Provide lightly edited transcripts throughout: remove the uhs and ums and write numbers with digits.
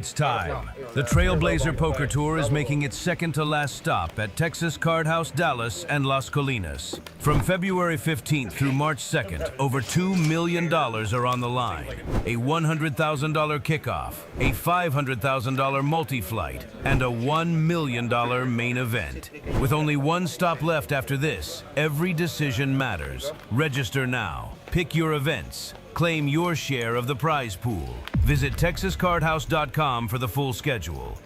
It's time. The Trailblazer Poker Tour is making its second to last stop at Texas Card House Dallas and Las Colinas. From February 15th through March 2nd, over $2 million are on the line. A $100,000 kickoff, a $500,000 multi-flight, and a $1 million main event. With only one stop left after this, every decision matters. Register now. Pick your events. Claim your share of the prize pool. Visit TexasCardHouse.com for the full schedule.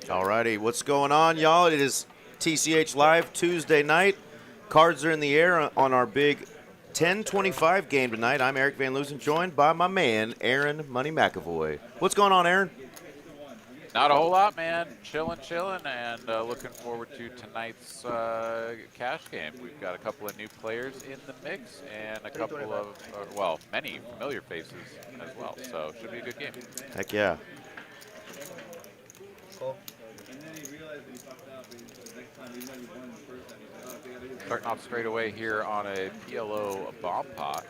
Alrighty, what's going on, y'all? It is TCH Live Tuesday night. Cards are in the air on our big 1025 game tonight. I'm Eric Van Loosen, joined by my man, Aaron Money McAvoy. What's going on, Aaron? Not a whole lot, man. Chilling, and looking forward to tonight's cash game. We've got a couple of new players in the mix and a couple of, well, many familiar faces as well. So should be a good game. Heck yeah. Starting off straight away here on a PLO bomb pot.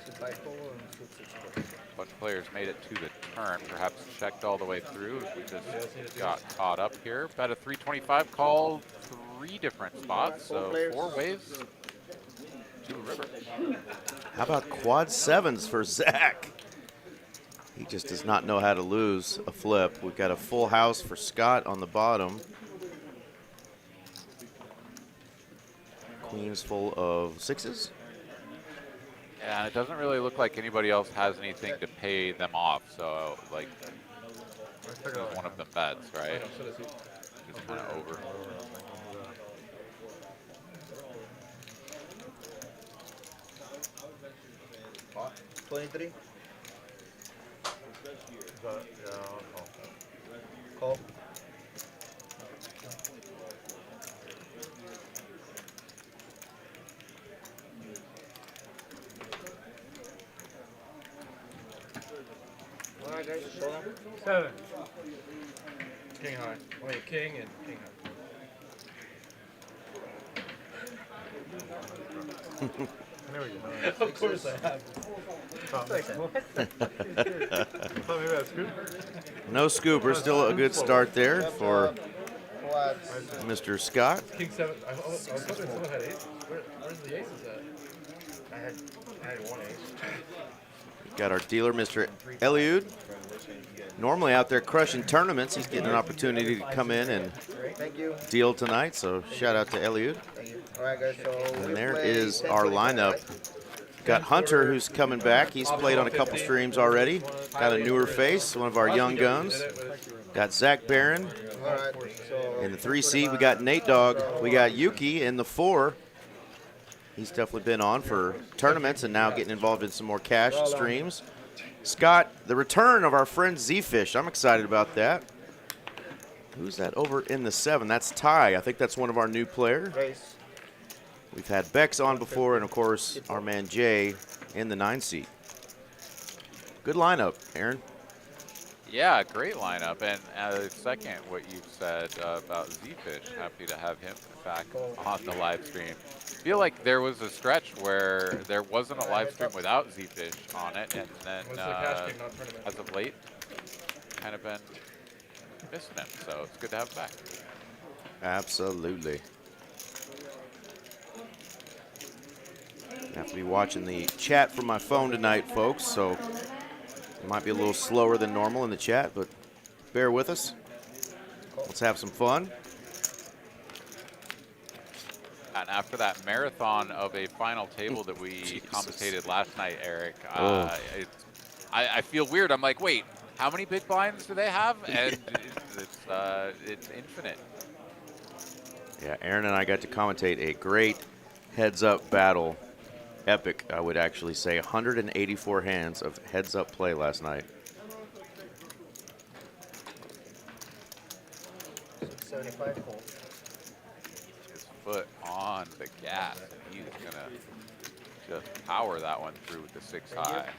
A bunch of players made it to the turn, perhaps checked all the way through. We just got caught up here. Bet a 325 call, 3 different spots, so 4 ways to a river. How about quad sevens for Zach? He just does not know how to lose a flip. We've got a full house for Scott on the bottom. Queens full of 6s. Yeah, it doesn't really look like anybody else has anything to pay them off. So, like, one of them bets, right? Just kind of over. $23. Call. All right, guys, show them. 7. King high. Wait, king and king high. There we go. Of course I have. Maybe that's scoop. No scooper. Still a good start there for Mr. Scott. King 7. I was hoping someone had 8. Where's the aces at? I had 1 ace. Got our dealer, Mr. Eliud. Normally out there crushing tournaments. He's getting an opportunity to come in and deal tonight, so shout out to Eliud. All right, guys, so and there is our lineup. Got Hunter, who's coming back. He's played on a couple streams already. Got a newer face, one of our young guns. Got Zach Barron. In the 3 seat, we got Nate Dogg. We got Yuki in the 4. He's definitely been on for tournaments and now getting involved in some more cash streams. Scott, the return of our friend Z-Fish. I'm excited about that. Who's that over in the 7? That's Ty. I think that's one of our new players. We've had Bex on before, and of course, our man Jay in the 9 seat. Good lineup, Aaron. Yeah, great lineup. And second, what you've said about Z-Fish, happy to have him back on the live stream. I feel like there was a stretch where there wasn't a live stream without Z-Fish on it, and then as of late, kind of been missing him. So it's good to have him back. Absolutely. I have to be watching the chat from my phone tonight, folks, so it might be a little slower than normal in the chat, but bear with us. Let's have some fun. And after that marathon of a final table that we commentated last night, Eric, I feel weird. I'm like, wait, how many big blinds do they have? And it's infinite. Yeah, Aaron and I got to commentate a great heads-up battle. Epic, I would actually say. 184 hands of heads-up play last night. 75 call. His foot on the gas. He's gonna just power that one through with the 6 high.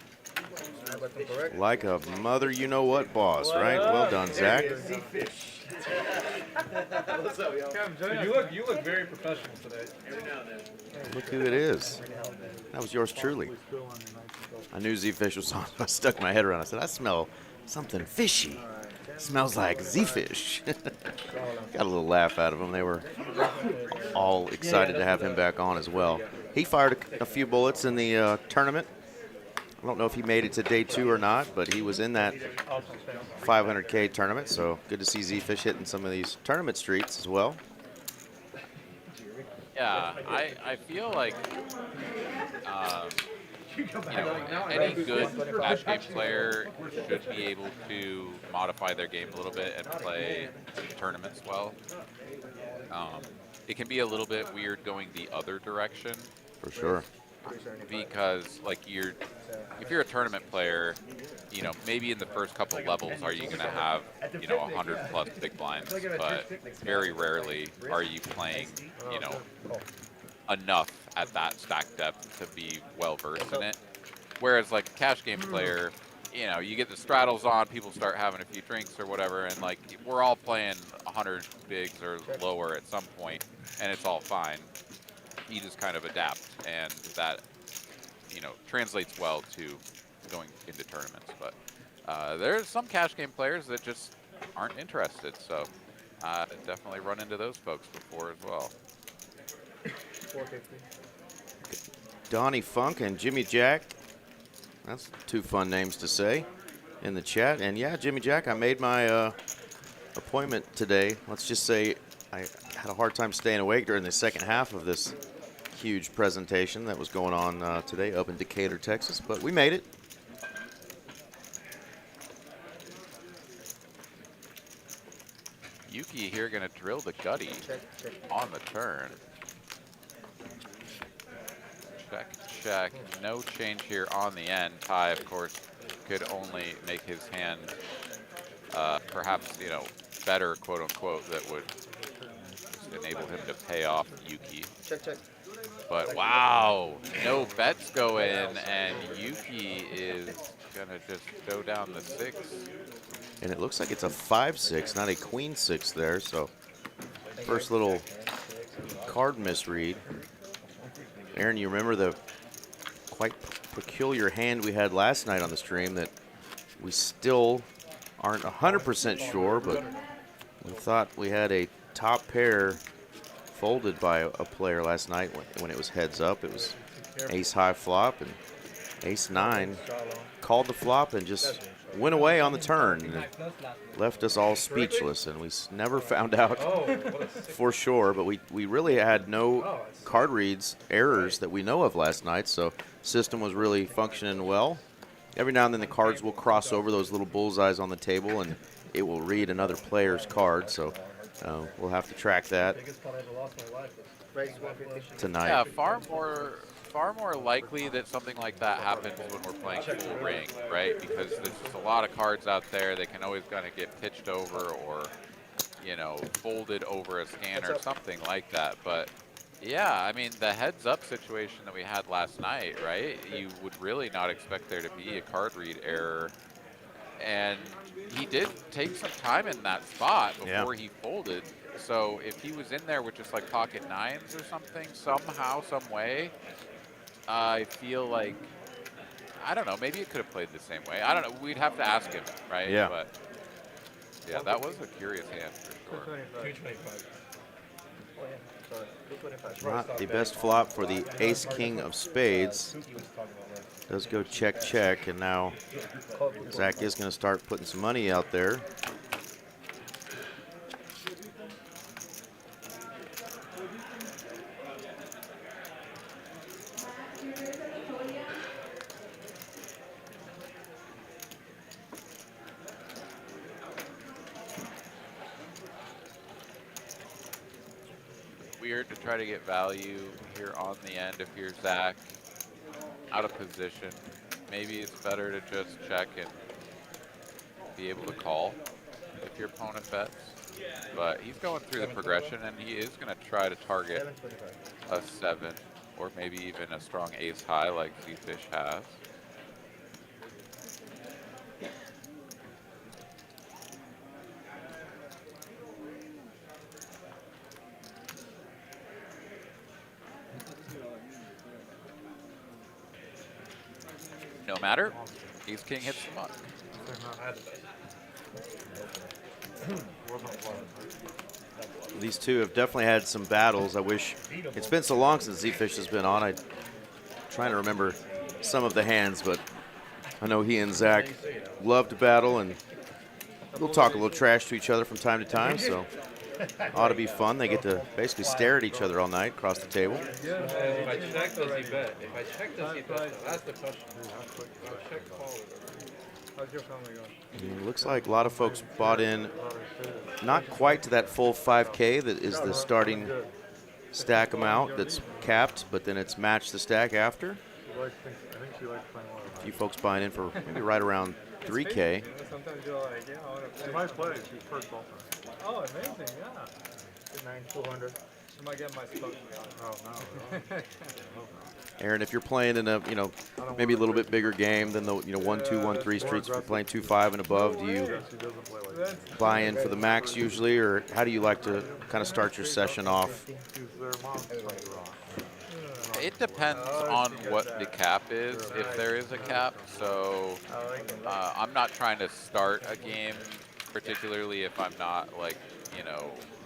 Like a mother you-know-what boss, right? Well done, Zach. You look very professional today. Look who it is. That was yours truly. I knew Z-Fish was on. I stuck my head around. I said, I smell something fishy. Smells like Z-Fish. Got a little laugh out of them. They were all excited to have him back on as well. He fired a few bullets in the tournament. I don't know if he made it to day 2 or not, but he was in that 500K tournament, so good to see Z-Fish hitting some of these tournament streets as well. Yeah, I feel like you know, any good cash game player should be able to modify their game a little bit and play tournaments well. It can be a little bit weird going the other direction. For sure. Because like if you're a tournament player, you know, maybe in the first couple levels are you going to have, you know, 100+ big blinds, but very rarely are you playing, you know, enough at that stack depth to be well versed in it. Whereas like a cash game player, you know, you get the straddles on, people start having a few drinks or whatever, and like we're all playing 100 bigs or lower at some point, and it's all fine. You just kind of adapt, and that, you know, translates well to going into tournaments. But there's some cash game players that just aren't interested, so definitely run into those folks before as well. 450. Donnie Funk and Jimmy Jack. That's 2 fun names to say in the chat. And yeah, Jimmy Jack, I made my appointment today. Let's just say I had a hard time staying awake during the second half of this huge presentation that was going on today up in Decatur, Texas, but we made it. Yuki here going to drill the gutty on the turn. Check, check. No change here on the end. Ty, of course, could only make his hand perhaps, you know, better, quote unquote, that would just enable him to pay off Yuki. Check, check. But wow, no bets go in, and Yuki is going to just go down the 6. And it looks like it's a 5-6, not a queen 6 there. So first little card misread. Aaron, you remember the quite peculiar hand we had last night on the stream that we still aren't 100% sure, but we thought we had a top pair folded by a player last night when it was heads up. It was ace high flop, and ace 9 called the flop and just went away on the turn and left us all speechless, and we never found out for sure, but we really had no card reads errors that we know of last night, so system was really functioning well. Every now and then the cards will cross over those little bullseyes on the table, and it will read another player's card, so we'll have to track that tonight. Yeah, far more likely that something like that happens when we're playing full ring, right? Because there's just a lot of cards out there. They can always kind of get pitched over or, you know, folded over a scanner or something like that. But yeah, I mean, the heads up situation that we had last night, right? You would really not expect there to be a card read error. And he did take some time in that spot before he folded. So if he was in there with just like pocket 9s or something, somehow, some way, I feel like, I don't know, maybe it could have played the same way. I don't know. We'd have to ask him, right? Yeah. But yeah, that was a curious hand for sure. 225. Not the best flop for the ace king of spades. Does go check, check, and now Zach is going to start putting some money out there. Weird to try to get value here on the end if you're Zach. Out of position. Maybe it's better to just check and be able to call if your opponent bets. But he's going through the progression, and he is going to try to target a 7 or maybe even a strong ace high like Z-Fish has. matter. Ace King hits the muck. These two have definitely had some battles. I wish it's been so long since Z-Fish has been on. I'm trying to remember some of the hands, but I know he and Zach love to battle, and we'll talk a little trash to each other from time to time, so ought to be fun. They get to basically stare at each other all night across the table. If I check, does he bet? If I check, does he bet? That's the question. I'll check call. How's your family going? It looks like a lot of folks bought in, not quite to that full 5K that is the starting stack amount that's capped, but then it's matched the stack after. A few folks buying in for maybe right around 3K. Sometimes you're like, yeah, I want to play. Nice play. She's first golfer. Oh, amazing, yeah. 9,200. She might get my stuff. Oh, no. Aaron, if you're playing in a, maybe a little bit bigger game than the, 1-2, 1-3 streets, if you're playing 2-5 and above, do you buy in for the max usually, or how do you like to kind of start your session off? It depends on what the cap is, if there is a cap. So I'm not trying to start a game, particularly if I'm not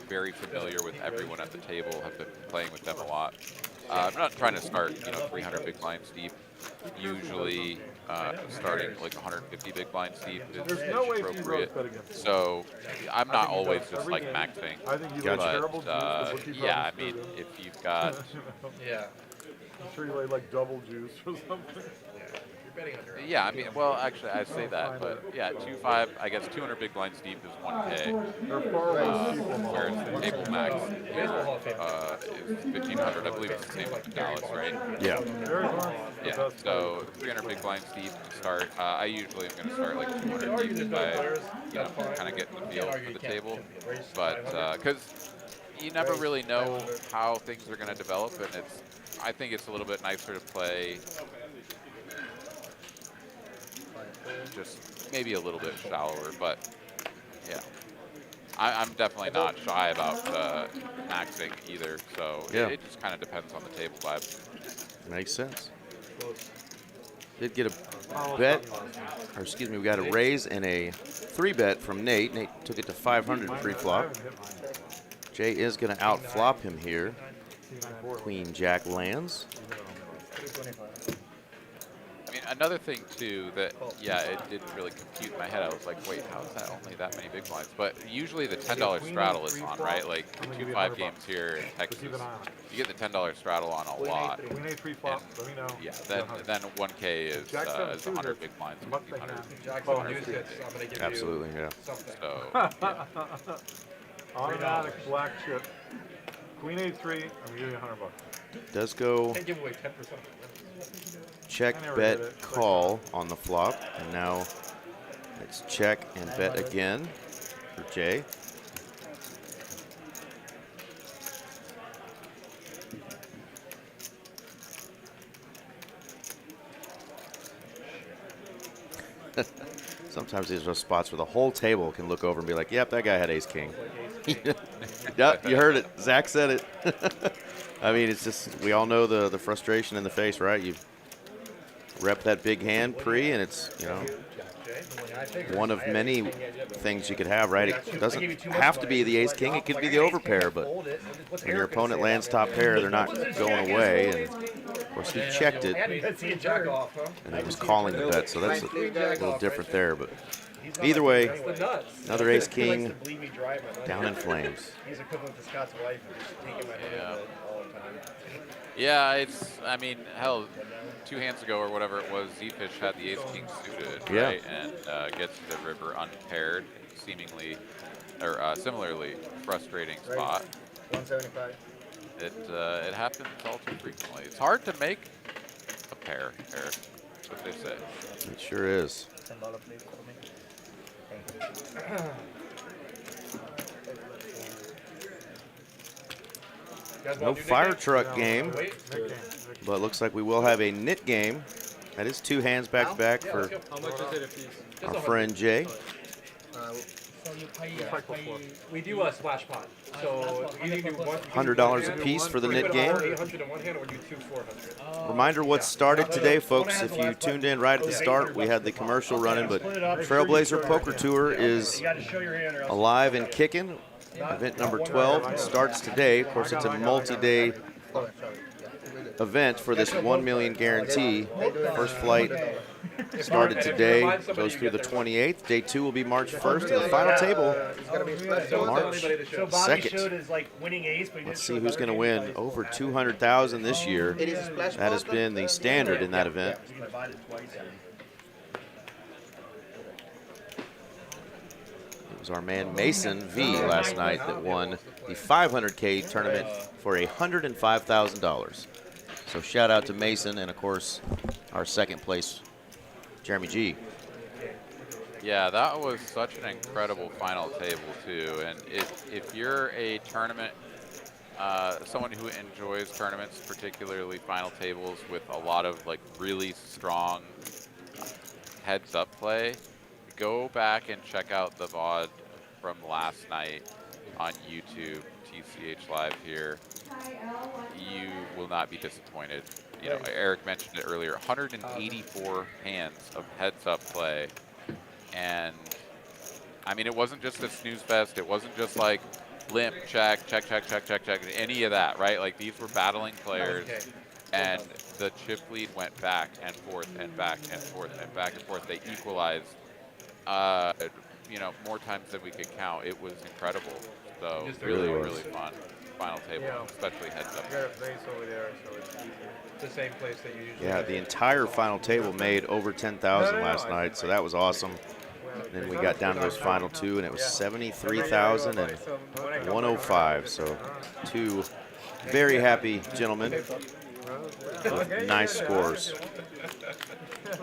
very familiar with everyone at the table, have been playing with them a lot. I'm not trying to start, 300 big blinds deep. Usually, starting like 150 big blinds deep is appropriate. So I'm not always just like maxing. But yeah, I mean, if you've got Yeah. I'm sure you like double juice or something. yeah, I mean, well, actually, I say that, but yeah, 2-5, I guess 200 big blinds deep is 1K. Whereas the table max is 1,500. I believe it's the same up in Dallas, right? Yeah. Yeah. So 300 big blinds deep to start. I usually am going to start like 200 deep if I, kind of get the feel for the table, but because you never really know how things are going to develop, and I think it's a little bit nicer to play just maybe a little bit shallower, but yeah, I'm definitely not shy about maxing either. So yeah, it just kind of depends on the table vibe. Makes sense. Did get a bet, or excuse me, we got a raise and a 3-bet from Nate. Nate took it to 500 pre-flop. Jay is going to out-flop him here. Queen Jack lands. I mean, another thing too that, yeah, it didn't really compute in my head. I was like, wait, how is that only that many big blinds? But usually the $10 straddle is on, right? Like the 2-5 games here in Texas, you get the $10 straddle on a lot. And, yeah, then 1K is 100 big blinds, 1,500. Absolutely, yeah. So, yeah. Automatic black chip. Queen 8-3. I'm giving you $100. Does go check, bet, call on the flop, and now it's check and bet again for Jay. Sometimes there's those spots where the whole table can look over and be like, yep, that guy had ace king. Yep, you heard it. Zach said it. I mean, it's just, we all know the frustration in the face, right? You rep that big hand pre, and it's, one of many things you could have, right? It doesn't have to be the ace king. It could be the overpair, but when your opponent lands top pair, they're not going away. And of course, he checked it, and he was calling the bet, so that's a little different there. But either way, another ace king down in flames. He's equivalent to Scott's wife, just taking my hand all the time. Yeah, I mean, hell, 2 hands ago or whatever it was, Z-Fish had the ace king suited, right? And gets to the river unpaired, seemingly, or similarly frustrating spot. 175. It happens all too frequently. It's hard to make a pair, Eric. That's what they say. It sure is. $10 please for me. Thank you. No fire truck game, but it looks like we will have a knit game. That is 2 hands back to back for our friend Jay. So you pay, we do a splash pot. So you can do one. $100 a piece for the knit game. 800 in one hand, or you 400. Reminder what started today, folks. If you tuned in right at the start, we had the commercial running, but Trailblazer Poker Tour is alive and kicking. Event number 12 starts today. Of course, it's a multi-day event for this 1 million guarantee. First flight started today, goes through the 28th. Day 2 will be March 1st, and the final table March 2nd. Let's see who's going to win. Over 200,000 this year. That has been the standard in that event. It was our man Mason V last night that won the 500K tournament for $105,000. So shout out to Mason, and of course our second place Jeremy G. Yeah, that was such an incredible final table too. And if you're a tournament, someone who enjoys tournaments, particularly final tables with a lot of like really strong heads up play, go back and check out the VOD from last night on YouTube, TCH Live here. You will not be disappointed. You know, Eric mentioned it earlier, 184 hands of heads up play. And I mean, it wasn't just a snooze fest. It wasn't just like limp, check, any of that, right? Like these were battling players, and the chip lead went back and forth and back and forth and back and forth. They equalized, you know, more times than we could count. It was incredible. So really fun final table, especially heads up. I got a place over there, so it's easy. It's the same place that you usually. Yeah, the entire final table made over 10,000 last night, so that was awesome. Then we got down to those final two, and it was 73,000 and 105. So two very happy gentlemen with nice scores. It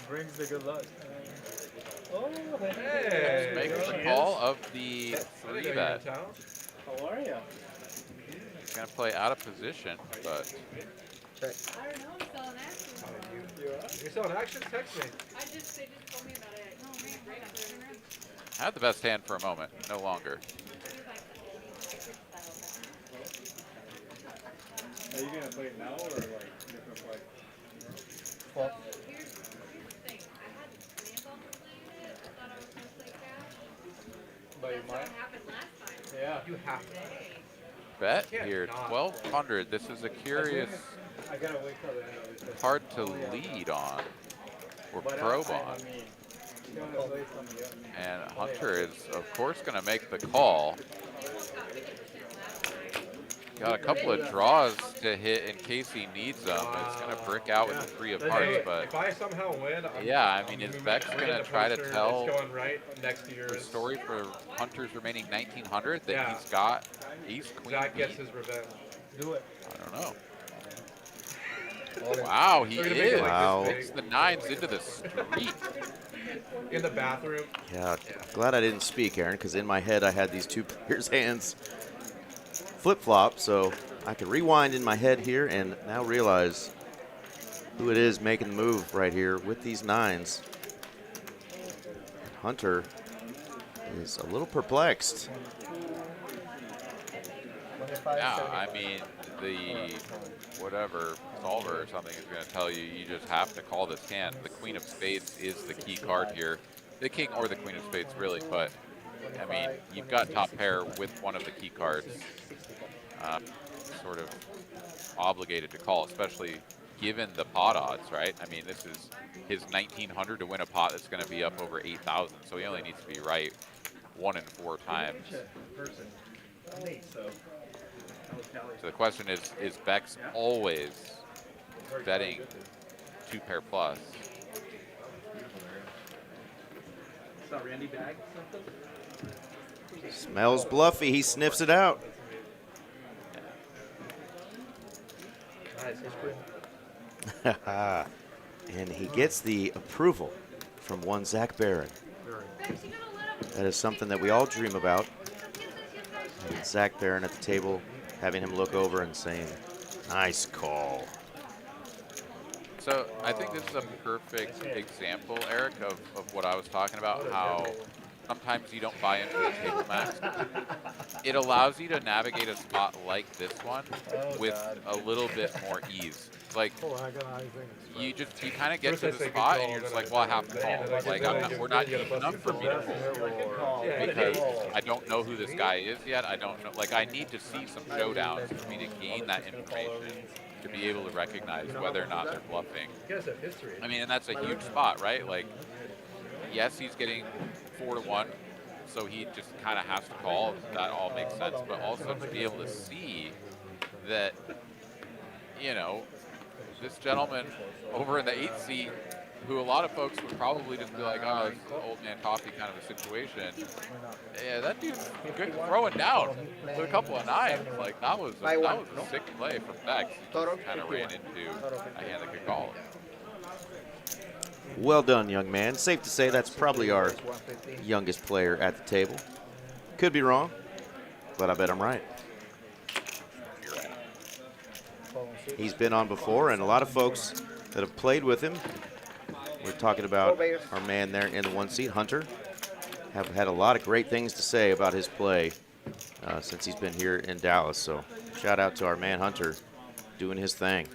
brings the good luck. Oh, Let's make the call of the 3-bet. How are you? He's going to play out of position, but I don't know, I'm selling action. You're selling action? Text me. They just told me about it. Oh man, right after turn around. I had the best hand for a moment, no longer. Are you gonna play it now or like different play? So here's the thing. I had plans on playing it. I thought I was gonna play cash. But you That's what might. happened last time. Yeah. You have to. Bet here, 1,200. This is a curious I gotta wait till the end of this. card to lead on or probe on. And Hunter is, of course, going to make the call. Got a couple of draws to hit in case he needs them. It's going to brick out with the 3 of hearts, but if I somehow win, yeah, I mean, is Beck's going to try to tell going right next to yours. the story for Hunter's remaining 1,900 that he's got ace queen? Zach gets his revenge. Do it. I don't know. Wow, he is. Wow. Takes the 9s into the street. In the bathroom. Yeah, glad I didn't speak, Aaron, because in my head I had these two players' hands flip-flop, so I could rewind in my head here and now realize who it is making the move right here with these 9s. Hunter is a little perplexed. Yeah, I mean, the whatever solver or something is going to tell you you just have to call this hand. The Queen of Spades is the key card here. The King or the Queen of Spades, really, but I mean, you've got top pair with one of the key cards. Sort of obligated to call, especially given the pot odds, right? I mean, this is his 1,900 to win a pot that's going to be up over 8,000, so he only needs to be right 1 in 4 times. So the question is Beck's always betting 2-pair plus? Smells bluffy, he sniffs it out. And he gets the approval from one Zach Barron. That is something that we all dream about. And Zach Barron at the table, having him look over and saying, nice call. So I think this is a perfect example, Eric, of what I was talking about, how sometimes you don't buy into the table max. It allows you to navigate a spot like this one with a little bit more ease. Like, you kind of get to the spot and you're just like, well, I have to call. Like, we're not deep enough for me to fold because I don't know who this guy is yet. I don't know. Like, I need to see some showdowns for me to gain that information to be able to recognize whether or not they're bluffing. I mean, and that's a huge spot, right? Like, yes, he's getting 4-1, so he just kind of has to call. That all makes sense. But also to be able to see that, you know, this gentleman over in the 8th seat, who a lot of folks would probably just be like, oh, it's an old man coffee kind of a situation. Yeah, that dude's good throwing down with a couple of nines. Like, that was a sick play from Bex. He just kind of ran into a hand that could call it. Well done, young man. Safe to say that's probably our youngest player at the table. Could be wrong, but I bet I'm right. He's been on before, and a lot of folks that have played with him, we're talking about our man there in the 1 seat, Hunter, have had a lot of great things to say about his play since he's been here in Dallas. So shout out to our man Hunter doing his thing.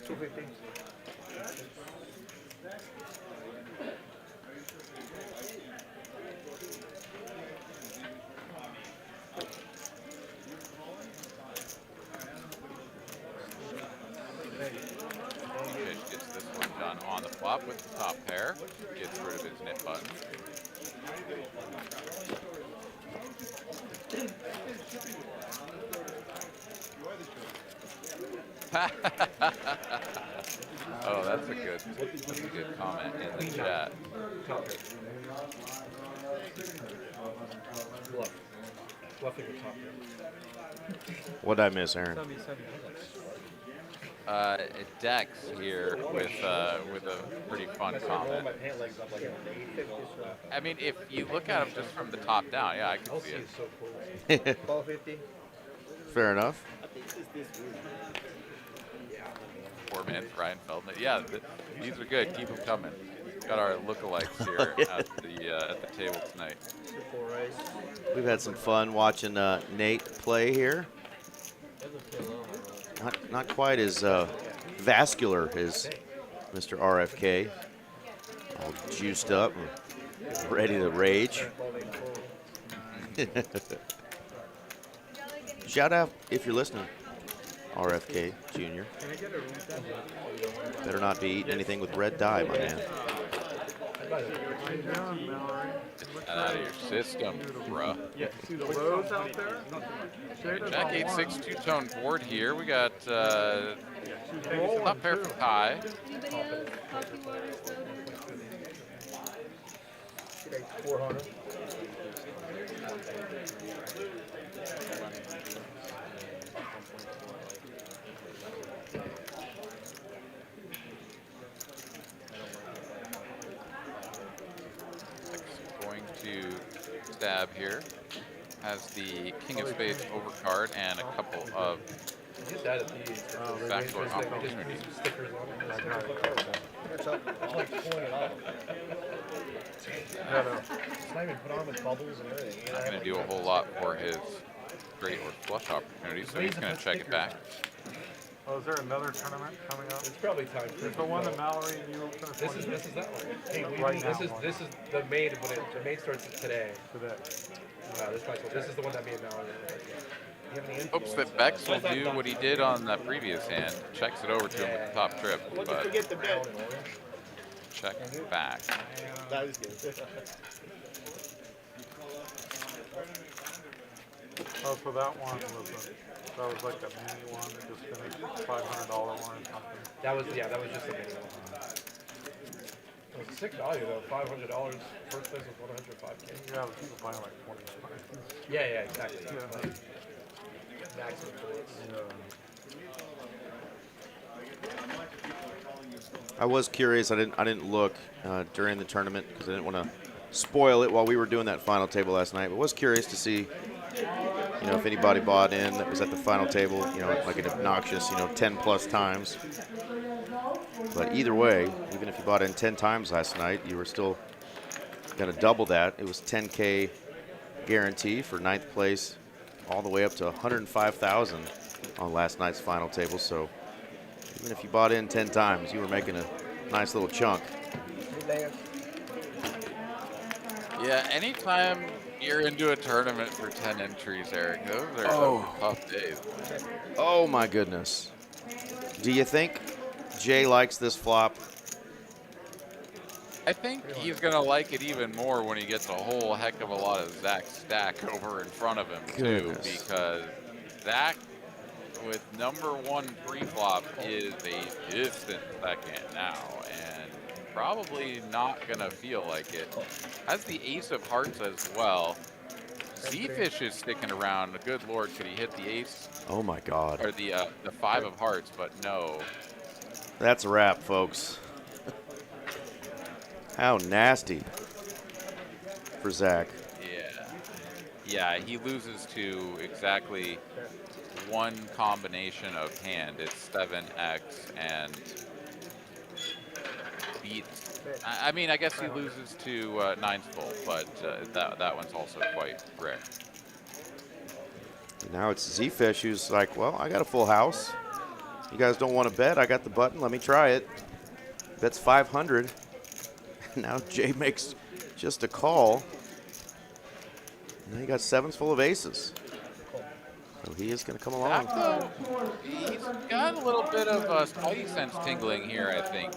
Fish gets this one done on the flop with the top pair. Gets rid of his nip button. Oh, that's a good comment in the chat. What did I miss, Aaron? Dex here with a pretty fun comment. I mean, if you look at him just from the top down, yeah, I can see it. Fair enough. Poor man's Ryan Feldman. Yeah, these are good. Keep them coming. Got our lookalikes here at the table tonight. We've had some fun watching Nate play here. Not quite as vascular as Mr. RFK. All juiced up and ready to rage. Shout out if you're listening, RFK Jr. Better not be eating anything with red dye, my man. Get that out of your system, bruh. See the roads out there? Jack 8-6 two-tone board here. We got top pair from Ty. Going to stab here. Has the King of Spades overcard and a couple of backdoor opportunities. Not going to do a whole lot for his straight or flush opportunity, so he's going to check it back. Oh, is there another tournament coming up? It's probably time for Is the one that Mallory and you finished? This is that one. Hey, Right now. this is the main, but the main starts today. Wow, this is the one that made Mallory. Hopes that Bex will do what he did on that previous hand. Checks it over to him with the top trip, but check back. Oh, so that one was like a mini one, just finished $500 one or something. That was just a mini one. It was sick value though, $500. First place was 105K. Yeah, but people buying like 25. Yeah, exactly. Yeah. Maximum points. I was curious. I didn't look during the tournament because I didn't want to spoil it while we were doing that final table last night. But was curious to see, you know, if anybody bought in that was at the final table, you know, like an obnoxious, 10+ times. But either way, even if you bought in 10 times last night, you were still going to double that. It was 10K guarantee for 9th place, all the way up to 105,000 on last night's final table. So even if you bought in 10 times, you were making a nice little chunk. Yeah, anytime you're into a tournament for 10 entries, Eric, those are tough days. Oh my goodness. Do you think Jay likes this flop? I think he's going to like it even more when he gets a whole heck of a lot of Zach's stack over in front of him, Goodness. too, because Zach, with #1 pre-flop, is a distant second now, and probably not going to feel like it. Has the ace of hearts as well. Z-Fish is sticking around. Good Lord, could he hit the ace? Oh my God. Or the 5 of hearts, but no. That's a wrap, folks. How nasty for Zach. Yeah. Yeah, he loses to exactly one combination of hand. It's 7x and beats. I mean, I guess he loses to 9's full, but that one's also quite rare. Now it's Z-Fish who's like, well, I got a full house. You guys don't want to bet? I got the button. Let me try it. Bets 500. Now Jay makes just a call. Now he got 7s full of aces. So he is going to come along. He's got a little bit of spidey sense tingling here, I think.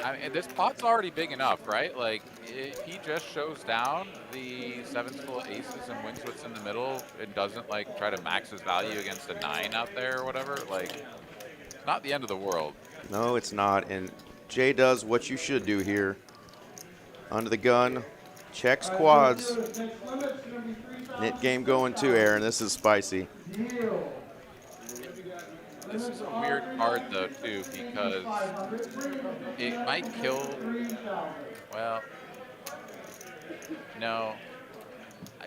I mean, this pot's already big enough, right? Like, if he just shows down the 7's full of aces and wins what's in the middle and doesn't, like, try to max his value against a 9 out there or whatever, like, it's not the end of the world. No, it's not. And Jay does what you should do here. Under the gun, checks quads. Net game going too, Aaron. This is spicy. This is a weird card, though, too, because it might kill. Well, no.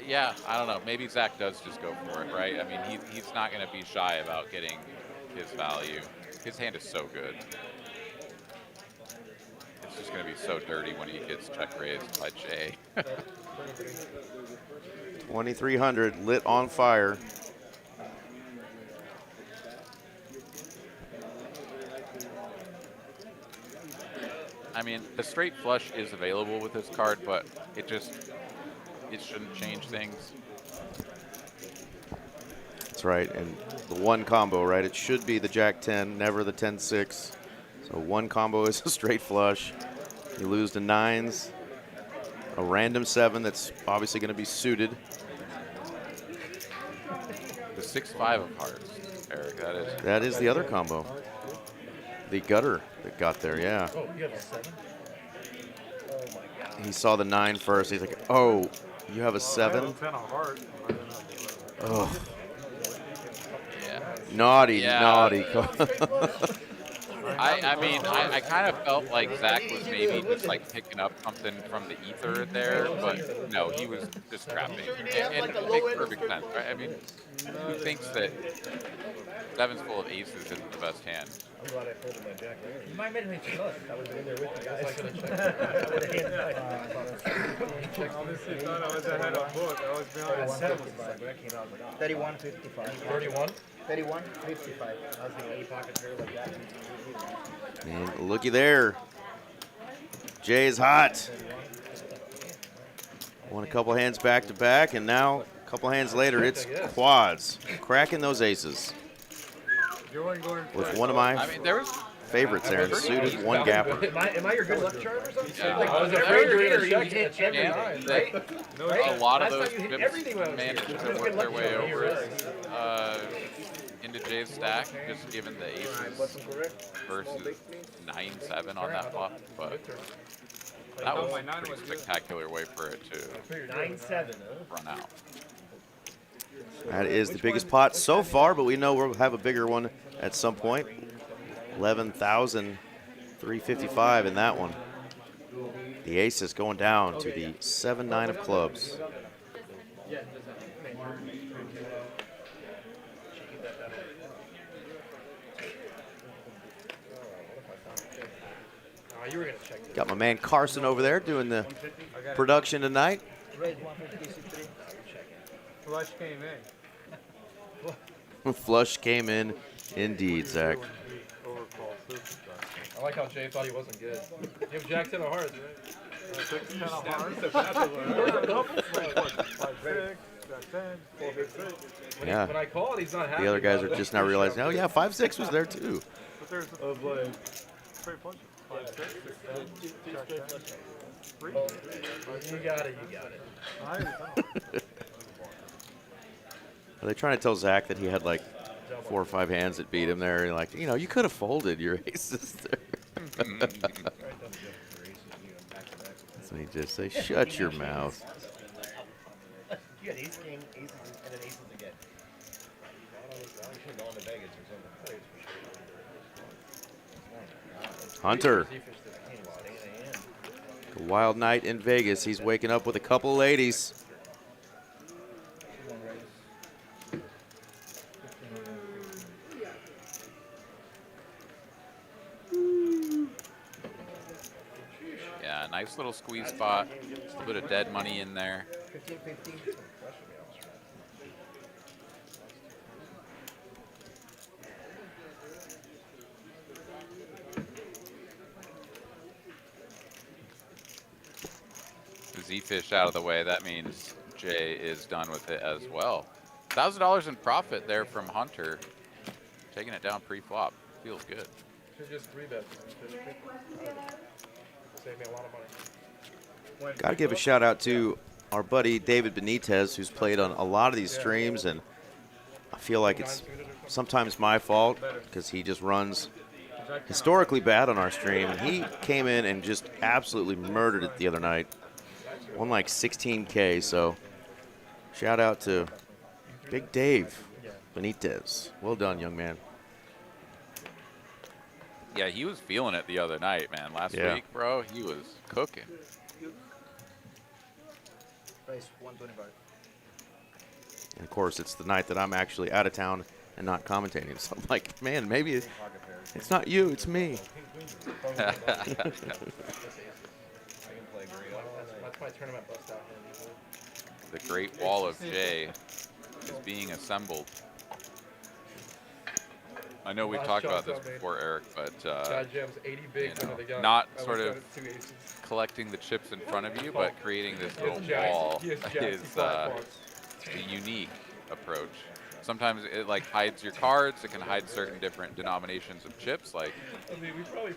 Yeah, I don't know. Maybe Zach does just go for it, right? I mean, he's not going to be shy about getting his value. His hand is so good. It's just going to be so dirty when he gets check raised by Jay. 2,300 lit on fire. I mean, the straight flush is available with this card, but it shouldn't change things. That's right, and the one combo, right? It should be the Jack-10, never the 10-6. So one combo is a straight flush. You lose to 9s, a random 7 that's obviously going to be suited. The 6-5 of hearts, Eric, that is. That is the other combo. The gutter that got there, yeah. Oh, you have a 7? Oh my God. He saw the 9 first. He's like, oh, you have a 7? 10 of heart. Oh, Yeah. naughty, Yeah. naughty. I mean, I kind of felt like Zach was maybe just like picking up something from the ether there, but no, he was just trapping. And it makes perfect sense, right? I mean, who thinks that 7's full of aces isn't the best hand? I'm glad I folded my jack there. You might have made me trust. I would have been in there with you guys. I honestly thought I was ahead of book. I was behind. 31.55, but I came out like, 31.55. 31? 31.55. I was thinking 8 pockets here like that. And looky there. Jay's hot. Won a couple hands back to back, and now a couple hands later, it's quads. Cracking those aces. With one of my favorites there, suited one gapper. Am I your good luck charm or something? Yeah. Like, I was afraid you hit every line, right? A lot of those hit pips everything when I was managed here. to work their way over into Jay's stack, just given the aces versus 9-7 on that flop. But that was a pretty spectacular way for it to 9-7, run out. That is the biggest pot so far, but we know we'll have a bigger one at some point. 11,355 in that one. The ace is going down to the 7-9 of clubs. Got my man Carson over there doing the production tonight. Raise 150, Flush came in. Flush came in, indeed, Zach. I like how Jay thought he wasn't good. You have Jack 10 of hearts, right? 6, 10 of hearts. Yeah. When I call it, he's not happy. The other guys are about it. just now realizing, oh yeah, 5-6 was there too. But there's of like straight flushes. 5, 6, 6, 7, Jack 10. 3. You got it, you got it. Are they trying to tell Zach that he had like 4 or 5 hands that beat him there? Like, you know, you could have folded your aces there. So he just say, shut your mouth. You had ace king, aces, and then aces again. I should have gone to Vegas or something. Hunter. A wild night in Vegas. He's waking up with a couple ladies. Yeah, nice little squeeze spot. A bit of dead money in there. 15-15. Z-fish out of the way. That means Jay is done with it as well. $1,000 in profit there from Hunter. Taking it down pre-flop. Feels good. Should just 3-bet. Save me a lot of money. Got to give a shout out to our buddy David Benitez, who's played on a lot of these streams, and I feel like it's sometimes my fault because he just runs historically bad on our stream, and he came in and just absolutely murdered it the other night. Won like 16K, so shout out to Big Dave Benitez. Well done, young man. Yeah, he was feeling it the other night, man. Last week, bro, he was cooking. Price 125. And of course, it's the night that I'm actually out of town and not commentating. So I'm like, man, maybe it's not you, it's me. That's my tournament bust out here. The great wall of Jay is being assembled. I know we've talked about this before, Eric, but not sort of collecting the chips in front of you, but creating this little wall is a unique approach. Sometimes it like hides your cards. It can hide certain different denominations of chips. Like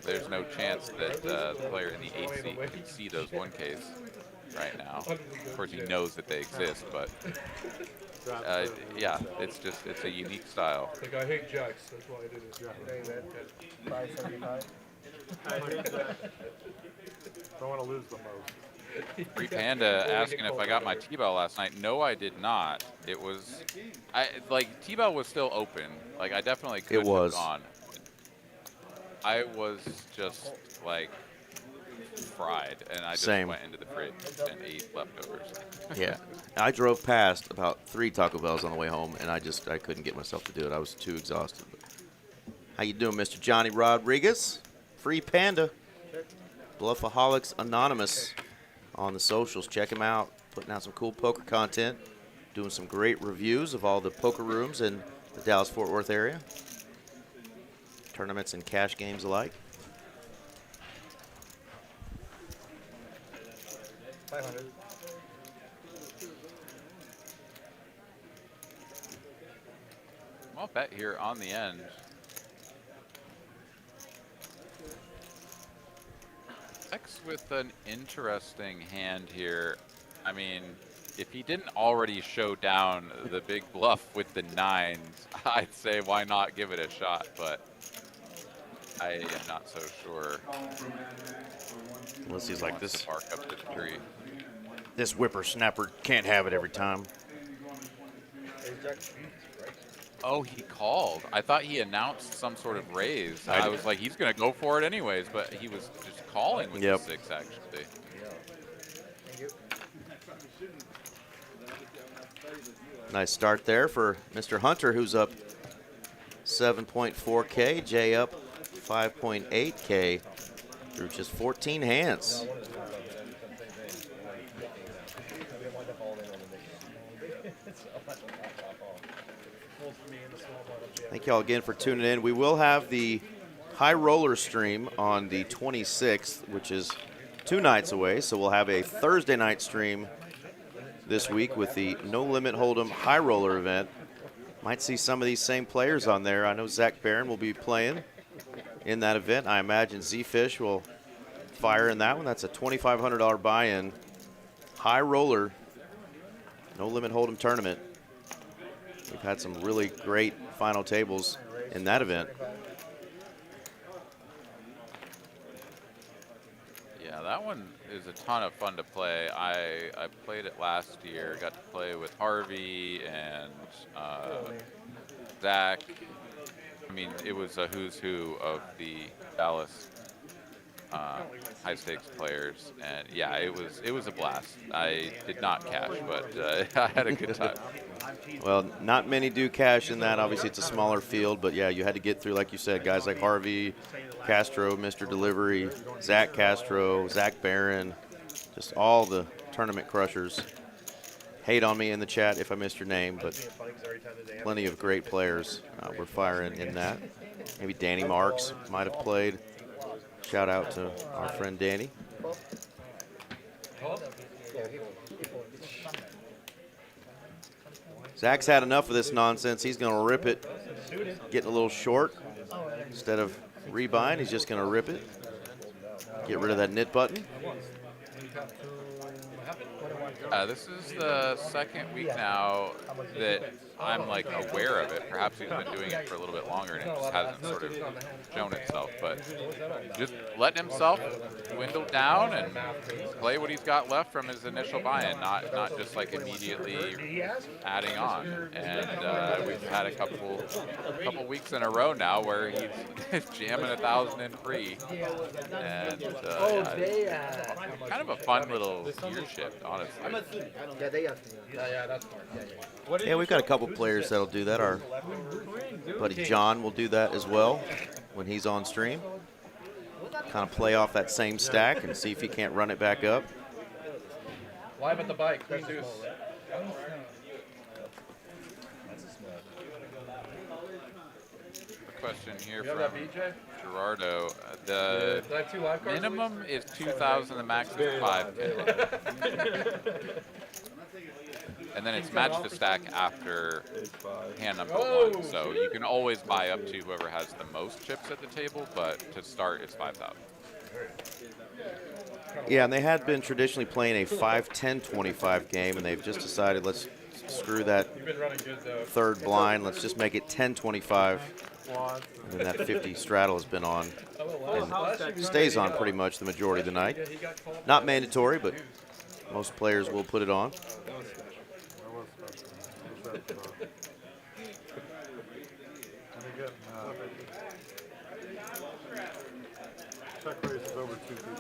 there's no chance that the player in the 8th seat can see those 1Ks right now. Of course, he knows that they exist, but yeah, it's a unique style. Like I hate jacks, that's why I did it. 575. I hate that. Don't want to lose the most. Free Panda asking if I got my T-bell last night. No, I did not. It was, like T-bell was still open. Like I definitely could have gone. I was just like fried, and I just went into the fridge and ate leftovers. Yeah, I drove past about 3 Taco Bells on the way home, and I couldn't get myself to do it. I was too exhausted. How you doing, Mr. Johnny Rodriguez? Free Panda. Bluffaholics Anonymous on the socials. Check him out. Putting out some cool poker content. Doing some great reviews of all the poker rooms in the Dallas-Fort Worth area. Tournaments and cash games alike. 500. I'll bet here on the end. X with an interesting hand here. I mean, if he didn't already show down the big bluff with the 9s, I'd say why not give it a shot, but I am not so sure. Unless he's like this. Bark up the tree. This whippersnapper can't have it every time. Oh, he called. I thought he announced some sort of raise. I was like, he's going to go for it anyways, but he was just calling with the 6, actually. Nice start there for Mr. Hunter, who's up 7.4K. Jay up 5.8K through just 14 hands. Thank y'all again for tuning in. We will have the high roller stream on the 26th, which is 2 nights away. So we'll have a Thursday night stream this week with the No Limit Hold'em high roller event. Might see some of these same players on there. I know Zach Barron will be playing in that event. I imagine Z-Fish will fire in that one. That's a $2,500 buy-in. High roller, No Limit Hold'em tournament. We've had some really great final tables in that event. Yeah, that one is a ton of fun to play. I played it last year. Got to play with Harvey and Zach. I mean, it was a who's who of the Dallas high stakes players, and yeah, it was a blast. I did not cash, but I had a good time. Well, not many do cash in that. Obviously, it's a smaller field, but yeah, you had to get through, like you said, guys like Harvey Castro, Mr. Delivery, Zach Castro, Zach Barron, just all the tournament crushers. Hate on me in the chat if I missed your name, but plenty of great players were firing in that. Maybe Danny Marks might have played. Shout out to our friend Danny. Zach's had enough of this nonsense. He's going to rip it. Getting a little short. Instead of rebuying, he's just going to rip it. Get rid of that knit button. This is the second week now that I'm like aware of it. Perhaps he's been doing it for a little bit longer and it just hasn't sort of shown itself. But just letting himself dwindle down and play what he's got left from his initial buy-in, not just like immediately adding on. And we've had a couple weeks in a row now where he's jamming 1,000 in free, and yeah, kind of a fun little gear shift, honestly. Yeah, we've got a couple players that'll do that. Our buddy John will do that as well when he's on stream. Kind of play off that same stack and see if he can't run it back up. Live at the bike, Chris Deuce. A question here from Gerardo. The minimum is 2,000, the max is 5K. And then it's match the stack after hand number 1. So you can always buy up to whoever has the most chips at the table, but to start it's 5,000. Yeah, and they had been traditionally playing a 5-10-25 game, and they've just decided let's screw that third blind. Let's just make it 10-25. And then that 50 straddle has been on and stays on pretty much the majority of the night. Not mandatory, but most players will put it on. Check raise is over 2 people.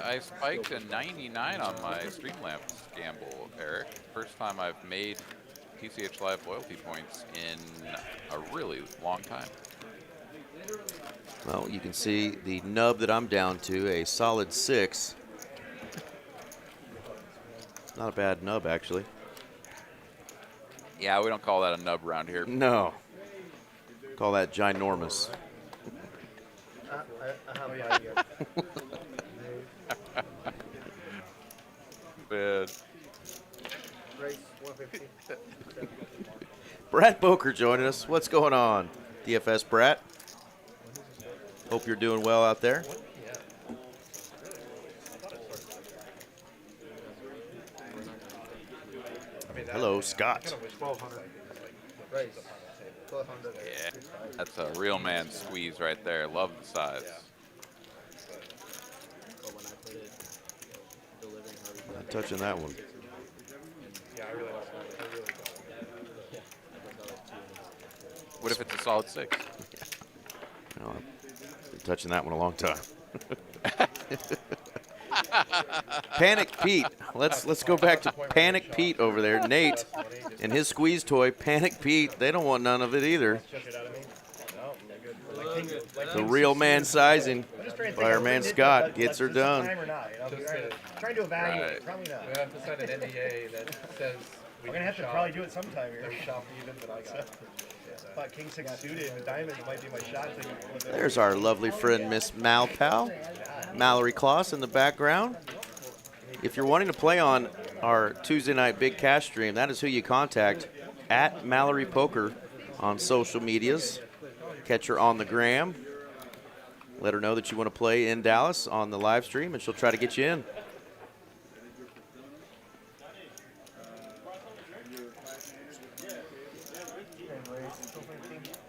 I spiked a 99 on my Streamlamps gamble, Eric. First time I've made TCH Live loyalty points in a really long time. Well, you can see the nub that I'm down to, a solid 6. Not a bad nub, actually. Yeah, we don't call that a nub around here. No. Call that ginormous. Man. Brad Boker joining us. What's going on, DFS Brad? Hope you're doing well out there. Hello, Scott. 1,200. Yeah, that's a real man squeeze right there. Love the size. Not touching that one. What if it's a solid 6? No, I've been touching that one a long time. Panic Pete. Let's go back to Panic Pete over there. Nate and his squeeze toy, Panic Pete. They don't want none of it either. The real man sizing by our man Scott gets her done. Trying to evaluate. Right. Probably not. We have to sign an NDA that says We're gonna have to probably do it sometime here. No shop even, but I got it. But King 6 suited with diamonds might be my shot. There's our lovely friend, Miss Mal Pal, Mallory Kloss in the background. If you're wanting to play on our Tuesday night big cash stream, that is who you contact at Mallory Poker on social medias. Catch her on the gram. Let her know that you want to play in Dallas on the live stream, and she'll try to get you in.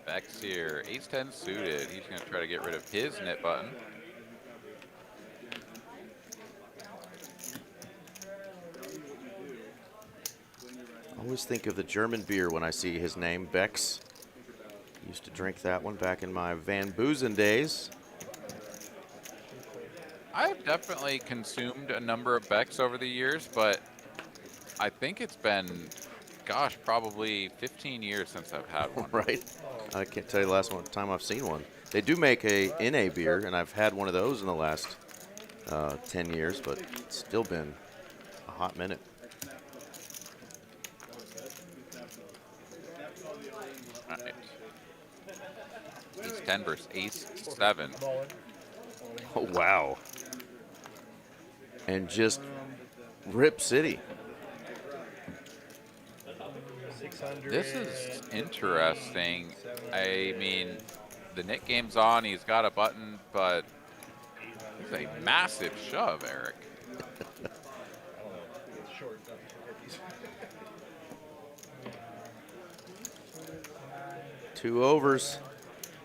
Beck's here, ace-10 suited. He's going to try to get rid of his knit button. I always think of the German beer when I see his name, Beck's. Used to drink that one back in my Van Boozen days. I've definitely consumed a number of Becks over the years, but I think it's been, gosh, probably 15 years since I've had one. Right. I can't tell you the last time I've seen one. They do make a NA beer, and I've had one of those in the last 10 years, but it's still been a hot minute. All right. Ace-10 versus ace-7. Oh, wow. And just Rip City. This is interesting. I mean, the knit game's on. He's got a button, but it's a massive shove, Eric. Two overs.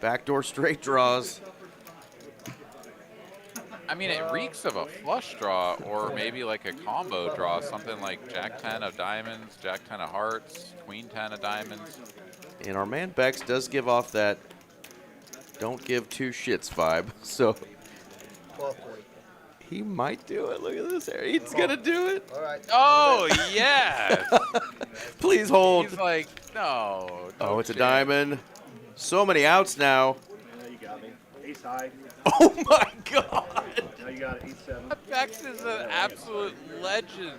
Backdoor straight draws. I mean, it reeks of a flush draw or maybe like a combo draw, something like Jack-10 of diamonds, Jack-10 of hearts, Queen-10 of diamonds. And our man Bex does give off that don't give two shits vibe, so he might do it. Look at this. He's going to do it. All right. Oh, yeah. Please hold. He's like, no. Oh, it's a diamond. So many outs now. Yeah, you got me. Ace high. Oh, my God. Now you got it. Ace 7. Bex is an absolute legend.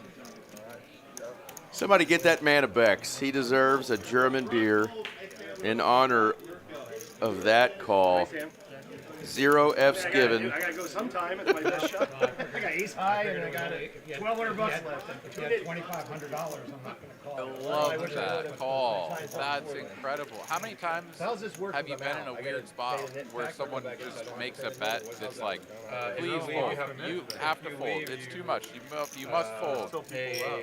Somebody get that man a Bex. He deserves a German beer in honor of that call. Zero F's given. I gotta go sometime. It's my best shot. I got ace high and I got $1,200 left. If you had $2,500, I'm not going to call I it. love that call. That's incredible. How many times How's this work have for you the been mount? in a I weird gotta spot pay the net where back someone back just in. makes a bet that's like, please you fold. have a You net. have to You fold. leave, It's you- too much. You must fold.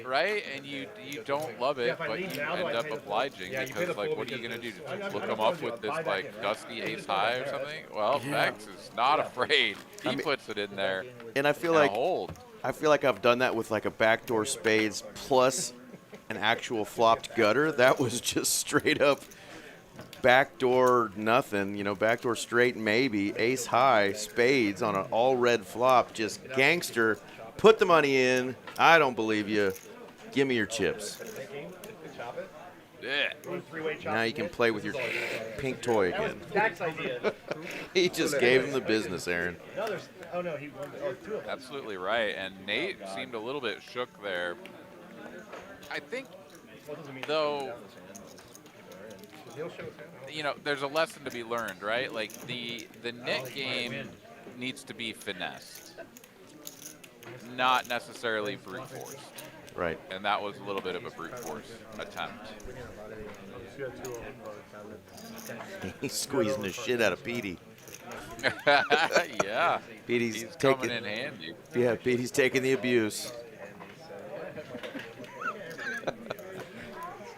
Right? And you don't love it, if I but leave you now, do I end up pay the full? obliging Yeah, you pay because, the like, full what are you going to do? because Just I'm look not them gonna up do with a this, buyback like, in. dusty ace high or something? Well, Bex is not afraid. He puts it in there And I feel and like hold. I've done that with like a backdoor spades plus an actual flopped gutter. That was just straight up backdoor nothing, you know, backdoor straight maybe, ace high, spades on an all red flop, just gangster. Put the money in. I don't believe you. Give me your chips. Yeah. Now you can play with your pink toy again. Jack's idea. He just gave him the business, Aaron. No, there's. Oh no, he won. Oh, two of them. Absolutely right. And Nate seemed a little bit shook there. I think, though, you know, there's a lesson to be learned, right? Like, the net game needs to be finessed, not necessarily brute force. Right. And that was a little bit of a brute force attempt. He's squeezing the shit out of Petey. Yeah. Petey's He's taking. coming in handy. Yeah, Petey's taking the abuse.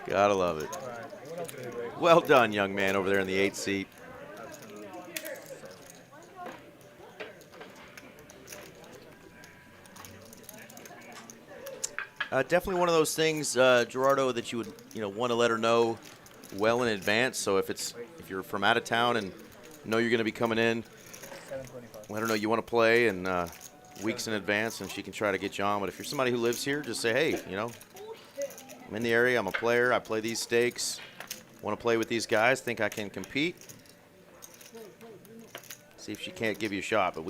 Gotta love it. Well done, young man over there in the 8th seat. Definitely one of those things, Gerardo, that you would want to let her know well in advance. So if you're from out of town and know you're going to be coming in, let her know you want to play and weeks in advance, and she can try to get you on. But if you're somebody who lives here, just say, hey, I'm in the area, I'm a player, I play these stakes, want to play with these guys, think I can compete. See if she can't give you a shot. But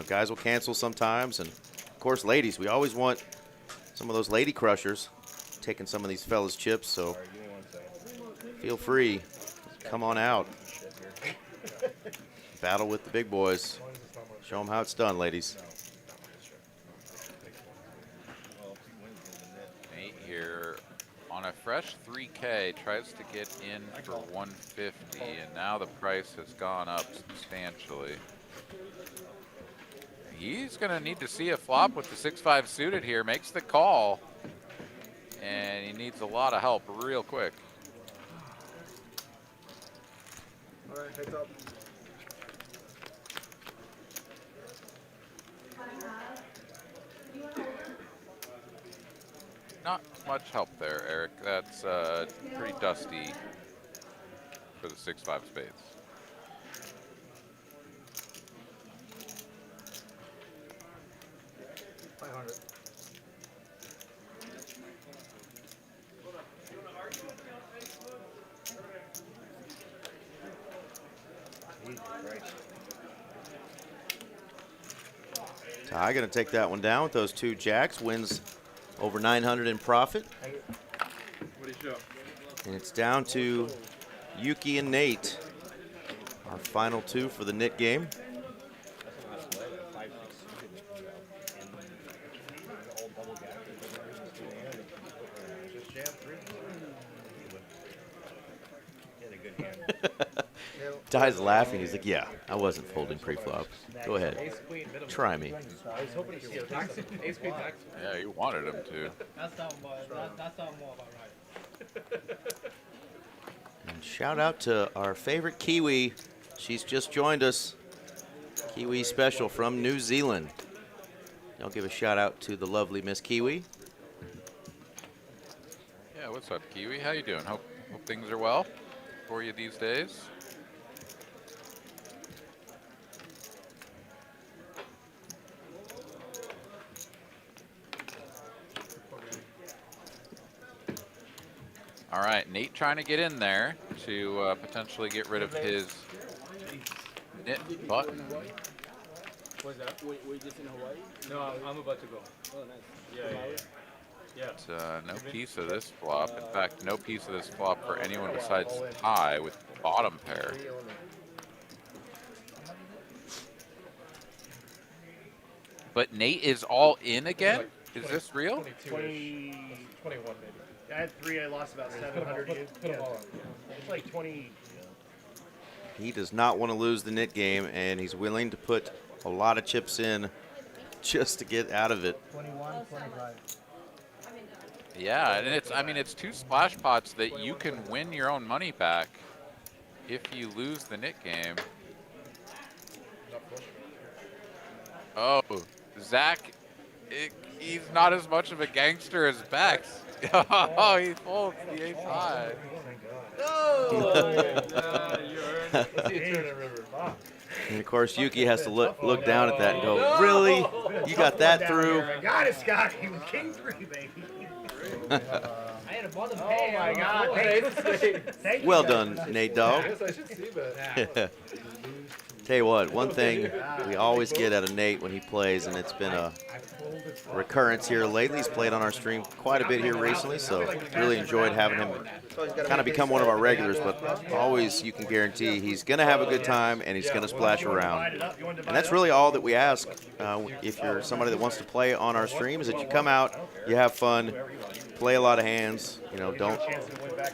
guys will cancel sometimes, and of course, ladies, we always want some of those lady crushers taking some of these fellas' chips, so feel free. Come on out. Battle with the big boys. Show them how it's done, ladies. Nate here on a fresh 3K tries to get in for 150, and now the price has gone up substantially. He's going to need to see a flop with the 6-5 suited here. Makes the call, and he needs a lot of help real quick. All right, heads up. Not much help there, Eric. That's pretty dusty for the 6-5 spades. Ty going to take that one down with those 2 jacks. Wins over 900 in profit. What do you show? And it's down to Yuki and Nate. Our final 2 for the knit game. Ty's laughing. He's like, yeah, I wasn't folding pre-flop. Go ahead. Try me. Yeah, you wanted him to. That sounds more about right. And shout out to our favorite Kiwi. She's just joined us. Kiwi special from New Zealand. I'll give a shout out to the lovely Miss Kiwi. Yeah, what's up, Kiwi? How you doing? Hope things are well for you these days. All right, Nate trying to get in there to potentially get rid of his knit button. What's that? We're just in Hawaii? No, I'm about to go. Oh, nice. Yeah. But, no piece of this flop. In fact, no piece of this flop for anyone besides Ty with bottom pair. But Nate is all in again? Is this real? 21 maybe. I had 3. I lost about 700. Put them all on. It's like 20. He does not want to lose the knit game, and he's willing to put a lot of chips in just to get out of it. 21, 25. Yeah, and it's 2 splash pots that you can win your own money back if you lose the knit game. Oh, Zach, he's not as much of a gangster as Bex. Oh, he folds the ace high. And of course, Yuki has to look down at that and go, really? You got that through? I got it, Scott. He was king 3, baby. I had a bottom pair. Oh my God. Hey, thank you Well guys. done, Nate Dogg. I should see that. Tell you what, one thing we always get out of Nate when he plays, and it's been a recurrence here lately. He's played on our stream quite a bit here recently, so really enjoyed having him kind of become one of our regulars, but always you can guarantee he's going to have a good time and he's going to splash around. And that's really all that we ask if you're somebody that wants to play on our stream, is that you come out, you have fun, play a lot of hands, don't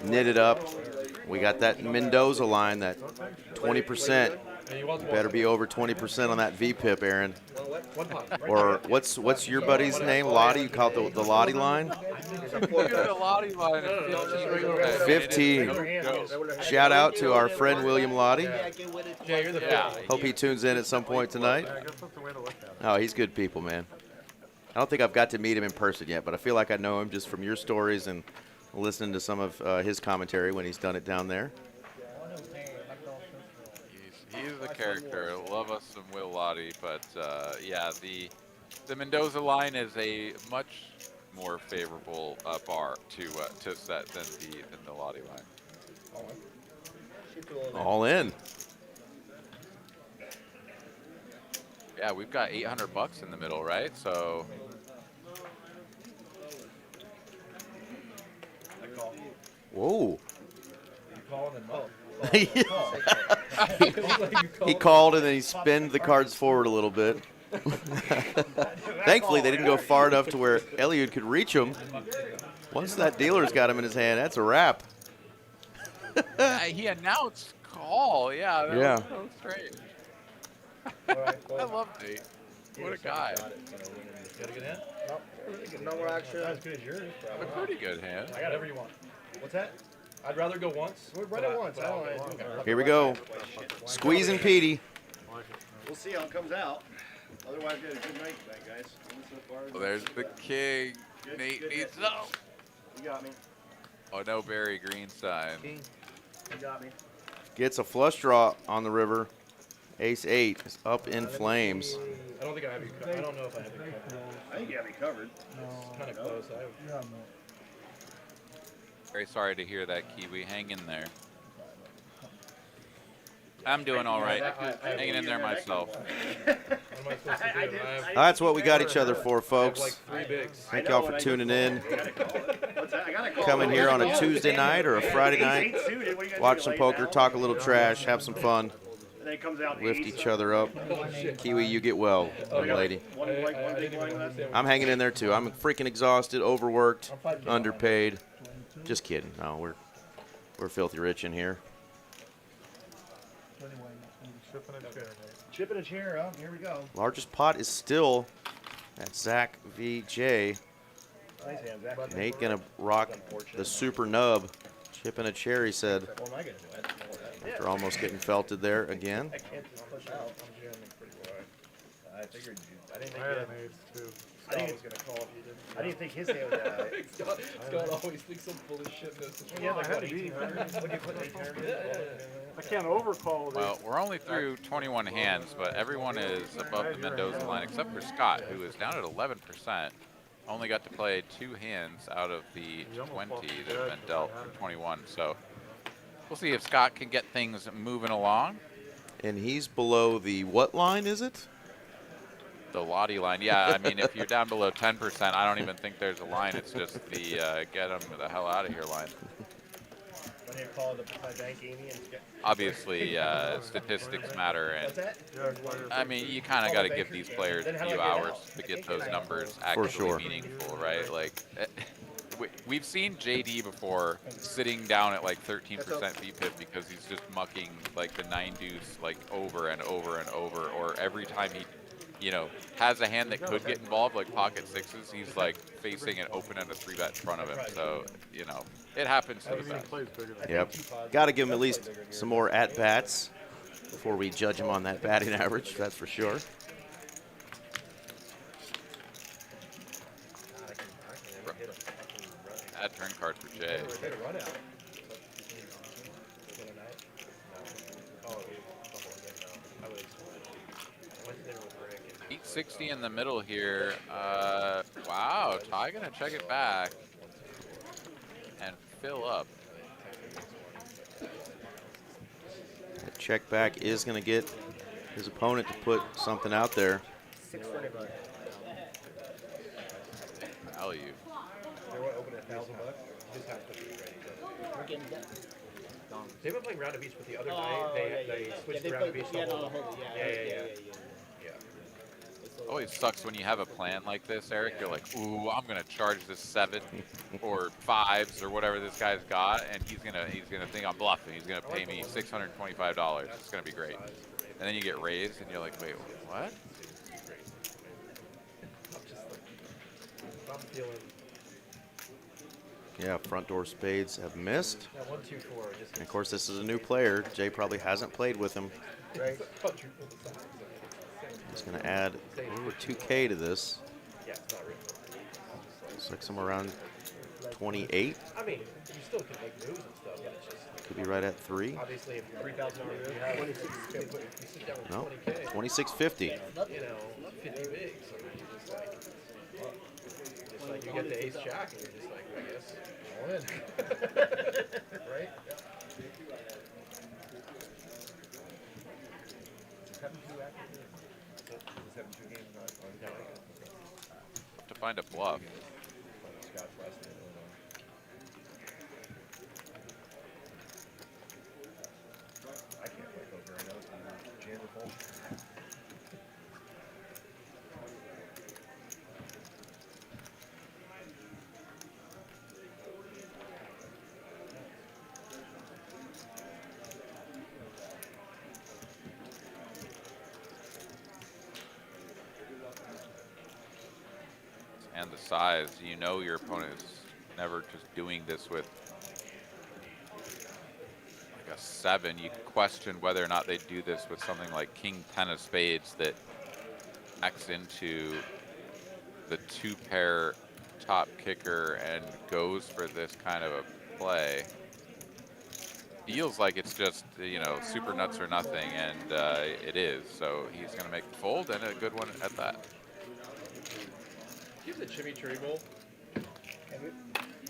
knit it up. We got that Mendoza line, that 20%. You better be over 20% on that VPIP, Aaron. Or what's your buddy's name? Lottie? You call it the Lottie line? 15. Shout out to our friend William Lottie. Hope he tunes in at some point tonight. Oh, he's good people, man. I don't think I've got to meet him in person yet, but I feel like I know him just from your stories and listening to some of his commentary when he's done it down there. He's the character. Love us some Will Lottie, but yeah, the Mendoza line is a much more favorable bar to set than the Lottie line. All in. Yeah, we've got 800 bucks in the middle, right? So Whoa. Call. He called and then he spinned the cards forward a little bit. Thankfully, they didn't go far enough to where Eliud could reach him. Once that dealer's got him in his hand, that's a wrap. he announced call. Yeah, that Yeah. was so strange. I love Nate. What a guy. Got a good hand? No more action. Not as good as yours. A pretty good hand. I got whatever you want. What's that? I'd rather go once. We'll run it once. I don't want to do it. Here we go. Squeezing Petey. We'll see how it comes out. Otherwise, we had a good night tonight, guys. So far, Well, there's the king. Nate needs no. you got me. Oh, no Barry Greenstein. King. You got me. Gets a flush draw on the river. Ace-8 is up in flames. I don't think I have you covered. I don't know if I have you covered. I think you have me covered. It's kind of close. Very sorry to hear that, Kiwi. Hang in there. I'm doing all right. Hanging in there myself. What am I supposed to do? I have That's what we got each other for, like folks. 3 bigs. Thank y'all for tuning in. I gotta call Coming it. here on a Tuesday night or a Friday night. Ace-8 suited. What are you gonna Watch do, some lay poker, down? talk a little trash, have some fun, And then it comes out lift ace. each other up. Kiwi, you get well, young lady. One big line left. I'm hanging in there too. I'm freaking exhausted, overworked, underpaid. Just kidding. No, we're filthy rich in here. Chip in a chair up. Here we go. Largest pot is still at Zach VJ. Nice hand, Zach. Nate gonna rock the super nub. Chip and a chair, he said. What am I going to do? After almost getting felted there again. I can't just push out. I'm jamming pretty wide. I figured you. I didn't think I had you an ace too. I didn't- was gonna call if you didn't. I didn't think his hand was that. Scott always thinks I'm full of shit. Yeah, like Oh, what, 1800? What do you put 1800? I can't overcall this. Well, we're only through 21 hands, but everyone is above the Mendoza line except for Scott, who is down at 11%. Only got to play 2 hands out of the 20 that have been dealt for 21. So we'll see if Scott can get things moving along. And he's below the what line, is it? The Lottie line, yeah. I mean, if you're down below 10%, I don't even think there's a line. It's just the get them the hell out of here line. When you call the bank Amy and get. Obviously, statistics matter, and What's that? I mean, you kind of got to give these players a few hours to get those numbers actually sure. meaningful, right? Like, we've seen JD before sitting down at like 13% VPIP because he's just mucking like the 9 deuce like over and over and over, or every time he, has a hand that could get involved, like pocket sixes, he's like facing an open and a 3-bet in front of him. So, it happens to the best. Yep. Got to give him at least some more at-bats before we judge him on that batting average, that's for sure. Bad turn card for Jay. 860 in the middle here. Wow, Ty gonna check it back and fill up. That check back is going to get his opponent to put something out there. Value. They've been playing round of each, but the other night they switched to round of each. Yeah. Always sucks when you have a plan like this, Eric. You're like, ooh, I'm gonna charge this 7 or 5s or whatever this guy's got, and he's gonna think I'm bluffing. He's gonna pay me $625. It's gonna be great. And then you get raised, and you're like, wait, what? I'm feeling. Yeah, front door spades have missed. Yeah, 1, 2, 4. And of course, this is a new player. Jay probably hasn't played with him. Right. He's going to add over 2K to this. Yeah, it's not real. Looks like somewhere around 28. I mean, you still can make moves and stuff, but it's just Could be right at 3. obviously if you're $3,000 move, you have if you sit down with No, 20K, 2650. 50 bigs. So you're just like you get the ace jack, and you're just like, I guess all in, right? To find a bluff. I can't play poker. I know it's jammerful. And the size, you know your opponent is never just doing this with like a 7. You question whether or not they do this with something like King 10 of spades that X into the 2-pair top kicker and goes for this kind of a play. Feels like it's just, you know, super nuts or nothing, and it is. So he's going to make the fold, and a good one at that. Give the chimichurri bowl. You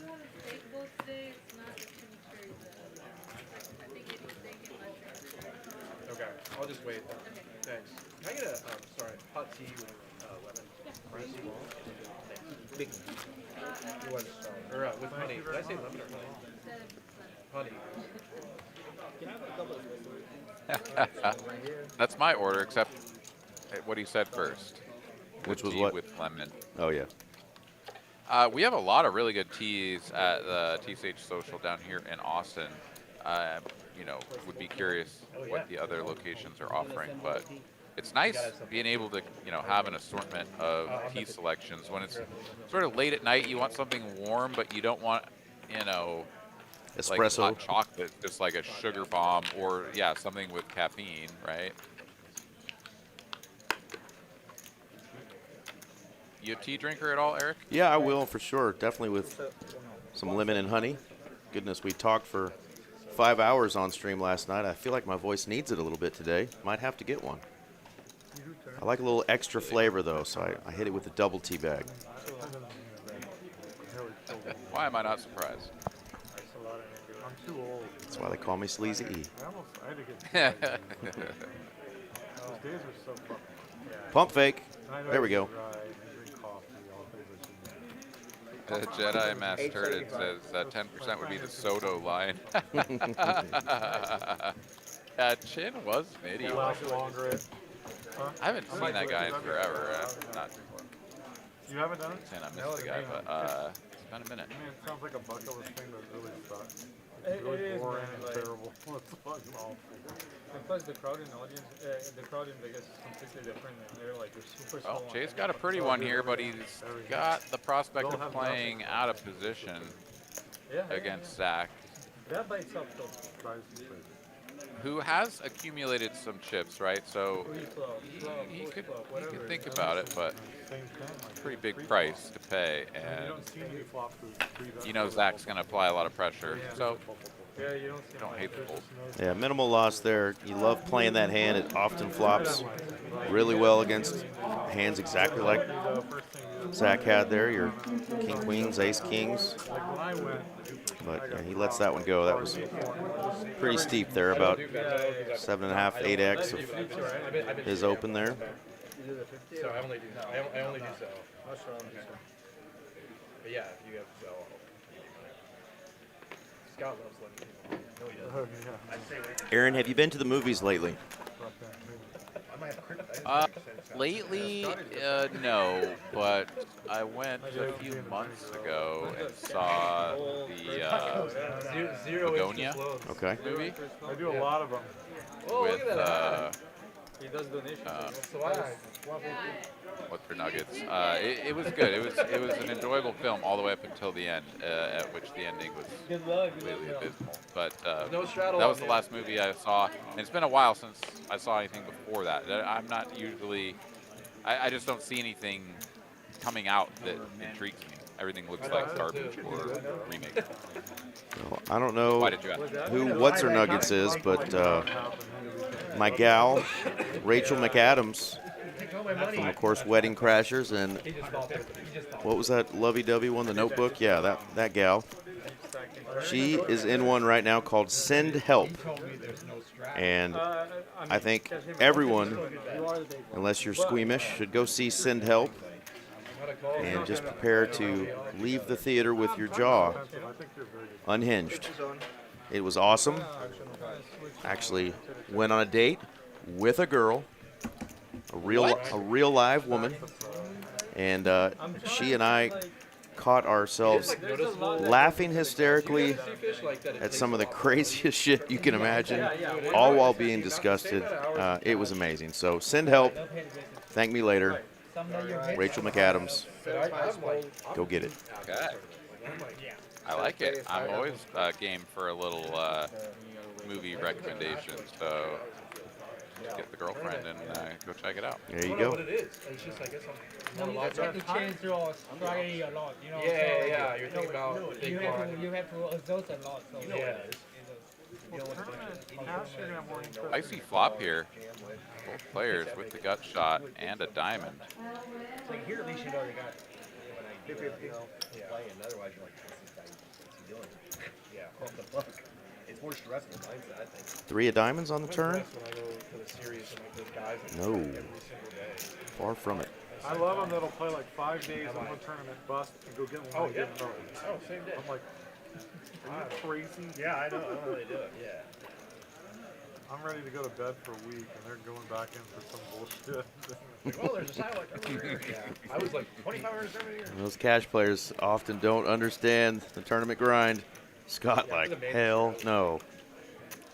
want a steak bowl today? It's not the chimichurri bowl. I think it's steak and mushrooms. Okay, I'll just wait. Thanks. Can I get a sorry, hot tea with lemon? Rice bowl. Thanks. Big. You want or with honey? Did I say lemon or honey? Honey. That's my order, except what he said first. Which was tea what? with lemon. Oh, yeah. We have a lot of really good teas at the TCH Social down here in Austin. You know, would be curious what the other locations are offering, but it's nice being able to, you know, have an assortment of tea selections. When it's sort of late at night, you want something warm, but you don't want, you know, Espresso. like hot chocolate, just like a sugar bomb, or yeah, something with caffeine, right? You a tea drinker at all, Eric? Yeah, I will for sure. Definitely with some lemon and honey. Goodness, we talked for 5 hours on stream last night. I feel like my voice needs it a little bit today. Might have to get one. I like a little extra flavor though, so I hit it with a double tea bag. Why am I not surprised? I'm too old. That's why they call me Sleazy E. I had to get those days are so fucking. Pump fake. There we go. Jedi Mass Turd says 10% would be the Soto line. Chin was midi. I haven't seen that guy in forever. You haven't done it? I missed the guy, but it's been a minute. I mean, it sounds like a bucket list thing that really sucks. It's really boring and terrible. It's fucking awful. And plus the crowd in the audience, the crowd in Vegas is completely different. And they're like, they're super Well, slow. Jay's got a pretty one here, but he's got the prospect of playing out of position against Zach, That by itself who has accumulated some chips, right? So he could think about it, but pretty big price to pay, and you know Zach's going to apply a lot of pressure, so don't hate the fold. Yeah, minimal loss there. You love playing that hand. It often flops really well against hands exactly like Zach had there. Your king queens, ace kings. But yeah, he lets that one go. That was pretty steep there, about 7.5, 8x of his open there. So I only do sell. But yeah, if you have to sell. Scott loves letting people. No, he doesn't. Aaron, have you been to the movies lately? Lately, no, but I went a few months ago and saw the Begonia Okay. movie I do a lot of them. with he does donations. what's for Nuggets. It was good. It was an enjoyable film all the way up until the end, at which the ending was completely abysmal. But that was the last movie I saw, and it's been a while since I saw anything before that. I'm not usually, I just don't see anything coming out that intrigues me. Everything looks like garbage or remake. Well, I don't know Why did you ask? who What's Her Nuggets is, but my gal, Rachel McAdams, from, of course, Wedding Crashers, and what was that lovey-dovey one, The Notebook? Yeah, that gal. She is in one right now called Send Help. And I think everyone, unless you're squeamish, should go see Send Help and just prepare to leave the theater with your jaw unhinged. It was awesome. Actually went on a date with a girl, a real live woman, and she and I caught ourselves laughing hysterically at some of the craziest shit you can imagine, all while being disgusted. It was amazing. So Send Help. Thank me later. Rachel McAdams. Go get it. Okay. I like it. I'm always game for a little movie recommendation, so just get the girlfriend and go check it out. There you go. It's just, I guess, You have to change your strategy a lot, you know. yeah. You're thinking about You have to adjust a lot. So I see flop here. Both players with the gut shot and a diamond. Like here, at least you know you got 50-50. Playing, otherwise you're like, what's he doing? Yeah, off the book. It's more stressful mindset, I think. 3 of diamonds on the turn? When I go to the series and like those guys No. every single day. Far from it. I love them that'll play like 5 days in one tournament, bust, and go get one and get another. Oh, same day. I'm like, are you crazy? Yeah, I know how they do it, yeah. I'm ready to go to bed for a week, and they're going back in for some bullshit. Like, oh, there's a satellite over here. Yeah. I was like 2,500 every year. Those cash players often don't understand the tournament grind. Scott, like, hell no.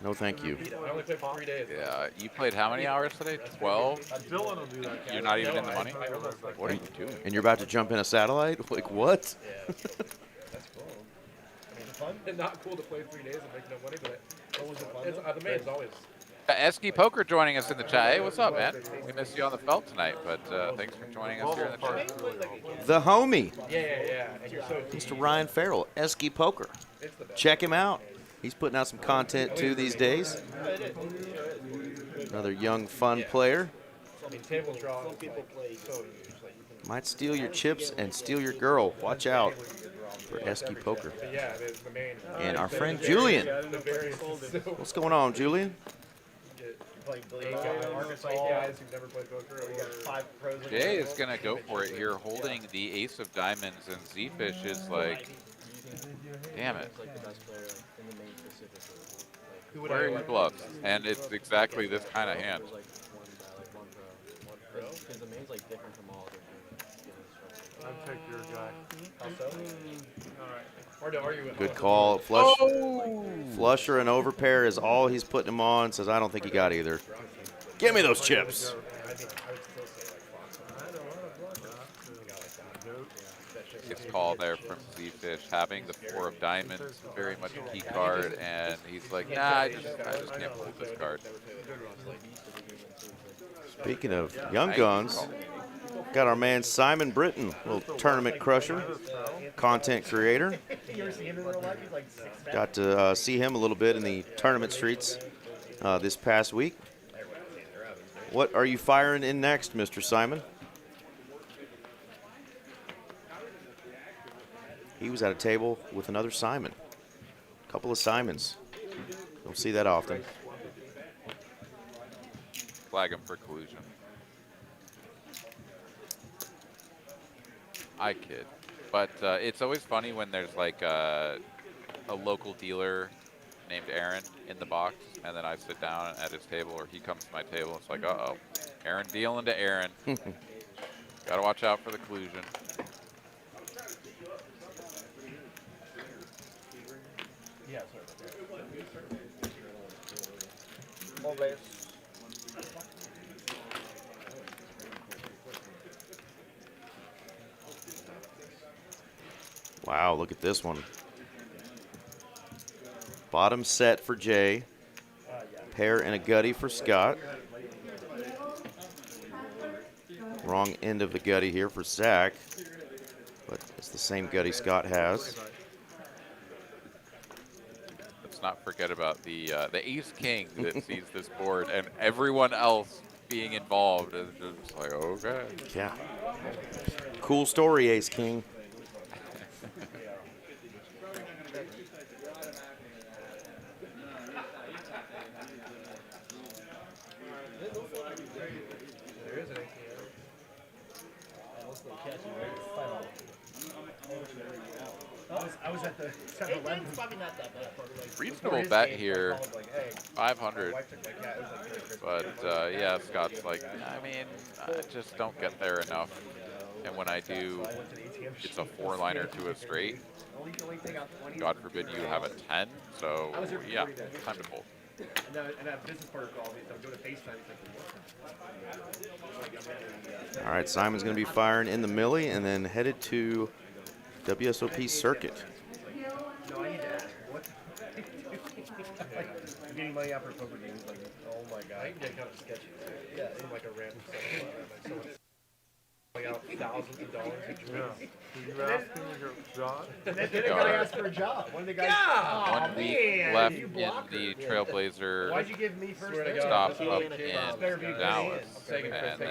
No, thank you. I only played for 3 days. Yeah, you played how many hours today? 12? Dylan will do that. You're not even in the money? I almost, like, What are you doing? And you're about to jump in a satellite? Like, what? that's cool. I mean, fun and not cool to play 3 days and make no money, but what was it fun? The main's always. Esky Poker joining us in the chat. Hey, what's up, man? We missed you on the felt tonight, but thanks for joining us here in the chat. The homie, Yeah. And you're so Mr. Ryan Farrell, Esky Poker. Check him out. He's putting out some content too these days. Another young, fun player. I mean, table draw. Some people play so huge. Might steal your chips and steal your girl. Watch out for Esky Poker. But yeah, the main. And our friend Julian. The various. What's going on, Julian? Guys who've never played poker. We got 5 pros. Jay is going to go for it here, holding the ace of diamonds, and Z-Fish is like, damn it. Where are your bluffs? And it's exactly this kind of hand. I'd take your guy. Good call. Flush or an overpair is all he's putting him on. Says, I don't think he got either. Give me those chips. It's call there from Z-Fish, having the 4 of diamonds, very much a key card, and he's like, nah, I just can't hold this card. Speaking of young guns, got our man Simon Britton, little tournament crusher, content creator. Got to see him a little bit in the tournament streets this past week. What are you firing in next, Mr. Simon? He was at a table with another Simon. A couple of Simons. Don't see that often. Flag him for collusion. I kid. But it's always funny when there's like a local dealer named Aaron in the box, and then I sit down at his table, or he comes to my table. It's like, uh-oh, Aaron dealing to Aaron. Gotta watch out for the collusion. Yeah, sorry. Wow, look at this one. Bottom set for Jay. Pair and a gutty for Scott. Wrong end of the gutty here for Zach. But it's the same gutty Scott has. Let's not forget about the ace king that sees this board, and everyone else being involved is just like, okay. Yeah. Cool story, Ace King. I was at the 7-Eleven. It's probably not that bad. Reasonable bet here, 500. But yeah, Scott's like, I mean, I just don't get there enough. And when I do, it's a 4-liner to a straight. God forbid you have a 10. So yeah, time to fold. And a business partner called me, so I'm doing a FaceTime. All right, Simon's going to be firing in the Millie and then headed to WSOP circuit. No, I need to ask. What? I'm getting money out for poker games. Like, oh my god. I can get kind of sketchy. Yeah, in like a random setup. Out thousands of dollars each week. You're asking your job? Then I gotta ask for a job. One of the guys. Yeah! 1 week left in the Trailblazer Why'd you give me first? stop up in Dallas. And then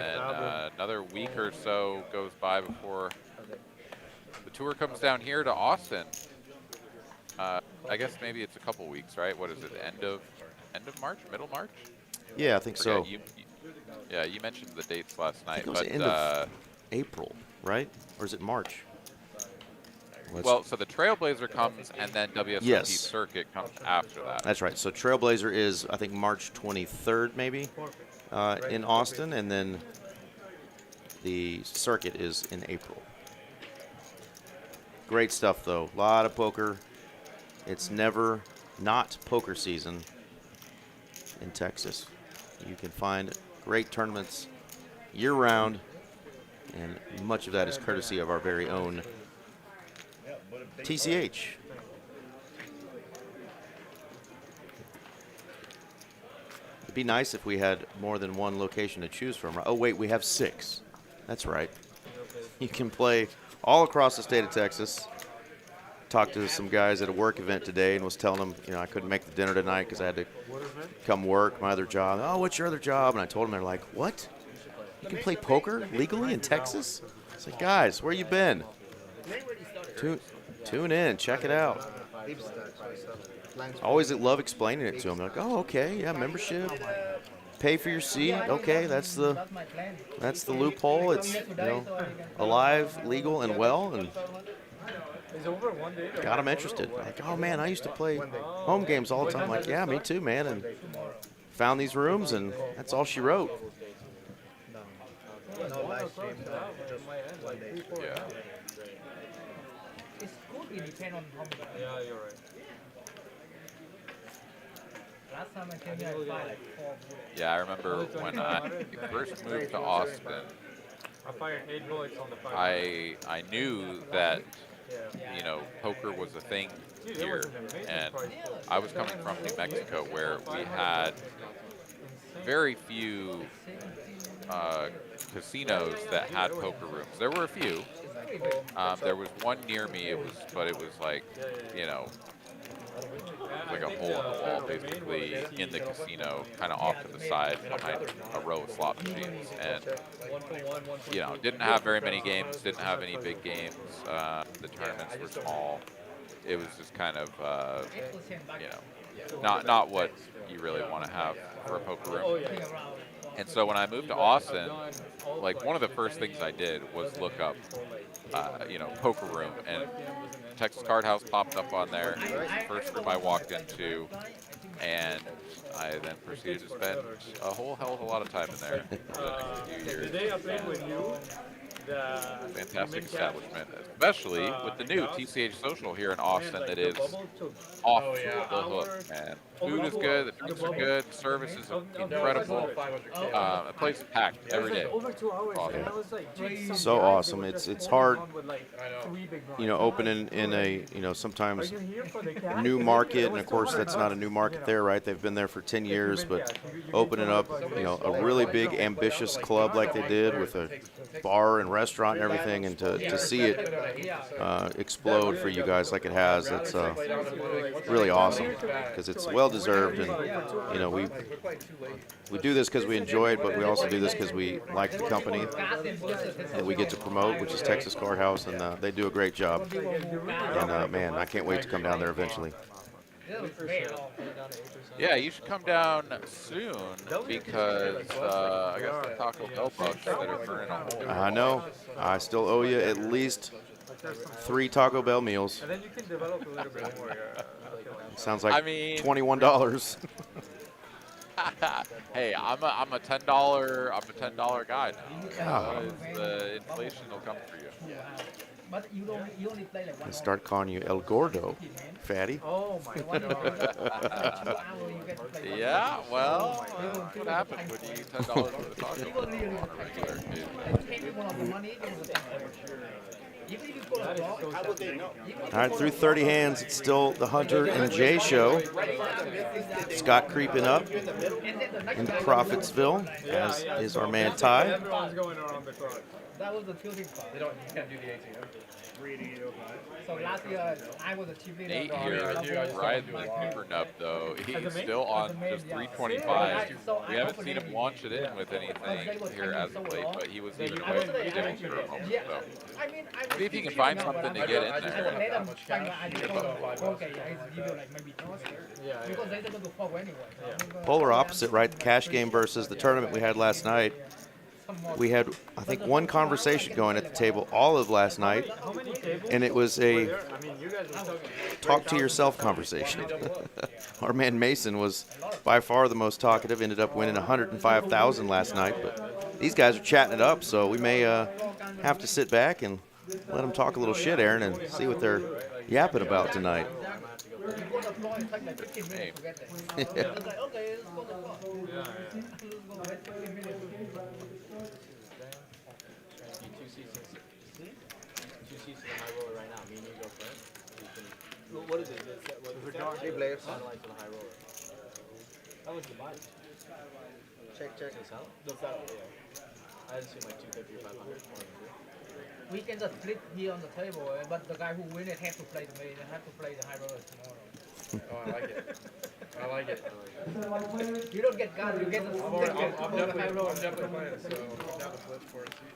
another week or so goes by before the tour comes down here to Austin. I guess maybe it's a couple weeks, right? What is it? End of March? Middle March? Yeah, I think so. Yeah, you mentioned the dates last night, I think it was but the end of April, right? Or is it March? Well, so the Trailblazer comes, and then WSOP circuit comes after that. That's right. So Trailblazer is, I think, March 23rd, maybe, in Austin, and then the circuit is in April. Great stuff, though. A lot of poker. It's never not poker season in Texas. You can find great tournaments year-round, and much of that is courtesy of our very own TCH. It'd be nice if we had more than one location to choose from. Oh, wait, we have 6. That's right. You can play all across the state of Texas. Talked to some guys at a work event today and was telling them, you know, I couldn't make the dinner tonight because I had to come work my other job. Oh, what's your other job? And I told them, they're like, what? You can play poker legally in Texas? I said, guys, where you been? Tune in, check it out. I always love explaining it to them. They're like, oh, okay, yeah, membership, pay for your seat. Okay, that's the loophole. It's, you know, alive, legal, and well, and got them interested. Like, oh man, I used to play home games all the time. I'm like, yeah, me too, man. And found these rooms, and that's all she wrote. Yeah. It's good, it depends on how many. Yeah, you're right. Last time I came here, I fired 4. Yeah, I remember when I first moved to Austin, I fired 8 bullets on the fire. I knew that, you know, poker was a thing here, and I was coming from New Mexico where we had very few casinos that had poker rooms. There were a few. There was one near me. It was like, you know, like a hole in the wall, basically, in the casino, kind of off to the side behind a row of slot machines. And, you know, didn't have very many games, didn't have any big games. The tournaments were small. It was just kind of, you know, not what you really want to have for a poker room. And so when I moved to Austin, like, one of the first things I did was look up, you know, poker room, and Texas Card House popped up on there. It was the first room I walked into, and I then proceeded to spend a whole hell of a lot of time in there for the next few years. Did they update with you? Fantastic establishment, especially with the new TCH Social here in Austin that is off the hook, man. Food is good, the drinks are good, service is incredible. The place is packed every day. Over 2 hours, Awesome. and I was like, geez, So awesome. It's hard, with like 3 big you know, opening in a, you know, Are sometimes you here for the cash? new market, and of course that's not a new market there, right? They've been there for 10 years, but opening up, you know, a really big ambitious club like they did with a bar and restaurant and everything, and to see it explode for you guys like it has, that's really awesome, because it's well deserved. And you know, we do this because we enjoy it, but we also do this because we like the company that we get to promote, which is Texas Card House, and they do a great job. And man, I can't wait to come down there eventually. That was great. Yeah, you should come down soon because I got the Taco Bell bucks that are burning a hole. I know. I still owe you at least 3 Taco Bell meals. And then you can develop a little bit more. Sounds like I mean- $21. Hey, I'm a $10 guy now. The inflation will come for you. But you only play like one. And start calling you El Gordo, fatty. Oh my god. Yeah, well, what happens when you eat $10 worth of Taco Bell on a regular All right, through 30 hands, it's still the Hunter and Jay show. Scott creeping up in Profitsville, as is our man Ty. Everyone's going around the clock. That was the tilting part. You can't do the 18. So last year I was a chief leader. Nate here riding the Super Nub though. He's still on just 325. We haven't seen him launch it in with anything here as of late, but he was even away from the demo for a moment. So see if you can find something to get in there. Polar opposite, right? The cash game versus the tournament we had last night. We had, I think, one conversation going at the table all of last night, and it was a talk to yourself conversation. Our man Mason was by far the most talkative, ended up winning $105,000 last night, but these guys are chatting it up, so we may have to sit back and let them talk a little shit, Aaron, and see what they're yapping about tonight. What is it? Trailblazer. How much did you buy? Check this out. I had seen like 250 or 500. We can just flip here on the table, but the guy who win it has to play the main, have to play the high rollers tomorrow. Oh, I like it. I like it. You don't get guns, you get the I'm definitely playing it, so I'm down to flip for a seat.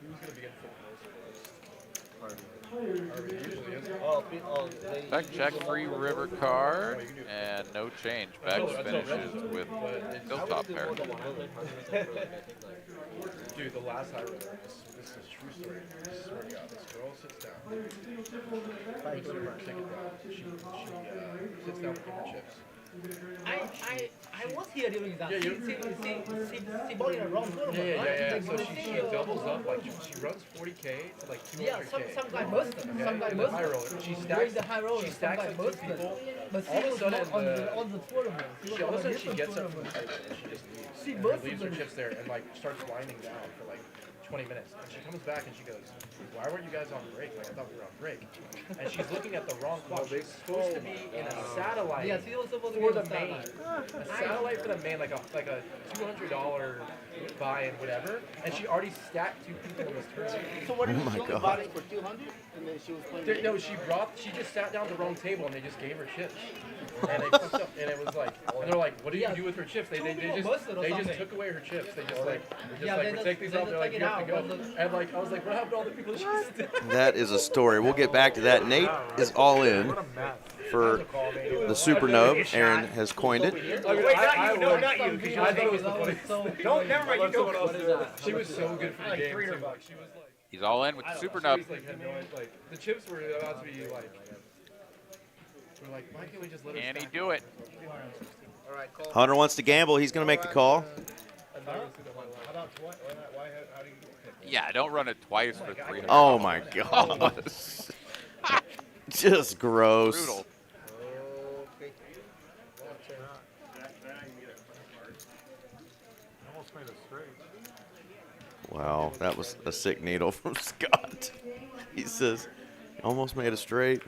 Who's going to be getting Beck check, free river card, and no change. Beck finishes with still top pair. Dude, the last high roller, this is a true story. I swear to God, this girl sits down. Puts her ticket down. She sits down with her chips. I was here during that. She bought in a wrong tournament, Yeah. right? So she doubles up, like she runs 40K to like 200K. Yeah, some guy busted. Some guy in the high roller. She stacks the high roller. She stacks like two busted. people. But All of a sudden, on the tournament. all of a sudden she gets up from the table and she just leaves. She And busted leaves her them. chips there and like starts winding down for like 20 minutes. And she comes back and she goes, "Why weren't you guys on break? Like I thought we were on break." And she's looking at the wrong clock. She's supposed to be in a satellite Yeah, she was supposed to for be the main. A satellite for the main, like a $200 buy-in, whatever. And she already stacked 2 people in this tournament. So what Oh did my she only God. bought it for 200, and then she was playing. No, she just sat down at the wrong table and they just gave her chips. And they fucked up, and it was like, and they're like, what do you do with her chips? They just took away her chips. They just like, we'll take these out. They're like, you have to go. And like, I was like, what happened to all the people she stacked? That is a story. We'll get back to that. Nate is all in for the Super Nub. Aaron has coined it. Wait, not you, no, not you, because I thought it was the funniest. Don't, never mind, you don't. What is that? She was so good for the game. Too. She was like, He's all in with the Super she Nub. was like, had no idea, like, the chips were about to be like, we're like, why can't we just let her Can he stack do it? All right, call. Hunter wants to gamble. He's going to make the call. How about what? How do you? Yeah, don't run it twice for 300. Oh, my God. Just gross. Brutal. Okay. Almost made it straight. Wow, that was a sick needle from Scott. He says, almost made a straight.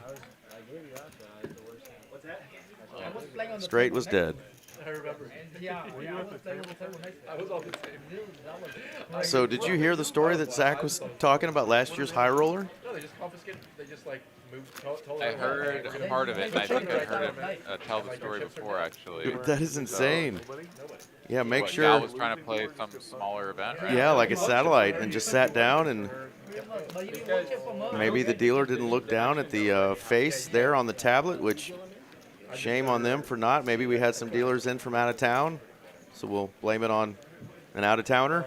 Straight was dead. I remember. Yeah, I was playing on the table next to I was on the table. So did you hear the story that Zach was talking about last year's high roller? No, they just confiscated. They just like I heard part of it, and I think I heard him tell the story before, actually. That is insane. Yeah, make What, sure. Gal was trying to play some smaller event, right? Yeah, like a satellite, and just sat down, and maybe the dealer didn't look down at the face there on the tablet, which shame on them for not. Maybe we had some dealers in from out of town, so we'll blame it on an out-of-towner.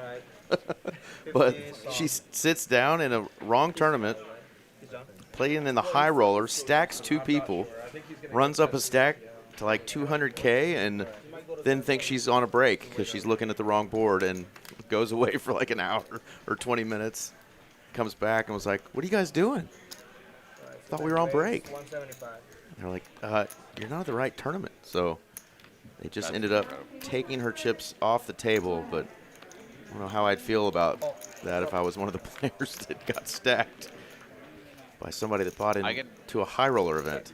But she sits down in a wrong tournament, playing in the high roller, stacks 2 people, runs up a stack to like 200K, and then thinks she's on a break because she's looking at the wrong board, and goes away for like an hour or 20 minutes. Comes back and was like, "What are you guys doing? Thought we were on break." And they're like, "You're not at the right tournament." So they just ended up taking her chips off the table, but I don't know how I'd feel about that if I was one of the players that got stacked by somebody that bought into a high roller event.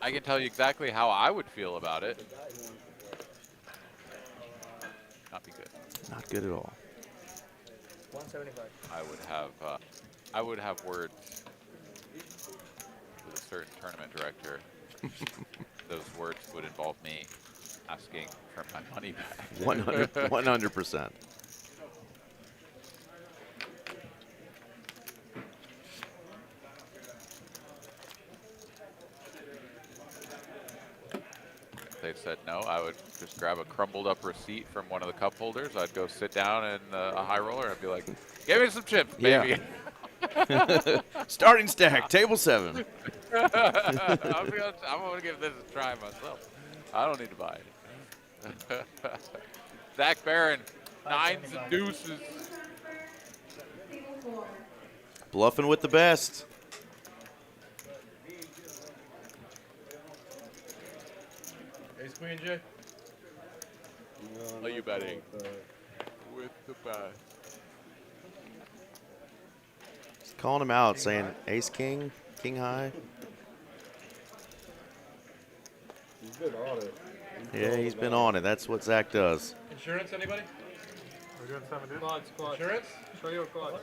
I can tell you exactly how I would feel about it. Not be good. Not good at all. 175. I would have words with a certain tournament director. Those words would involve me asking for my money back. 100%. If they said no, I would just grab a crumbled up receipt from one of the cup holders. I'd go sit down in a high roller and I'd be like, "Give me some chips, baby." Yeah. Starting stack, table 7. I'm gonna give this a try myself. I don't need to buy it. Zach Barron, 9s and deuces. Bluffing with the best. Ace Queen, Jay. Are you betting with the best? Just calling him out, saying ace king, king high. He's been on it. Yeah, he's been on it. That's what Zach does. Insurance, anybody? We're doing 7 deuce. Quads. Insurance? Show your quads.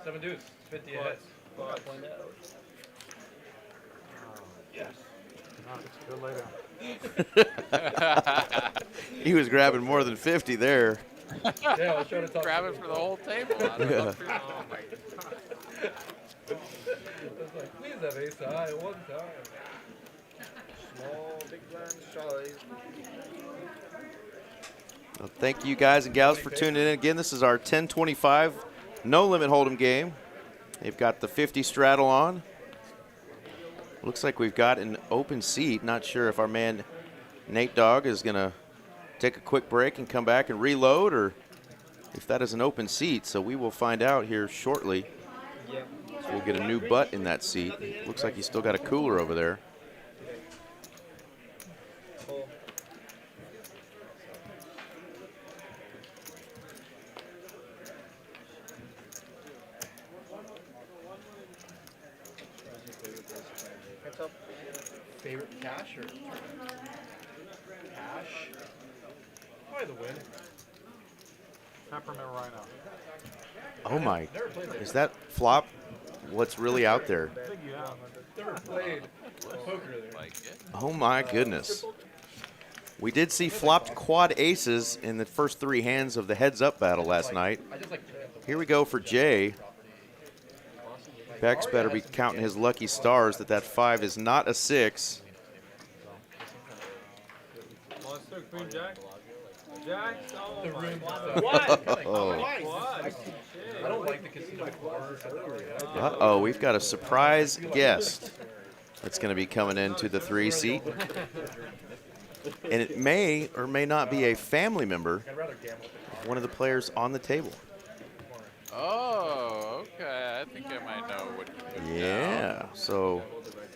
7 deuce. 50 ahead. Quads. Yes. No, it's a good laydown. He was grabbing more than 50 there. Yeah, I was trying to talk. Grab it for the whole table. Yeah. I was like, please have ace high one time. Small, big blind, size. Well, thank you guys and gals for tuning in again. This is our 1025 no limit hold'em game. They've got the 50 straddle on. Looks like we've got an open seat. Not sure if our man Nate Dogg is going to take a quick break and come back and reload, or if that is an open seat. So we will find out here shortly. Yeah. So we'll get a new butt in that seat. Looks like he's still got a cooler over there. Cool. What's up? Favorite cash or cash? Probably the win. Peppermint Rhino. Oh my, is that flop what's really out there? I think you have. Never played poker there. Like it. Oh my goodness. We did see flopped quad aces in the first 3 hands of the heads-up battle last night. I just like Here we go for Jay. Bex better be counting his lucky stars that 5 is not a 6. Monster, Queen Jack. Jack? Oh the my room. God. What? Oh. Quads. I don't like the casino floor. Uh-oh, we've got a surprise guest that's going to be coming into the 3 seat. And it may or may not be a family member I'd rather gamble. of one of the players on the table. Oh, okay. I think I might know what you put down. Yeah, so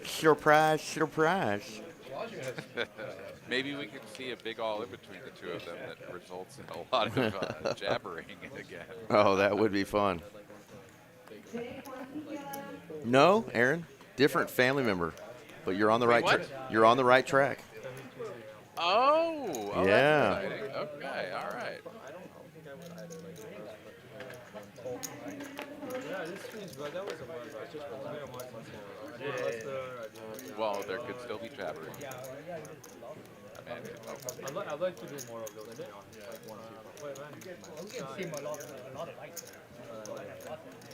surprise, surprise. Maybe we can see a big all in between the two of them that results in a lot of jabbering again. Oh, that would be fun. No, Aaron, different family member, but you're on the right. what? You're on the right track. Oh, Yeah. that's exciting. Okay, all right. Yeah, this stream's good. That was a buzz. I just Well, there could still be jabbering. I mean, I'd like to do more of those, to be honest. Like one, two, wait, man. We can sim a lot of likes.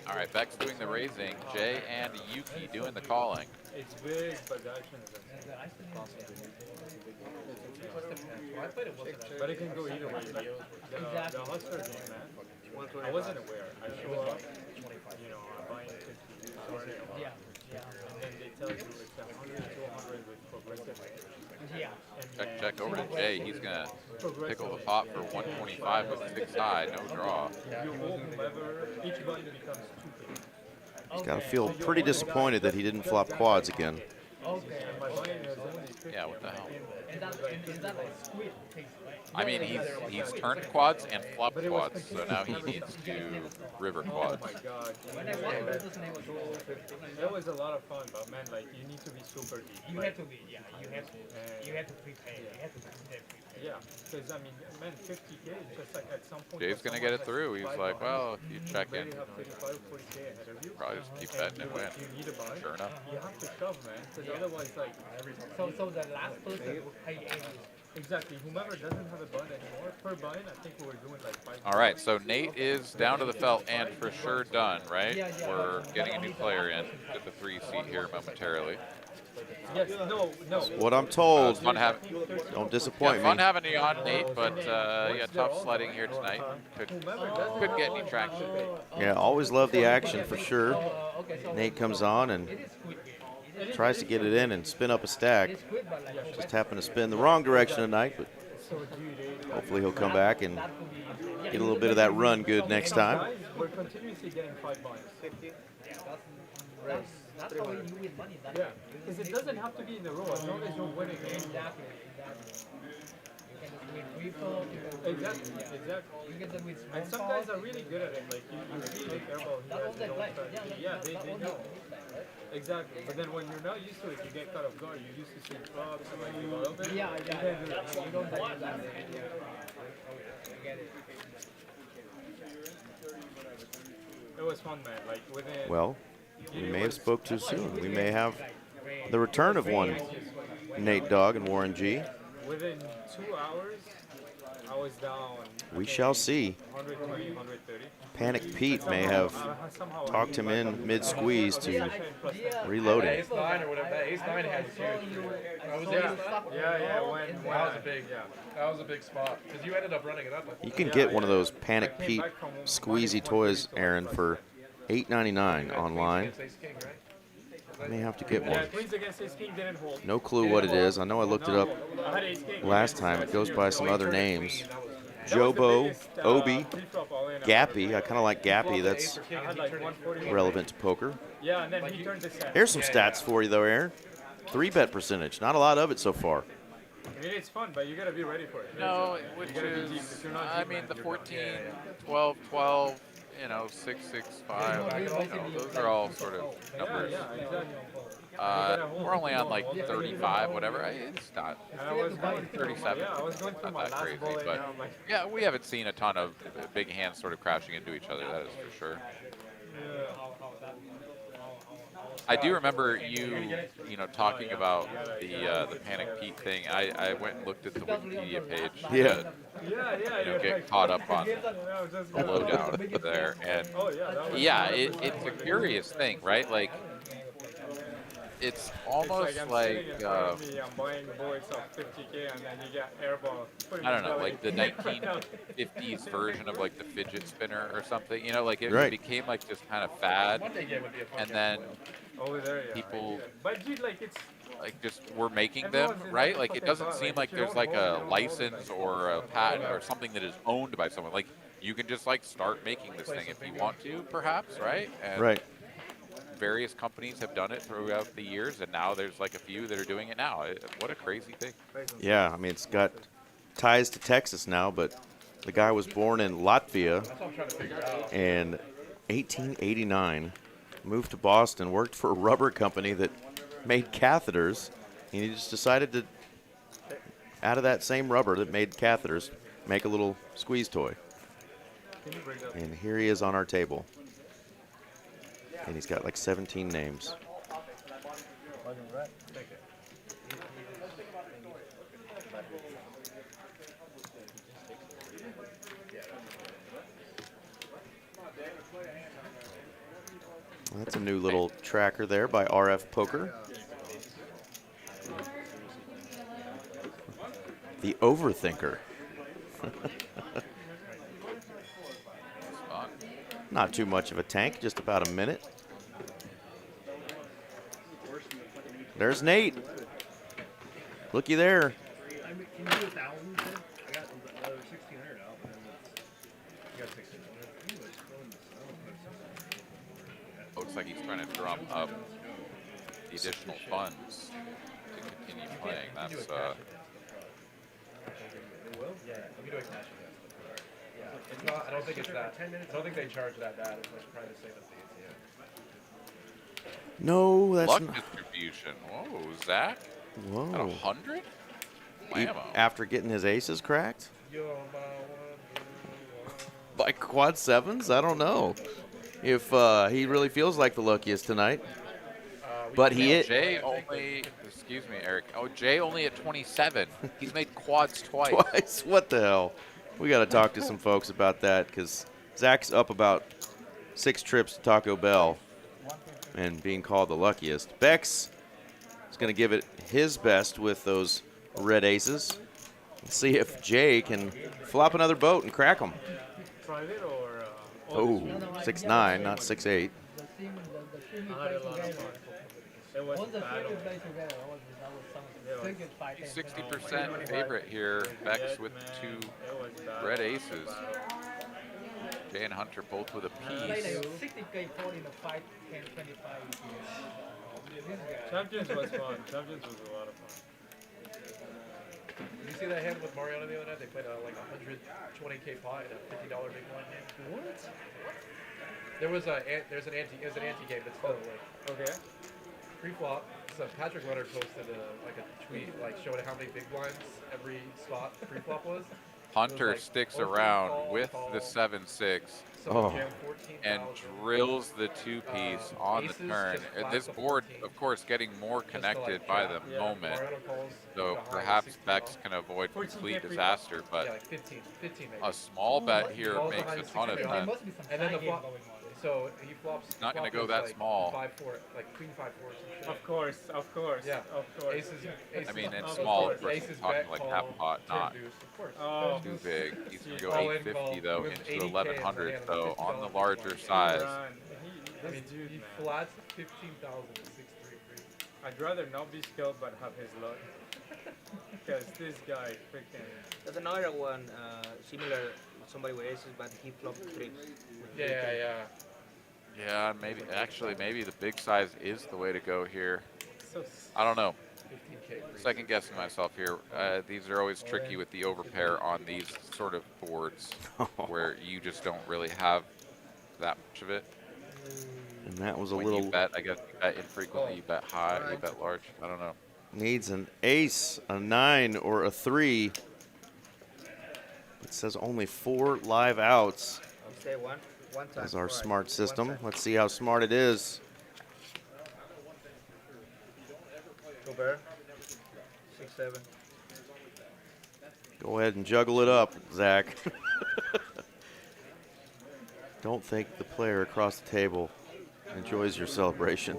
all right, Beck's doing the raising. Jay and Yuki doing the calling. It's big, but the action is But it can go either way. Like, the hustler game, man. I wasn't aware. I show up, you know, I'm buying 50. Yeah. And then they tell you it's 100 to 200 with progressive. Yeah. Check over to Jay. He's gonna pickle the pot for 125 with 6 high, no draw. You hold whoever, each button becomes 250. He's got to feel pretty disappointed that he didn't flop quads again. Yeah, what the hell? Is that like squid taste, right? I mean, he's turned quads and flopped quads, so now he needs to river quads. Oh my god. It was a lot of fun, but man, like, you need to be super deep. You have to be, yeah, you have to prepare, you have to prepare. Yeah, because I mean, man, 50K, just like at some point. Jay's gonna get it through. He's like, well, if you check in, probably just keep betting and win. Sure enough. You have to shove, man, because otherwise, like. So the last person will pay everything. Exactly. Whomever doesn't have a button anymore, per button, I think we were doing like 5. All right, so Nate is down to the felt and for sure done, right? We're getting a new player in at the 3 seat here momentarily. Yes, no. What I'm told. Fun Don't disappoint me. Fun having you on, Nate, but yeah, tough sledding here tonight. Couldn't get any traction. Yeah, always love the action for sure. Nate comes on and tries to get it in and spin up a stack. Just happened to spin the wrong direction tonight, but hopefully he'll come back and get a little bit of that run good next time. We're continuously getting 5 bucks. That's how you win money. Yeah, because it doesn't have to be in a row as long as you're winning. Exactly. Exactly. You get them with small And some guys are really good at it. Like you see like airball, he has his own strategy. Yeah, they know. Exactly. But then when you're not used to it, you get caught off guard. You're used to seeing props and like you love it. Yeah. You don't like that. It was fun, man. Like within. Well, we may have spoke too soon. We may have the return of one Nate Dogg and Warren G. Within 2 hours, I was down. We shall see. 120, 130. Panic Pete may have talked him in mid-squeeze to reload it. Ace 9 or whatever. That Ace 9 had huge. That was a big spot because you ended up running it up. You can get one of those Panic Pete squeezy toys, Aaron, for $8.99 online. I may have to get one. No clue what it is. I know I looked it up last time. It goes by some other names. Jobo, Obi, Gappy. I kind of like Gappy. That's relevant to poker. Here's some stats for you, though, Aaron. 3-bet percentage. Not a lot of it so far. I mean, it's fun, but you got to be ready for it. No, which is, I mean, the 14, 12, 12, you know, 6, 6, 5, you know, those are all sort of numbers. We're only on like 35, whatever. It's not 37. Not that crazy, but yeah, we haven't seen a ton of big hands sort of crashing into each other. That is for sure. I do remember you know, talking about the Panic Pete thing. I went and looked at the Wikipedia page. Yeah. You know, get caught up on the lowdown there, and yeah, it's a curious thing, right? Like, it's almost like I'm buying boards of 50K and then you get airball. I don't know, like the 1950s version of like the fidget spinner or something. You know, like it Right. became like this kind of fad, and then people But dude, like it's like just were making them, right? Like it doesn't seem like there's like a license or a patent or something that is owned by someone. Like you can just like start making this thing if you want to, perhaps, right? And Right. various companies have done it throughout the years, and now there's like a few that are doing it now. What a crazy thing. Yeah, I mean, it's got ties to Texas now, but the guy was born in Latvia in 1889, moved to Boston, worked for a rubber company that made catheters, and he just decided to, out of that same rubber that made catheters, make a little squeeze toy. And here he is on our table. And he's got like 17 names. Thank you. That's a new little tracker there by RF Poker. The Overthinker. Not too much of a tank, just about a minute. There's Nate. Looky there. I mean, can you do 1,000? I got another 1,600 out. You got 1,600. Looks like he's trying to drum up the additional funds to continue playing. That's Yeah, we do a cash invest. Yeah. It's not, I don't think it's that. I don't think they charge that bad. It's much trying to save us the ATM. No, that's luck not. distribution. Whoa, Zach? Whoa. At 100? Whammo. After getting his aces cracked? By quad sevens? I don't know if he really feels like the luckiest tonight. But he hit. Jay only, excuse me, Eric. Oh, Jay only at 27. He's made quads twice. Twice? What the hell? We got to talk to some folks about that because Zach's up about 6 trips to Taco Bell and being called the luckiest. Bex is going to give it his best with those red aces. Let's see if Jay can flop another boat and crack them. Private or? Oh, 6'9", not 6'8". It was battle. 60% favorite here. Bex with 2 red aces. Jay and Hunter both with a piece. 60K fall in the 5, 10, 25. Champions was fun. Champions was a lot of fun. Did you see that hand with Mariano the other night? They played like a 120K pot in a $50 big blind game. What? There's an anti game that's still like Okay. pre-flop. So Patrick Leonard posted a tweet like showing how many big blinds every spot pre-flop was. Hunter sticks around with the 7-6 and drills the 2-piece on the turn. This board, of course, getting more connected by the moment, so perhaps Bex can avoid complete disaster, but a small bet here makes a ton of sense. And then the flop, so he flops. Not going to go that small. 5-4, like queen 5-4. Of course. Yeah, of course. Aces, I mean, in small, of course, we're talking like half pot, not too big. He's going to go 850 though into 1100, so on the larger size. I mean, he flats 15,000 to 633. I'd rather not be skilled but have his luck. Because this guy freaking. There's another one similar, somebody with aces, but he flopped trips. Yeah, maybe the big size is the way to go here. I don't know. Second guessing myself here. These are always tricky with the overpair on these sort of boards where you just don't really have that much of it. And that was when you bet, I guess you bet infrequently, you bet high, you bet large. I don't know. Needs an ace, a 9, or a 3. It says only 4 live outs. I'll say one time. That's our smart system. Let's see how smart it is. Go bear. 6-7. Go ahead and juggle it up, Zach. Don't think the player across the table enjoys your celebration.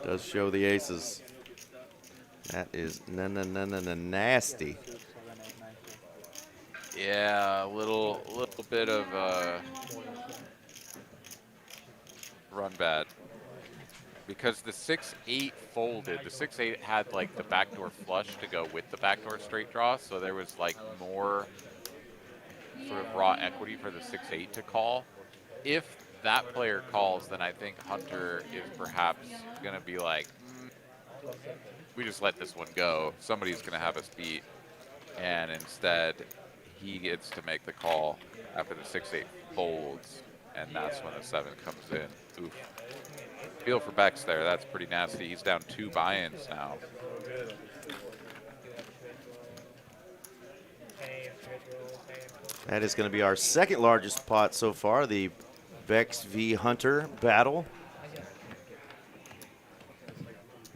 Does show the aces. That is nasty. Yeah, a little bit of run bad. Because the 6-8 folded. The 6-8 had like the backdoor flush to go with the backdoor straight draw, so there was like more sort of raw equity for the 6-8 to call. If that player calls, then I think Hunter is perhaps going to be like, we just let this one go. Somebody's going to have us beat. And instead, he gets to make the call after the 6-8 folds, and that's when the 7 comes in. Oof. Feel for Bex there. That's pretty nasty. He's down 2 buy-ins now. That is going to be our second largest pot so far, the Bex v. Hunter battle.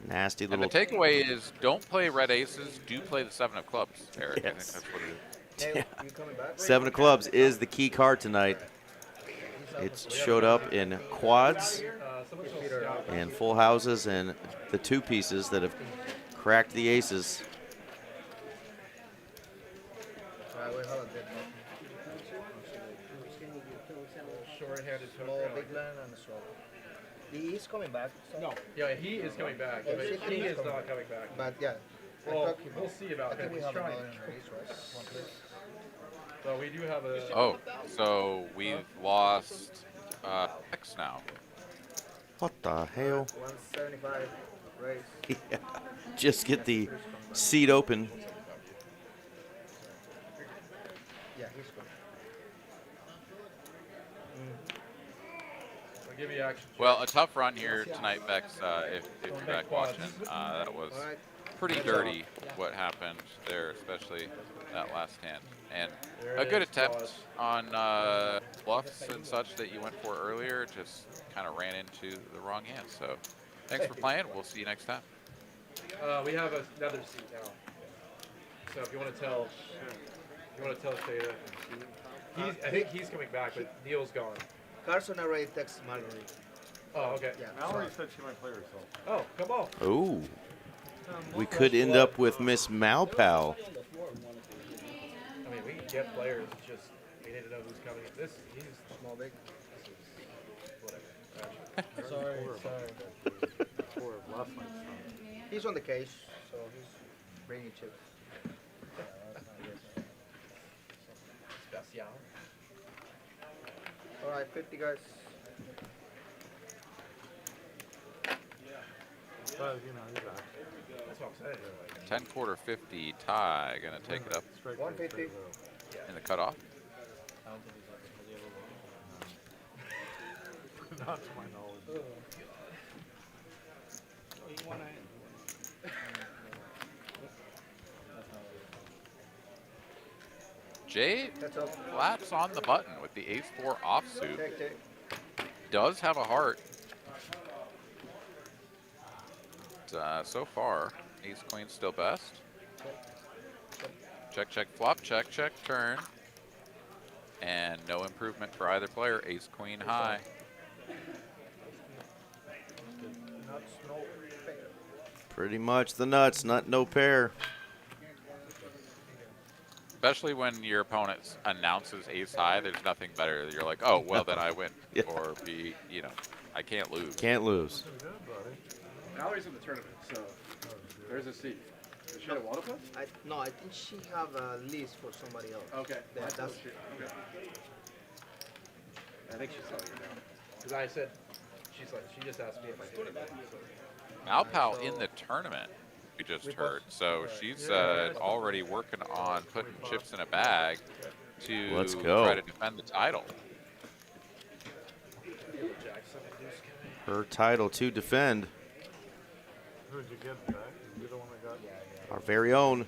Nasty And little. the takeaway is don't play red aces, do play the 7 of clubs, Eric. I think Yes. that's what it is. Hey, you coming back? 7 of clubs is the key card tonight. It showed up in quads and full houses and the 2 pieces that have cracked the aces. Alright, wait, hold on. Short-handed Small, poker. big blind, and small. He's coming back. So. No. Yeah, he is coming back. But King is not coming back. But yeah. Well, we'll see about I think him. we He's have trying. another race, right? One place. So we do have a. Oh, so we've lost X now. What the hell? 175 race. Yeah. Just get the seat open. Yeah, he's good. I'll give you action. Well, a tough run here tonight, Bex, if you're back watching. That was pretty dirty what happened there, especially that last hand. And a good attempt on bluffs and such that you went for earlier, just kind of ran into the wrong hand. So thanks for playing. We'll see you next time. We have another seat now. So if you want to tell, Shada, I think he's coming back, but Neil's gone. Carson already texted Marguerite. Oh, okay. Yeah. Mallory said she might play herself. Oh, come on. Ooh. We could end up with Miss Malpal. I mean, we can get players. It's just we need to know who's coming. He's Small, big. whatever. Sorry. Four of last night's time. He's on the case, so he's bringing chips. Special. Alright, 50 guys. But, you know, he's back. That's what I'm saying. 10 quarter 50 tie. Gonna take it up Straight 150. in the cutoff. Not to my knowledge. Jay That's all. flaps on the button with the ace-4 offsuit. Take. Does have a heart. So far, ace-queen still best. Check, check, flop, check, check, turn. And no improvement for either player. Ace-queen high. Nuts, no pair. Pretty much the nuts, nut, no pair. Especially when your opponent announces ace high, there's nothing better. You're like, oh, well, then I win. Yeah. Or I can't lose. Can't lose. Mallory's in the tournament, so there's a seat. Does she want to play? No, I think she have a list for somebody else. Okay. Yeah, that's Okay. I think she's telling you now. Because I said, she just asked me if I did it. So. Malpal in the tournament, we just heard. So she's already working on putting chips in a bag to Let's go. try to defend the title. Her title to defend. Who did you get back? You're the one that got Our very own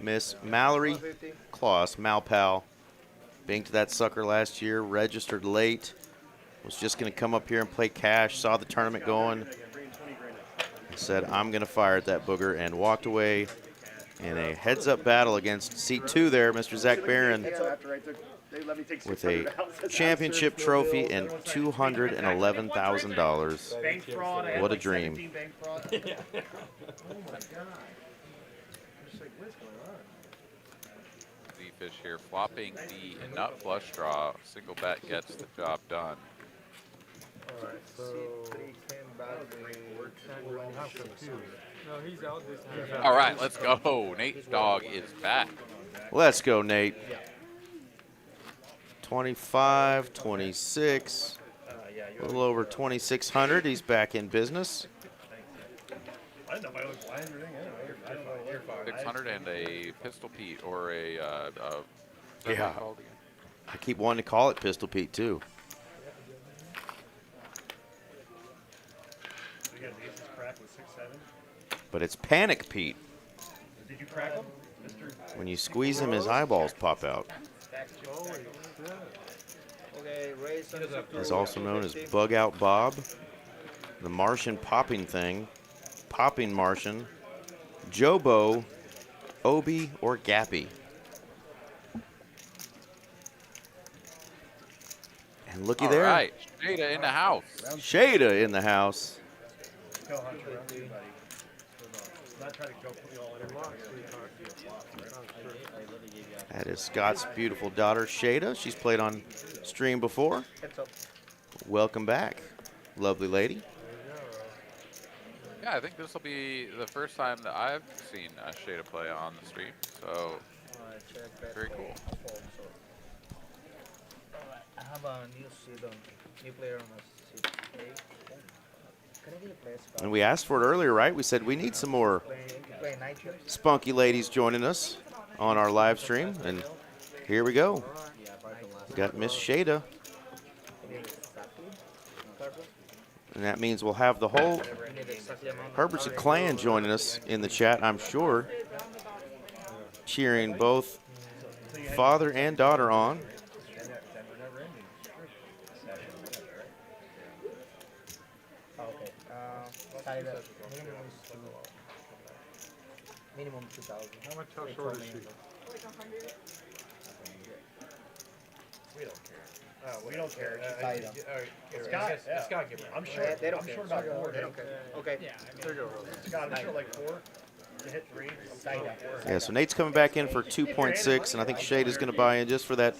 Miss Mallory 150. Kloss, Malpal. Banked that sucker last year, registered late. Was just going to come up here and play cash, saw the tournament going. Said, I'm going to fire at that booger, and walked away in a heads-up battle against seat 2 there, Mr. Zach Barron, with a championship trophy and $211,000. What a dream. Z-Fish here flopping the nut flush draw. Single bet gets the job done. Alright, so C3 came back I'm confused. No, he's out this time. All right, let's go. Nate Dogg is back. Let's go, Nate. 25, 26, a little over 2,600. He's back in business. I didn't know if I was blind or anything. You're fine. 600 and a Pistol Pete or a Yeah. I keep wanting to call it Pistol Pete, too. So you got the aces crack with 6-7. But it's Panic Pete. Did you crack them, Mr.? When you squeeze him, his eyeballs pop out. Okay, raise He's also known as Bug Out Bob, the Martian popping thing, Popping Martian, Jobo, Obi, or Gappy. And looky there. All right, Shada in the house. Shada in the house. Go Hunter, buddy. Not trying to go put me all in every That is Scott's beautiful daughter, Shada. She's played on stream before. Welcome back, lovely lady. Yeah, I think this will be the first time that I've seen Shada play on the stream, so very cool. I have a new seed on, new player on the seed. Can I get a play spot? And we asked for it earlier, right? We said we need some more Play night shift? spunky ladies joining us on our live stream, and here we go. We got Miss Shada, and that means we'll have the whole Herbertson clan joining us in the chat, I'm sure, cheering both father and daughter on. Minimum 2,000. How short is she? We don't care. Oh, we don't care. Scott, give me. I'm sure. They don't I'm care. sure about 4. They don't care. Okay. Scott, I'm sure like 4 to hit 3. I'm tight. Yeah, so Nate's coming back in for 2.6, and I think Shada's going to buy in just for that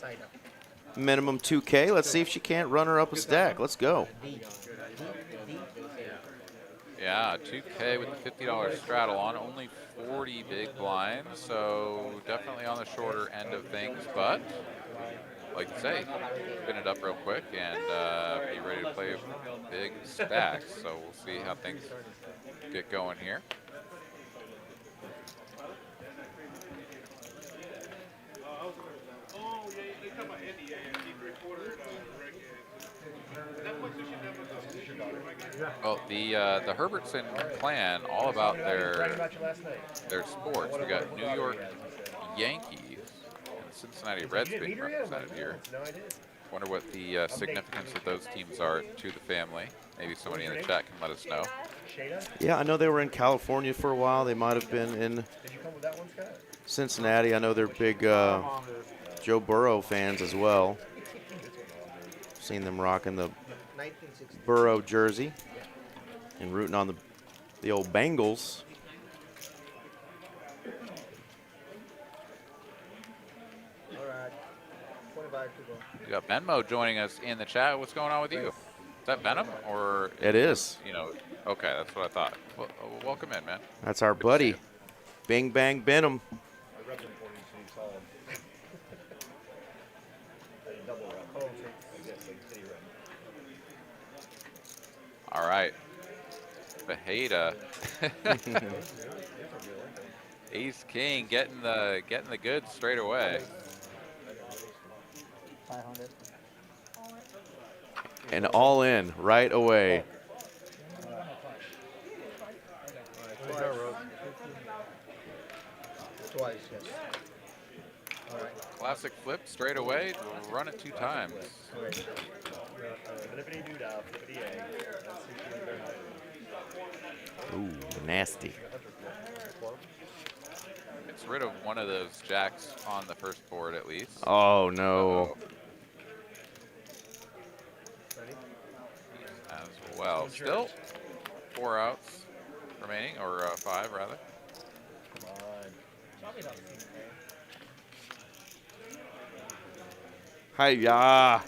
minimum 2K. Let's see if she can't run her up a stack. Let's go. Yeah, 2K with the $50 straddle on, only 40 big blinds, so definitely on the shorter end of things, but like you say, spin it up real quick and be ready to play big stacks. So we'll see how things get going here. Well, the Herbertson clan, all about their sports. We got New York Yankees and Cincinnati Reds being represented here. Wonder what the significance of those teams are to the family. Maybe somebody in the chat can let us know. Yeah, I know they were in California for a while. They might have been in Cincinnati. I know they're big Joe Burrow fans as well. Seen them rocking the Burrow jersey and rooting on the old Bengals. We got Venmo joining us in the chat. What's going on with you? Is that Venom or? It is. You know, okay, that's what I thought. Well, welcome in, man. That's our buddy, Bing Bang Benham. All right, Fajeda. Ace King getting the goods straight away. 500. And all in right away. Twice, yes. Classic flip straight away. Run it 2 times. Ooh, nasty. Gets rid of one of those jacks on the first board at least. Oh, no. As well. Still 4 outs remaining, or 5 rather. Hi-ya.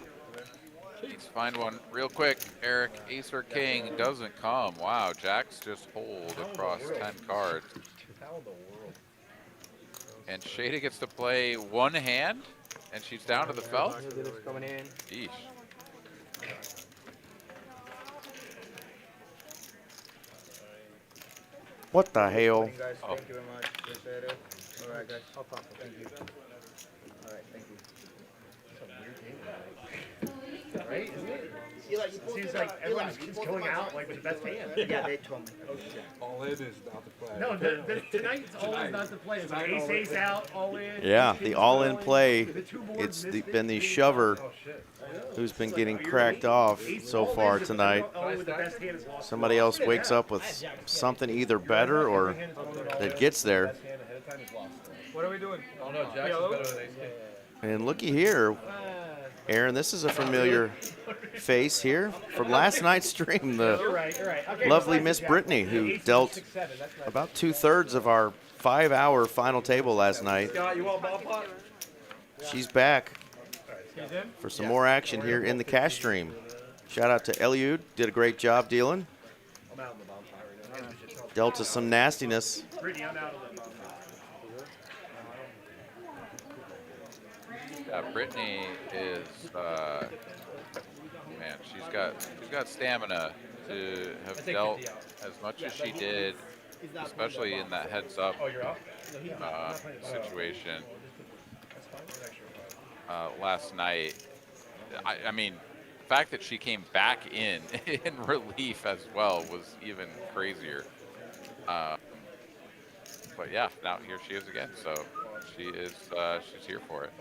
Let's find one real quick. Eric, Ace or King doesn't come. Wow, jacks just hold across 10 cards. And Shada gets to play 1 hand, and she's down to the felt. Coming in. Eesh. What the hell? Guys, thank you very much. Appreciate it. All right, guys. Thank you. All right, thank you. right? Isn't it? Seems like everyone's just going out like with the best hand. Yeah, they told me. Oh shit. All in is not the play. No, tonight's always not the play. It's like ace out, all in. Yeah, the all-in play. It's been the shover who's been getting cracked off so far tonight. Somebody else wakes up with something either better or that gets there. What are we doing? Oh no, Jackson's better than ace king. And looky here, Aaron, this is a familiar face here from last night's stream. The lovely Miss Brittany, who dealt about 2/3 of our 5-hour final table last night. Scott, you want ball pot? She's back He's in? for some more action here in the cash stream. Shout out to Eliud, did a great job dealing. Dealt us some nastiness. Brittany is, man, she's got stamina to have dealt as much as she did, especially in that heads-up situation last night. I mean, the fact that she came back in relief as well was even crazier. But yeah, now here she is again. So she is, she's here for it.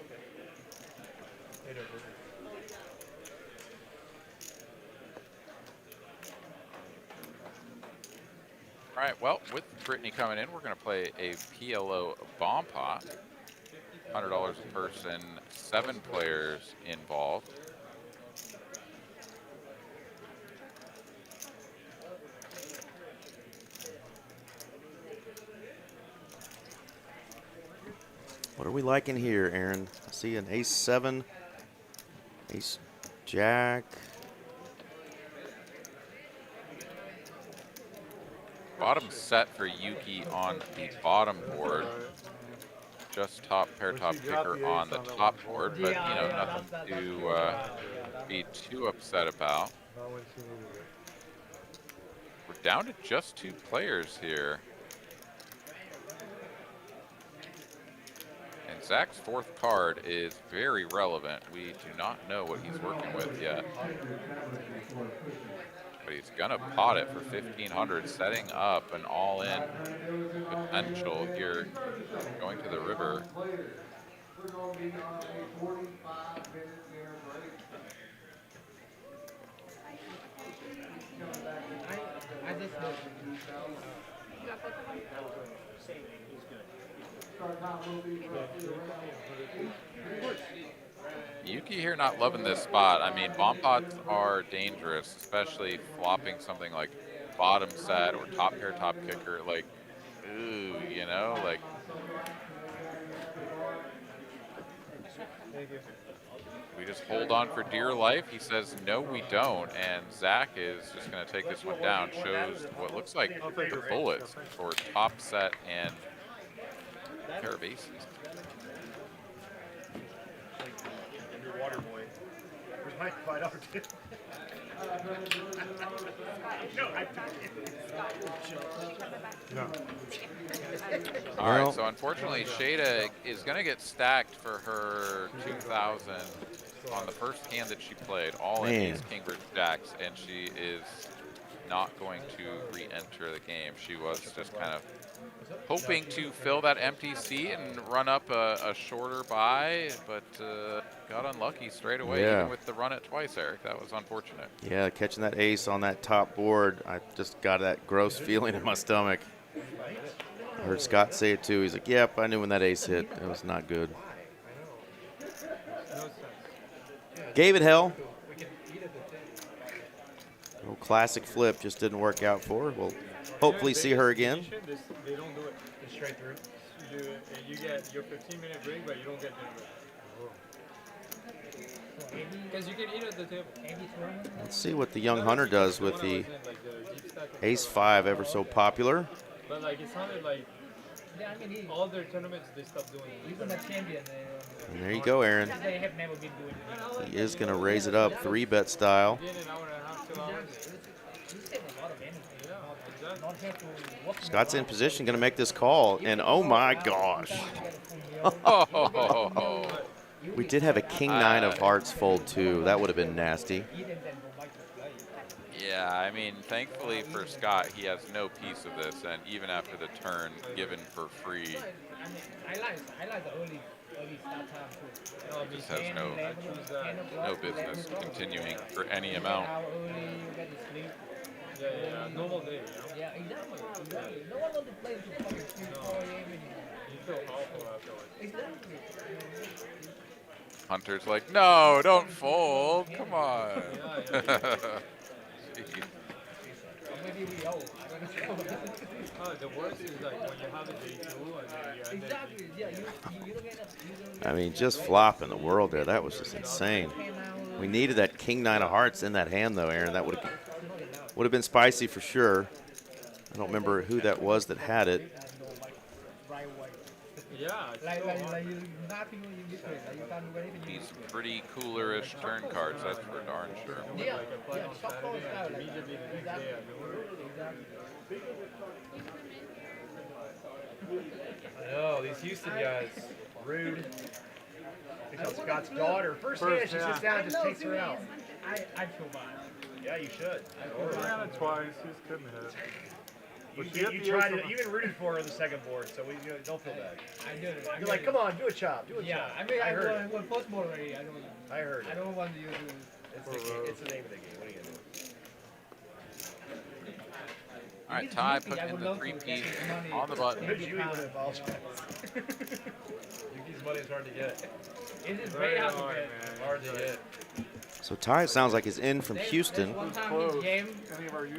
All right, well, with Brittany coming in, we're going to play a PLO bomb pot. $100 a person, 7 players involved. What are we liking here, Aaron? I see an ace-7, ace-jack. Bottom set for Yuki on the bottom board. Just top pair top kicker on the top board, but you know, nothing to be too upset about. We're down to just 2 players here. And Zach's 4th card is very relevant. We do not know what he's working with yet. But he's gonna pot it for 1,500, setting up an all-in potential here, going to the river. Yuki here not loving this spot. I mean, bomb pots are dangerous, especially flopping something like bottom set or top pair top kicker. Like, ooh, you know, like. We just hold on for dear life. He says, no, we don't. And Zach is just going to take this one down. Shows what looks like the bullets for top set and pair of aces. Water boy. Where's my fight opportunity? All right, so unfortunately, Shada is going to get stacked for her 2,000 on the first hand that she played, all in ace, king, versus jacks, and she is not going to re-enter the game. She was just kind of hoping to fill that empty seat and run up a shorter buy, but got unlucky straight away, even with the run it twice, Eric. That was unfortunate. Yeah, catching that ace on that top board, I just got that gross feeling in my stomach. I heard Scott say it too. He's like, yep, I knew when that ace hit. It was not good. Gave it hell. Little classic flip, just didn't work out for her. We'll hopefully see her again. They don't do it. Just straight through. You get your 15-minute break, but you don't get the break. Because you can eat at the table. Let's see what the young hunter does with the ace-5, ever so popular. But like it sounded like all their tournaments they stopped doing it. Even the champion. And there you go, Aaron. They have never been doing it. He is going to raise it up 3-bet style. Scott's in position, going to make this call, and oh my gosh. We did have a king nine of hearts fold too. That would have been nasty. Yeah, I mean, thankfully for Scott, he has no piece of this, and even after the turn given for free, I like the early start time too. just has no business continuing for any amount. Yeah, normal day, Yeah, exactly. No one wants to play to fucking 3, 4 a.m. You feel awful afterwards. Exactly. Hunter's like, no, don't fold. Come on. Jeez. Maybe we owe. The worst is like when you have a day 2 and then you end Exactly. Yeah, you don't get I mean, just flopping the world there. That was just insane. We needed that king nine of hearts in that hand, though, Aaron. That would have been spicy for sure. I don't remember who that was that had it. Yeah. These pretty coolerish turn cards, that's for darn sure. Yeah. I know, these Houston guys, rude. Pick up Scott's daughter. First hand, she sits down and just takes her out. I feel bad. Yeah, you should. I ran it twice, he just couldn't hit. You tried it, you even rooted for her on the second board, so we don't feel bad. I did it. You're like, come on, do a chop, do a chop. Yeah, I mean, I heard when first board already, I heard I don't want you to. It's the name of the game. What are you gonna do? All right, Ty putting in the 3-piece on the button. Who'd you even apologize? Yuki's money is hard to get. It is very hard to get. Hard to get. So Ty sounds like is in from Houston.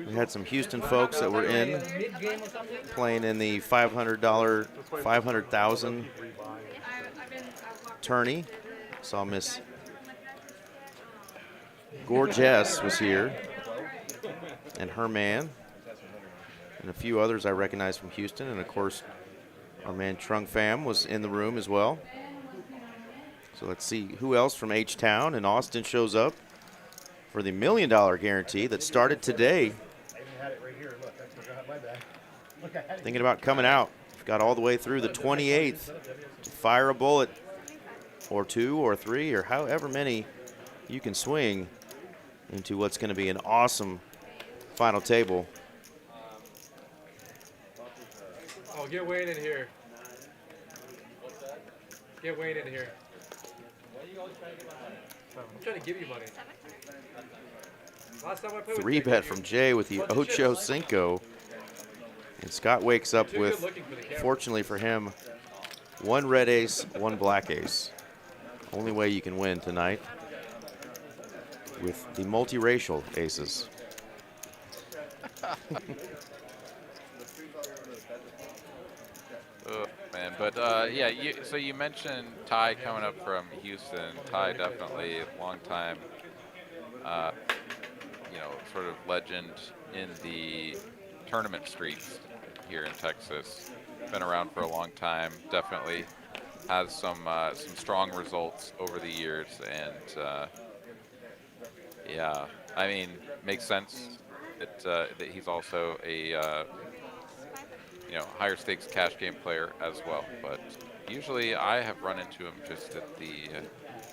We had some Houston folks that were in playing in the $500, 500,000 tourney. Saw Miss Gorgeous was here, and her man, and a few others I recognize from Houston, and of course our man Trung Pham was in the room as well. So let's see who else from H-Town, and Austin shows up for the $1 million guarantee that started today. Thinking about coming out. Got all the way through the 28th to fire a bullet or 2 or 3 or however many you can swing into what's going to be an awesome final table. Oh, get Wayne in here. Get Wayne in here. I'm trying to give you money. Last time I played with 3-bet from Jay with the Ocho Cinco. And Scott wakes up with, fortunately for him, 1 red ace, 1 black ace. Only way you can win tonight with the multiracial aces. Oh, man, but yeah, so you mentioned Ty coming up from Houston. Ty definitely a long time, you know, sort of legend in the tournament streets here in Texas. Been around for a long time. Definitely has some strong results over the years, and yeah, I mean, makes sense that he's also a you know, higher stakes cash game player as well. But usually I have run into him just at the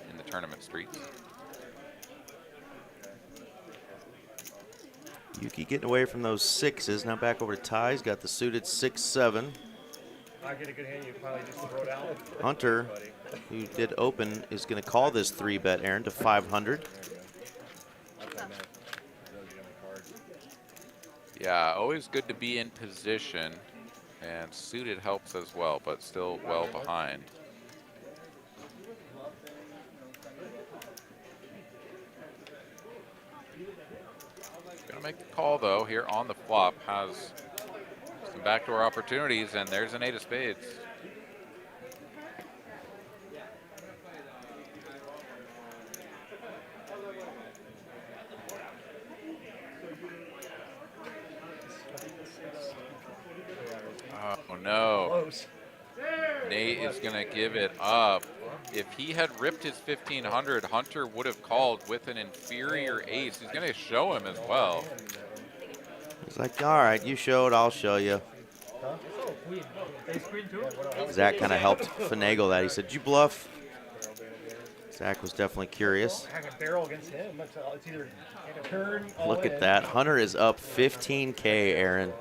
in the tournament streets. Yuki getting away from those 6s. Now back over to Ty. He's got the suited 6-7. I get a good hand, you probably just throw it out. Hunter, who did open, is going to call this 3-bet, Aaron, to 500. Yeah, always good to be in position, and suited helps as well, but still well behind. Gonna make the call though here on the flop. Has some backdoor opportunities, and there's an 8 of spades. Oh no. Nate is gonna give it up. If he had ripped his 1500, Hunter would have called with an inferior ace. He's gonna show him as well. He's like, all right, you show it, I'll show you. Zach kind of helped finagle that. He said, "Did you bluff?" Zach was definitely curious. I can barrel against him. It's either take a turn. Look at that. Hunter is up 15K, Aaron.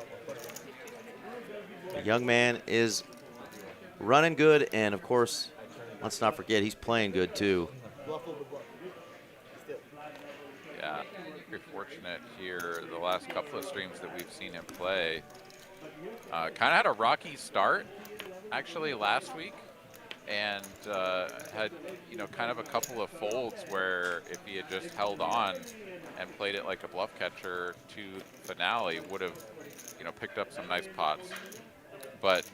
The young man is running good, and of course, let's not forget he's playing good too. Yeah, very fortunate here. The last couple of streams that we've seen him play, kind of had a rocky start actually last week, and had, you know, kind of a couple of folds where if he had just held on and played it like a bluff catcher to finale, would have, you know, picked up some nice pots. But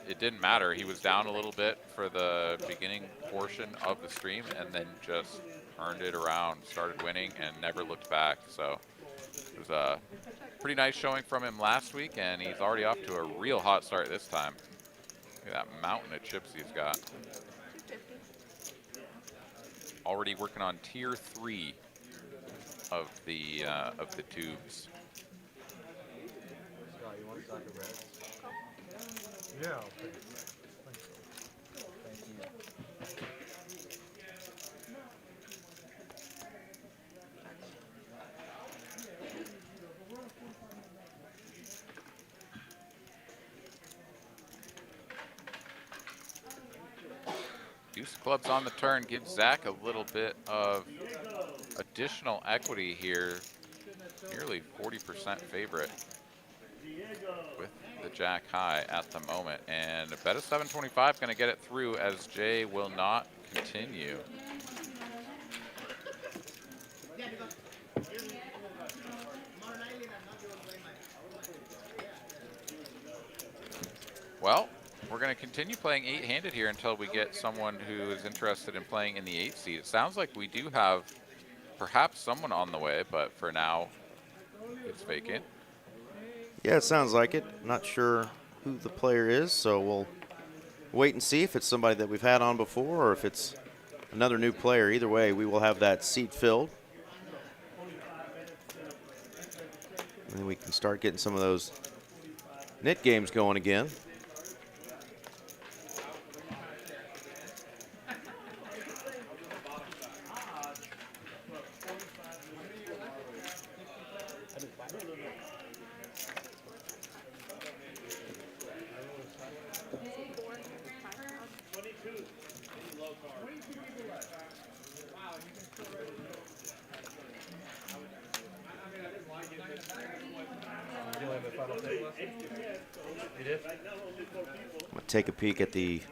it didn't matter. He was down a little bit for the beginning portion of the stream and then just turned it around, started winning, and never looked back. So it was a pretty nice showing from him last week, and he's already off to a real hot start this time. Look at that mountain of chips he's got. Already working on tier 3 of the tubes. Scott, you want a stack of reds? Yeah, I'll take it. Thank you. Deuce of clubs on the turn gives Zach a little bit of additional equity here. Nearly 40% favorite with the jack high at the moment. And a bet of 725 going to get it through, as Jay will not continue. Well, we're going to continue playing 8-handed here until we get someone who is interested in playing in the 8th seed. It sounds like we do have perhaps someone on the way, but for now, it's vacant. Yeah, it sounds like it. Not sure who the player is, so we'll wait and see if it's somebody that we've had on before or if it's another new player. Either way, we will have that seat filled. And then we can start getting some of those knit games going again. Take a peek at the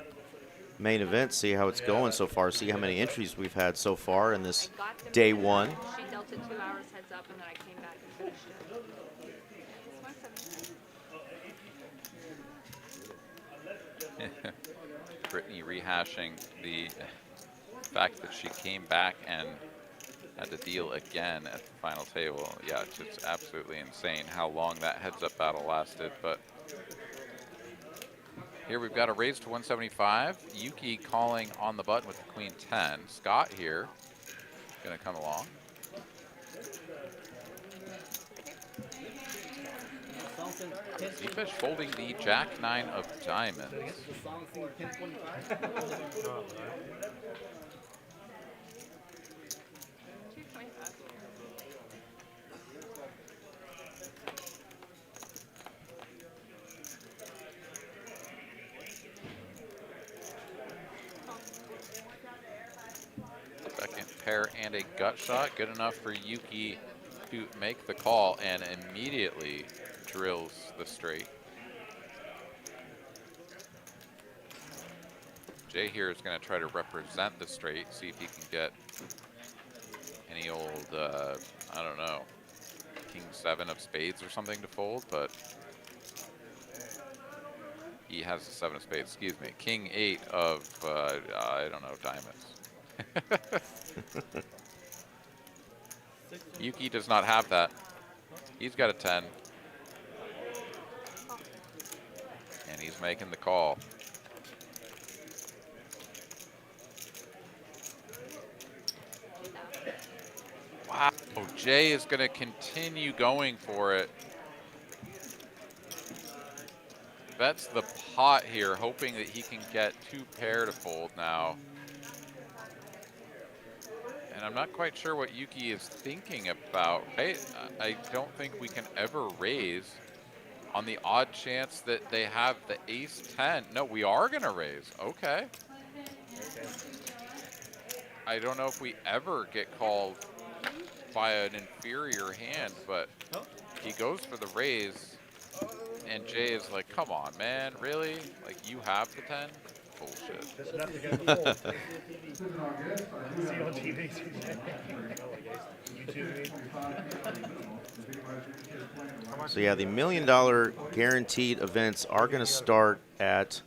main event, see how it's going so far, see how many entries we've had so far in this day one. She dealt it 2 hours heads up, and then I came back and finished it. Brittany rehashing the fact that she came back and had to deal again at the final table. Yeah, it's just absolutely insane how long that heads-up battle lasted. But here we've got a raise to 175. Yuki calling on the button with the queen 10. Scott here going to come along. Z-Fish folding the jack 9 of diamonds. Second pair and a gut shot, good enough for Yuki to make the call and immediately drills the straight. Jay here is going to try to represent the straight, see if he can get any old, I don't know, king 7 of spades or something to fold, but he has the 7 of spades, excuse me, king 8 of, I don't know, diamonds. Yuki does not have that. He's got a 10. And he's making the call. Wow, Jay is going to continue going for it. Bets the pot here, hoping that he can get 2 pair to fold now. And I'm not quite sure what Yuki is thinking about, right? I don't think we can ever raise on the odd chance that they have the ace-10. No, we are going to raise. Okay. I don't know if we ever get called by an inferior hand, but he goes for the raise, and Jay is like, come on, man, really? Like, you have the 10? Bullshit. Just enough to get the fold. See on TV. So yeah, the $1 million guaranteed events are going to start at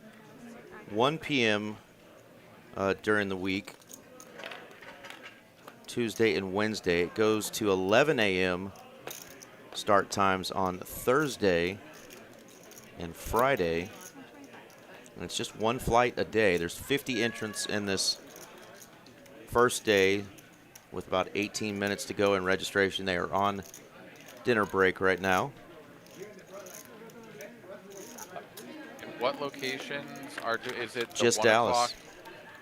1 p.m. During the week, Tuesday and Wednesday. It goes to 11 a.m. start times on Thursday and Friday. And it's just one flight a day. There's 50 entrants in this first day with about 18 minutes to go in registration. They are on dinner break right now. And what locations are, is it the Just 1 Dallas. o'clock?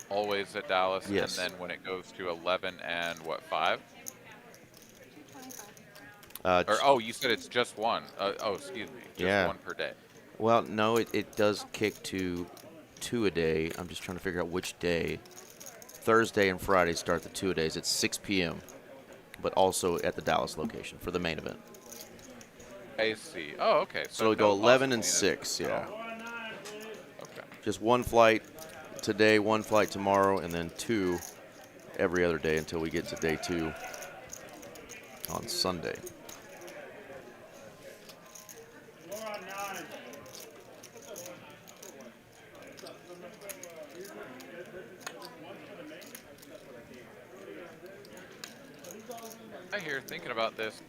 Always at Dallas? Yes. And then when it goes to 11 and what, 5? Or, oh, you said it's just one. Oh, excuse me. Just one per day. Well, no, it does kick to 2 a day. I'm just trying to figure out which day. Thursday and Friday start the 2 a days at 6 p.m., but also at the Dallas location for the main event. I see. Oh, okay. So we go 11 and 6, yeah. Okay. Just one flight today, one flight tomorrow, and then 2 every other day until we get to day 2 on Sunday. I hear, thinking about this,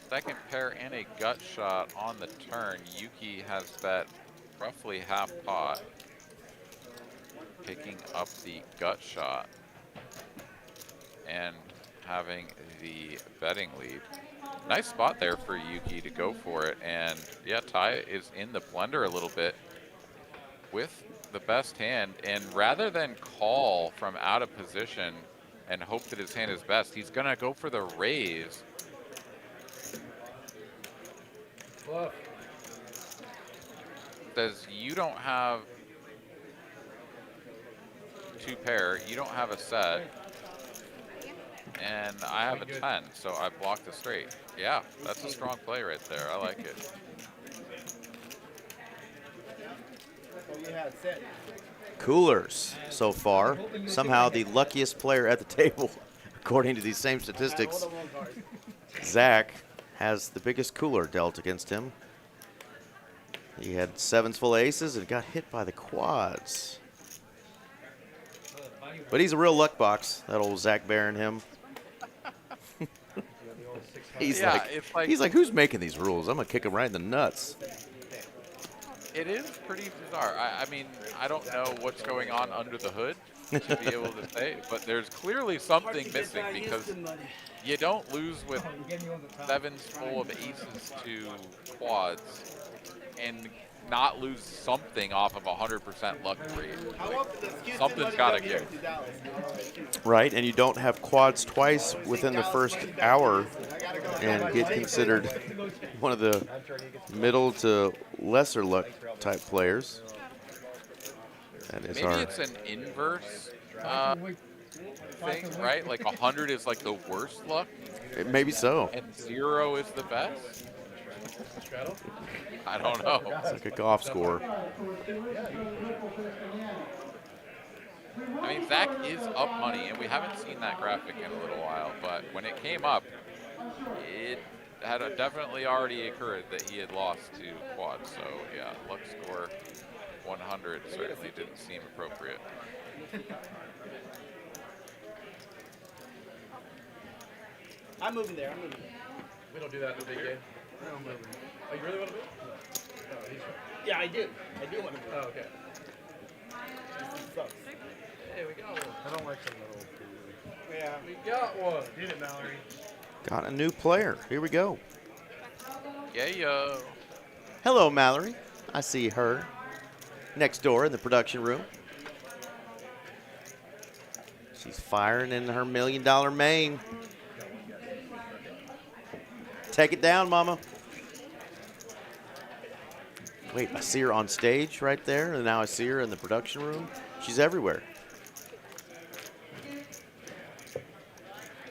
second pair and a gut shot on the turn. Yuki has bet roughly half pot, picking up the gut shot and having the betting lead. Nice spot there for Yuki to go for it. And yeah, Ty is in the blender a little bit with the best hand. And rather than call from out of position and hope that his hand is best, he's gonna go for the raise. Says you don't have 2 pair, you don't have a set, and I have a 10, so I blocked the straight. Yeah, that's a strong play right there. I like it. Coolers so far. Somehow the luckiest player at the table, according to these same statistics. Zach has the biggest cooler dealt against him. He had 7s full of aces and got hit by the quads. But he's a real luck box, that old Zach Barron him. he's like, who's making these rules? I'm gonna kick him right in the nuts. It is pretty bizarre. I mean, I don't know what's going on under the hood to be able to say, but there's clearly something missing, because you don't lose with 7s full of aces to quads and not lose something off of 100% luck rate. Like, something's got to give. Right, and you don't have quads twice within the first hour and get considered one of the middle to lesser luck type players. That is Maybe it's an inverse thing, right? Like 100 is like the worst luck. Maybe so. And 0 is the best. I don't know. It's like a golf score. I mean, Zach is up money, and we haven't seen that graphic in a little while, but when it came up, it had definitely already occurred that he had lost to quad. So yeah, luck score 100 certainly didn't seem appropriate. I'm moving there. I'm moving there. We don't do that in the big game. No, I'm moving. Oh, you really want to move? Oh, he's Yeah, I do. I do want to move. Oh, okay. Sucks. Hey, we got one. I don't like the little. Yeah. We got one. Get it, Mallory. Got a new player. Here we go. Yeah, yo. Hello, Mallory. I see her next door in the production room. She's firing in her $1 million main. Take it down, mama. Wait, I see her on stage right there, and now I see her in the production room. She's everywhere.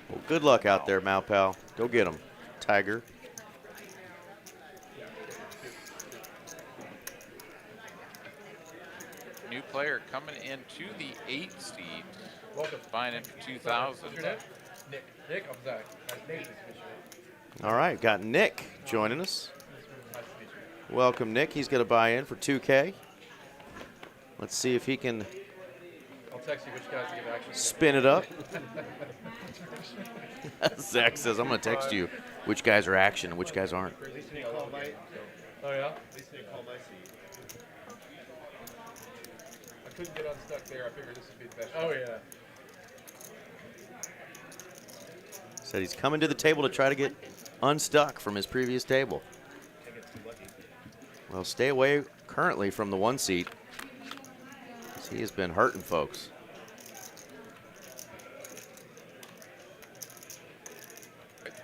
Well, good luck out there, Malpal. Go get him, Tiger. New player coming into the 8 seed. Welcome. Buying in for 2,000. What's your name? Nick. Nick, I'm Zach. Nice to meet you. All right, got Nick joining us. Nice to meet you. Welcome, Nick. He's going to buy in for 2K. Let's see if he can I'll text you which guys to give action. spin it up. Zach says, I'm going to text you which guys are action and which guys aren't. At least you didn't call my. Oh yeah. At least you didn't call my seat. I couldn't get unstuck there. I figured this would be the best. Oh yeah. Said he's coming to the table to try to get unstuck from his previous table. Well, stay away currently from the 1 seat. He has been hurting folks.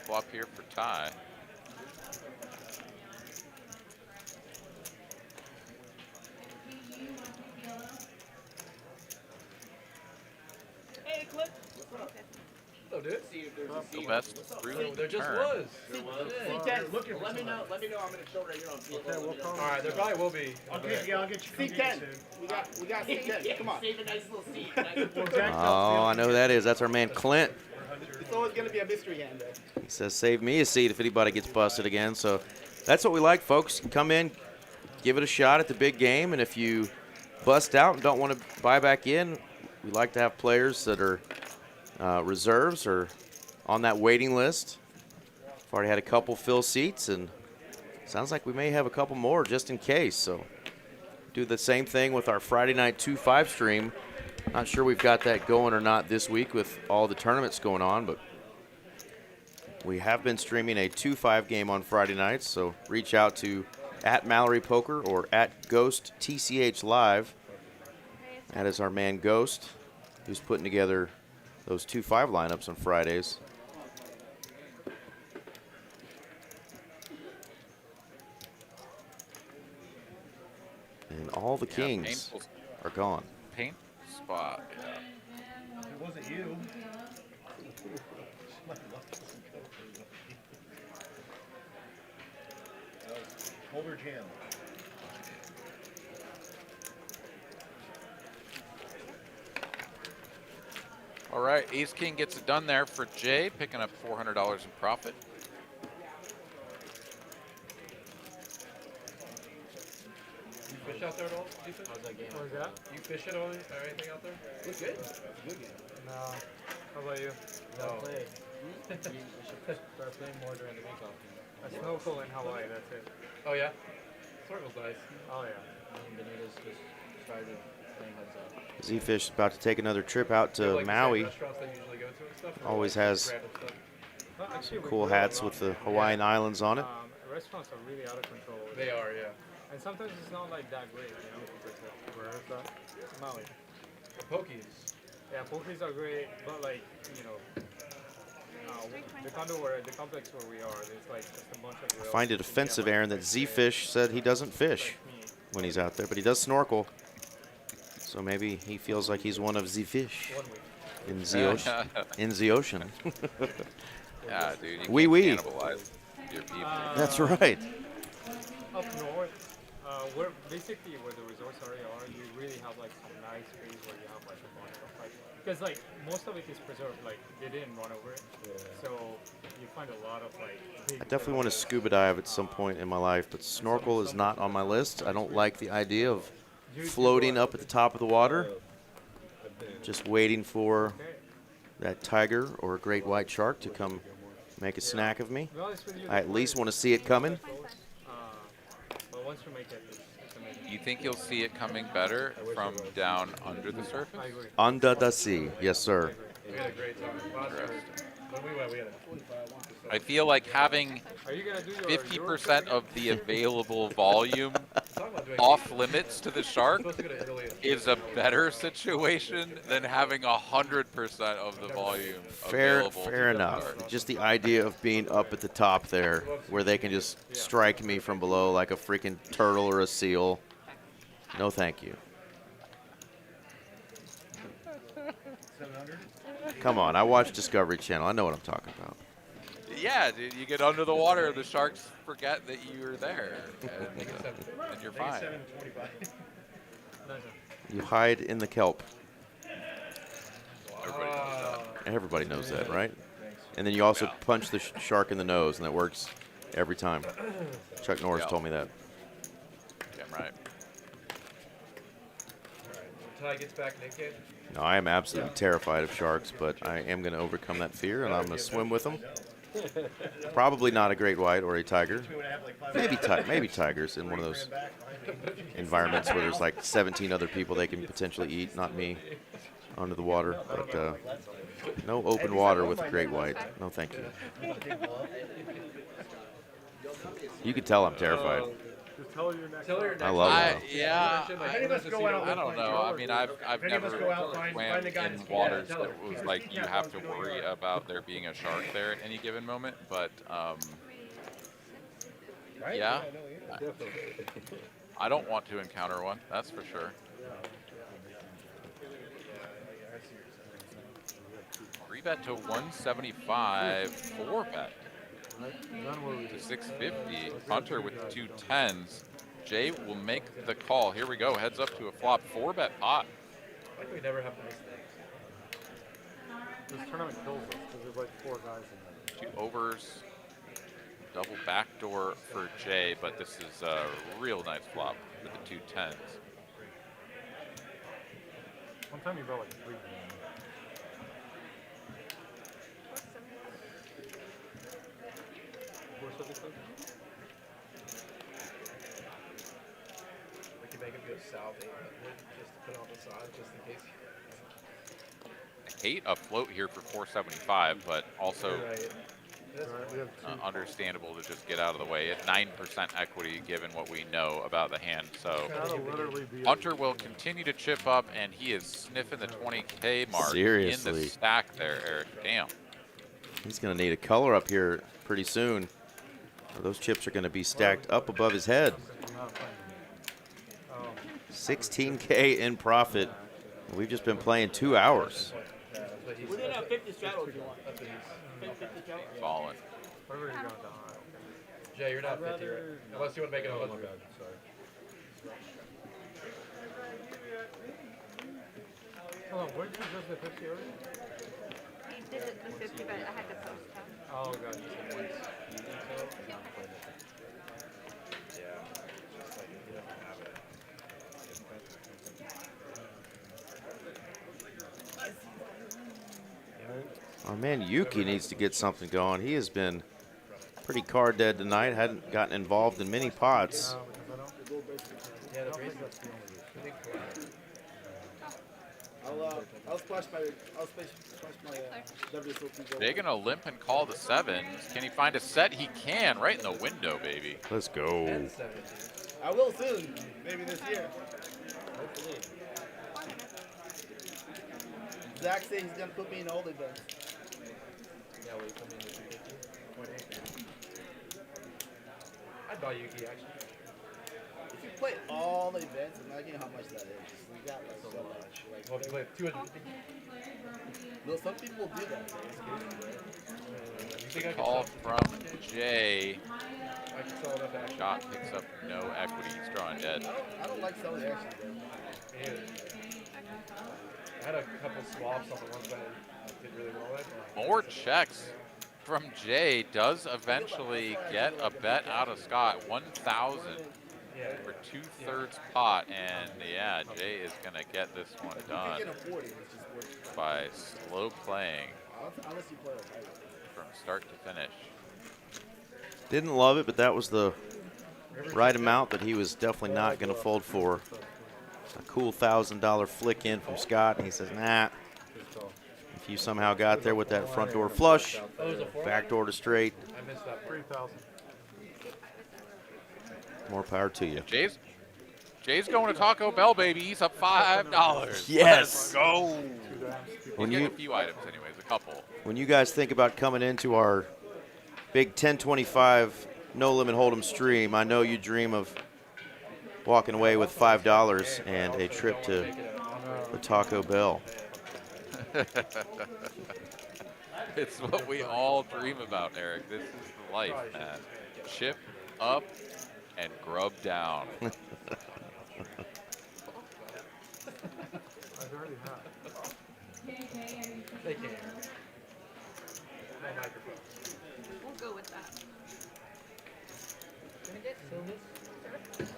Flop here for tie. Hey, Cliff. Oh, dude. The best through There just turn. was. C10, let me know. Let me know. I'm gonna show right here on field. All right, there probably will be. Okay, yeah, I'll get you. C10. We got C10. Come on. Save a nice little seat. Oh, I know who that is. That's our man Clint. It's always gonna be a mystery hand. He says, save me a seat if anybody gets busted again. So that's what we like, folks. Come in, give it a shot at the big game. And if you bust out and don't want to buy back in, we like to have players that are reserves or on that waiting list. We've already had a couple fill seats, and sounds like we may have a couple more just in case. So do the same thing with our Friday night 2-5 stream. Not sure we've got that going or not this week with all the tournaments going on, but we have been streaming a 2-5 game on Friday nights. So reach out to @MalloryPoker or @Ghost TCH Live. That is our man Ghost, who's putting together those 2-5 lineups on Fridays. And all the kings are gone. Paint spot. It wasn't you. Holder jam. All right, Ace King gets it done there for Jay, picking up $400 in profit. You fish out there at all? Ethan? How's that game? What was that? You fish at all or anything out there? Looks good. Good game. No. How about you? No. Play. You should start playing more during the week often. I snorkel in Hawaii, that's it. Oh yeah? Snorkel's nice. Oh yeah. Benitez just started playing heads up. Z-Fish is about to take another trip out to Like the same Maui. restaurants they usually go to and stuff, or Always like has random stuff? Well, actually, we cool do a hats lot. with the Hawaiian Islands on it. Restaurants are really out of control. They are, yeah. And sometimes it's not like that great, you know, compared to where is that? Maui. The pokies. Yeah, pokies are great, but like, you know, the condo where, the complex where we are, there's like just a bunch of I find it offensive, Aaron, that Z-Fish said he doesn't fish when he's out there, but he does snorkel. So maybe he feels like he's one of the fish in the ocean. In the ocean. Yeah, dude, you Wee can't wee. cannibalize your people. That's right. Up north, where basically where the resorts area are, you really have like some nice trees where you have like a bunch of like, because like most of it is preserved, like they didn't run over it, so you find a lot of like big. I definitely want to scuba dive at some point in my life, but snorkel is not on my list. I don't like the idea of floating up at the top of the water, just waiting for that tiger or a great white shark to come make a snack of me. I at least want to see it coming. But once you make it, it's amazing. You think you'll see it coming better from down under the surface? Under the sea, yes, sir. We had a great time. Last year, when we went, we had I feel like having Are you gonna do your 50% of the available volume off limits to the shark is a better situation than having 100% of the volume available. Fair enough. Just the idea of being up at the top there, where they can just strike me from below like a freaking turtle or a seal. No, thank you. Come on, I watch Discovery Channel. I know what I'm talking about. Yeah, dude, you get under the water, the sharks forget that you're there, and you're fine. You hide in the kelp. Everybody knows that. Everybody knows that, right? And then you also punch the shark in the nose, and that works every time. Chuck Norris told me that. Damn right. Ty gets back naked. No, I am absolutely terrified of sharks, but I am going to overcome that fear, and I'm going to swim with them. Probably not a great white or a tiger. Maybe tigers in one of those environments where there's like 17 other people they can potentially eat, not me, under the water. But no open water with a great white. No, thank you. You can tell I'm terrified. I love it. Yeah, I don't know. I mean, I've never swam in waters that was like you have to worry about there being a shark there at any given moment. But yeah, I don't want to encounter one. That's for sure. Three bet to 175. 4 bet to 650. Hunter with the 2 10s. Jay will make the call. Here we go. Heads up to a flop. 4 bet pot. Like we never have to miss things. This tournament kills us because there's like 4 guys in there. 2 overs. Double backdoor for Jay, but this is a real nice flop with the 2 10s. One time you brought like 3. We can make him go south 800 just to put on the side, just in case. I hate a float here for 475, but also understandable to just get out of the way at 9% equity given what we know about the hand. So Hunter will continue to chip up, and he is sniffing the 20K mark in the stack there, Eric. Damn. He's going to need a color up here pretty soon. Those chips are going to be stacked up above his head. 16K in profit. We've just been playing 2 hours. We didn't have 50 straddle if you want. 50 straddle. Falling. Jay, you're not 50, right? Unless you want to make it 100. Hold on, where did you just the 50 already? He did it the 50, but I had to post him. Oh, God. Our man Yuki needs to get something going. He has been pretty card dead tonight. Hadn't gotten involved in many pots. I'll splash my WSOP. They're gonna limp and call the 7s. Can he find a set? He can, right in the window, baby. Let's go. I will soon, maybe this year. Hopefully. Zach says he's gonna put me in all the events. Yeah, will you put me in the 250? I'd buy Yuki, actually. If you play all the events, imagine how much that is. We got like so much. Like, well, if you play 250. No, some people do that. It's Call from Jay. I can sell enough action. Shot picks up no equity. He's drawing dead. I don't like selling action, bro. I had a couple swaps on the ones that I did really well with. More checks from Jay. Does eventually get a bet out of Scott. 1,000 for 2/3 pot, and yeah, Jay is gonna get this one done by slow playing from start to finish. Didn't love it, but that was the right amount that he was definitely not going to fold for. A cool $1,000 flick in from Scott, and he says, nah. If you somehow got there with that front door flush, back door to straight, I missed that. 3,000. more power to you. Jay's Jay's going to Taco Bell, baby. He's up $5. Yes. Let's go. When He's getting you a few items, anyways, a couple. when you guys think about coming into our big 1025 no limit hold'em stream, I know you dream of walking away with $5 and a trip to the Taco Bell. It's what we all dream about, Eric. This is the life, man. Chip up and grub down. I already have. They can. No microphone. We'll go with that. Can I get service?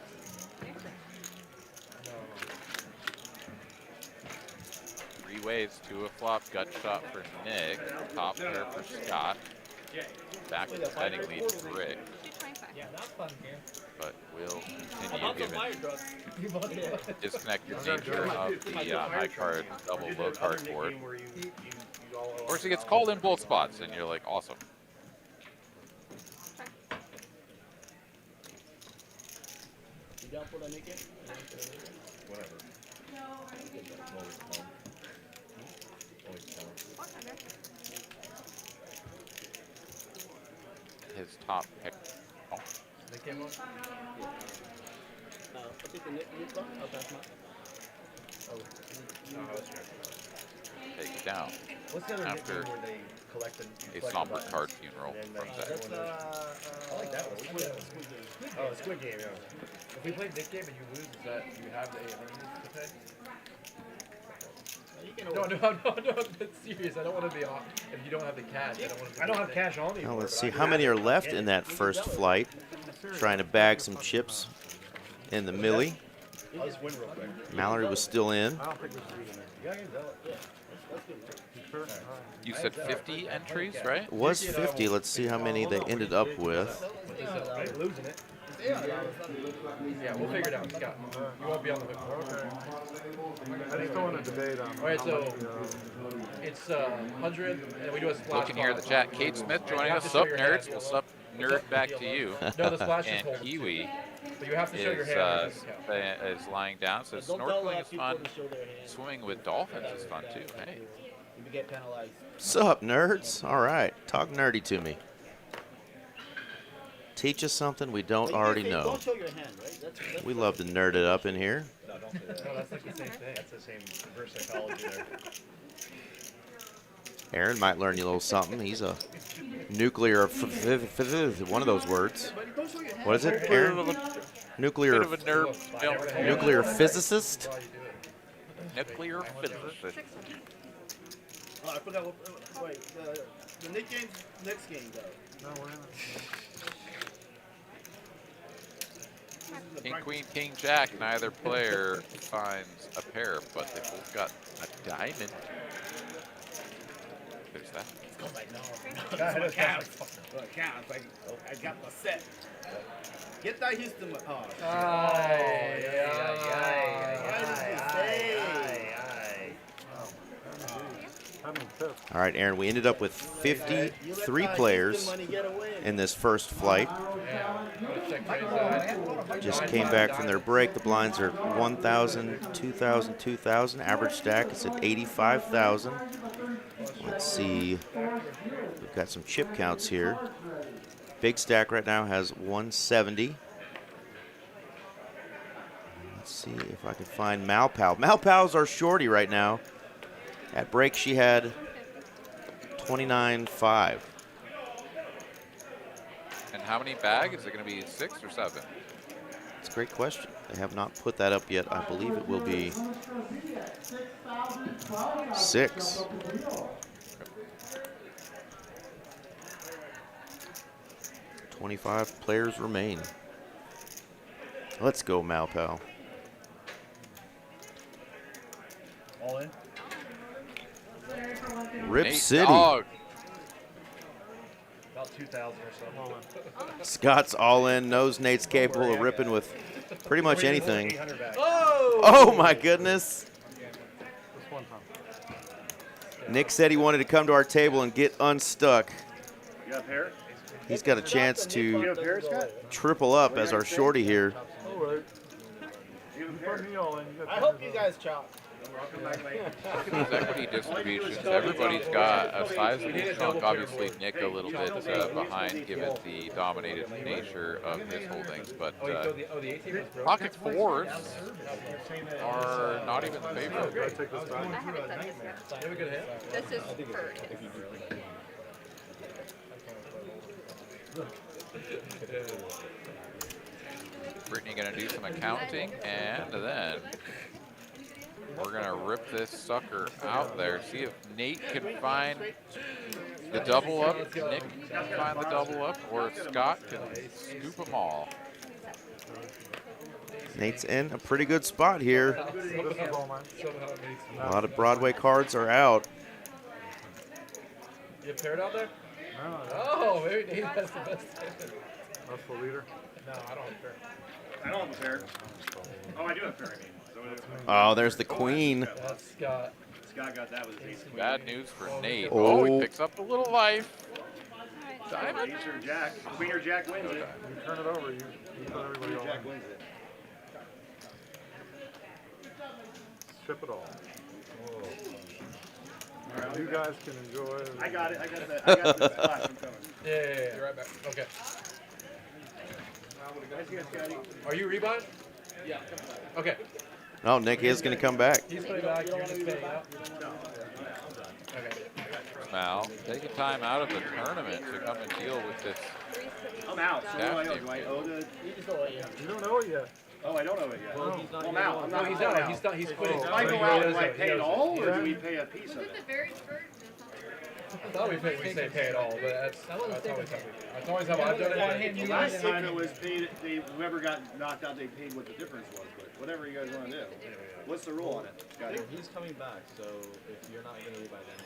Three ways to a flop. Gut shot for Nick. Top pair for Scott. Back to the betting lead for Rick. Yeah, that's fun game. But we'll continue given disconnected nature of the high card, double low card board. Of course, he gets called in both spots, and you're like, awesome. You down for that, Nicky? Whatever. His top pick. Oh. Take it down. What's the other After nickname where they collect a somber card funeral from Zach. I like that one. Oh, Squid Game, yeah. If we play Nick game and you lose, is that you have the earnings to pay? No, that's serious. I don't want to be off. If you don't have the cash, I don't have cash on me. Now let's see how many are left in that first flight. Trying to bag some chips in the Millie. I'll just win real quick. Mallory was still in. I don't think we should be in there. You sure? You said 50 entries, right? It was 50. Let's see how many they ended up with. Losing it. Yeah, we'll figure it out, Scott. You won't be on the hook for it. I just don't want to debate on. All right, so it's 100, and we do a splash. Looking here in the chat, Kate Smith joining us. Sup, nerds? We'll sup, nerd back to you. No, the splash is And hold. Kiwi But you have to show your hand. is lying down. So snorkeling is fun. Swimming with dolphins is fun too. Hey. You get penalized. Sup, nerds? All right, talk nerdy to me. Teach us something we don't already know. Don't show your hand, right? That's We love to nerd it up in here. No, don't say that. No, that's like the same thing. That's the same reverse psychology there. Aaron might learn you a little something. He's a nuclear, one of those words. What is it, Aaron? Nuclear, Bit of a nerd. nuclear physicist? Nuclear physicist. Oh, I forgot what. Wait, the Nick game's next game, though. No, we're in it. King, queen, king, jack. Neither player finds a pair, but they both got a diamond. There's that. I got my set. Get that Houston. Oh, All right, Aaron, we ended up with 53 players in this first flight. Just came back from their break. The blinds are 1,000, 2,000, 2,000. Average stack is at 85,000. Let's see. We've got some chip counts here. Big stack right now has 170. Let's see if I can find Malpal. Malpal's our shorty right now. At break, she had 29.5. And how many bags? Is it going to be 6 or 7? It's a great question. They have not put that up yet. I believe it will be 6. 25 players remain. Let's go, Malpal. All in? Rip Nate City. Dogg. About 2,000 or so. Scott's all in. Knows Nate's capable of ripping with pretty much anything. 800 back. Oh my goodness. This one time. Nick said he wanted to come to our table and get unstuck. You got a pair? He's got a chance You to have a pair, Scott? triple up as our shorty here. All right. You You put me all in. You got I hope you guys chop. Look at these equity distributions. Everybody's got a sizable chunk. Obviously, Nick a little bit behind given the dominated nature of his holdings, but pocket fours are not even the favorite. I haven't done this yet. This is for Brittany gonna do some accounting, and then we're gonna rip this sucker out there. See if Nate can find the double up, Nick can find the double up, or Scott can scoop them all. Nate's in a pretty good spot here. A lot of Broadway cards are out. You have paired out there? No, Oh, maybe Nate has the best. that's the leader. No, I don't have pair. I don't have a pair. Oh, I do have a pair, I mean. Oh, there's the queen. That's Scott. Scott got that with his ace queen. Bad news for Nate. Oh. Oh, he picks up a little life. Diamond. Ace or jack. Queen or jack wins it. You turn it over. You put everybody all Jack in. wins it. Strip it all. You guys can enjoy it. I got it. I got the spot. I'm coming. Yeah. You're right back. Okay. Are you rebuy? Yeah. Okay. Oh, Nick is going to come back. He's coming back. You're just staying out. Okay. Mal, taking time out of the tournament to come and deal with this. I'm out. So what do I owe? Do I owe the... You don't know it yet. Oh, I don't owe it yet. Well, Well, I'm out. I'm No, not. he's I'm out. He's quitting. If I go out, do I pay it all, or do we pay a piece of Was it it? the very first? I thought we say pay it all, but that's always how we do it. That's always how I've done it. The last time it was paid, whoever got knocked out, they paid what the difference was. But whatever you guys want to do. What's the rule on it, Scotty? He's coming back, so if you're not going to leave by then.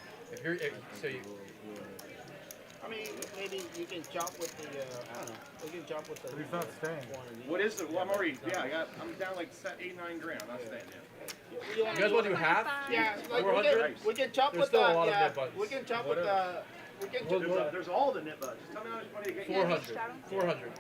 I mean, maybe you can chop with the, I don't know. We can chop with the. But he's not staying. What is the? Well, I'm already. Yeah, I'm down like 8-9 grand. I'm not staying yet. You guys want to do half? Yeah, like 400? we can chop There's with still the. a lot of Yeah, nip buttons. we can chop with the. We can. There's all the nip buttons. Just tell me how much money to get. 400. 400.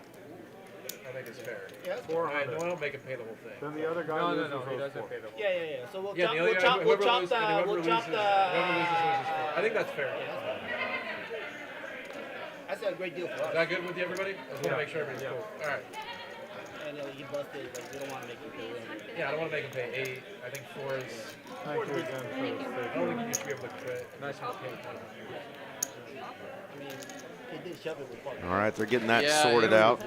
I think it's fair. Yeah. 400. No, don't make him pay the whole thing. Then the other guy loses he those doesn't four. pay the whole. Yeah. So we'll Yeah, chop. the We'll other chop. guy, We'll whoever chop loses, the. whoever We'll chop loses the. fair. I think that's fair. That's a great deal for Is us. that good with you, everybody? I just want to make sure everybody's cool. All right. And you busted, but we don't want to make you pay anything. Yeah, I don't want to make him pay 8. I think 4 is. Thank you again for the I don't think you should be able to quit. Nice one. I mean, he did shove it with fuck. All right, they're getting that Yeah, sorted yeah. out.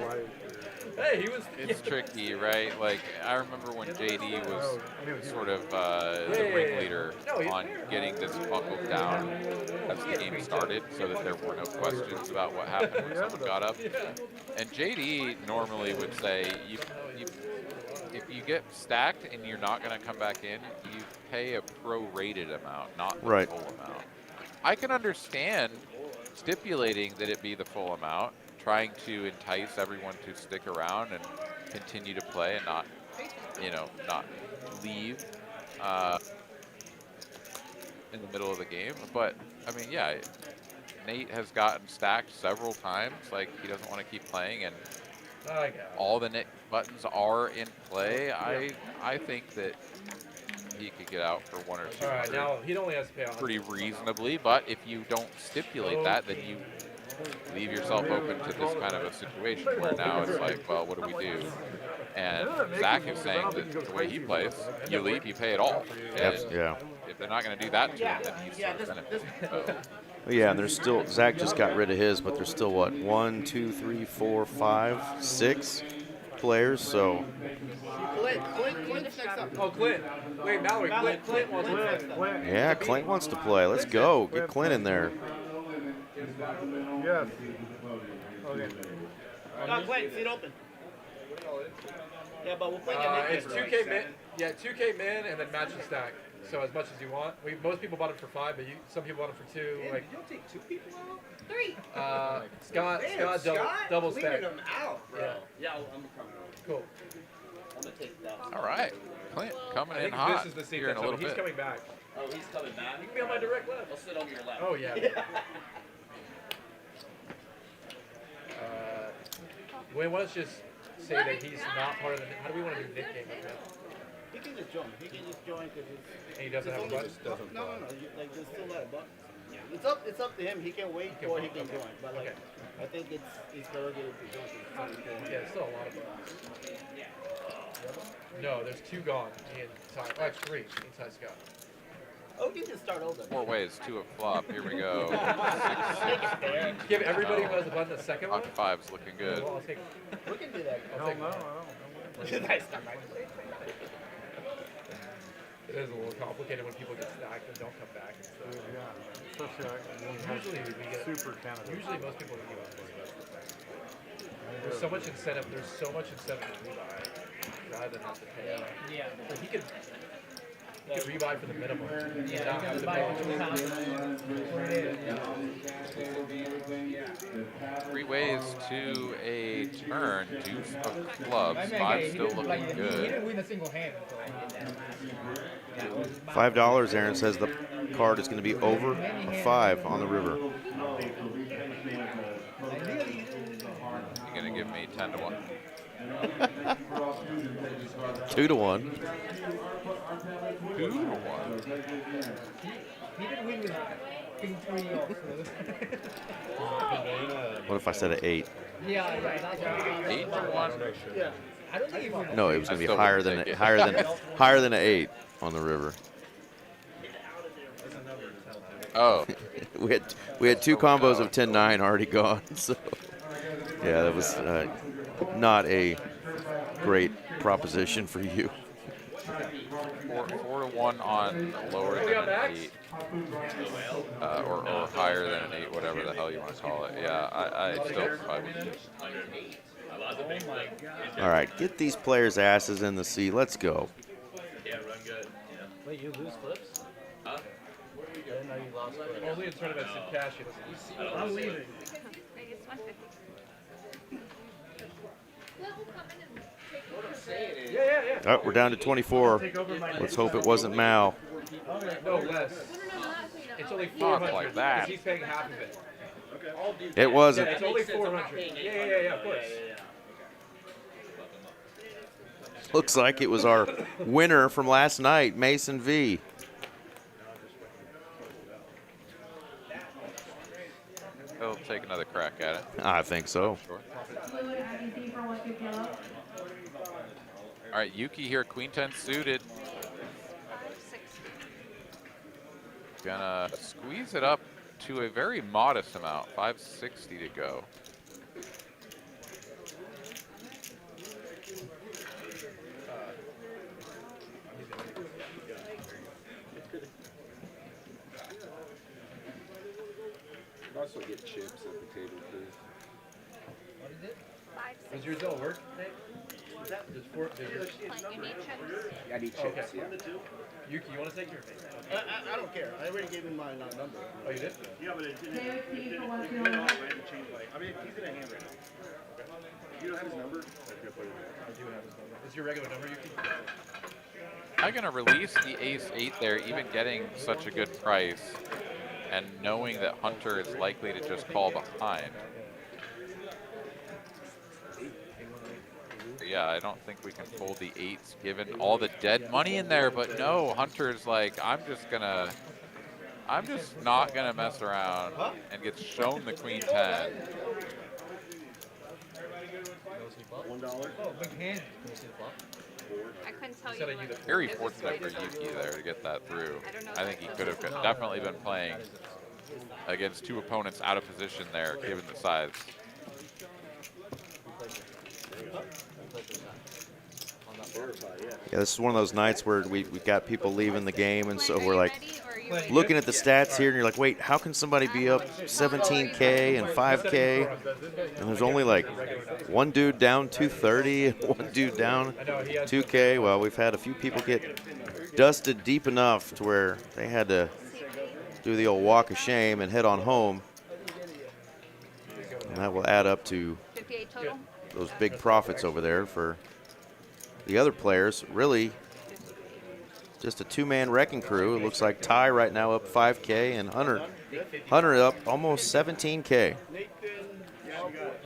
Hey, he was. It's tricky, right? Like, I remember when JD was sort of the Yeah. ringleader No, he's on fair. getting this buckled down as the game started so that there were no questions about what happened when someone got up. And JD normally would say, if you get stacked and you're not going to come back in, you pay a prorated amount, not the Right. full amount. I can understand stipulating that it be the full amount, trying to entice everyone to stick around and continue to play and not, not leave in the middle of the game. But I mean, yeah, Nate has gotten stacked several times. Like, he doesn't want to keep playing, and all the Nick buttons are in play. I think that he could get out for 1 or 2. All right, now he only has to pay on pretty reasonably, but if you don't stipulate that, then you leave yourself open to this kind of a situation where now it's like, well, what do we do? And Zach is saying that the way he plays, you leave, you pay it all. And Yeah. if they're not going to do that to him, then he's sort of benefiting. So, Yeah, and there's still, Zach just got rid of his, but there's still, what, 1, 2, 3, 4, 5, 6 players, so. Clint's next up. Oh, Clint. Wait, Mallory. Clint wants to play. Yeah, Clint wants to play. Let's go. Get Clint in there. Yes. Okay. No, Clint, seat open. Yeah, but we'll play It's 2K min. Yeah, 2K min and then match the stack. So as much as you want. Most people bought it for 5, but some people bought it for 2. Damn, Like did you take 2 people out? 3. Scott double stack. Leaving them out, bro. Yeah. I'm coming over. Cool. I'm going to take that. all right, Clint coming I in think hot this is the seat here in a little he's bit. coming back. Oh, he's coming back? You can be on my direct left. I'll sit on your left. Oh yeah. Wait, let's just say that he's not part of the. How do we want to do Nick game like that? He can just join. He can just join because it's. And he doesn't have a button? No. Like there's still a lot of buttons. It's up to him. He can wait or he can join. But like, I think it's prerogative to join. Yeah, it's still a lot of buttons. No, there's 2 gone. Me and Ty. Oh, it's 3. Me and Ty's got. Oh, we can just start over. 4 ways, 2 a flop. Here we go. 6, 6, 3. Give everybody who has a button the second one. Pocket 5's looking good. Well, I'll take. We can do that. I'll take No, one. Nice. It is a little complicated when people get stacked and don't come back and stuff. Yeah, especially Usually we get super candidates. Usually most people give us money. There's so much incentive. There's so much incentive to rebuy rather than have to pay out. Yeah. Like he could rebuy for the minimum. Yeah, Not have you to buy pay. 2 pounds. Yeah. 3 ways to a turn. Deuce of clubs. 5 still looking He good. didn't win a single hand. $5, Aaron says the card is going to be over a 5 on the river. You're going to give me 10 to 1. 2 to 1. 2 to 1. He didn't win with King 3 also. What if I said an 8? Yeah, that's right. 8 to 1. Yeah. I don't think he won. No, it was going to be still higher wouldn't than take it. higher than an 8 on the river. Oh. we had 2 combos of 10-9 already gone. So yeah, that was not a great proposition for you. 4 to 1 on lower than an 8. Or higher than an 8, whatever the hell you want to call it. Yeah, I still probably would. All right, get these players' asses in the seat. Let's go. Yeah, run good. Yeah. Wait, you lose flips? Huh? I didn't know you lost flips. Only in tournaments in cash. I'm leaving. It's 150. Yeah. Oh, we're down to 24. Let's hope it wasn't Mal. No less. It's only Not 400. like that. Because he's paying half of it. It wasn't. Yeah, it's only 400. Yeah, of course. Looks like it was our winner from last night, Mason V. He'll take another crack at it. I think so. Sure. All right, Yuki here, queen 10 suited. Gonna squeeze it up to a very modest amount, 560 to go. Also get chips at the table, please. What is it? Does yours all work, Nate? There's 4. Yeah, I need chips. Okay. Yeah. Yuki, you want to take your face? I don't care. I already gave him my number. Oh, you did? Yeah, but it didn't change. Like, I mean, he's in a hand right now. You don't have his number? I do have his number. Is your regular number, Yuki? I'm gonna release the ace-8 there, even getting such a good price, and knowing that Hunter is likely to just call behind. Yeah, I don't think we can fold the 8s given all the dead money in there, but no, Hunter's like, I'm just not gonna mess around, and gets shown the queen 10. $1. Oh, big hand. I couldn't tell you what. Very fortunate for Yuki there to get that through. I think he could have definitely been playing against 2 opponents out of position there, given the size. Yeah, this is one of those nights where we got people leaving the game, and so we're like looking at the stats here, and you're like, wait, how can somebody be up 17K and 5K? And there's only like one dude down 230 and one dude down 2K. Well, we've had a few people get dusted deep enough to where they had to do the old walk of shame and head on home. And that will add up to 58 total. those big profits over there for the other players. Really just a 2-man wrecking crew. It looks like Ty right now up 5K and Hunter up almost 17K.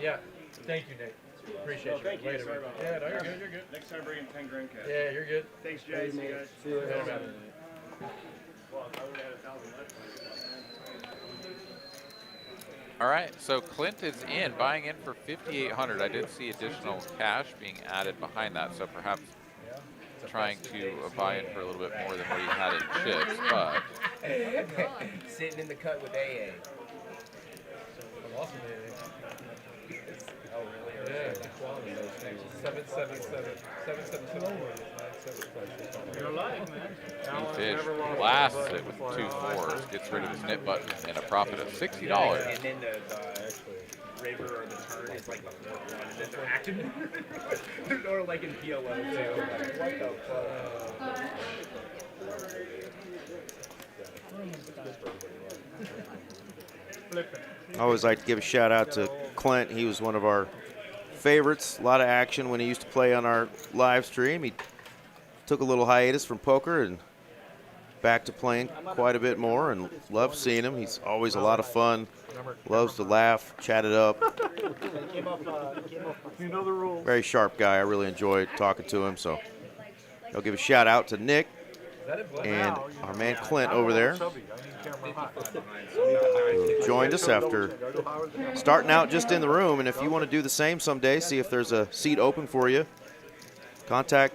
Yeah. Thank you, Nate. Appreciate you. Thank you. Later, Sorry man. about Yeah, that. no, you're good. You're good. Next time, bring in 10 grand cash. Yeah, you're good. Thanks, Jay. See you guys. See you Later, later. man. Well, if I would have had 1,000 left. All right, so Clint is in, buying in for 5,800. I did see additional cash being added behind that, so perhaps trying to buy in for a little bit more than what he had in chips, but Sitting in the cut with AA. Awesome, oh, really? Yeah. 777. 777. You're alive, man. Fish blasts it with 2 4s, gets rid of his nip button, and a profit of $60. And then the raver or the turn is like the fourth one, and then they're acting. Or like in PLO too. Like, what the fuck? I always like to give a shout out to Clint. He was one of our favorites. A lot of action when he used to play on our live stream. He took a little hiatus from poker and back to playing quite a bit more, and love seeing him. He's always a lot of fun. Loves to laugh, chat it up. You know the rules. Very sharp guy. I really enjoyed talking to him. So I'll give a shout out to Nick and our man Clint over there, who joined us after starting out just in the room. And if you want to do the same someday, see if there's a seat open for you, contact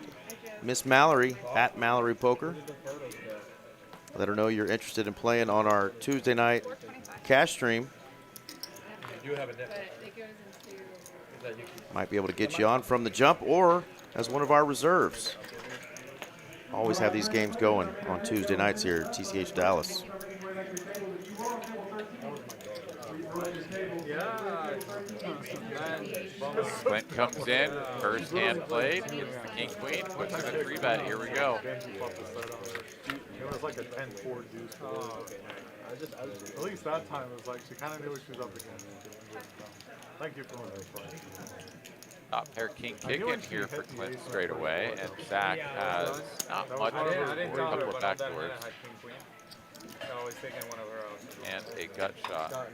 Miss Mallory at Mallory Poker. Let her know you're interested in playing on our Tuesday night cash stream. You have a net. Might be able to get you on from the jump or as one of our reserves. Always have these games going on Tuesday nights here at TCH Dallas. Clint comes in, first hand played, gets the king queen, puts in a 3-bet. Here we go. It was like a 10-4 deuce. At least that time it was like she kind of knew what she was up against. Thank you for playing. Top pair king kick in here for Clint straight away, and Zach has not much, I didn't a tell her, couple of but on that backdoors, night I had king queen. So I was taking one of her out. and a gut shot.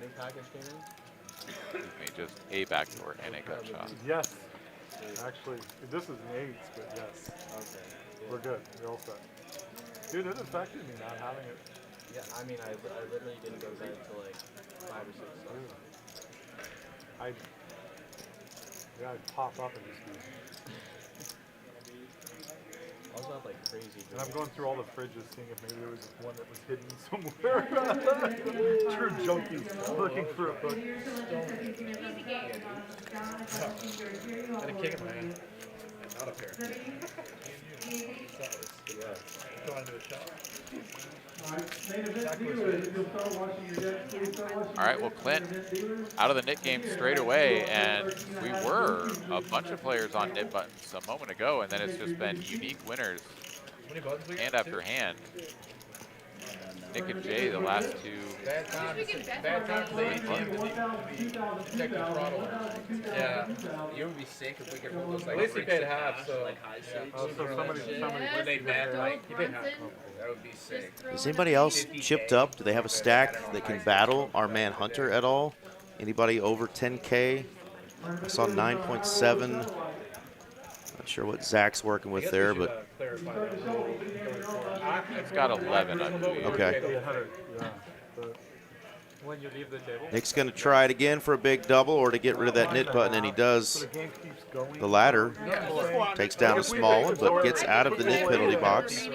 Excuse me, just a backdoor and a gut shot. Yes. Actually, this is an 8, but yes. Okay. We're good. We're all set. Dude, it affected me not having it. Yeah, I mean, I literally didn't go to bed until like 5 or 6. I'd pop up and just be. I was not like crazy. And I'm going through all the fridges, seeing if maybe there was one that was hidden somewhere. True junkie, looking for a book. And a king in my hand. And not a pair. Go on to a shot. All right, well, Clint out of the nit game straight away, and we were a bunch of players on nit buttons a moment ago, and then it's just been unique winners hand after hand. Nick and Jay, the last two. Bad time to ATM to check the throttle. Yeah. You would be sick if we could roll those. Like, at least he paid half, so. So somebody When they bet, like, he paid half. That would be sick. Is anybody else chipped up? Do they have a stack that can battle our man Hunter at all? Anybody over 10K? I saw 9.7. Not sure what Zach's working with there, but It's got 11, I believe. okay. When you leave the table. Nick's going to try it again for a big double or to get rid of that nit button, and he does the latter. Takes down a small one, but gets out of the nit penalty box.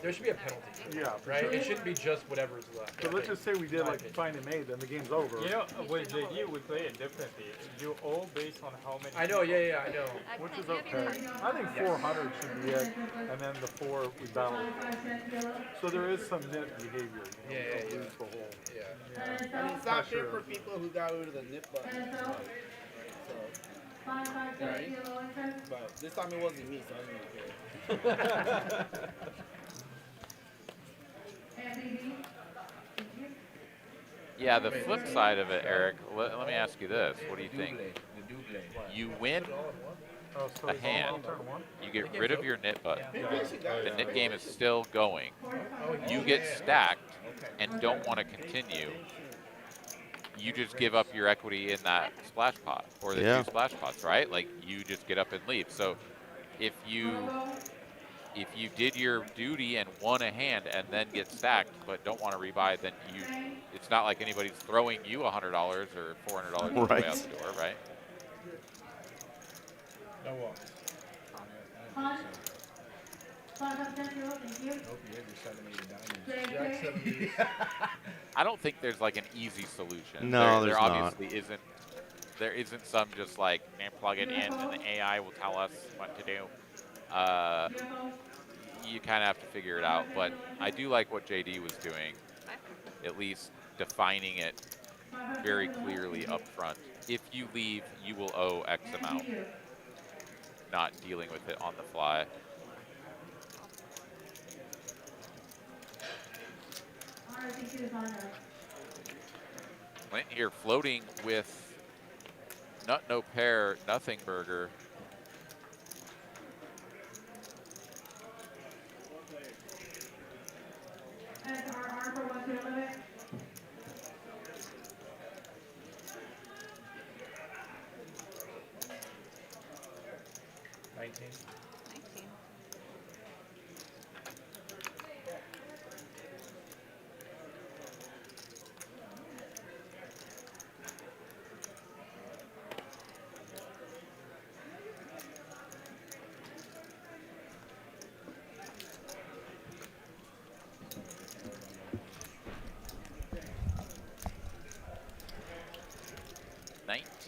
There should be a penalty. Yeah, right? It shouldn't be just whatever's left. So let's just say we did like find and made, then the game's over. You know, with JD, we play it differently. You all based on how many. I know, yeah, I know. Which is okay. I think 400 should be it, and then the 4 we battle. So there is some nit behavior. Yeah. And it's not fair for people who got rid of the nip button. So, right? But this time it wasn't me, so I didn't really care. Yeah, the flip side of it, Eric, let me ask you this. What do you think? You win a hand, you get rid of your nit button. The nit game is still going. You get stacked and don't want to continue. you just give up your equity in that splash pot or the Yeah. 2 splash pots, right? Like you just get up and leave. So if you did your duty and won a hand and then get stacked but don't want to rebuy, then it's not like anybody's throwing you $100 or $400 on the way out the door, right? No walk. I don't think there's like an easy solution. No, there there's obviously isn't. There isn't some just like plug it in and the AI will tell us what to do. You kind of have to figure it out. But I do like what JD was doing, at least defining it very clearly up front. If you leave, you will owe X amount. Not dealing with it on the fly. Clint here floating with nut no pair, nothing burger.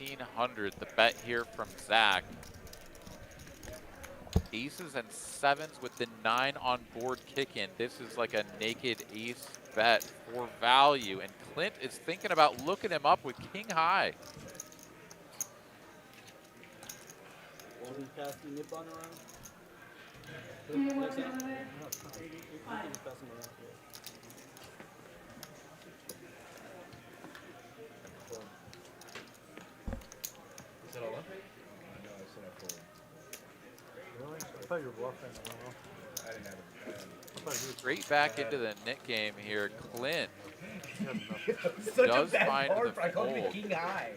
$1,900, the bet here from Zach. Aces and 7s with the 9 on board kick in. This is like a naked ace bet for value. And Clint is thinking about looking him up with king high. Will he pass the nip on around? Is it all up? No, I said I fold. Really? I thought you were bluffing. I don't know. I didn't have it. Straight back into the Nick game here. Clint Such does a bad find card. the I called it fold. king high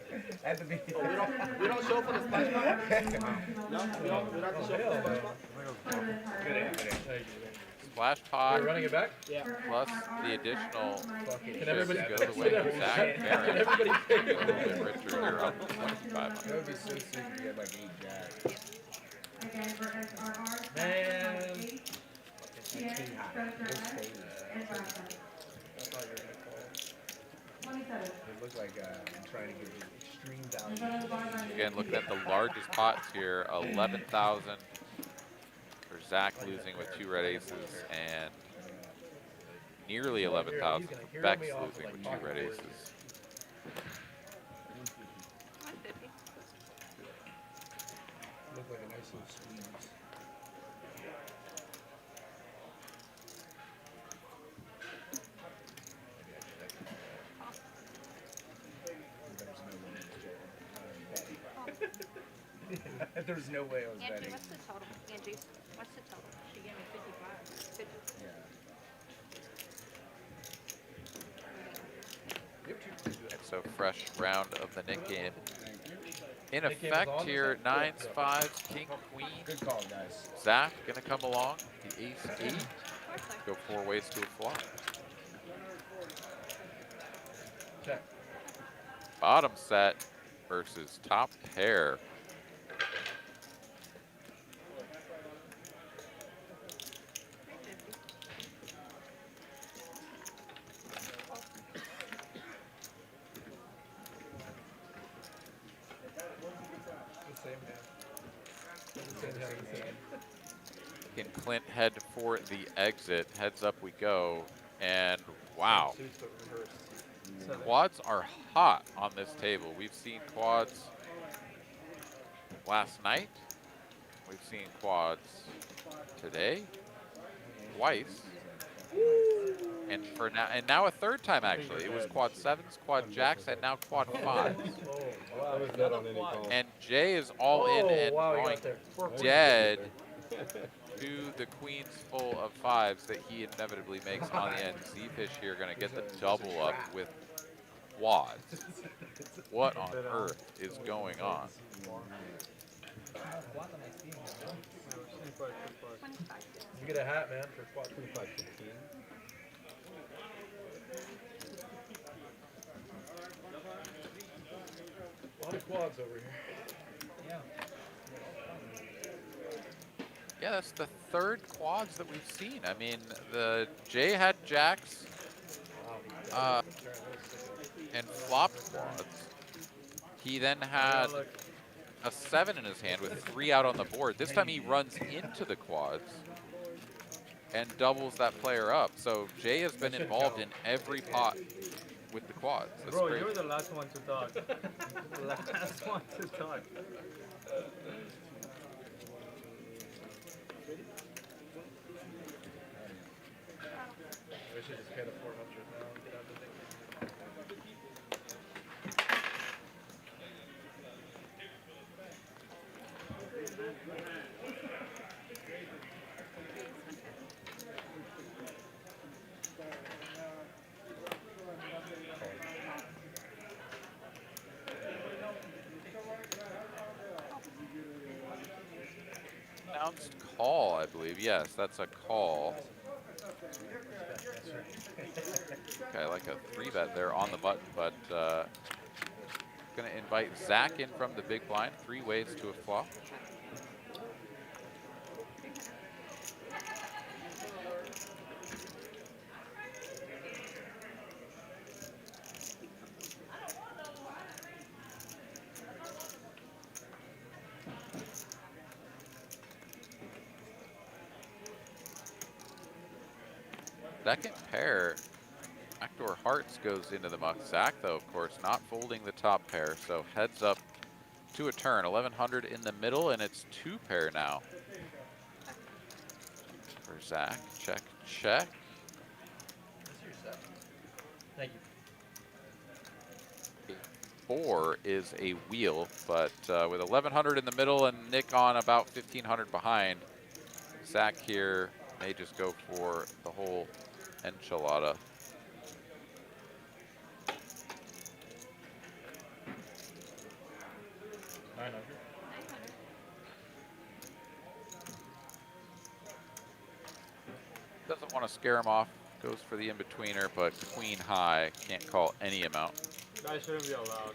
at the beginning. We don't show for the splash pot? No, we don't have to show for the splash pot? Good aim, good aim. Splash pot. We're running it back? Yeah. Plus the additional Can everybody chips pick go the way it of up? Zach Can Barron. everybody pick A little bit richer here on Oh. 2,500. That would be so sick if you had like 8 jacks. Man. King high. This phase. It looks like I'm trying to give you extreme value. Again, looking at the largest pots here, 11,000 for Zach losing with 2 red aces, and nearly 11,000 for Bex losing with 2 red aces. Look like a nice little squeeze. There's no way I was Angie, betting. what's the total? Angie, what's the total? She gave me 55. 50. And so fresh round of the Nick game. In Nick game is effect on, here, is that? 9s, 5s, king, queen. Good call, guys. Zach gonna come along, the ace 8. Go 4 ways to a flop. Check. Bottom set versus top pair. The same hand. The same hand. Can Clint head for the exit? Heads up we go. And wow, Suits but reversed. quads are hot on this table. We've seen quads last night. We've seen quads today, twice, and for now, and now a third time actually. It was quad 7s, quad jacks, and now quad 5s. Wow, was not on any call. And Jay is all in and wow, he drawing got there. 4 points. dead to the queens full of 5s that he inevitably makes on the end. Z-Fish here going to get the double up with quads. What on earth is going on? You get a hat, man, for quad. 25.15. A lot of quads over here. Yeah. Yeah, that's the third quads that we've seen. I mean, the Jay had jacks and flopped quads. He then had a 7 in his hand with 3 out on the board. This time he runs into the quads and doubles that player up. So Jay has been involved in every pot with the quads. That's Bro, crazy. you're the last one to talk. Last one to talk. We should just get a 400 now and get out the thing. Announced call, I believe. Yes, that's a call. Okay, I like a 3-bet there on the button, but gonna invite Zach in from the big blind. 3 ways to a flop. Second pair, backdoor hearts goes into the muck. Zach, though, of course, not folding the top pair, so heads up to a turn. 1100 in the middle, and it's 2 pair now for Zach. Check, check. Thank you. 4 is a wheel, but with 1100 in the middle and Nick on about 1500 behind, Zach here may just go for the whole enchilada. Doesn't want to scare him off. Goes for the in-betweener, but queen high, can't call any amount. That shouldn't be allowed.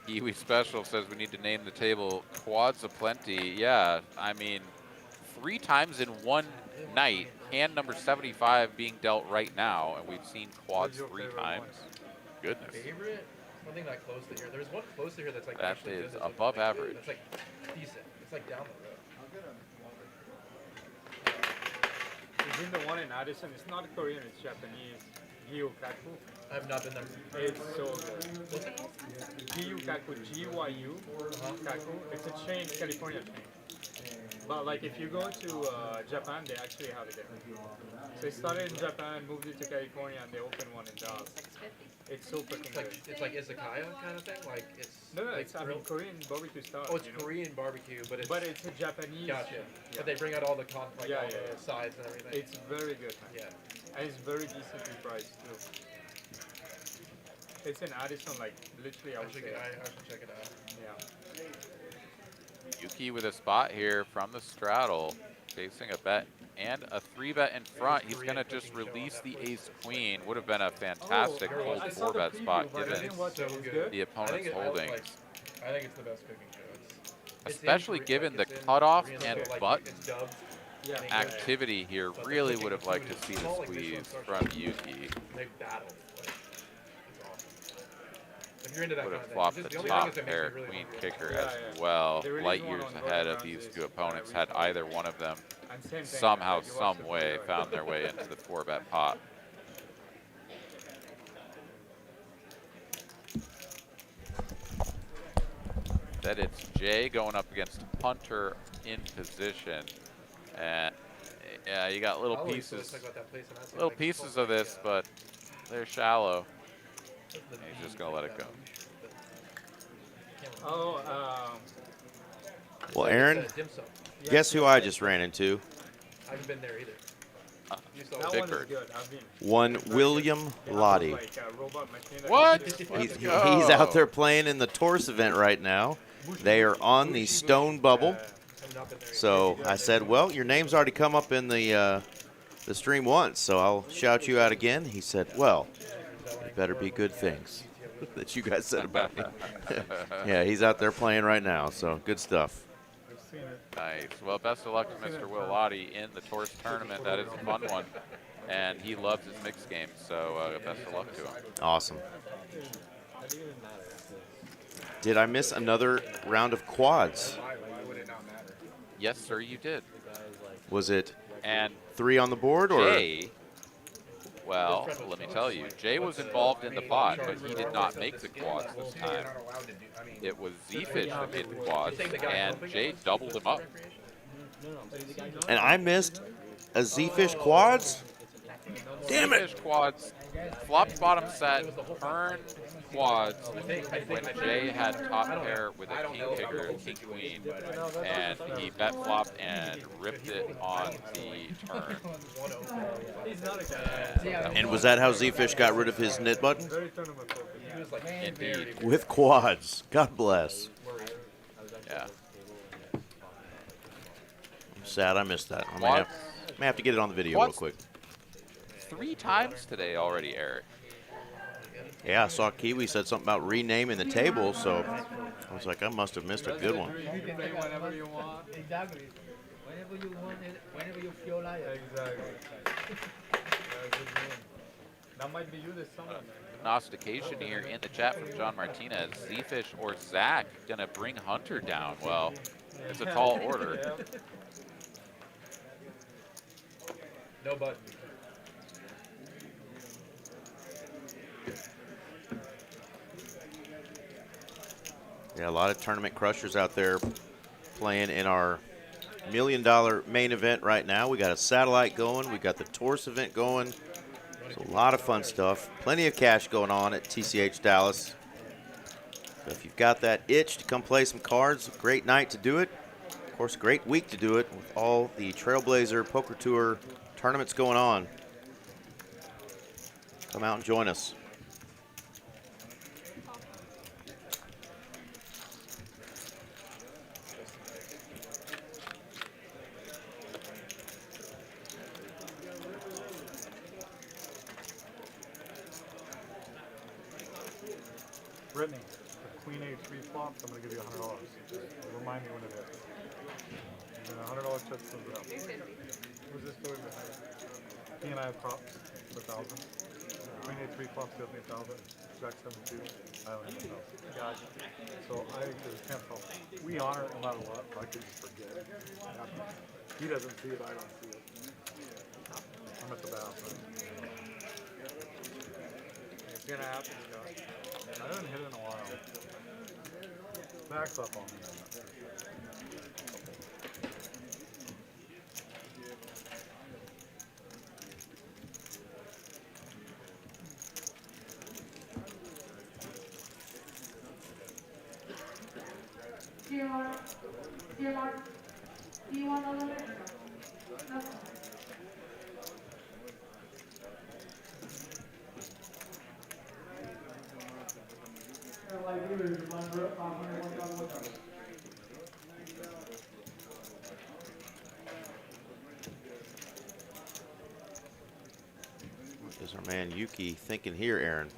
Kiwi Special says we need to name the table Quads Aplenty. Yeah, I mean, 3 times in one night, hand number 75 being dealt right now, and we've seen quads 3 times. Goodness. Favorite? Something not close to here. There's one close to here that's like That actually is good. above average. That's like decent. It's like down the road. Isn't the one in Addison? It's not Korean, it's Japanese. Gyukaku. I have not been there. It's so good. What's it called? Gyukaku, G-Y-U, Kaku. It's a chain, California chain. But like if you go to Japan, they actually have it there. So it started in Japan, moved it to California, and they opened one in Dallas. It's so freaking good. It's like izakaya kind of thing? Like it's... No, like it's I mean, Korean barbecue style. Oh, it's you know? Korean barbecue, but it's a Japanese. Gotcha. Yeah. But they bring out all the all yeah. the sides and everything. It's very good, man. Yeah. And it's very decently priced too. It's in Addison, like literally I should check it out. Yeah. Yuki with a spot here from the straddle, facing a bet and a 3-bet in front. He's going to just release the ace-queen. Would have been a fantastic cold 4-bet spot given the opponent's holdings. I think it's the best cooking show. Especially given the cutoff and button activity here. Really would have liked to see the squeeze from Yuki. They battle. If you're into that Would kind have of flopped thing. the The only top thing is it makes pair, me really queen hungry. kicker as well. Light years ahead of these two opponents. Had either one of them somehow, some way found their way into the 4-bet pot. That it's Jay going up against Hunter in position. And yeah, you got little pieces of this, but they're shallow. And he's just gonna let it go. Oh, Well, Aaron, guess who I just ran into? I haven't been there either. that Big one is Bird. good. I mean, One William Lottie. like a robot machine that What? can do- Let's He's go. out there playing in the Taurus event right now. They are on the stone bubble. So I said, well, your name's already come up in the stream once, so I'll shout you out again. He said, well, it better be good things that you guys said about me. Yeah, he's out there playing right now, so good stuff. Nice. Well, best of luck to Mr. Will Lottie in the Taurus tournament. That is a fun one. And he loves his mixed games, so best of luck to him. Awesome. Did I miss another round of quads? Yes, sir, you did. Was it And 3 on the board, or? Jay, well, let me tell you, Jay was involved in the pot, but he did not make the quads this time. It was Z-Fish that made the quads, and Jay doubled him up. And I missed a Z-Fish quads? Damn it! Z-Fish quads, flopped bottom set, turn quads when Jay had top pair with a king kicker, king queen, and he bet flopped and ripped it on the turn. And was that how Z-Fish got rid of his knit button? Indeed. With quads. God bless. Yeah. I'm sad I missed that. I may have to get it on the video real quick. 3 times today already, Eric. Yeah, I saw Kiwi said something about renaming the table, so I was like, I must have missed a good one. You can play whenever you want. Exactly. Whenever you want it, whenever you feel like it. Exactly. That might be you this summer. Gnostication here in the chat from John Martinez. Z-Fish or Zach gonna bring Hunter down? Well, it's a tall order. No button. Yeah, a lot of tournament crushers out there playing in our $1 million main event right now. We got a satellite going. We got the Taurus event going. It's a lot of fun stuff. Plenty of cash going on at TCH Dallas. So if you've got that itch to come play some cards, a great night to do it. Of course, a great week to do it with all the Trailblazer Poker Tour tournaments going on. Come out and join us. Brittany, the Queen A3 flops, I'm going to give you $100. Remind me when it is. And then $100 check sums it up. Who's this story behind it? He and I have props for 1,000. Queen A3 flops gives me 1,000. Jack 72, I only have 1,000. Gotcha. So I can't tell. We honor it no matter what, so I could just forget it. He doesn't see it, I don't see it. I'm at the bathroom. It's gonna happen, Josh. I haven't hit it in a while. Backs up on me. Do you want a little bit? No. What is our man Yuki thinking here, Aaron?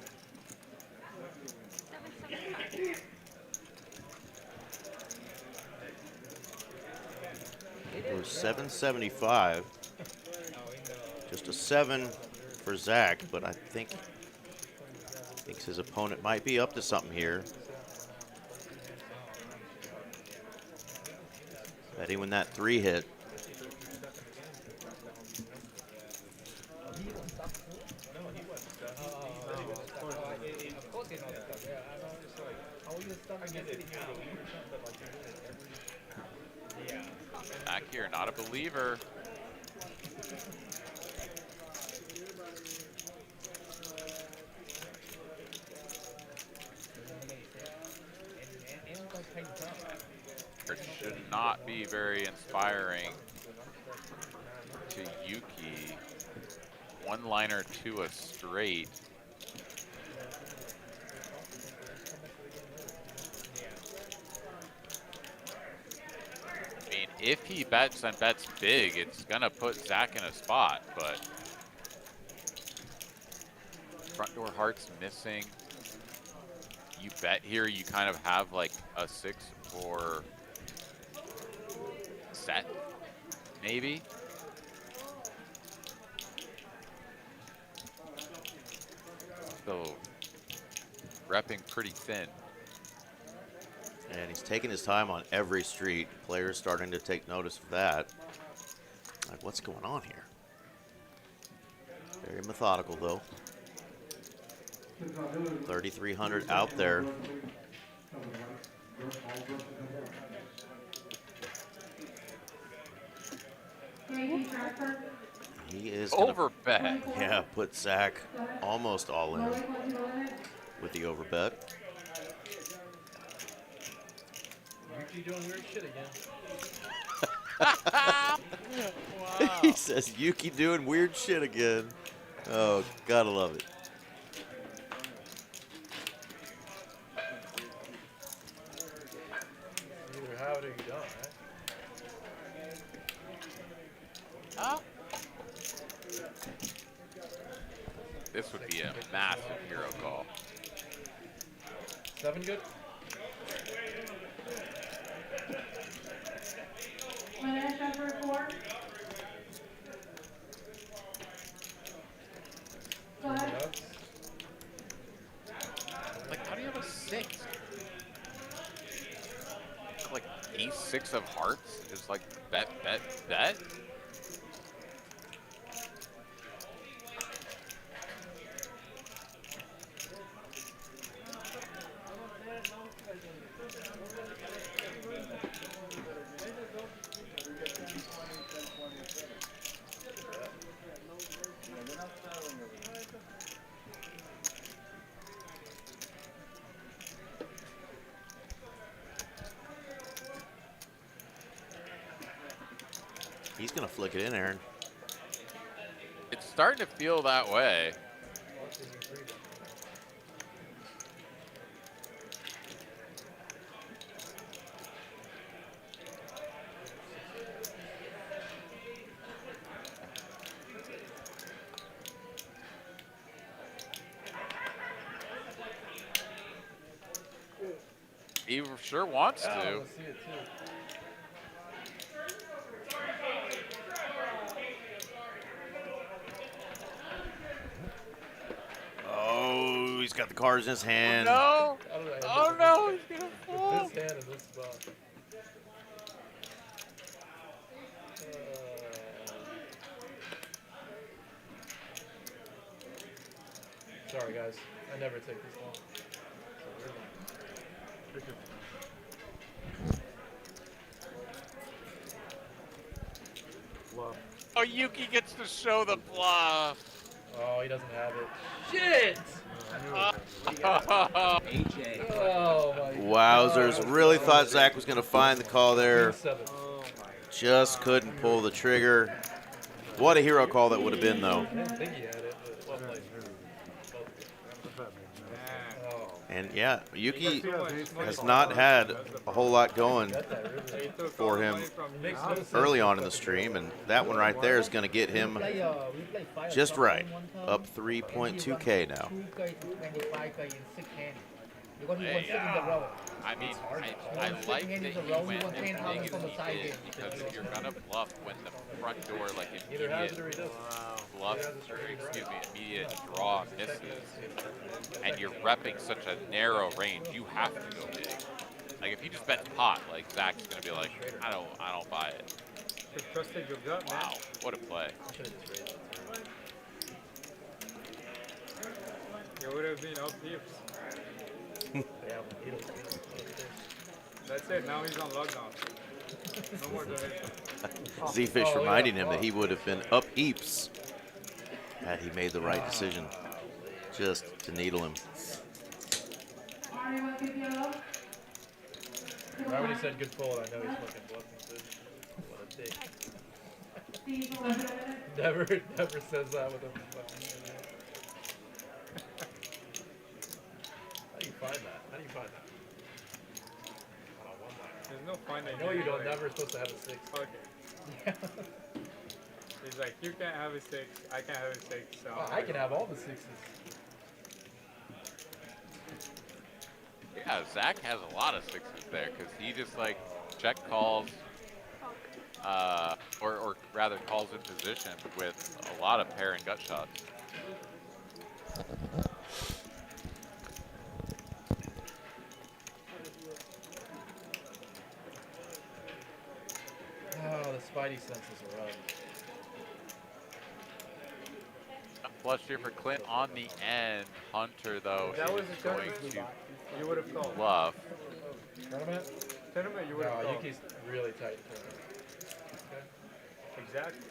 It was 775. Just a 7 for Zach, but I think thinks his opponent might be up to something here. Betting when that 3 hit. Back here, not a believer. should not be very inspiring to Yuki. One liner to a straight. I mean, if he bets and bets big, it's gonna put Zach in a spot, but front door hearts missing. You bet here, you kind of have like a 6-4 set, maybe. So, repping pretty thin. And he's taking his time on every street. Players starting to take notice of that. Like, what's going on here? Very methodical, though. 3,300 out there. He is overbet. Yeah, put Zach almost all in with the overbet. Yuki doing weird shit again. Wow. He says Yuki doing weird shit again. Oh, gotta love it. You either have it or you don't, right? This would be a massive hero call. 7 good? Like, how do you have a 6? Like, ace-6 of hearts is like bet, bet, bet? He's gonna flick it in, Aaron. It's starting to feel that way. He sure wants to. Oh, he's got the cards in his hand. No! Oh no, he's gonna fall. This hand in this spot. Sorry guys, I never take this one. Oh, Yuki gets to show the bluff. Oh, he doesn't have it. Shit! AJ. Oh my Wowzers, God. really thought Zach was gonna find the call there. Just couldn't pull the trigger. What a hero call that would have been, though. I didn't think he had it, but well played. And yeah, Yuki has not had a whole lot going for him early on in the stream, and that one right there is going to get him just right, up 3.2K now. Hey, I mean, I like that he went as big as he did, because if you're gonna bluff when the front door, like immediate bluff, or excuse me, immediate draw misses, and you're repping such a narrow range, you have to go big. Like if he just bets pot, like Zach's gonna be like, I don't buy it. Trusted your gut, man. Wow, what a play. It would have been up tips. That's it, now he's on lockdown. No more donation. Z-Fish reminding him that he would have been up heaps had he made the right decision just to needle him. Right when he said good fold, I know he's fucking bluffing too. What a dick. never says that with a fucking. How do you find that? How do you find that? On a one-liner. There's no finding. No, you don't. Never supposed to have a 6. Okay. He's like, you can't have a 6. I can't have a 6. So I can have all the 6s. Yeah, Zach has a lot of 6s there because he just like check calls, or rather calls in position with a lot of pair and gut shots. Oh, the spidey senses are up. Flush here for Clint on the end. Hunter though That was is a going tournament. to You would have called. bluff. Tournament? Tournament, you would have No, called. Yuki's really tight in tournament. Okay. Exactly.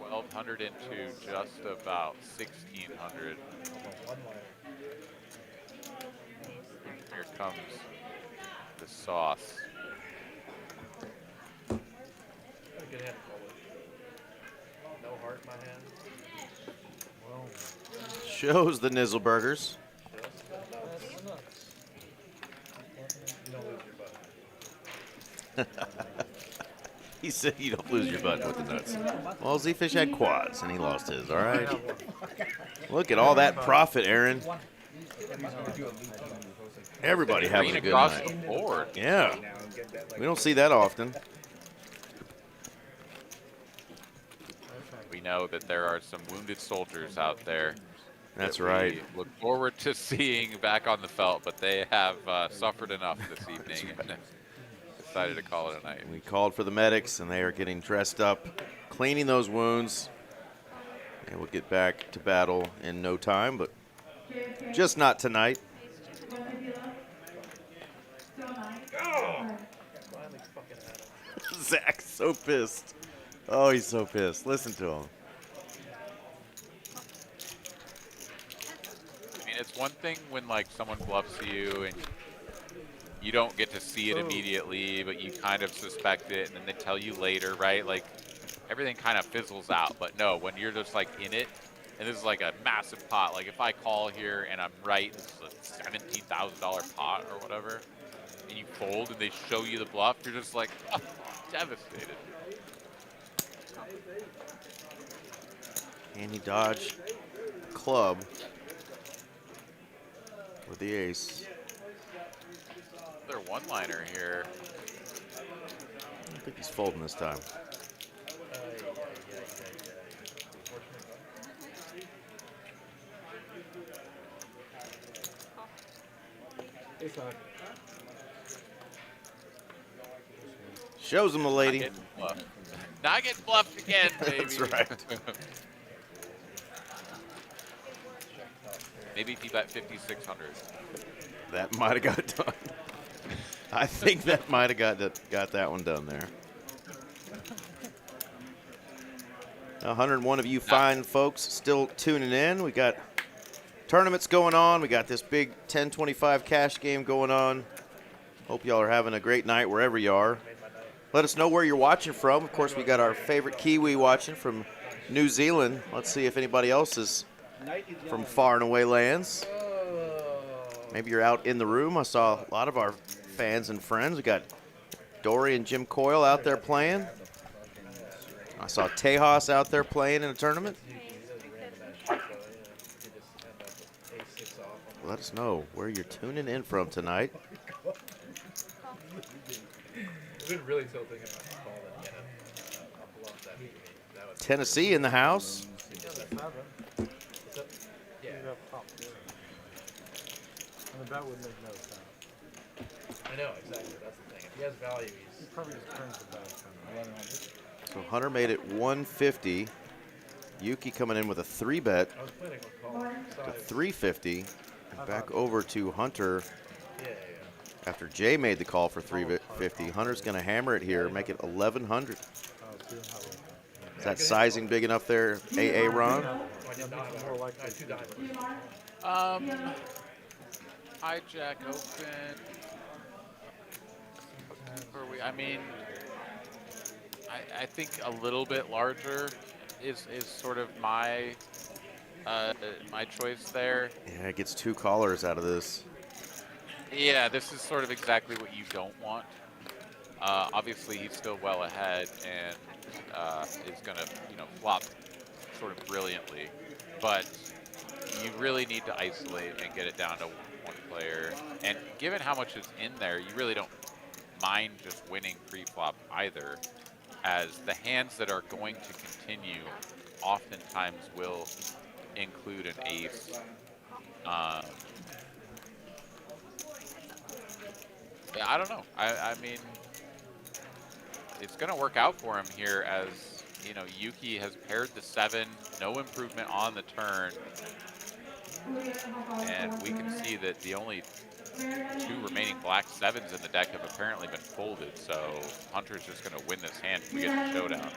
$1,200 into just about 1,600. Here comes the sauce. Got a good hand to call with. No heart in my hand. Whoa. Shows the Nizzleburgers. You don't lose your butt. He said you don't lose your butt with the nuts. Well, Z-Fish had quads, and he lost his, all right? Look at all that profit, Aaron. Everybody having a Green good across night. the board. Yeah. We don't see that often. We know that there are some wounded soldiers out there. That's that right. We look forward to seeing back on the felt, but they have suffered enough this evening and decided to call it a night. We called for the medics, and they are getting dressed up, cleaning those wounds. And we'll get back to battle in no time, but just not tonight. Zach's so pissed. Oh, he's so pissed. Listen to him. I mean, it's one thing when like someone bluffs you and you don't get to see it immediately, but you kind of suspect it, and then they tell you later, right? Like everything kind of fizzles out. But no, when you're just like in it, and this is like a massive pot. Like if I call here and I'm right, this is a $17,000 pot or whatever, and you fold and they show you the bluff, you're just like, oh, devastated. And he dodged club with the ace. Another one-liner here. I think he's folding this time. Shows him the lady. Not getting bluffed again, baby. That's right. Maybe if you bet 5,600. That might have got it done. I think that might have got that one done there. 101 of you fine folks still tuning in. We got tournaments going on. We got this big 1025 cash game going on. Hope y'all are having a great night wherever you are. Let us know where you're watching from. Of course, we got our favorite Kiwi watching from New Zealand. Let's see if anybody else is from far and away lands. Maybe you're out in the room. I saw a lot of our fans and friends. We got Dory and Jim Coyle out there playing. I saw Tejas out there playing in a tournament. Let us know where you're tuning in from tonight. I've been really tilting in my call that I'll bluff that beat me. That was Tennessee in the house. And that would make no sense. I know, exactly. That's the thing. If he has value, he's probably just turns the back. So Hunter made it 150. Yuki coming in with a 3-bet I was planning on calling. to 350. And back over to Hunter after Jay made the call for 350. Hunter's going to hammer it here, make it 1,100. Is that sizing big enough there, AA Ron? I did not have more like 2 diamonds. Hijack open. I mean, I think a little bit larger is sort of my my choice there. Yeah, it gets 2 callers out of this. Yeah, this is sort of exactly what you don't want. Obviously, he's still well ahead and is going to, flop sort of brilliantly. But you really need to isolate and get it down to 1 player. And given how much is in there, you really don't mind just winning pre-flop either, as the hands that are going to continue oftentimes will include an ace. Yeah, I don't know. I mean, it's going to work out for him here, as Yuki has paired the 7, no improvement on the turn, and we can see that the only 2 remaining black 7s in the deck have apparently been folded. So Hunter's just going to win this hand if we get the showdown.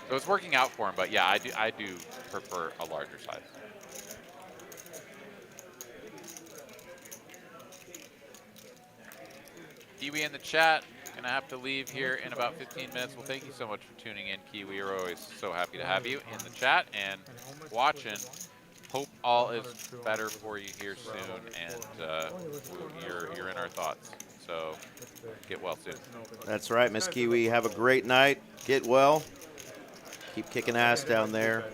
So it's working out for him, but yeah, I do prefer a larger size. Kiwi in the chat, gonna have to leave here in about 15 minutes. Well, thank you so much for tuning in, Kiwi. We're always so happy to have you in the chat and watching. Hope all is better for you here soon, and you're in our thoughts. So get well soon. That's right, Miss Kiwi. Have a great night. Get well. Keep kicking ass down there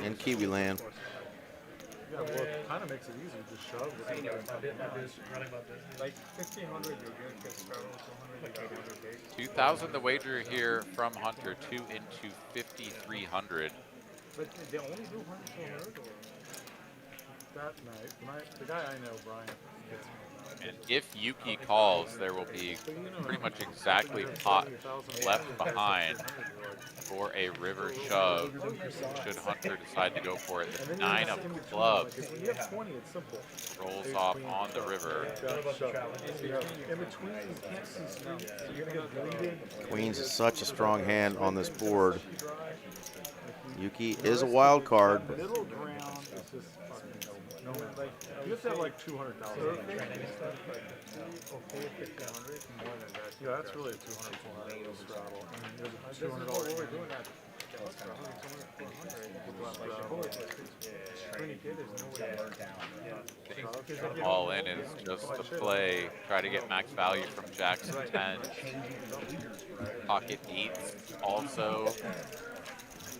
in Kiwi land. Yeah, well, it kind of makes it easy to shove. Like 1,500, you're good. Get straddle 200, 2,000 the wager here from Hunter, 2 into 5,300. But they only do 100 to 100 or that night. The guy I know, Brian, gets me. And if Yuki calls, there will be pretty much exactly pot left behind for a river shove, should Hunter decide to go for it. The 9 of clubs rolls off on the river. Queens is such a strong hand on this board. Yuki is a wild card. Middle ground is just like, you have to have like 200,000. Okay, 1,500, more than that. Yeah, that's really a 200, 400 straddle. I mean, there's a $200. What we're doing that. All in is just a play. Try to get max value from Jackson 10. Pocket 8 also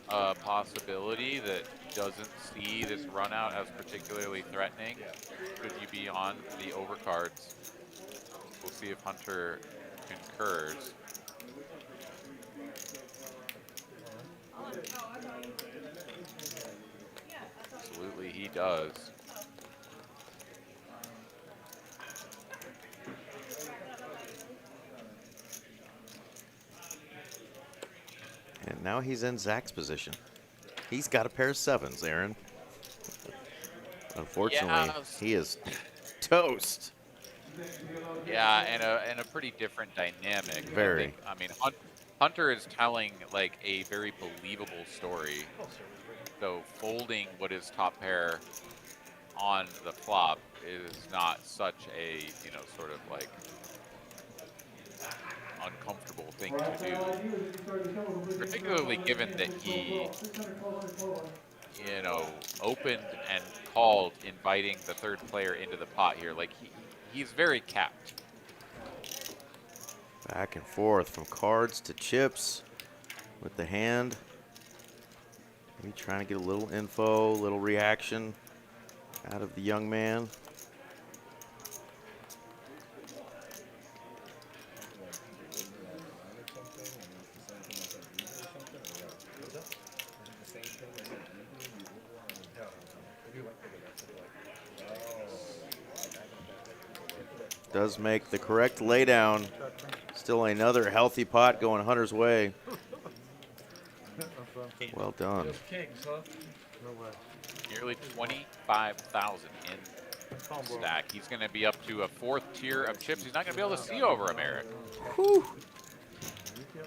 a possibility that doesn't see this run out as particularly threatening. Could you be on the overcards? We'll see if Hunter concurs. Absolutely, he does. And now he's in Zach's position. He's got a pair of 7s, Aaron. Unfortunately, he is toast. Yeah, and a pretty different dynamic. Very. I mean, Hunter is telling like a very believable story. So folding what is top pair on the flop is not such a, sort of like uncomfortable thing to do, particularly given that he, opened and called, inviting the 3rd player into the pot here. Like he's very capped. Back and forth from cards to chips with the hand. Maybe trying to get a little info, a little reaction out of the young man. Does make the correct laydown. Still another healthy pot going Hunter's way. Well done. Nearly 25,000 in stack. He's going to be up to a 4th tier of chips. He's not going to be able to see over him, Eric. Whew.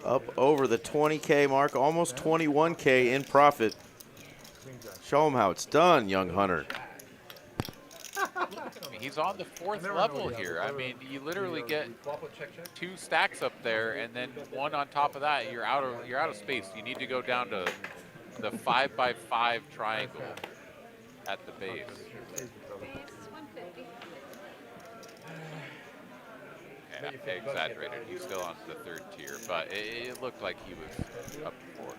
Up over the 20K mark, almost 21K in profit. Show him how it's done, young Hunter. He's on the 4th level here. I mean, you literally get 2 stacks up there, and then 1 on top of that. You're out of space. You need to go down to the 5x5 triangle at the base. I exaggerated. He's still on the 3rd tier, but it looked like he was up before.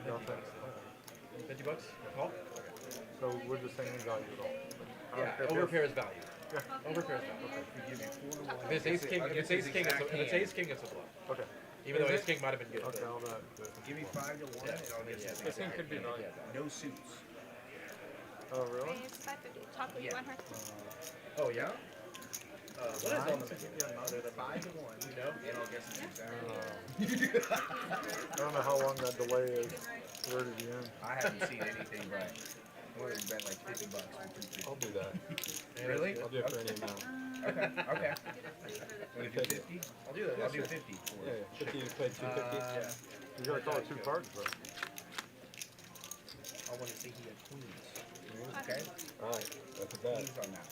$50 call. So we're just saying value at all. Yeah, overpair is value. Yeah, overpair is value. Okay. We give you 4 to 1. If it's ace king, it's a bluff. Okay. Even though ace king might have been good. Okay, all that. Give me 5 to 1. Yeah. Ace king could be value. No suits. Oh really? It's 550. Taco, you want her? Oh yeah. What is on the menu? The 5 to 1. You know, and I'll guess it's I don't know how long that delay is. Where did you end? I haven't seen anything, but I would have bet like $50 for 250. I'll do that. Really? I'll do it for any amount. Okay. Okay. Want to do 50? I'll do that. I'll do 50. Yeah, 50 to play 250. You gotta call it 2 cards, bro. I want to see he had queens. Okay? Alright, that's a bet. Queens on that.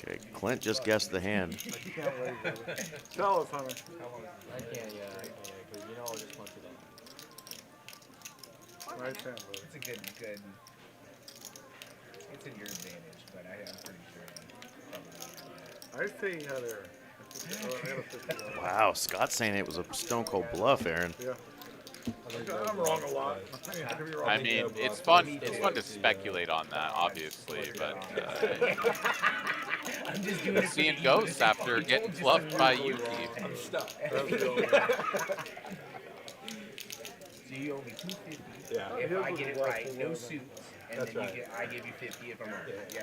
Okay, Clint just guessed the hand. I can't wait, brother. Tell us, Hunter. I can't, because you know I'll just punch it in. Nice hand, brother. It's a good. It's in your advantage, but I'm pretty sure. I say he had error. Wow, Scott's saying it was a stone cold bluff, Aaron. Yeah. I'm wrong a lot. I mean, it's fun. It's fun to speculate on that, obviously, but I'm just doing it. seeing ghosts after getting bluffed by Yuki. I'm stuck. So you owe me 250. Yeah. If I get it right, no suits, and That's then right. I give you 50 if I'm wrong. Yeah.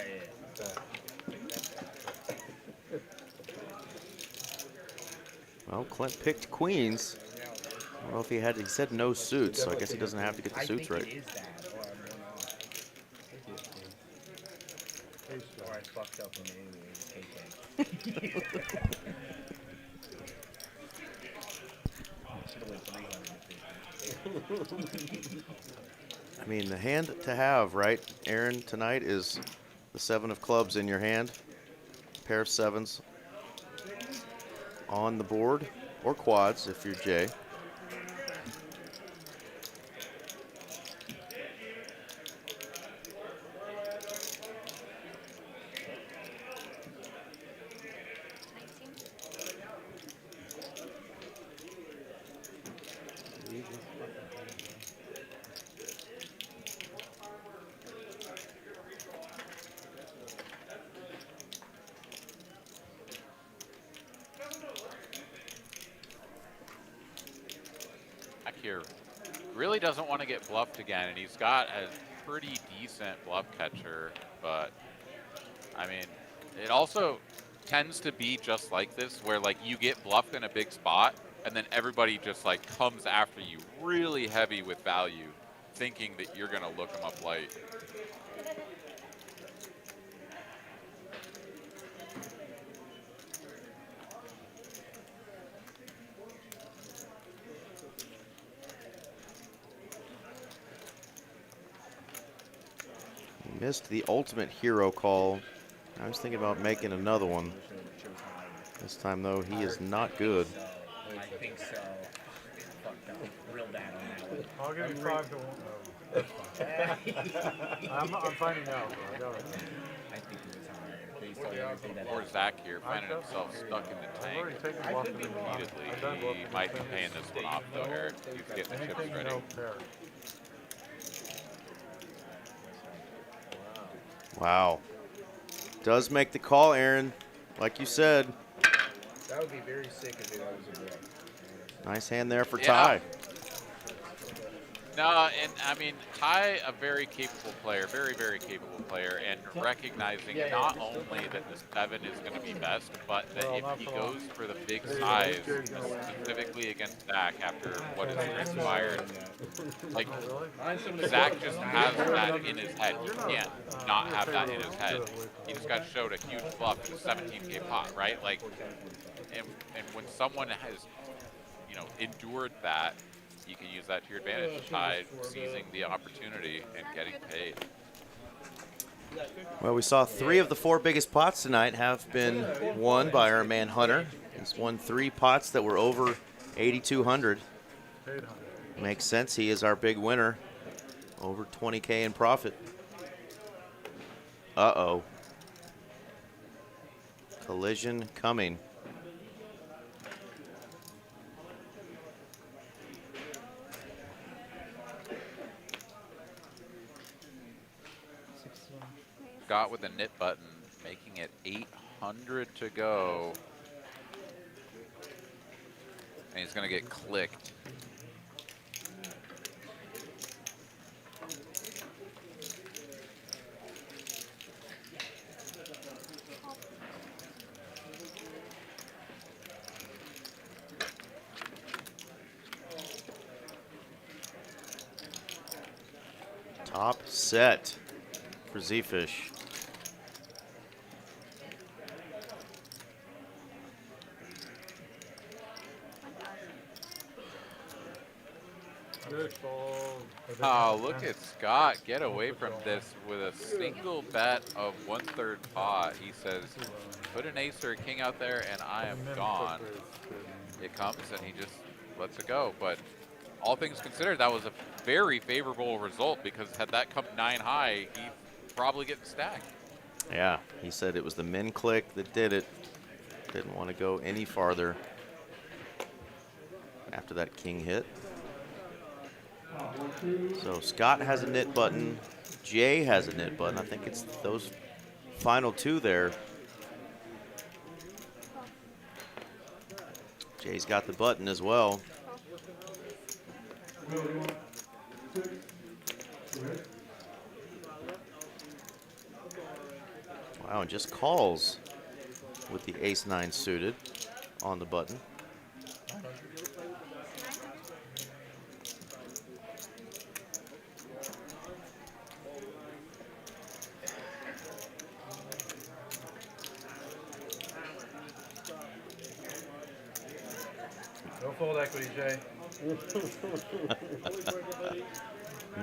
Well, Clint picked queens. I don't know if he said no suits, so I guess he doesn't have to get the suits right. I think it is that, or I'm one off. Or I fucked up and anyway, it's KK. Should've went 350. I mean, the hand to have, right, Aaron, tonight is the 7 of clubs in your hand, pair of 7s on the board, or quads if you're Jay. Here really doesn't want to get bluffed again, and he's got a pretty decent bluff catcher, but I mean, it also tends to be just like this, where like you get bluffed in a big spot and then everybody just like comes after you really heavy with value, thinking that you're gonna look them up light. Missed the ultimate hero call. I was thinking about making another one. This time, though, he is not good. I think so. Fucked up real bad on that one. I'll give you 5 to 1. That's fine. I'm finding out, bro. I got it. I think it was hard. Poor Zach here, finding himself stuck in the tank repeatedly. He might be paying this one off, though, Eric. He's getting the chips ready. Wow. Does make the call, Aaron. Like you said. That would be very sick if it was a bluff. Nice hand there for Ty. No, and I mean, Ty, a very capable player, very, very capable player, and recognizing not only that the 7 is going to be best, but that if he goes for the big size, specifically against Zach after what has transpired, like, Zach just has that in his head. He can't not have that in his head. He just got showed a huge bluff in a 17K pot, right? Like, and when someone has, you know, endured that, you can use that to your advantage by seizing the opportunity and getting paid. Well, we saw 3 of the 4 biggest pots tonight have been won by our man Hunter. He's won 3 pots that were over 8,200. Makes sense. He is our big winner. Over 20K in profit. Uh-oh. Collision coming. Scott with the knit button, making it 800 to go. And he's going to get clicked. Top set for Z-Fish. Oh, look at Scott get away from this with a single bet of 1/3 pot. He says, put an ace or a king out there and I am gone. It comes and he just lets it go. But all things considered, that was a very favorable result because had that come 9 high, he'd probably get the stack. Yeah, he said it was the min click that did it. Didn't want to go any farther after that king hit. So Scott has a knit button. Jay has a knit button. I think it's those final 2 there. Jay's got the button as well. Wow, and just calls with the ace-9 suited on the button. No fold equity, Jay.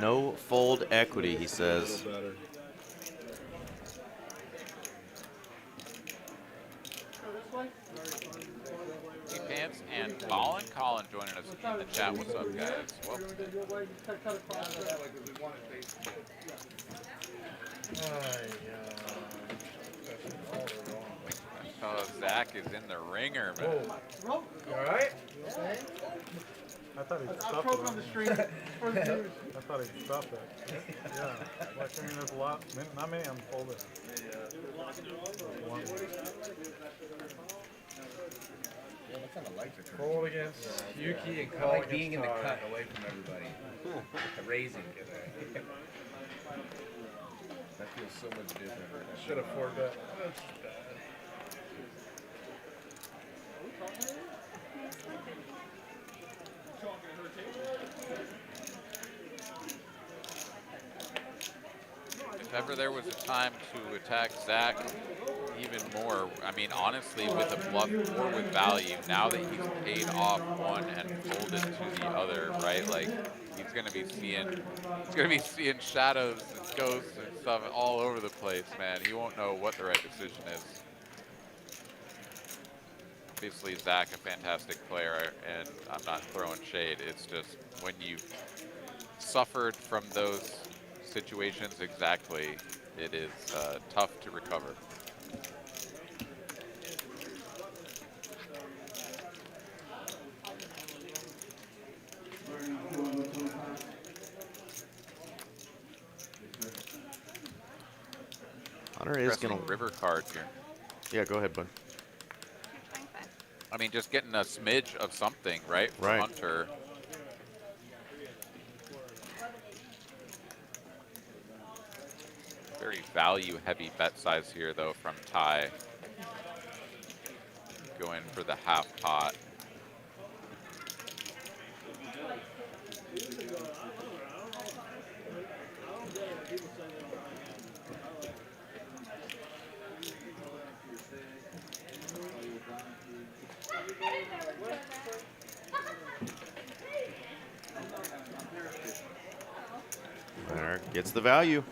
No fold equity, he says. Hey, Pants and Colin joining us in the chat. What's up, guys? Welcome. Oh, Zach is in the ringer, man. All right. I thought he'd stop it. On the street. I thought he'd stop it. Yeah. Like, I mean, there's a lot. Not many I'm folding. Fold against Yuki and I call like against being in the Todd. cut away from everybody. The raising. That feels so much different. Should have 4-bet. That's bad. If ever there was a time to attack Zach even more, I mean, honestly, with a bluff or with value, now that he's paid off one and folded to the other, right? Like, he's gonna be seeing shadows and ghosts and stuff all over the place, man. He won't know what the right decision is. Obviously, Zach, a fantastic player, and I'm not throwing shade. It's just when you've suffered from those situations exactly, it is tough to recover. Hunter is going to river card here. Yeah, go ahead, bud. I mean, just getting a smidge of something, right? For Right. Hunter. Very value-heavy bet size here, though, from Ty. Going for the half pot. There, gets the value.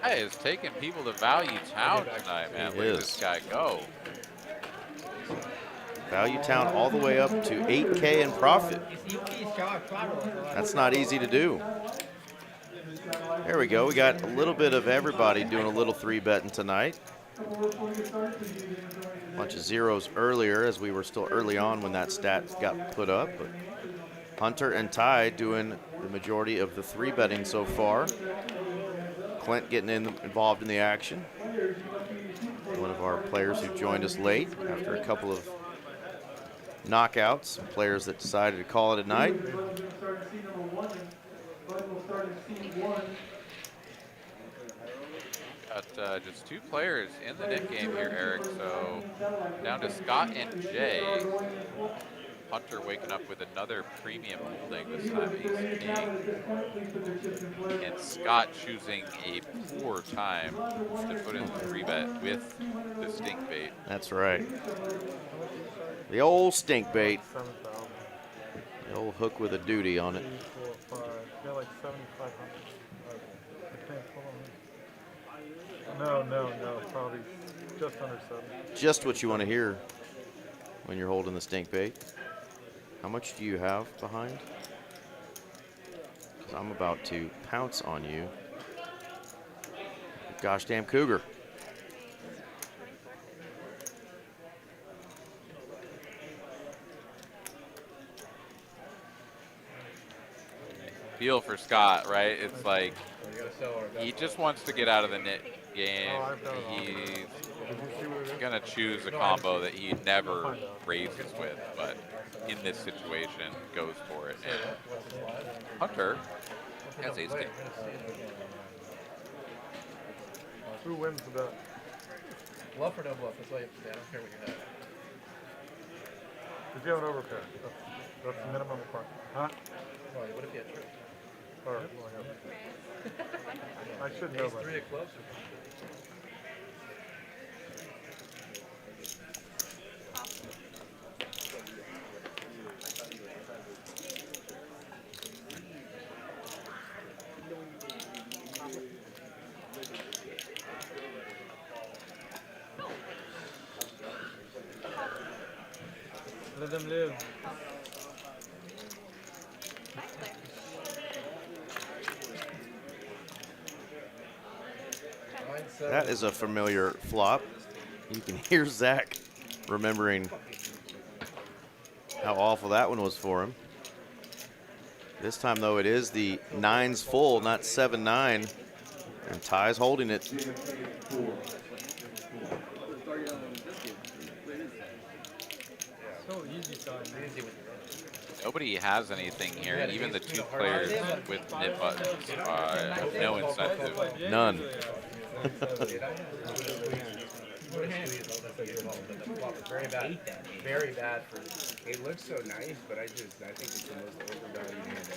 Guy is taking people to Value Town tonight, man. Look at this guy go. Value Town all the way up to 8K in profit. That's not easy to do. There we go. We got a little bit of everybody doing a little 3-betting tonight. A bunch of zeros earlier as we were still early on when that stat got put up. But Hunter and Ty doing the majority of the 3-betting so far. Clint getting involved in the action. One of our players who joined us late after a couple of knockouts. Some players that decided to call it a night. Got just 2 players in the net game here, Eric. So down to Scott and Jay. Hunter waking up with another premium holding, this time ace king. And Scott choosing a poor time to put in the 3-bet with the stink bait. That's right. The old stink bait. The old hook with a duty on it. No, probably just under 7. Just what you want to hear when you're holding the stink bait. How much do you have behind? Because I'm about to pounce on you. Gosh damn cougar. Feel for Scott, right? It's like he just wants to get out of the net game. He's gonna choose a combo that he never raises with, but in this situation goes for it. And Hunter has ace king. Who wins the bet? Bluff or no bluff? That's all you have to say. I don't care what you have. If you have an overpair, that's the minimum requirement. Huh? Well, what if you had true? Or, I should know Ace that. 3 of clubs. Let them live. That is a familiar flop. You can hear Zach remembering how awful that one was for him. This time, though, it is the 9s full, not 7-9, and Ty's holding it. So easy, son. Nobody has anything here. Even the 2 players with nip buttons have no incentive. None. Very bad. Very bad for. It looks so nice, but I think it's the most overvalued hand.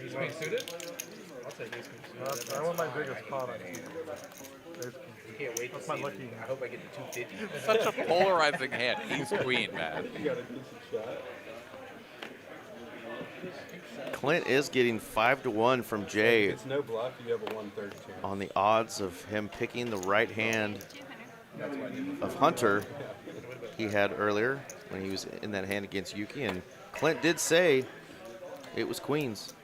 Ace queen suited? I'll take ace queen suited. I want my biggest pot on it. Can't wait to see it. I hope I get the 250. Such a polarizing hand. Ace queen, man. You got a decent shot. Clint is getting 5-1 from Jay. If it's no bluff, you have a 1/3 chance. On the odds of him picking the right hand of Hunter he had earlier when he was in that hand against Yuki. And Clint did say it was queens.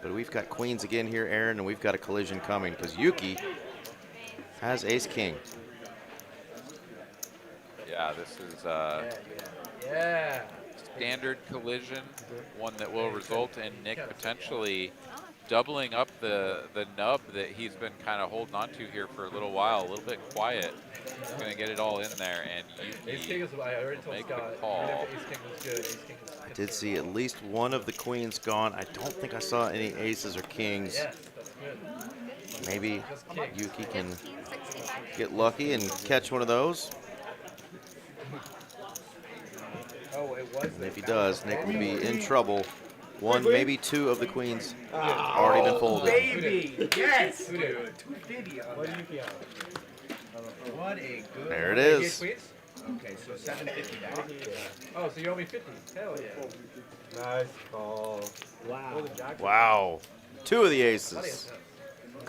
But we've got queens again here, Aaron, and we've got a collision coming because Yuki has ace king. Yeah, this is Yeah. standard collision, one that will result in Nick potentially doubling up the nub that he's been kind of holding on to here for a little while, a little bit quiet. He's going to get it all in there, and Yuki will make the call. I did see at least one of the queens gone. I don't think I saw any aces or kings. Maybe Yuki can get lucky and catch one of those. Oh, it was. And if he does, Nick will be in trouble. One, maybe 2 of the queens already been folded. Baby, yes, dude. 250 on that. What a good. There it is. Okay, so 750 back. Oh, so you owe me 50. Hell yeah. Nice call. Wow. Wow. 2 of the aces.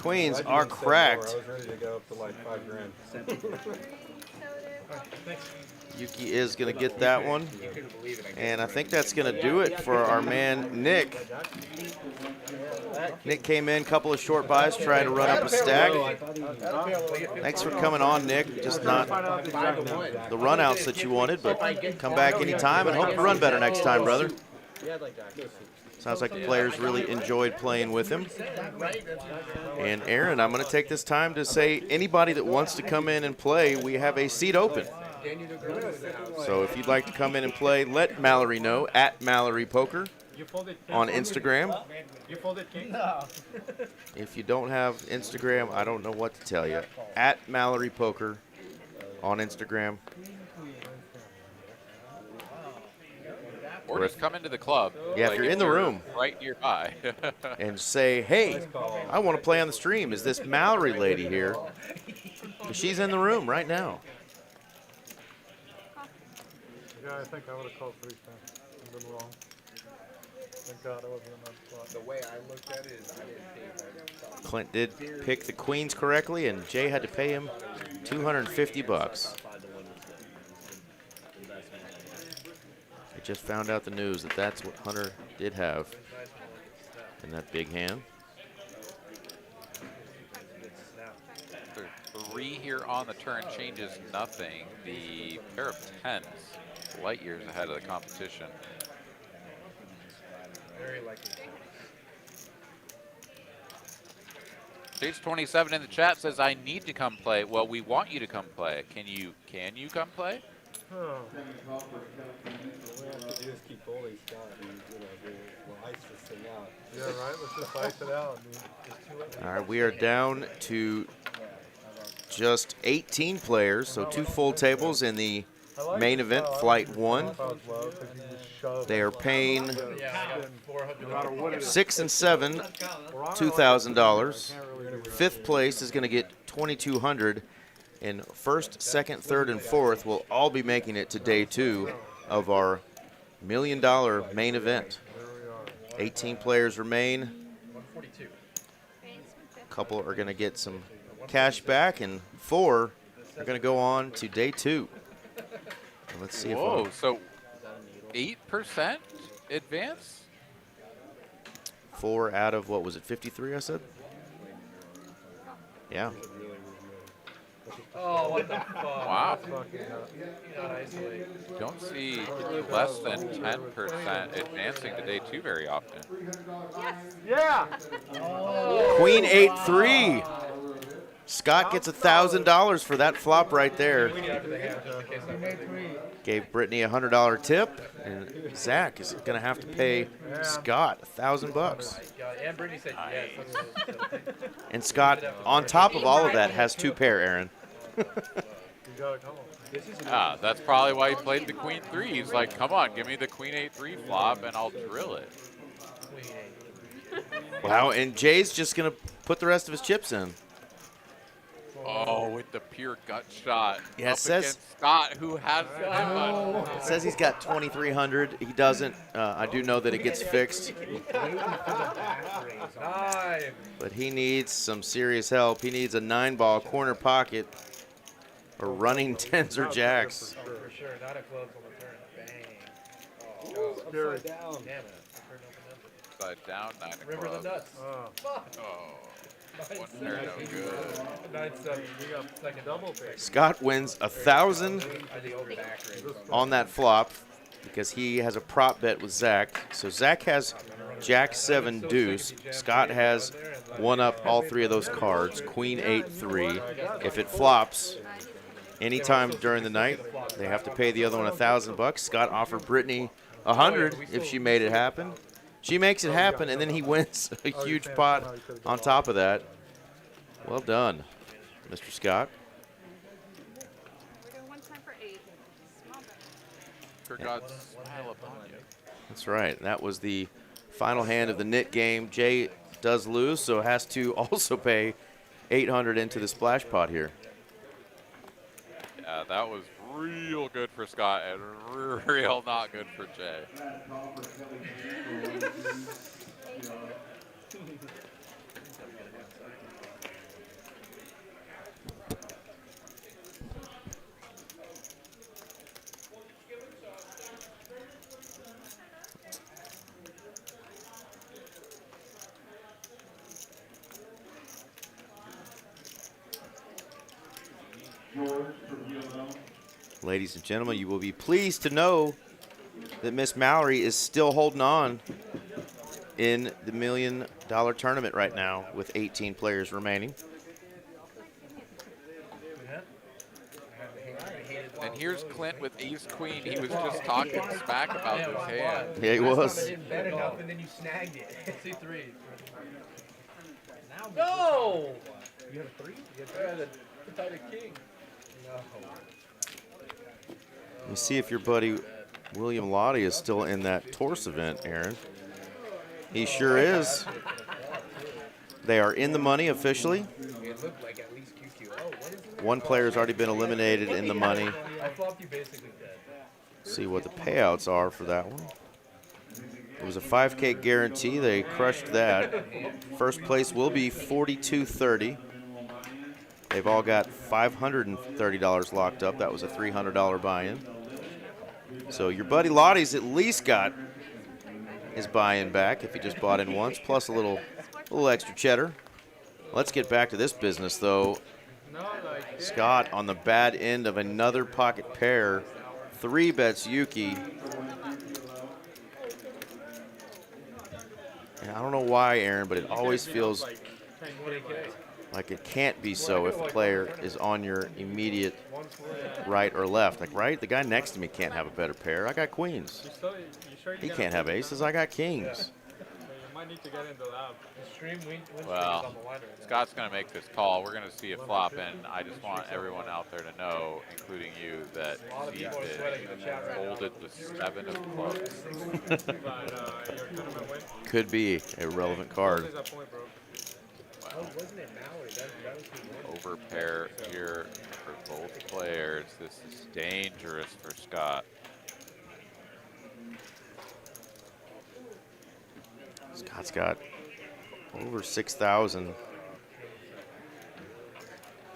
queens Glad you are didn't say more. cracked. I was ready to go up to like $5 grand. Yuki is going to get that one. And I think that's going to do it for our man, Nick. Nick came in, couple of short buys, trying to run up a stack. Thanks for coming on, Nick. Just not the runouts that you wanted, but come back anytime and hope to run better next time, brother. Sounds like the players really enjoyed playing with him. And Aaron, I'm going to take this time to say anybody that wants to come in and play, we have a seat open. So if you'd like to come in and play, let Mallory know at Mallory Poker on Instagram. You folded king? If you don't have Instagram, I don't know what to tell you. At Mallory Poker on Instagram. Or just come into the club. Yeah, if like you're in the room. Right nearby. And say, hey, I want to play on the stream. Is this Mallory lady here? She's in the room right now. Yeah, I think I would have called 310. I've been wrong. Thank God I wasn't in that spot. The way I looked at it is I didn't think Clint did pick the queens correctly, and Jay had to pay him $250. I just found out the news that that's what Hunter did have in that big hand. Three here on the turn changes nothing. The pair of tens, light years ahead of the competition. Very likely. Jace27 in the chat says, I need to come play. Well, we want you to come play. Can you come play? Oh. All we have to do is keep folding Scott and, we'll ice this thing out. Yeah, right? Let's just ice it out. I mean, All right, we are down to just 18 players, so 2 full tables in the main event, Flight 1. They are paying $6 and $7, $2,000. Fifth place is going to get $2,200, and first, second, third, and fourth will all be making it to day 2 of our $1 million main event. 18 players remain. A couple are going to get some cash back, and 4 are going to go on to day 2. Let's see. Whoa, so 8% advance? 4 out of, what was it, 53 I said? Yeah. Oh, what the fuck? Wow. Not isolated. Don't see less than 10% advancing to day 2 very often. Yeah. Queen 8-3. Scott gets $1,000 for that flop right there. Gave Brittany a $100 tip, and Zach is going to have to pay Scott $1,000. And Brittany said yes. And Scott, on top of all of that, has 2 pair, Aaron. That's probably why he played the Queen 3. He's like, come on, give me the Queen 8-3 flop, and I'll drill it. Wow, and Jay's just going to put the rest of his chips in. Oh, with the pure gut shot. Yeah, it up says against Scott, who has the it says he's got 2,300. He doesn't. I do know that it gets fixed. But he needs some serious help. He needs a 9-ball corner pocket or running 10s or jacks. For sure, not a clubs on the turn. Bang. Oh, upside down. Damn it. upside down, 9 of River clubs. the nuts. Oh. One pair no good. 9-7. We got second double pick. Scott wins 1,000 on that flop because he has a prop bet with Zach. So Zach has Jack 7 deuce. Scott has one up all 3 of those cards. Queen 8-3. If it flops anytime during the night, they have to pay the other one $1,000. Scott offered Brittany 100 if she made it happen. She makes it happen, and then he wins a huge pot on top of that. Well done, Mr. Scott. We're doing 1 time for 8. Small bet. For God's smile upon you. That's right. That was the final hand of the knit game. Jay does lose, so has to also pay $800 into the splash pot here. Yeah, that was real good for Scott and real not good for Jay. ladies and gentlemen, you will be pleased to know that Miss Mallory is still holding on in the $1 million tournament right now with 18 players remaining. And here's Clint with ace queen. He was just talking smack about this hand. Yeah, he was. Didn't bet enough, and then you snagged it. C3. No! You have a 3? You had a tight king. No. Let me see if your buddy William Lottie is still in that Torse event, Aaron. He sure is. They are in the money officially. It looked like at least QQ. Oh, what is it? One player's already been eliminated in the money. I flopped you basically dead. See what the payouts are for that one. It was a 5K guarantee. They crushed that. First place will be $42.30. They've all got $530 locked up. That was a $300 buy-in. So your buddy Lottie's at least got his buy-in back if he just bought in once, plus a little extra cheddar. Let's get back to this business, though. Scott on the bad end of another pocket pair. 3 bets Yuki. And I don't know why, Aaron, but it always feels like it can't be so if the player is on your immediate right or left. Like, right? The guy next to me can't have a better pair. I got queens. He can't have aces. I got kings. Well, Scott's going to make this call. We're going to see a flop, and I just want everyone out there to know, including you, that he folded the 7 of clubs. Could be a relevant card. Overpair here for both players. This is dangerous for Scott. Scott's got over 6,000.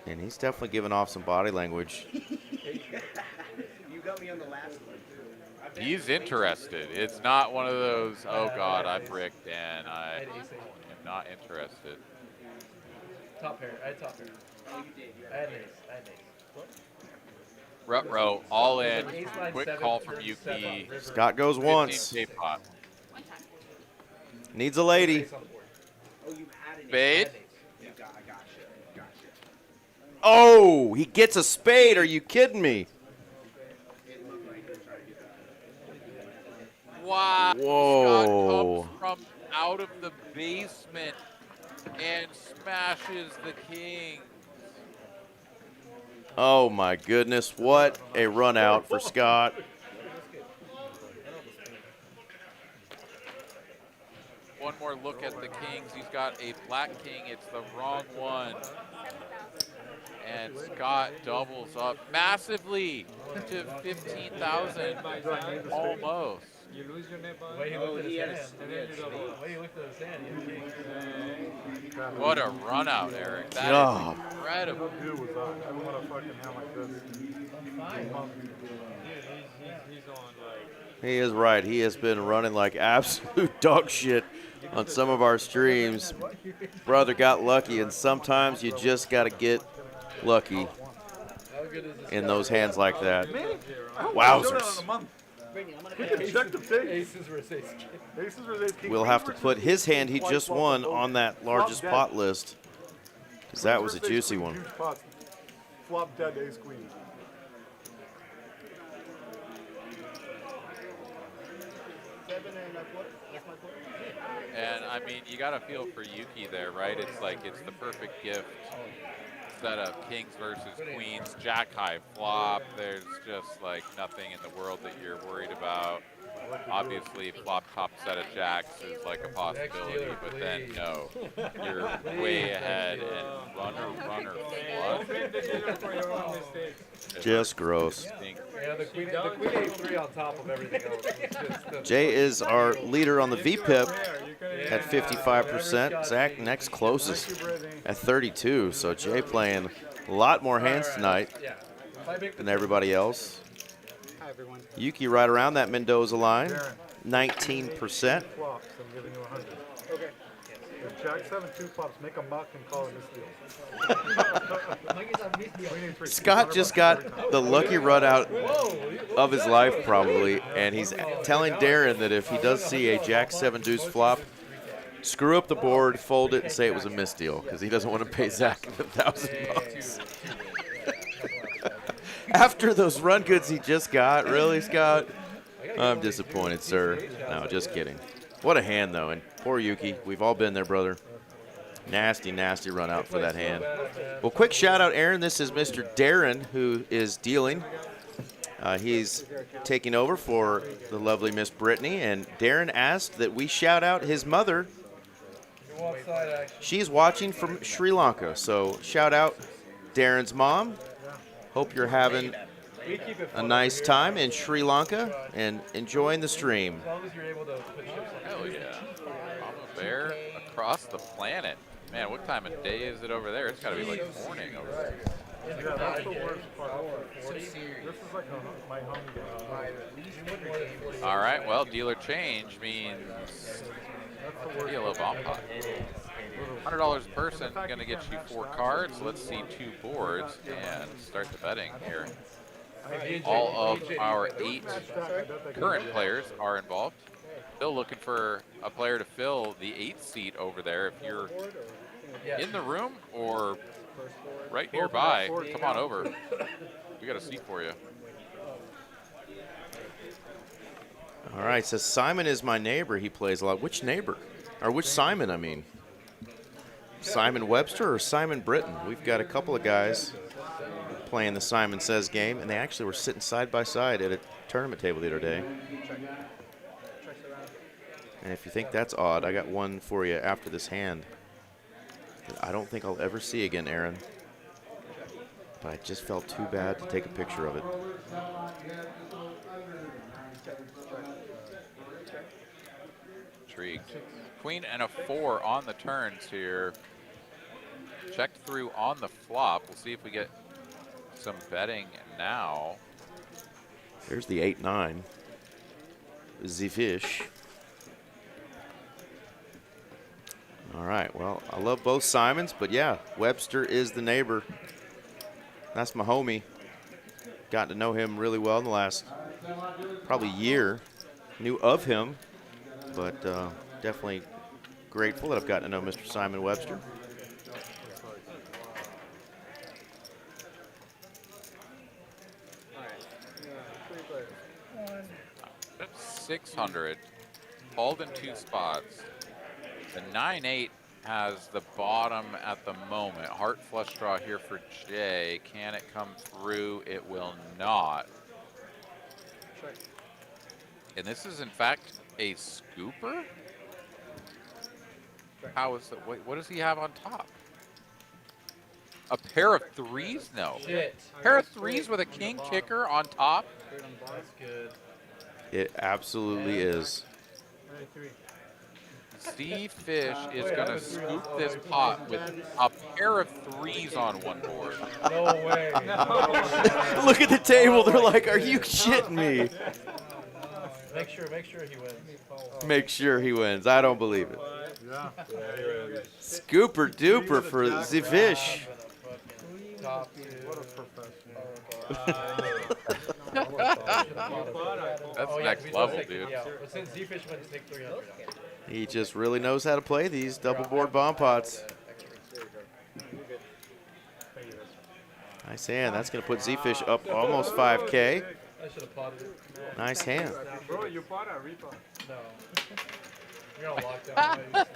And he's definitely giving off some body language. You got me on the last one. He's interested. It's not one of those, oh God, I bricked and I am not interested. Top pair. I had top pair. I had an ace. I had an ace. Rut-row, all in. Quick call from Yuki. Scott goes once. 15K pot. Needs a lady. Spade. Oh, he gets a spade. Are you kidding me? Wow. Whoa. Scott comes from out of the basement and smashes the king. Oh my goodness, what a run out for Scott. One more look at the kings. He's got a black king. It's the wrong one. And Scott doubles up massively to 15,000 almost. You lose your net buy. Way he looked at his hand. And then you double up. Way he looked at his hand. He had king. What a run out, Eric. That Oh. is incredible. What dude was that? I don't want a fucking hand like this. He's on like. He is right. He has been running like absolute dog shit on some of our streams. Brother got lucky, and sometimes you just got to get lucky in those hands like that. Wowzers. Check the tape. Aces versus ace king. Aces versus ace king. We'll have to put his hand he just won on that largest pot list, because that was a juicy one. Huge pots. Flop dead ace queen. And I mean, you got to feel for Yuki there, right? It's like it's the perfect gift setup. Kings versus queens, jack high flop. There's just like nothing in the world that you're worried about. Obviously, flop top set of jacks is like a possibility, but then no, you're way ahead and runner flush. Just gross. Yeah, the queen A3 on top of everything else. It's just Jay is our leader on the VPIP at 55%. Zach next closest at 32. So Jay playing a lot more hands tonight than everybody else. Yuki right around that Mendoza line, 19%. If Jack 7 2 flops, make a muck and call it misdeal. Scott just got the lucky run out of his life probably, and he's telling Darren that if he does see a Jack 7 deuce flop, screw up the board, fold it, and say it was a misdeal because he doesn't want to pay Zach $1,000. After those run goods he just got, really, Scott? I'm disappointed, sir. No, just kidding. What a hand, though, and poor Yuki. We've all been there, brother. Nasty, nasty run out for that hand. Well, quick shout out, Aaron. This is Mr. Darren, who is dealing. He's taking over for the lovely Miss Brittany, and Darren asked that we shout out his mother. She's watching from Sri Lanka, so shout out Darren's mom. Hope you're having a nice time in Sri Lanka and enjoying the stream. As long as you're able to put chips on. Hell yeah. Mama Bear across the planet. Man, what time of day is it over there? It's got to be like morning over there. Yeah, that's the worst part. This is like my home game. All right, well, dealer change means deal of bomb pot. $100 a person, going to get you 4 cards. Let's see 2 boards and start the betting here. All of our 8 current players are involved. Still looking for a player to fill the 8th seat over there. If you're in the room or right nearby, come on over. We got a seat for you. All right, so Simon is my neighbor. He plays a lot. Which neighbor? Or which Simon, I mean? Simon Webster or Simon Britton? We've got a couple of guys playing the Simon Says game, and they actually were sitting side by side at a tournament table the other day. And if you think that's odd, I got one for you after this hand that I don't think I'll ever see again, Aaron. But I just felt too bad to take a picture of it. Intrigued. Queen and a 4 on the turns here. Checked through on the flop. We'll see if we get some betting now. There's the 8-9. The fish. All right, well, I love both Simons, but yeah, Webster is the neighbor. That's my homie. Gotten to know him really well in the last probably year. Knew of him, but definitely grateful that I've gotten to know Mr. Simon Webster. That's 600. Called in 2 spots. The 9-8 has the bottom at the moment. Heart flush draw here for Jay. Can it come through? It will not. And this is in fact a scooper? How is it? Wait, what does he have on top? A pair of 3s? No. Shit. Pair of 3s with a king kicker on top? That's good. It absolutely is. Z Fish is going to scoop this pot with a pair of 3s on one board. No way. Look at the table. They're like, are you shitting me? Make sure he wins. Make sure he wins. I don't believe it. Yeah. Scooper duper for the fish. What a professional. That's next level, dude. Yeah, but since Z-Fish went to take 300. He just really knows how to play these double board bomb pots. Nice hand. That's going to put Z-Fish up almost 5K. I should have potted it. Nice hand. Bro, you pot or repot? No. You're on lockdown.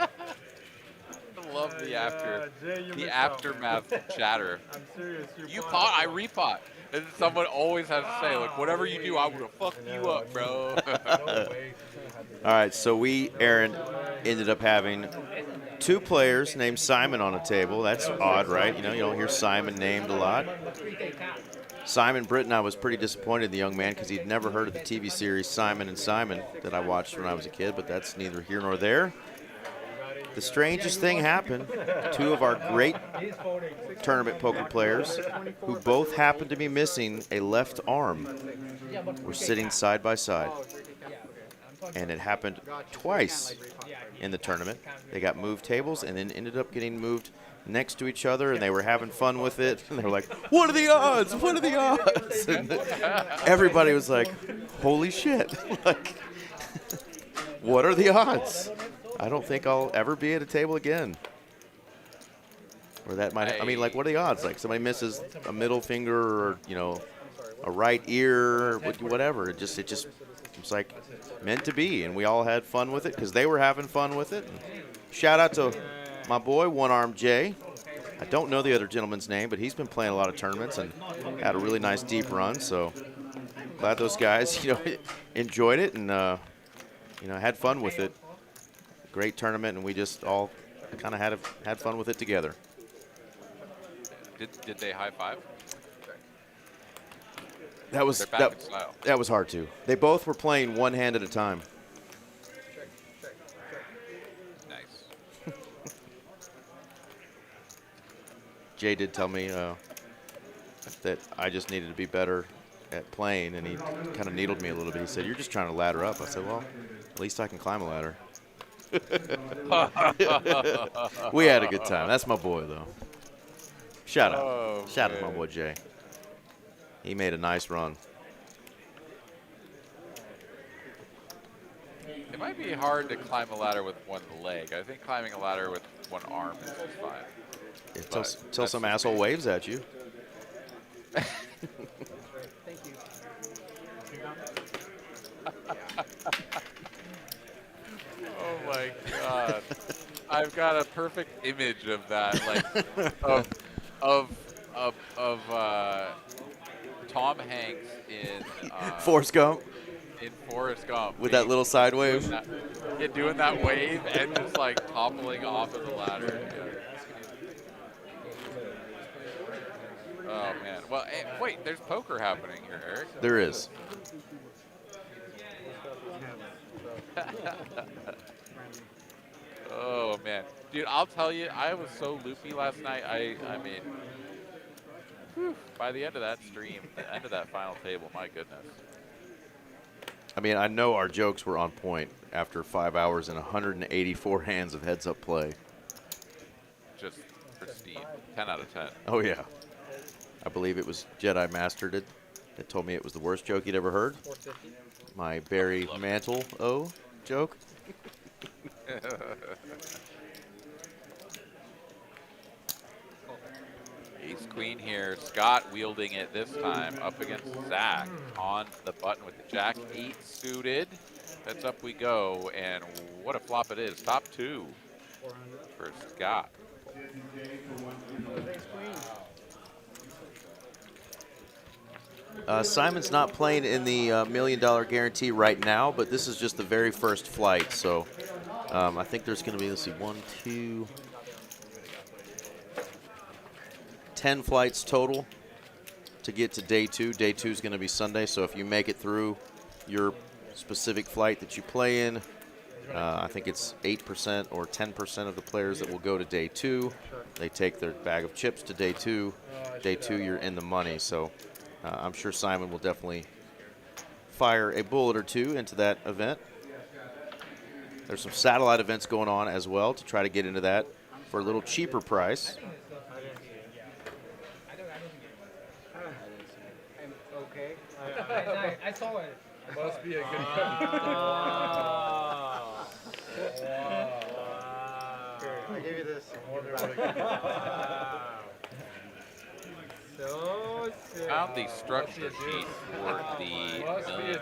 I love the Jay, the aftermath chatter. I'm serious. You pot, I repot. And someone always has to say, like, whatever you do, I'm gonna fuck you up, bro. All right, so we, Aaron, ended up having 2 players named Simon on a table. That's odd, right? You know, you don't hear Simon named a lot. Simon Britton, I was pretty disappointed in the young man because he'd never heard of the TV series Simon and Simon that I watched when I was a kid, but that's neither here nor there. The strangest thing happened. 2 of our great tournament poker players, who both happened to be missing a left arm, were sitting side by side. and it happened twice in the tournament. They got moved tables and then ended up getting moved next to each other, and they were having fun with it. And they were like, "What are the odds? What are the odds?" And everybody was like, "Holy shit!" Like, what are the odds? I don't think I'll ever be at a table again. Or that might. I mean, like, what are the odds? Like, somebody misses a middle finger, or a right ear, or whatever. It just it's like meant to be, and we all had fun with it because they were having fun with it. And shout out to my boy, One Arm Jay. I don't know the other gentleman's name, but he's been playing a lot of tournaments and had a really nice deep run. So glad those guys, enjoyed it and had fun with it. Great tournament, and we just all kind of had fun with it together. Did they high five? That was that was hard to. They both were playing one hand at a time. Nice. Jay did tell me that I just needed to be better at playing, and he kind of needled me a little bit. He said, "You're just trying to ladder up." I said, "Well, at least I can climb a ladder." We had a good time. That's my boy, though. Shout out. Shout out to my boy Jay. He made a nice run. It might be hard to climb a ladder with one leg. I think climbing a ladder with one arm is fine. Till some asshole waves at you. Thank you. Oh my God. I've got a perfect image of that, like of Tom Hanks in Forrest Gump. In Forrest Gump. With that little side wave. Doing that wave and just like toppling off of the ladder. Yeah. Oh man. Well, hey, wait, there's poker happening here, Eric. There is. Oh man, dude, I'll tell you, I was so loopy last night. I mean, whew, by the end of that stream, the end of that final table, my goodness. I mean, I know our jokes were on point after 5 hours and 184 hands of heads-up play. Just pristine, 10 out of 10. Oh yeah, I believe it was Jedi Mastered it that told me it was the worst joke he'd ever heard. My Barry Mantle joke. Ace Queen here. Scott wielding it this time up against Zach on the button with the Jack 8 suited. Heads up we go, and what a flop it is. Top 2 for Scott. Simon's not playing in the $1 Million Guarantee right now, but this is just the very first flight. So I think there's going to be, let's see, 10 flights total to get to day 2. Day 2 is going to be Sunday. So if you make it through your specific flight that you play in, I think it's 8% or 10% of the players that will go to day 2. They take their bag of chips to day 2. Day 2, you're in the money. So I'm sure Simon will definitely fire a bullet or two into that event. There's some satellite events going on as well to try to get into that for a little cheaper price. Okay. I saw it. Must be a good I gave you this. So Found the structure sheet for the $1 Million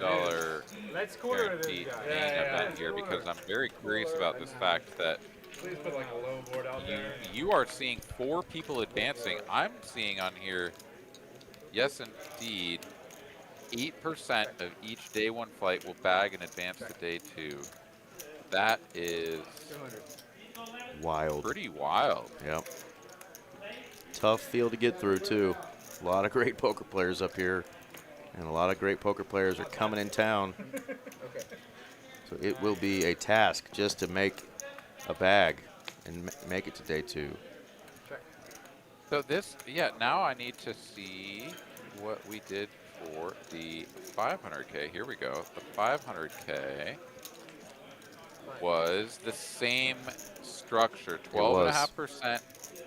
Guaranteed main event here because I'm very curious about this fact that Please put like a low board out there. you are seeing 4 people advancing. I'm seeing on here, yes indeed, 8% of each day 1 flight will bag and advance to day 2. That is Wild. pretty wild. Yep. Tough field to get through, too. A lot of great poker players up here, and a lot of great poker players are coming in town. So it will be a task just to make a bag and make it to day 2. So this, yeah, now I need to see what we did for the 500K. Here we go. The 500K. was the same structure. 12.5%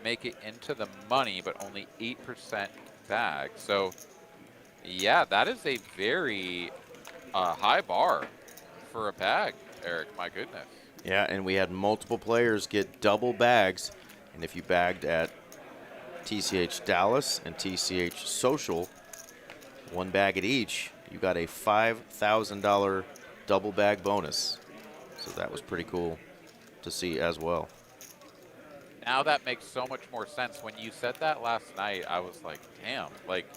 make it into the money, but only 8% bag. So, yeah, that is a very high bar for a bag, Eric. My goodness. Yeah, and we had multiple players get double bags. And if you bagged at TCH Dallas and TCH Social, one bag at each, you got a $5,000 double bag bonus. So that was pretty cool to see as well. Now that makes so much more sense. When you said that last night, I was like, damn, like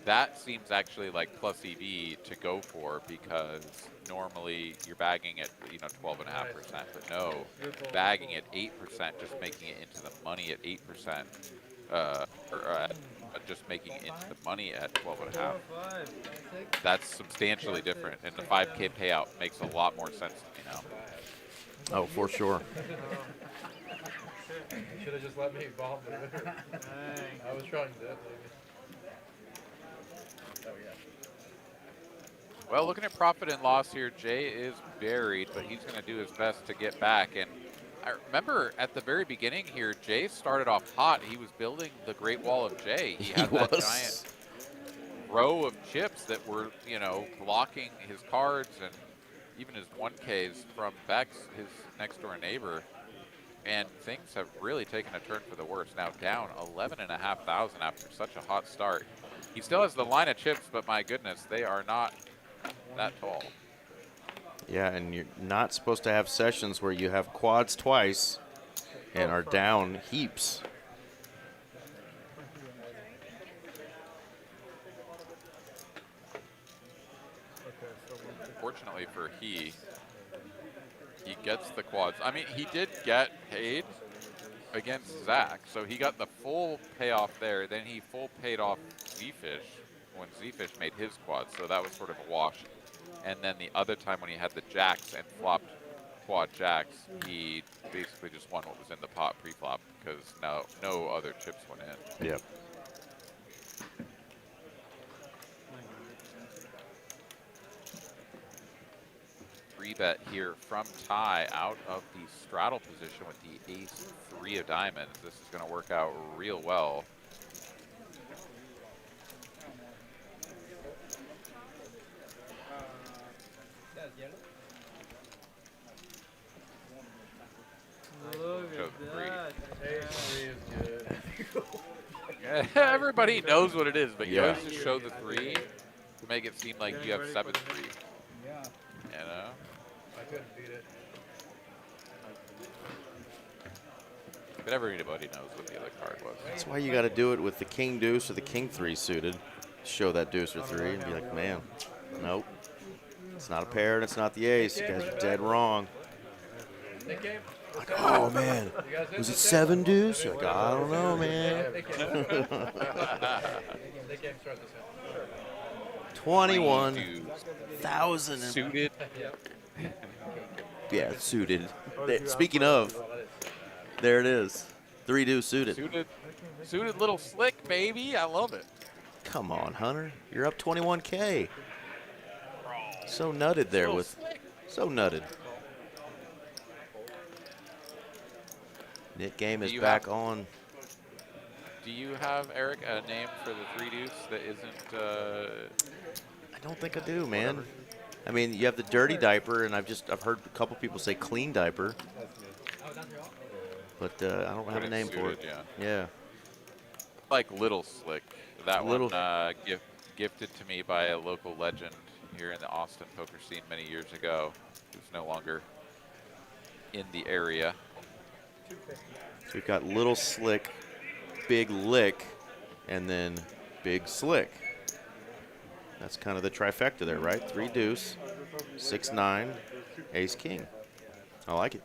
that seems actually like plus EV to go for, because normally you're bagging at 12.5%, but no, bagging at 8%, just making it into the money at 8%, just making it into the money at 12.5. That's substantially different, and the 5K payout makes a lot more sense to me now. Oh, for sure. You should have just let me bomb the winner. I was trying to. Oh, yeah. Well, looking at profit and loss here, Jay is buried, but he's going to do his best to get back. And I remember at the very beginning here, Jay started off hot. He was building the Great Wall of Jay. He had that giant row of chips that were, blocking his cards and even his 1Ks from Bex, his next door neighbor. And things have really taken a turn for the worse. Now down 11,500 after such a hot start. He still has the line of chips, but my goodness, they are not that tall. Yeah, and you're not supposed to have sessions where you have quads twice and are down heaps. Fortunately for he gets the quads. I mean, he did get paid against Zach, so he got the full payoff there. Then he full paid off Z-Fish when Z-Fish made his quads, so that was sort of a wash. And then the other time when he had the jacks and flopped quad jacks, he basically just won what was in the pot pre-flop because no other chips went in. Yep. Bet here from Ty out of the straddle position with the ace-3 of diamonds. This is going to work out real well. Look at that. Ace-3 is good. Everybody knows what it is, but you Yeah. always just show the 3 to make it seem like you have 7-3. Yeah. You know? I couldn't beat it. But everybody knows what the other card was. That's why you got to do it with the king deuce or the king 3 suited. Show that deuce or 3 and be like, man, nope. It's not a pair and it's not the ace. You guys are dead wrong. Like, oh man, was it 7 deuce? You're like, I don't know, man. 21,000 suited. Yeah, suited. Speaking of, there it is. 3 deuce suited. Suited little slick, baby. I love it. Come on, Hunter. You're up 21K. So nutted there with. So nutted. Knit game is back on. Do you have, Eric, a name for the 3 deuce that isn't? I don't think I do, man. I mean, you have the dirty diaper, and I've heard a couple people say clean diaper. But I don't have a name for it. Yeah. Like Little Slick. That Little. one gifted to me by a local legend here in the Austin poker scene many years ago, who's no longer in the area. So we've got Little Slick, Big Lick, and then Big Slick. That's kind of the trifecta there, right? 3 deuce, 6-9, ace king. I like it.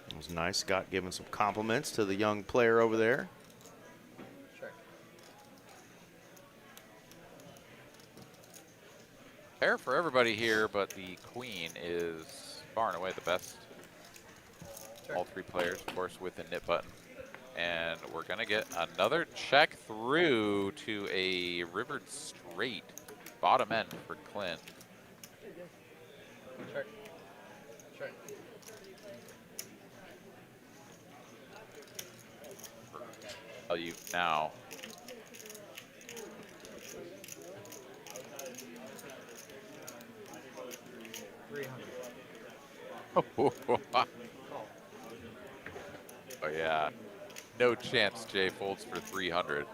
It was nice. Scott giving some compliments to the young player over there. Pair for everybody here, but the queen is far and away the best. All 3 players, of course, with the knit button. And we're going to get another check through to a rivered straight. Bottom end for Clint. Check. Check. Value now. Oh yeah, no chance Jay folds for 300.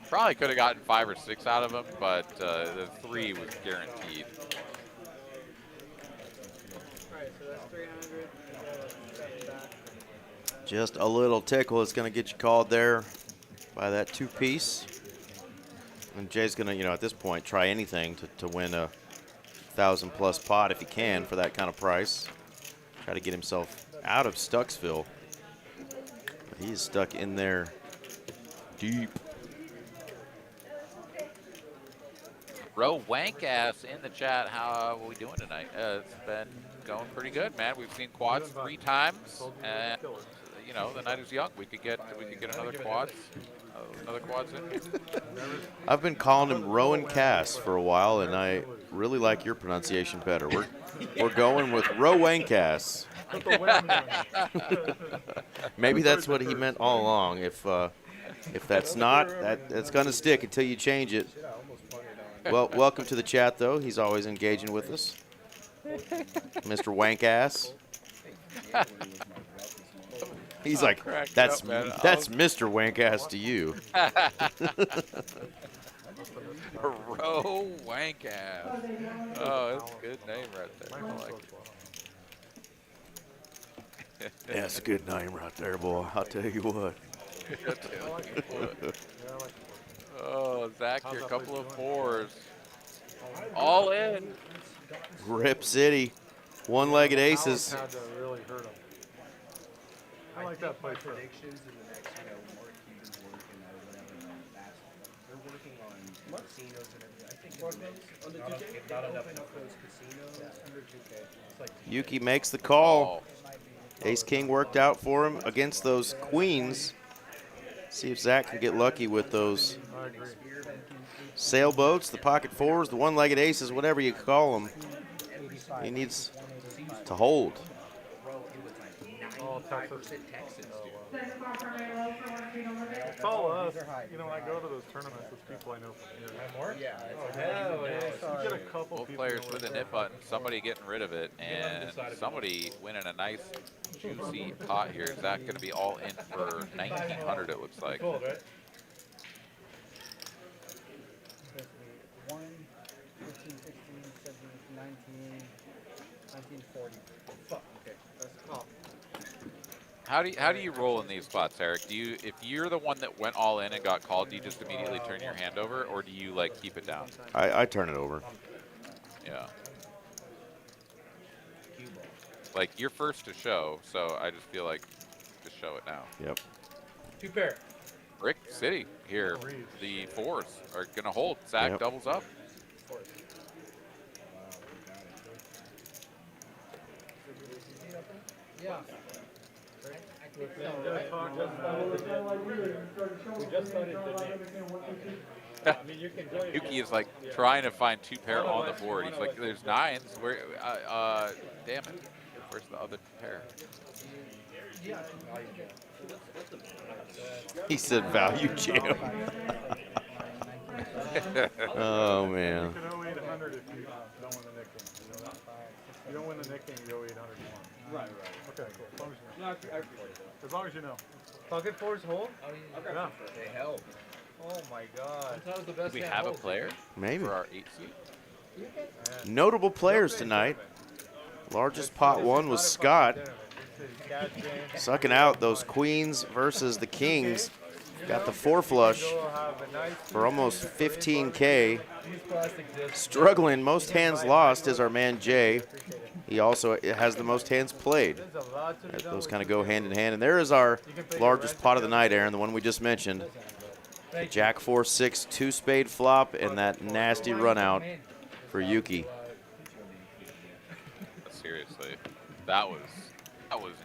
Probably could have gotten 5 or 6 out of him, but the 3 was guaranteed. Alright, so that's 300. Just a little tickle is going to get you called there by that 2-piece. And Jay's going to, you know, at this point, try anything to win a 1,000-plus pot if he can for that kind of price. Try to get himself out of Stucksville. But he is stuck in there deep. Ro Wankass in the chat. How are we doing tonight? It's been going pretty good, man. We've seen quads 3 times, and you know the night is young. We could get another quads in. I've been calling him Rowan Cass for a while, and I really like your pronunciation better. We're going with Rowan Cass. Maybe that's what he meant all along. If that's not, that's gonna stick until you change it. Well, welcome to the chat, though. He's always engaging with us, Mr. Wankass. He's like, that's Mr. Wankass to you. Ro Wankass. Oh, that's a good name right there. I like it. Yeah, it's a good name right there, boy. I'll tell you what. Oh, Zach, here, a couple of 4s. All in. Rip City. One-legged aces. Had to really hurt him. I like that play. Predictions in the next, Mark Cuban's working or whatever. They're working on casinos and everything. I think if not enough of those casinos under 2K. It's like Yuki makes the call. Ace-King worked out for him against those queens. See if Zach can get lucky with those sailboats, the pocket 4s, the one-legged aces, whatever you call them. He needs to hold. Follow us. When I go to those tournaments with people I know from here. You get a couple Both people players with a nip button, somebody getting rid of it, and somebody winning a nice, juicy pot here. Is that going to be all in for 1,900, it looks like? Cool, right? 1, 15, 16, 17, 19, 19, 40. Fuck, okay. That's cool. How do you roll in these spots, Eric? Do you, if you're the one that went all in and got called, do you just immediately turn your hand over, or do you like keep it down? I turn it over. Yeah. Like you're first to show, so I just feel like just show it now. Yep. 2 pair. Brick City here. The 4s are gonna hold. Zach doubles up. Yeah. We just started the I mean, you can join. Yuki is like trying to find 2 pair on the board. He's like, there's 9s. Where? Damn it. Where's the other pair? He said value jam. Oh, man. You can owe 800 if you don't win the nicking. You don't win the nicking, you owe 800 more. Right. Okay, cool. As long as you know. Pocket 4s hold? Yeah. They held. Oh my god. Do we have a player Maybe. for our 8 seat? Notable players tonight. Largest pot one was Scott. Sucking out those queens versus the kings. Got the 4 flush for almost 15K. Struggling, most hands lost is our man Jay. He also has the most hands played. Those kind of go hand in hand. And there is our largest pot of the night, Aaron, the one we just mentioned. The Jack 4-6 2-spade flop and that nasty run out for Yuki. Seriously, that was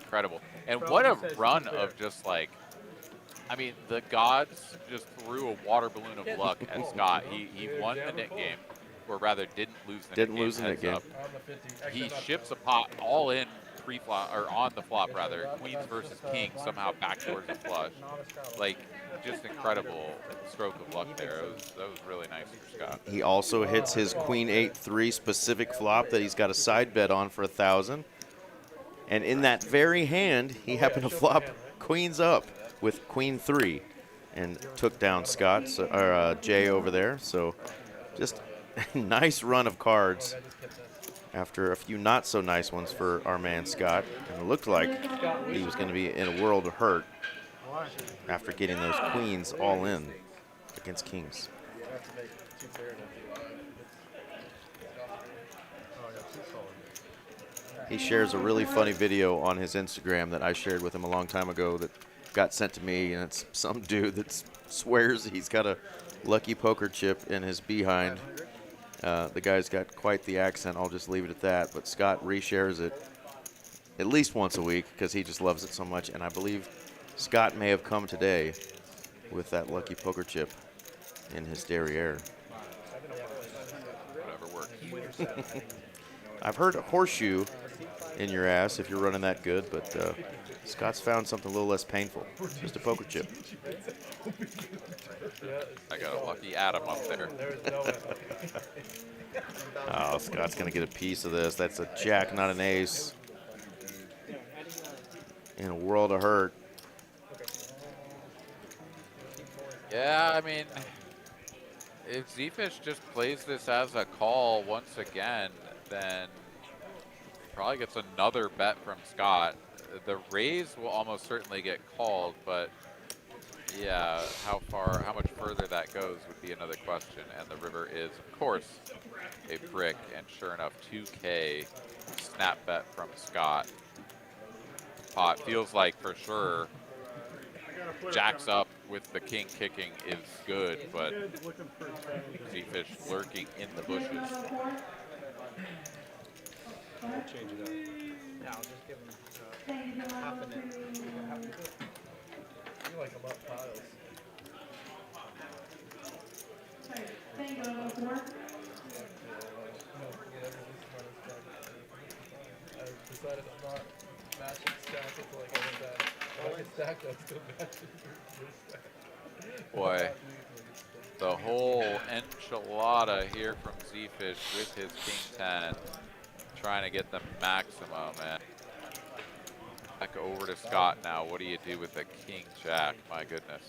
incredible. And what a run of just like, I mean, the gods just threw a water balloon of luck at Scott. He won the net game, or rather didn't lose the Didn't net game. lose the net game. He ships a pot all in pre-flop, or on the flop rather. Queens versus kings, somehow backdoors a flush. Like, just incredible stroke of luck there. That was really nice for Scott. He also hits his Queen 8-3 specific flop that he's got a side bet on for 1,000. And in that very hand, he happened to flop queens up with Queen 3 and took down Scott, or Jay over there. So just a nice run of cards after a few not so nice ones for our man Scott. And it looked like he was going to be in a world of hurt after getting those queens all in against kings. He shares a really funny video on his Instagram that I shared with him a long time ago that got sent to me, and it's some dude that swears he's got a lucky poker chip in his behind. The guy's got quite the accent. I'll just leave it at that. But Scott reshares it at least once a week because he just loves it so much. And I believe Scott may have come today with that lucky poker chip in his derriere. Whatever works. I've heard a horseshoe in your ass if you're running that good, but Scott's found something a little less painful. Just a poker chip. I got a lucky Adam up there. Oh, Scott's going to get a piece of this. That's a jack, not an ace. In a world of hurt. Yeah, I mean, if Z-Fish just plays this as a call once again, then probably gets another bet from Scott. The raise will almost certainly get called, but yeah, how much further that goes would be another question. And the river is, of course, a brick, and sure enough, 2K snap bet from Scott. Pot feels like for sure jacks up with the king kicking is good, but Z-Fish lurking in the bushes. We'll change it up. Yeah, I'll just give him half a net. You like them up piles. I decided I'm not matching stack until I get that. I can stack that, still matching your stack. Boy, the whole enchilada here from Z-Fish with his king 10, trying to get the maximum. And back over to Scott now. What do you do with the king jack? My goodness.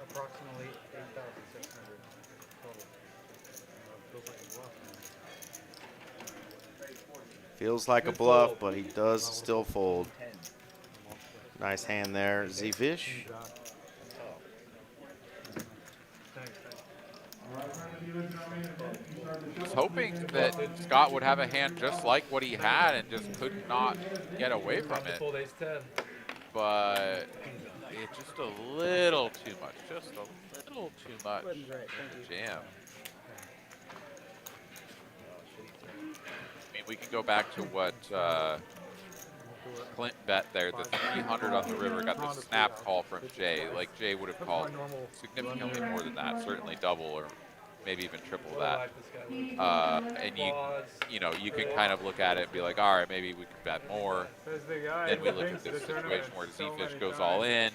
Approximately 8,600 total. Feels like a bluff, but he does still fold. Nice hand there, Z-Fish. I was hoping that Scott would have a hand just like what he had and just could not get away from it. But it's just a little too much. Just a little too much jam. I mean, we can go back to what Clint bet there. The 300 on the river got the snap call from Jay. Like, Jay would have called significantly more than that, certainly double or maybe even triple that. And you know, you can kind of look at it and be like, all right, maybe we could bet more. Then we look at this situation where Z-Fish goes all in,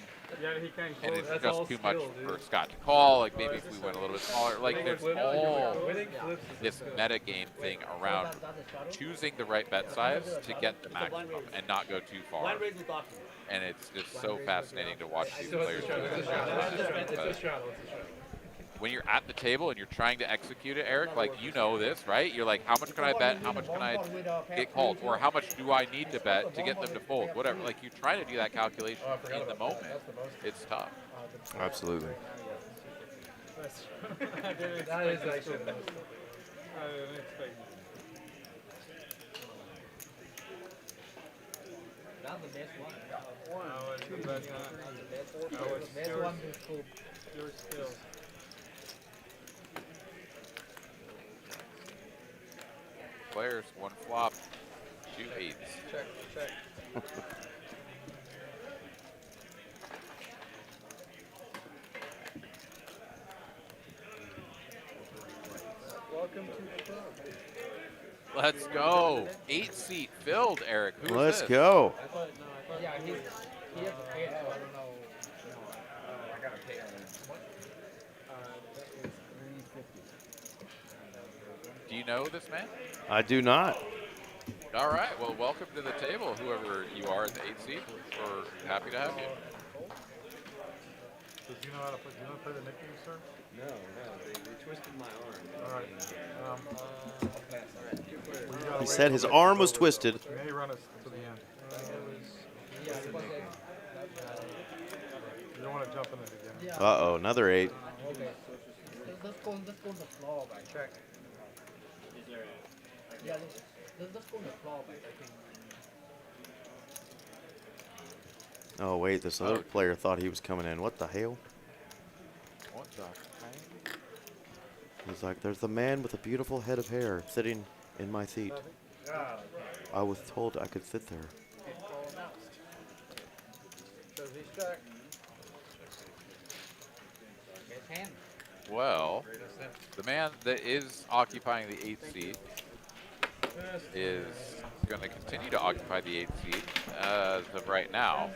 and it's just too much for Scott to call. Like, maybe if we went a little bit smaller. Like, there's all this meta game thing around choosing the right bet size to get the maximum and not go too far. And it's just so fascinating to watch these players do this. When you're at the table and you're trying to execute it, Eric, like, you know this, right? You're like, how much can I bet? How much can I get called? Or how much do I need to bet to get them to fold? Whatever. Like, you're trying to do that calculation in the moment. It's tough. Absolutely. That is actually the most. That's the best one. Best one to your skills. players, one flop, 2 eights. Check, check. Welcome to the club. Let's go. 8-seat filled, Eric. Who is Let's this? go. Yeah, he has a pay, so I don't know. I got to pay on it. That is 350. Do you know this man? I do not. All right. Well, welcome to the table, whoever you are at the 8th seat. We're happy to have you. So do you know how to play? Do you know how to play the nickname, sir? No, they twisted my arm. All right. He said his arm was twisted. You may run us to the end. You don't want to jump in it again. Uh-oh, another 8. Okay. Let's go on the floor, guys. Check. Yeah, let's go on the floor, guys. I think. Oh, wait, this other player thought he was coming in. What the hell? What the heck? He's like, there's the man with a beautiful head of hair sitting in my seat. I was told I could sit there. Well, the man that is occupying the 8th seat is going to continue to occupy the 8th seat as of right now.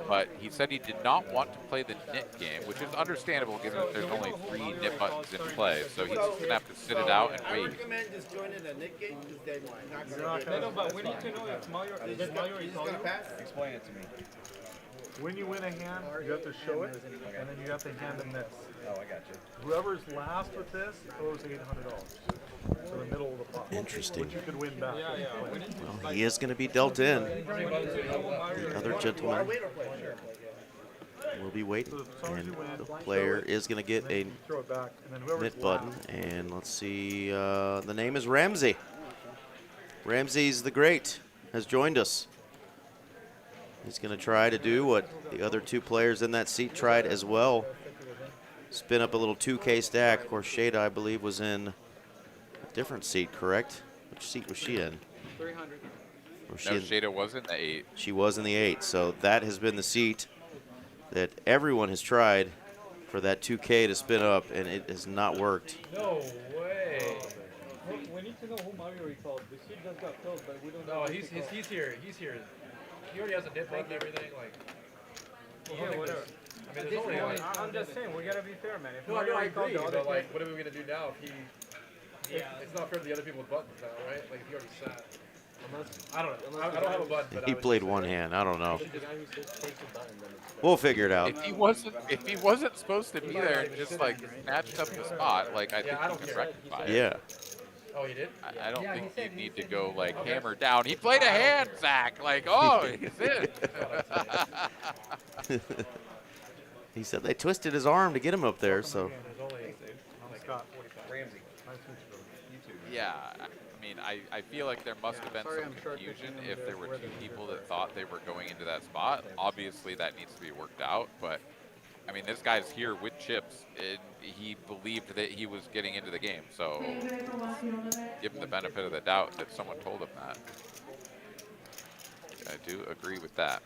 But he said he did not want to play the nit game, which is understandable given that there's only 3 nit buttons in play. So he's going to have to sit it out and I wait. recommend just joining the nit game because they're not No, but we need to know if Mario is Mario is all you. Explain it to me. When you win a hand, you have to show it, and then you have to hand them this. Oh, I got you. Whoever's last with this owes $800. So the middle of the pot. Interesting. Which you could win back. Well, he is going to be dealt in. The other gentleman will be waiting. And the player is going to get a nit button. And let's see, the name is Ramsey. Ramsey's the Great has joined us. He's going to try to do what the other 2 players in that seat tried as well. Spin up a little 2K stack. Of course, Shada, I believe, was in a different seat, correct? Which seat was she in? 300. No, Shada was in the 8. She was in the 8. So that has been the seat that everyone has tried for that 2K to spin up, and it has not worked. No way. We need to know who Mario recalled. The seat just got filled, but we don't know. No, he's here. He's here. He already has a dip button and everything. Like, Yeah, whatever. I mean, there's only like. I'm just saying, we gotta be fair, man. If No, Mario I recalled agree. the other But like, kid- what are we gonna do now if he? It's not fair to the other people with buttons now, right? Like, if he already sat. I don't know. I don't have a button, but He played one hand. I don't know. We'll figure it out. If he wasn't supposed to be there and just like snatched up the spot, like I think he can rectify it. Yeah. Oh, he did? I don't think you need to go like hammer down. He played a hand, Zach. Like, oh, he's in. He said they twisted his arm to get him up there, so. Yeah, I mean, I feel like there must have been some confusion if there were 2 people that thought they were going into that spot. Obviously, that needs to be worked out, but I mean, this guy's here with chips, and he believed that he was getting into the game, so give him the benefit of the doubt that someone told him that. I do agree with that.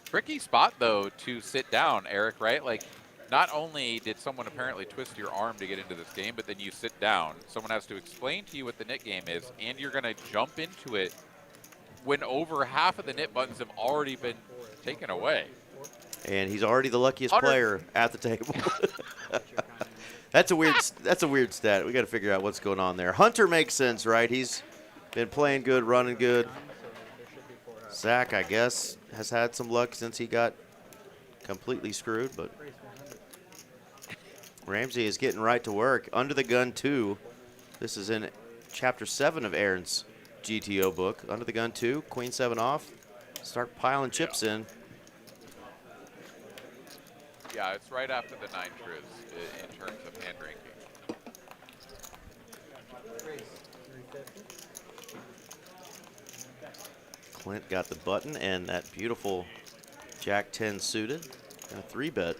Tricky spot, though, to sit down, Eric, right? Like, not only did someone apparently twist your arm to get into this game, but then you sit down. Someone has to explain to you what the nit game is, and you're going to jump into it when over half of the nit buttons have already been taken away. And he's already the luckiest player at the table. That's a weird stat. We got to figure out what's going on there. Hunter makes sense, right? He's been playing good, running good. Zach, I guess, has had some luck since he got completely screwed, but Ramsey is getting right to work. Under the gun 2. This is in chapter 7 of Aaron's GTO book. Under the gun 2, queen 7 off. Start piling chips in. Yeah, it's right after the nitros in terms of hand ranking. Clint got the button and that beautiful Jack 10 suited and a 3-bet.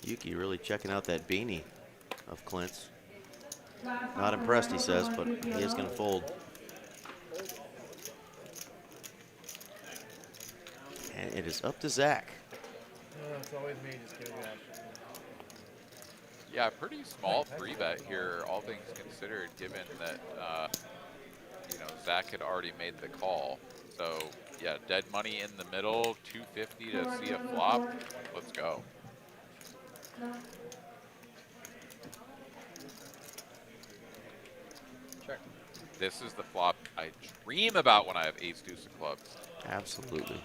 Yuki really checking out that beanie of Clint's. Not impressed, he says, but he is going to fold. And it is up to Zach. It's always me just giving that. Yeah, pretty small free bet here, all things considered, given that you know, Zach had already made the call. So yeah, dead money in the middle, 250 to see a flop. Let's go. Check. This is the flop I dream about when I have ace deuce of clubs. Absolutely.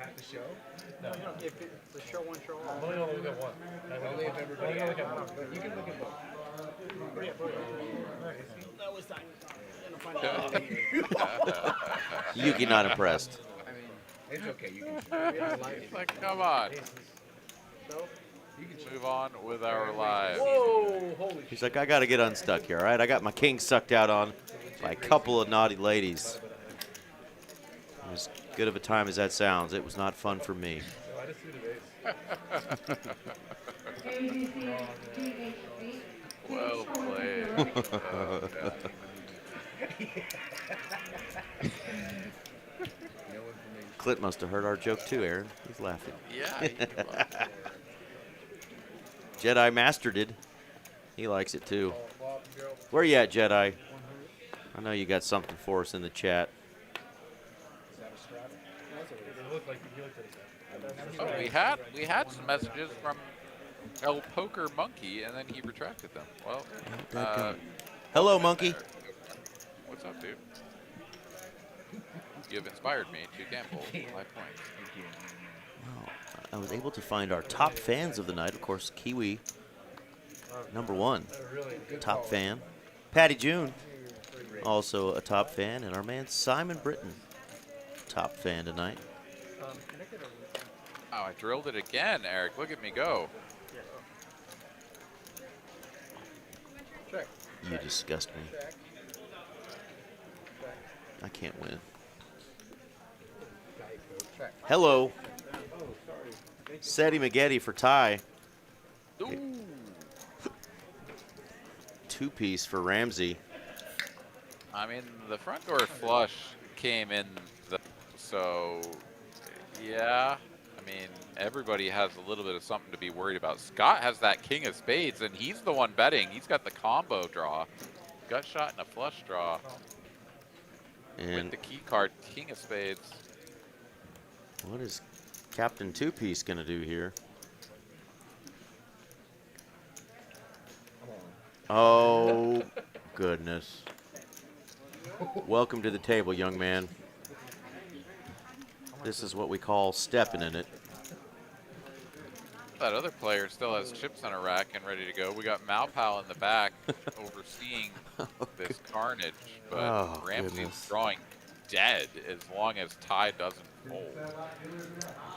Half the show? No, if it's a show one, show all. Only look at one. Only if everybody look at one. But you can look at both. That was time. Yuki not impressed. I mean, it's okay. You can He's like, come on. So, you can Move on with our lives. Whoa, holy He's like, I got to get unstuck here, all right? I got my king sucked out on by a couple of naughty ladies. As good of a time as that sounds, it was not fun for me. Well played. Clint must have heard our joke too, Aaron. He's laughing. Yeah. Jedi Master did. He likes it too. Where you at, Jedi? I know you got something for us in the chat. Oh, we had some messages from El Poker Monkey, and then he retracted them. Well, hello, Monkey. What's up, dude? You have inspired me to gamble 5 points. Wow. I was able to find our top fans of the night. Of course, Kiwi, #1, top fan. Patty June, also a top fan, and our man Simon Britton, top fan tonight. Oh, I drilled it again, Eric. Look at me go. You disgust me. I can't win. Hello. Seti Maggette for tie. Two-piece for Ramsey. I mean, the front door flush came in, so yeah. I mean, everybody has a little bit of something to be worried about. Scott has that king of spades, and he's the one betting. He's got the combo draw. Gut shot and a flush draw. And with the key card, king of spades. What is Captain Two-Piece going to do here? Oh, goodness. Welcome to the table, young man. This is what we call stepping in it. That other player still has chips on a rack and ready to go. We got Malpal in the back overseeing this carnage, but Ramsey's drawing dead as long as tie doesn't fold.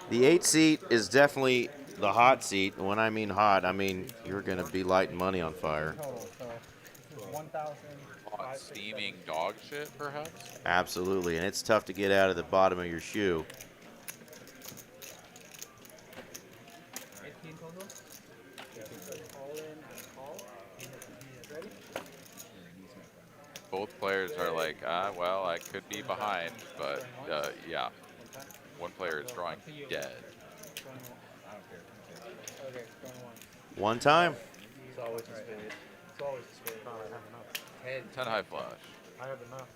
The 8 seat is definitely the hot seat. And when I mean hot, I mean you're going to be lighting money on fire. Hot steaming dog shit, perhaps? Absolutely, and it's tough to get out of the bottom of your shoe. Both players are like, well, I could be behind, but yeah. One player is drawing dead. One time. It's always a spade. It's always a spade. I have enough. 10 high flush. I have enough.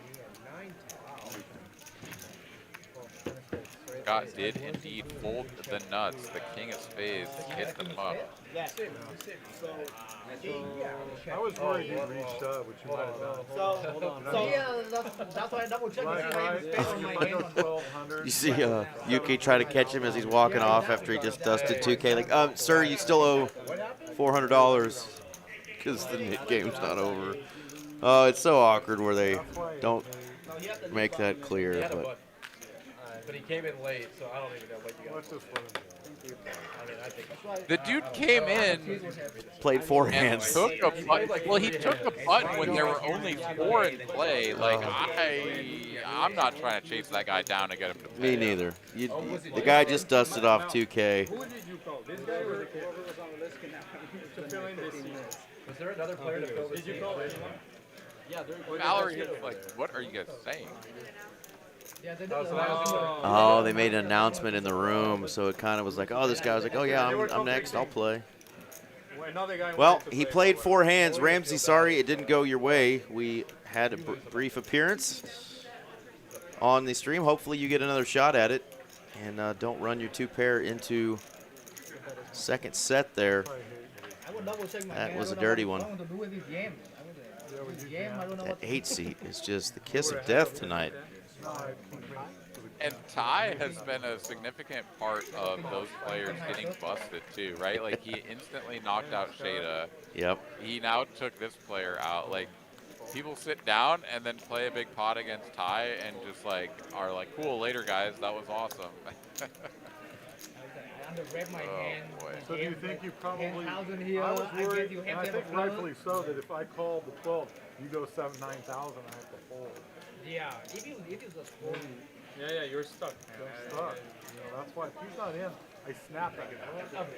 He had 9. Wow. Scott did indeed fold the nuts. The king of spades hit them up. That's it. So, I was worried you reached up, which you might have done. So yeah, that's why I double checked. You see UK try to catch him as he's walking off after he just dusted 2K. Like, sir, you still owe $400 because the game's not over. Oh, it's so awkward where they don't make that clear. But he came in late, so I don't even know what you got. Let's just let him. The dude came in, Played 4 and hands. took a button. Well, he took a button when there were only 4 in play. Like I'm not trying to chase that guy down to get him to pay. Me neither. The guy just dusted off 2K. Who did you call? This guy or whoever was on the list to fill in this season? Was there another player to fill this Did you call anyone? Yeah, Valerie is like, what are you guys saying? Yeah, they Oh, they made an announcement in the room, so it kind of was like, oh, this guy was like, oh yeah, I'm next, I'll play. Well, he played 4 hands. Ramsey, sorry it didn't go your way. We had a brief appearance on the stream. Hopefully you get another shot at it, and don't run your 2-pair into second set there. That was a dirty one. That 8 seat is just the kiss of death tonight. And Ty has been a significant part of those players getting busted too, right? Like he instantly knocked out Shada. Yep. He now took this player out. Like people sit down and then play a big pot against Ty and just like are like, cool, later guys, that was awesome. So do you think you probably, I was worried, and I think rightfully so, that if I called the 12, you go 7, 9,000, I have to fold. Yeah, if you just fold. Yeah, you're stuck. You're stuck. You know, that's why if he's not in, I snap at him. Of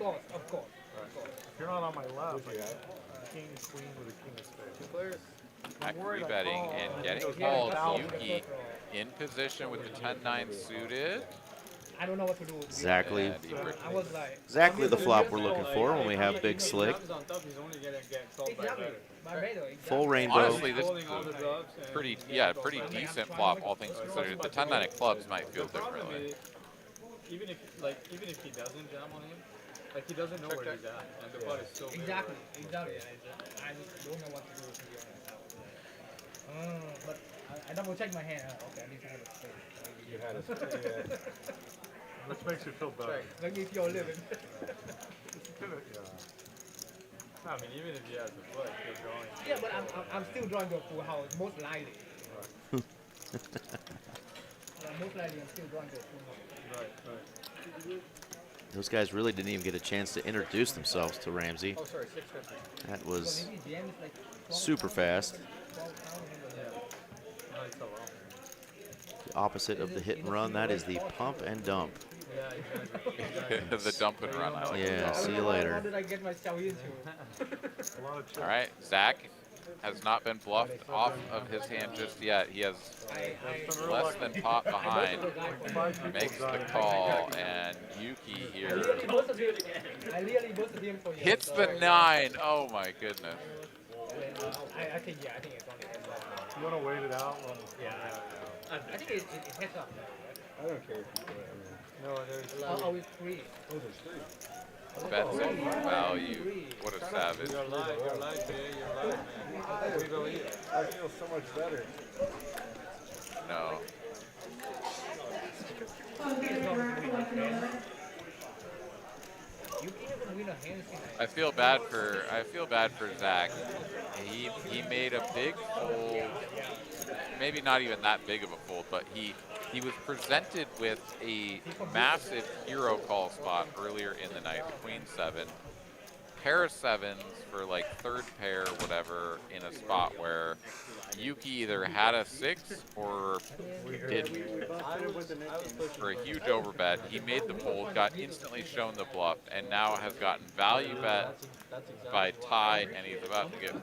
course. If you're not on my left, king, queen with a king of spades. Actually betting and getting called. Yuki in position with the 10-9 suited. I don't know what to do. Exactly. I was like, Exactly the flop we're looking for when we have big slick. Full rainbow. Honestly, this is pretty decent flop, all things considered. The 10-9 of clubs might feel differently. Even if he doesn't jam on him, like he doesn't know where he's at, and the pot is so big. Exactly. I don't know what to do, to be honest. But I double check my hand. Okay, I need to have a spade. You had a spade. Which makes you feel better. Make me feel living. I mean, even if he has a foot, you're drawing. Yeah, but I'm still drawing the full house, most likely. Most likely I'm still drawing the full house. Right. Those guys really didn't even get a chance to introduce themselves to Ramsey. Oh, sorry, 650. That was super fast. The opposite of the hit and run, that is the pump and dump. The dump and run. I like yeah, see you later. What did I get myself into? All right, Zach has not been bluffed off of his hand just yet. He has less than pot behind. Makes the call, and Yuki here hits the 9. Oh my goodness. I think it's only. You want to wait it out? I think it hits up. I don't care if you play. No, there's. Oh, it's 3. Oh, there's 3. Bets in value. What a savage. You're alive, man. We believe it. I feel so much better. No. I feel bad for Zach. He made a big fold. Maybe not even that big of a fold, but he was presented with a massive hero call spot earlier in the night, the Queen 7. Pair of 7s for like third pair, whatever, in a spot where Yuki either had a 6 or didn't. For a huge overbet, he made the fold, got instantly shown the bluff, and now has gotten value bet by Ty, and he's about to get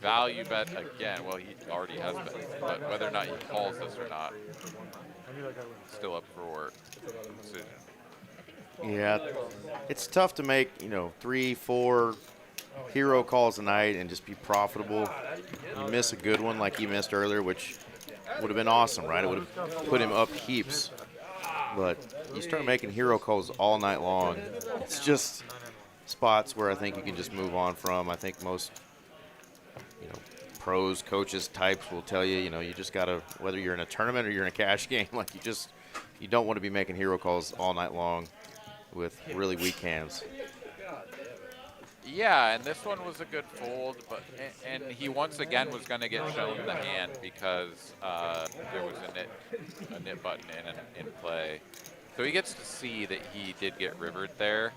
value bet again. Well, he already has bet, but whether or not he calls this or not, still up for decision. Yeah, it's tough to make, 3, 4 hero calls a night and just be profitable. You miss a good one like he missed earlier, which would have been awesome, right? It would have put him up heaps. But you start making hero calls all night long. It's just spots where I think you can just move on from. I think most, pros, coaches, types will tell you, you just got to, whether you're in a tournament or you're in a cash game, like you don't want to be making hero calls all night long with really weak hands. Yeah, and this one was a good fold, but and he once again was going to get shown the hand because there was a nit button in play. So he gets to see that he did get rivered there,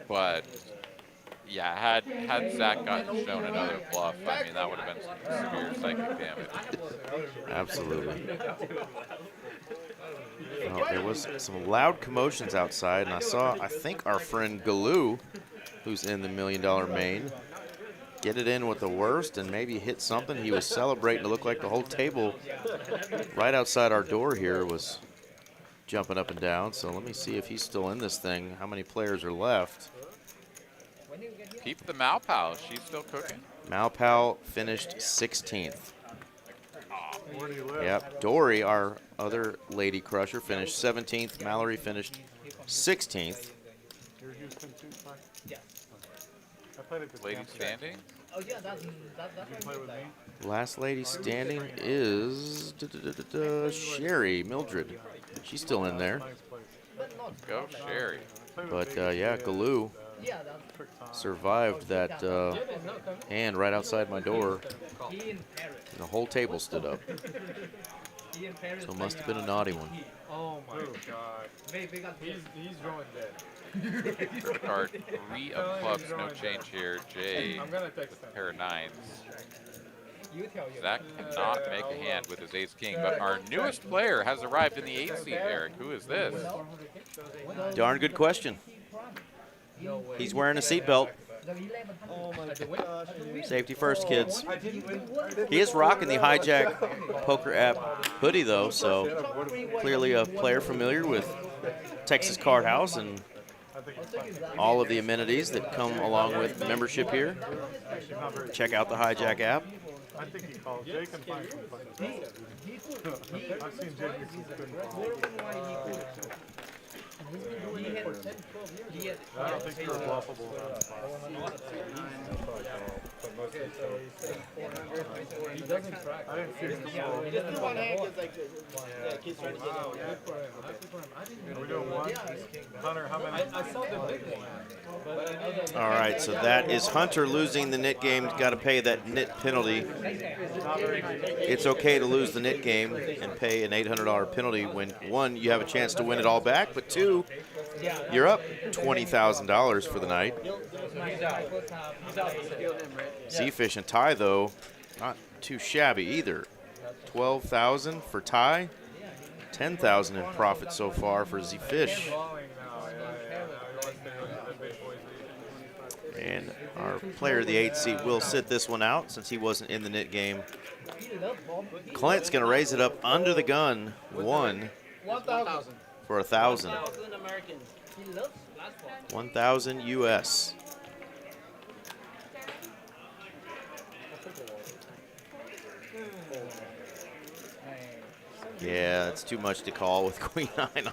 but yeah, had Zach gotten shown another bluff, I mean that would have been some severe psychic damage. Absolutely. Well, there was some loud commotions outside, and I think our friend Galoo, who's in the $1 Million main, get it in with the worst and maybe hit something. He was celebrating. It looked like the whole table right outside our door here was jumping up and down. So let me see if he's still in this thing. How many players are left? Keep the Malpal. She's still cooking. Malpal finished 16th. Yep. Dory, our other lady crusher, finished 17th. Mallory finished 16th. Lady standing. Oh yeah, that's Last lady standing is Sherry Mildred. She's still in there. Go Sherry. But yeah, Galoo survived that hand right outside my door. And the whole table stood up. So it must have been a naughty one. Oh my god. He's drawing dead. Card 3 of clubs, no change here. Jay with a pair of 9s. Zach cannot make a hand with his ace-king, but our newest player has arrived in the 8th seat, Eric. Who is this? Darn good question. He's wearing a seatbelt. Oh my gosh. Safety first, kids. He is rocking the Hijack Poker app hoodie, though, so clearly a player familiar with Texas Card House and all of the amenities that come along with membership here. Check out the Hijack app. I think he called. Jay can find some funny stuff. I've seen Jay do some good calls. I don't think you're bluffable. He doesn't track. I didn't see him Yeah, just one hand is like, yeah, kids trying to get Are we doing one? Hunter, how many? I saw the big one. All right, so that is Hunter losing the nit game. Got to pay that nit penalty. It's okay to lose the nit game and pay an $800 penalty when, one, you have a chance to win it all back, but two, you're up $20,000 for the night. Z-Fish and Ty, though, not too shabby either. $12,000 for Ty, $10,000 in profit so far for Z-Fish. And our player of the 8th seat will sit this one out since he wasn't in the nit game. Clint's going to raise it up under the gun, 1 for 1,000. 1,000 US. Yeah, that's too much to call with Queen 9.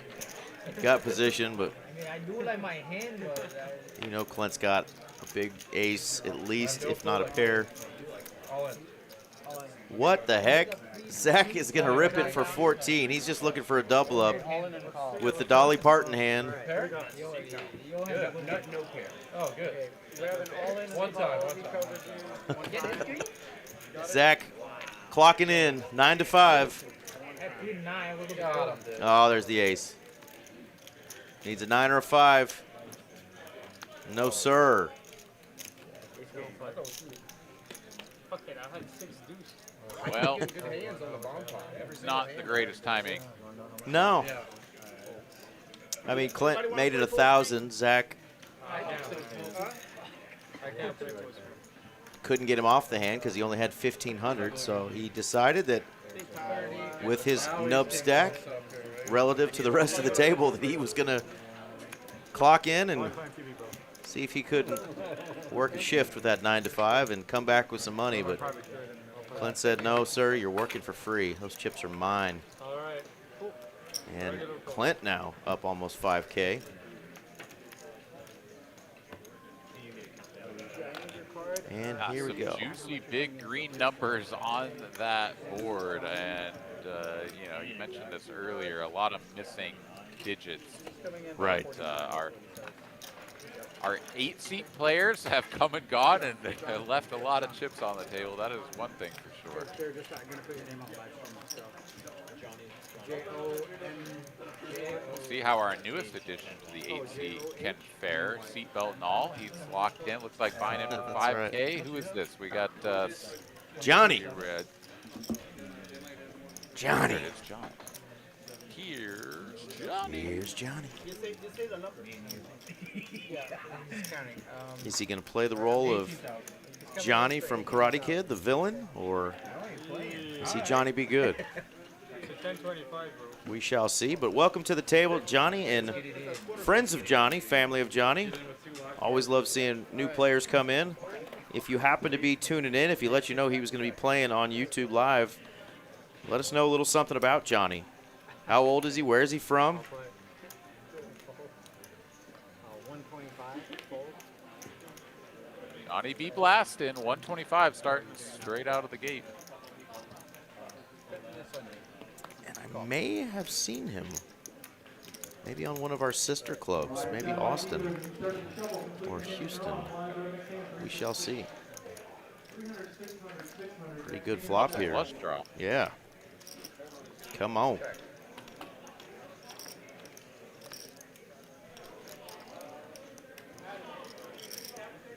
Got position, but I do like my hand, but you know Clint's got a big ace at least, if not a pair. What the heck? Zach is going to rip it for 14. He's just looking for a double up with the Dolly Parton hand. Good. No pair. Oh, good. One time. Zach clocking in, 9 to 5. Oh, there's the ace. Needs a 9 or a 5. No, sir. Well, not the greatest timing. No. I mean, Clint made it 1,000. Zach couldn't get him off the hand because he only had 1,500. So he decided that with his nub stack relative to the rest of the table that he was going to clock in and see if he couldn't work a shift with that 9 to 5 and come back with some money. But Clint said, no, sir, you're working for free. Those chips are mine. And Clint now up almost 5K. And here we go. Juicy big green numbers on that board. And, you know, you mentioned this earlier, a lot of missing digits. Right. But, our 8-seat players have come and gone and have left a lot of chips on the table. That is one thing for sure. We'll see how our newest addition to the 8 seat can fare. Seatbelt and all. He's locked in. Looks like buying in for 5K. Who is this? We got Johnny. Johnny. There it is, John. Here's Johnny. Here's Johnny. You say the number. Is he going to play the role of Johnny from Karate Kid, the villain, or is he Johnny Be Good? It's a 1025, bro. We shall see. But welcome to the table, Johnny, and friends of Johnny, family of Johnny. Always love seeing new players come in. If you happen to be tuning in, if he let you know he was going to be playing on YouTube Live, let us know a little something about Johnny. How old is he? Where is he from? 125 fold. Johnny B. Blastin', 125, starting straight out of the gate. And I may have seen him. Maybe on one of our sister clubs. Maybe Austin or Houston. We shall see. Pretty good flop here. Flush draw. Yeah. Come on.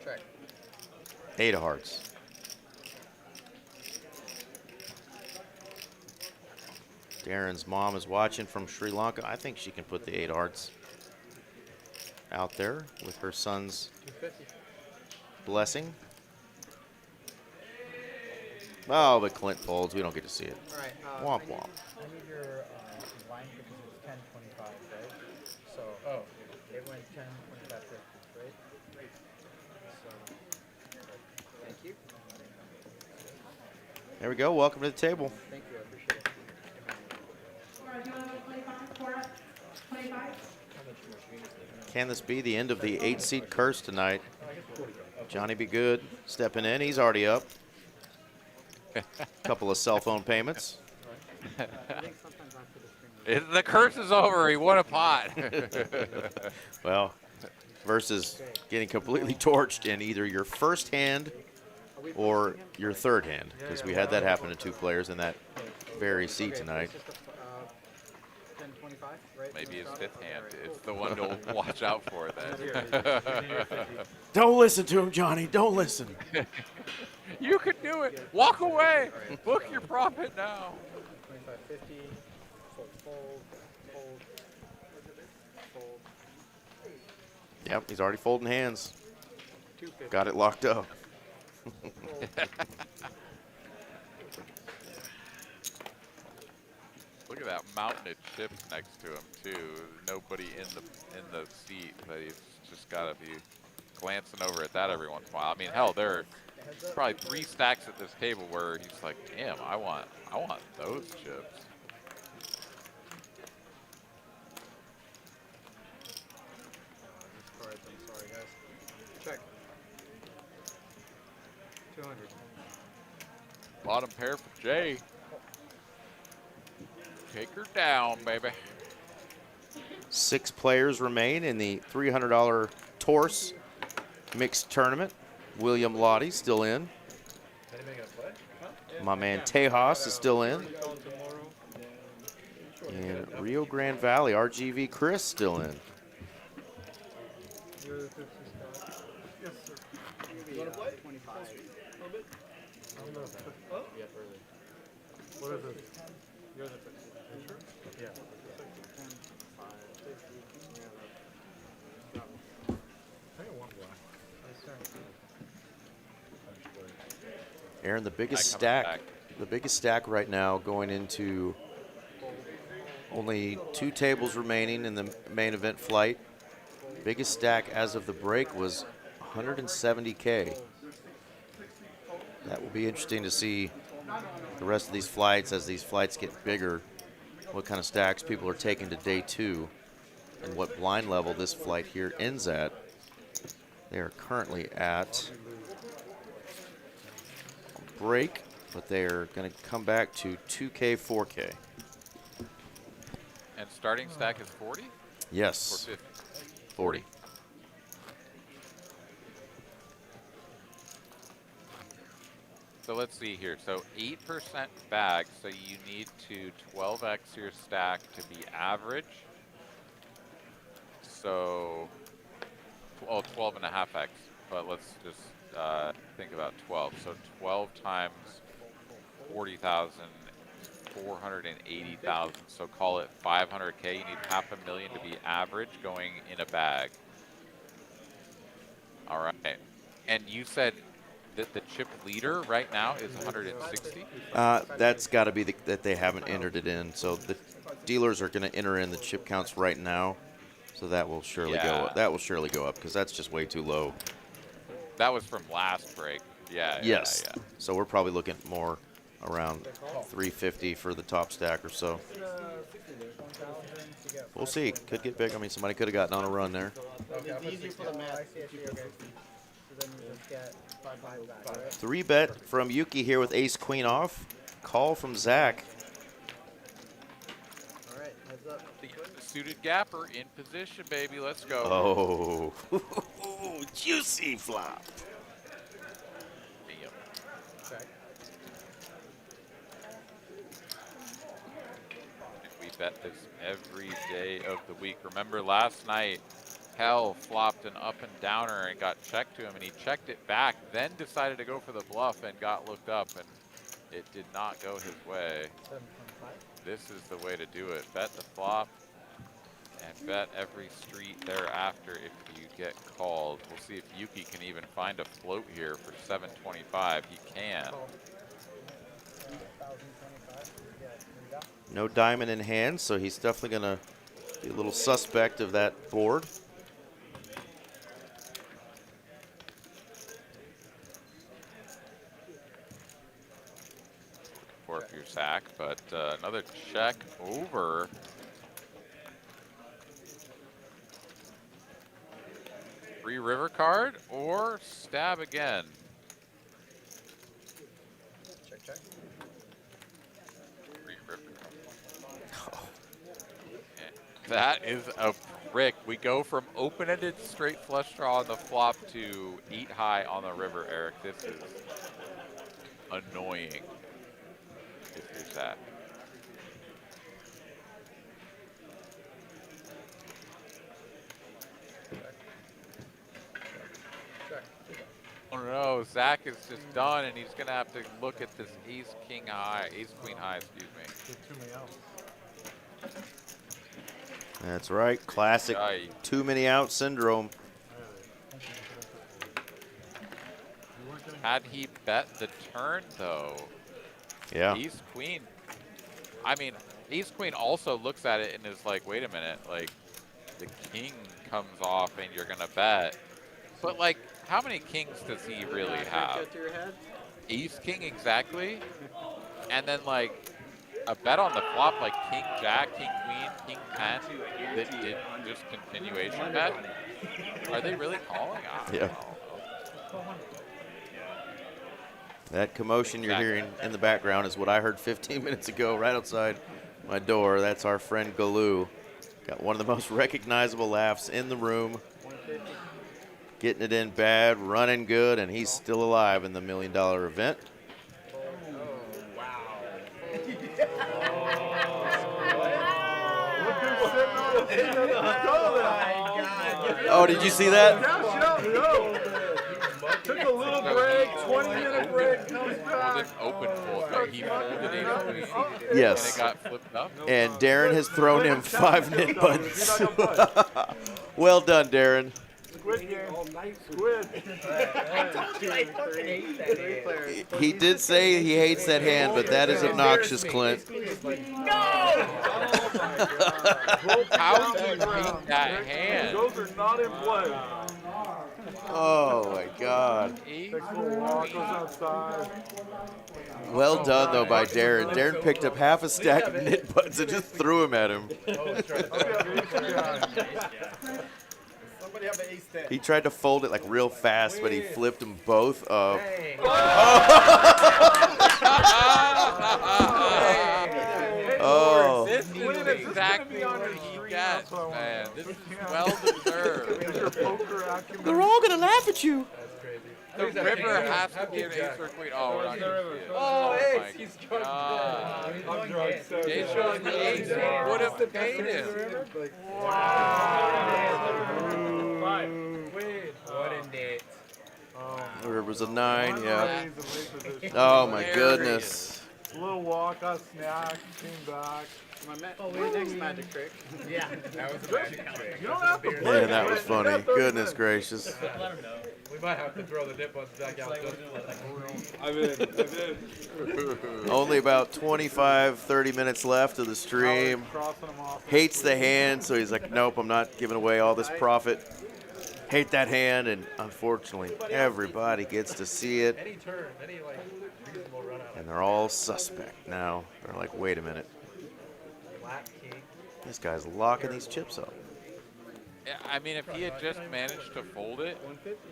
Check. 8 of hearts. Darren's mom is watching from Sri Lanka. I think she can put the 8 hearts out there with her son's blessing. Oh, but Clint folds. We don't get to see it. All right. Womp womp. I need your line because it's 1025, right? So, it went 10, 25, 50, right? So, thank you. There we go. Welcome to the table. Thank you. I appreciate it. Can this be the end of the 8-seed curse tonight? Johnny Be Good stepping in. He's already up. Couple of cell phone payments. The curse is over. He won a pot. Well, versus getting completely torched in either your first hand or your third hand, because we had that happen to 2 players in that very seat tonight. Maybe his 5th hand. It's the one to watch out for then. Don't listen to him, Johnny. Don't listen. You can do it. Walk away. Book your profit now. 25, 50. Fold. Yep, he's already folding hands. Got it locked up. Look at that mountain of chips next to him too. Nobody in the seat, but he's just got to be glancing over at that every once in a while. I mean, hell, there are probably 3 stacks at this table where he's like, damn, I want those chips. Cards, I'm sorry, guys. Check. 200. Bottom pair for Jay. Take her down, baby. 6 players remain in the $300 Torse mixed tournament. William Lottie still in. My man Tejas is still in. And Rio Grande Valley, RGV Chris still in. Yes, sir. You want to play? 25. A little bit? What is it? You're the 50. Sure? Yeah. 10, 5, 50. I got 1 block. Aaron, the biggest stack right now going into only 2 tables remaining in the main event flight. Biggest stack as of the break was 170K. That will be interesting to see the rest of these flights as these flights get bigger, what kind of stacks people are taking to day 2 and what blind level this flight here ends at. They are currently at break, but they are going to come back to 2K, 4K. And starting stack is 40? Yes. Or 50? 40. So let's see here. So 8% bag, so you need to 12x your stack to be average. So, well, 12.5x, but let's just think about 12. So 12 times 40,000, 480,000. So call it 500K. You need $500,000 to be average going in a bag. All right. And you said that the chip leader right now is 160? That's got to be that they haven't entered it in. So the dealers are going to enter in the chip counts right now. So that will surely go up. That will surely go up because that's just way too low. That was from last break. Yeah. Yes. Yeah. So we're probably looking more around 350 for the top stack or so. We'll see. Could get big. I mean, somebody could have gotten on a run there. It's easier for the math. Three bet from Yuki here with ace queen off. Call from Zach. All right, heads up. The suited gapper in position, baby. Let's go. Oh, juicy flop. Damn. We bet this every day of the week. Remember last night, Hell flopped an up and downer and got checked to him, and he checked it back, then decided to go for the bluff and got looked up, and it did not go his way. This is the way to do it. Bet the flop and bet every street thereafter if you get called. We'll see if Yuki can even find a float here for 725. He can. No diamond in hand, so he's definitely going to be a little suspect of that board. For your sack, but another check over. Free river card or stab again. Check, check. Free river card. That is a brick. We go from open-ended straight flush draw on the flop to 8 high on the river, Eric. This is annoying. If there's that. Oh no, Zach is just done, and he's gonna have to look at this ace king high, ace queen high, excuse me. That's right, classic too many out syndrome. Had he bet the turn though? Yeah. Ace queen. I mean, ace queen also looks at it and is like, wait a minute, like the king comes off and you're gonna bet. But like, how many kings does he really have? Ace king exactly. And then like a bet on the flop like king jack, king queen, king 10 that did just continuation bet. Are they really calling? I don't know. That commotion you're hearing in the background is what I heard 15 minutes ago right outside my door. That's our friend Galoo. Got one of the most recognizable laughs in the room. Getting it in bad, running good, and he's still alive in the $1 million event. Oh, did you see that? Took a little break, 20-minute break, comes back. Open fold, but he folded ace queen. Yes. And it got flipped up. And Darren has thrown him 5 nit buttons. Well done, Darren. Squid game. Squid. He did say he hates that hand, but that is obnoxious, Clint. How do you beat that hand? Those are not in play. Oh my God. Takes a little walk, goes outside. Well done though by Darren. Darren picked up half a stack of nit buttons and just threw him at him. Somebody have an ace 10. He tried to fold it like real fast, but he flipped them both up. Oh. This is exactly what he gets, man. This is well deserved. They're all gonna laugh at you. The river has to be an ace or queen. Oh, we're not gonna see it. Oh, my ace! He's drunk. God. I'm drunk, so Jay showing the ace. He would have paid him. What a net. The river's a 9, yeah. Amazing. Oh my goodness. Little walk, got snack, came back. Oh, wait, next magic trick. Yeah, that was a magic trick. You don't have to play. Man, that was funny. Goodness gracious. Let him know. We might have to throw the dip buttons back out. I'm in. Only about 25, 30 minutes left of the stream. Crossing them off. Hates the hand, so he's like, nope, I'm not giving away all this profit. Hate that hand, and unfortunately, everybody gets to see it. Any turn, any like reasonable run out. And they're all suspect now. They're like, wait a minute. Black king. This guy's locking these chips up. Yeah, I mean, if he had just managed to fold it,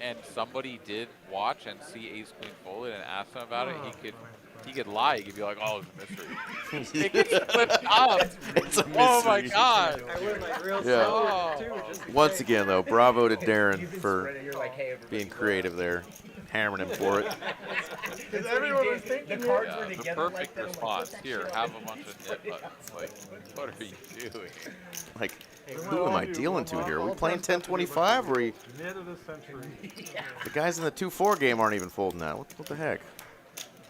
and somebody did watch and see ace queen fold it and ask him about it, he could lie. He could be like, "Oh, it's a mystery." It gets flipped up. It's a mystery. Oh my God! I went like real Yeah. slow too. Just Once again, though, bravo to Darren for being creative there, hammering him for it. because everyone was thinking The cards Yeah, were the together like perfect that. I'm like, response. what the Here, shit? have a bunch of nit buttons. Like, what are you doing? Like, who am I dealing to here? Are we playing 10-25, or are you, Mid of the century. the guys in the 2-4 game aren't even folding that? What the heck?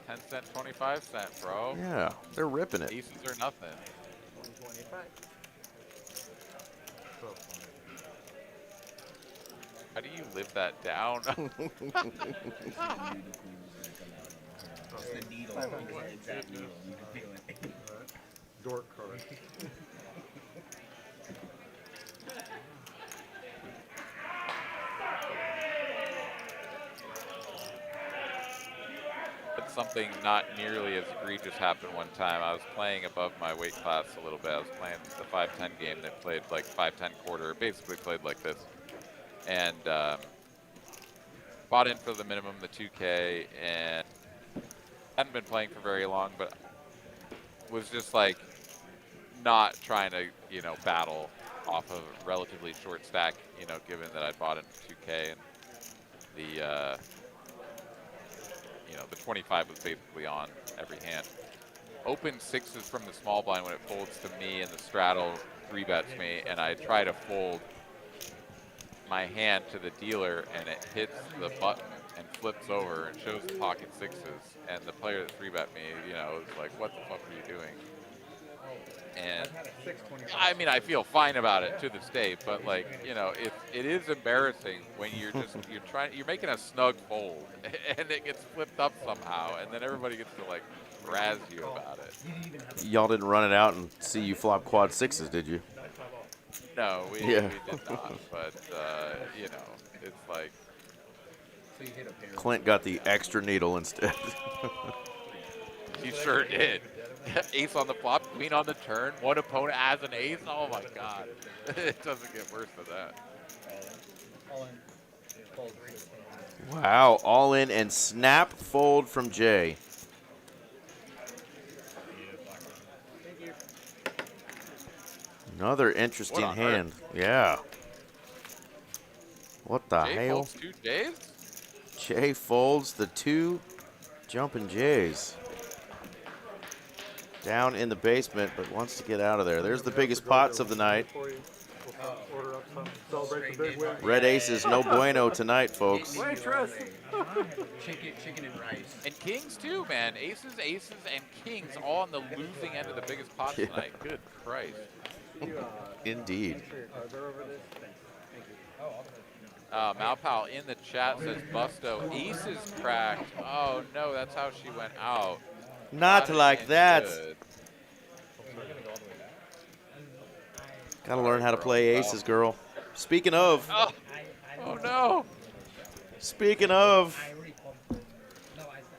10 cent, 25 cent, bro. Yeah, they're ripping it. Aces are nothing. 125. How do you live that down? Dork card. But something not nearly as egregious happened one time. I was playing above my weight class a little bit. I was playing the 5-10 game that played like 5-10 quarter, basically played like this. And bought in for the minimum, the 2K, and hadn't been playing for very long, but was just like not trying to, you know, battle off of a relatively short stack, you know, given that I'd bought in for 2K and the, you know, the 25 was basically on every hand. Open sixes from the small blind when it folds to me, and the straddle 3-bets me, and I try to fold my hand to the dealer, and it hits the button and flips over and shows the pocket sixes, and the player that 3-bet me, you know, is like, what the fuck are you doing? And I mean, I feel fine about it to this day, but like, you know, it is embarrassing when you're just you're making a snug fold and it gets flipped up somehow, and then everybody gets to like razz you about it. Y'all didn't run it out and see you flop quad sixes, did you? No, we did not, but you know, it's like Clint got the extra needle instead. he sure did. Ace on the flop, queen on the turn, one opponent has an ace. Oh my God, it doesn't get worse than that. Wow, all in and snap fold from Jay. Another interesting What on hand. Yeah. What the Jay hell? folds 2 Jays? Jay folds the 2 jumping Jays. Down in the basement, but wants to get out of there. There's the biggest pots of the night. Order up some, celebrate the big win. Red ace is no bueno tonight, folks. Waitress! Chicken and rice. And kings too, man. Aces, and kings all on the losing end of the biggest pot tonight. Good Christ. Indeed. Malpal in the chat says Busto, aces cracked. Oh no, that's how she went out. Not like that. Good. Gotta learn how to play aces, girl. Speaking of. Oh no. Speaking of.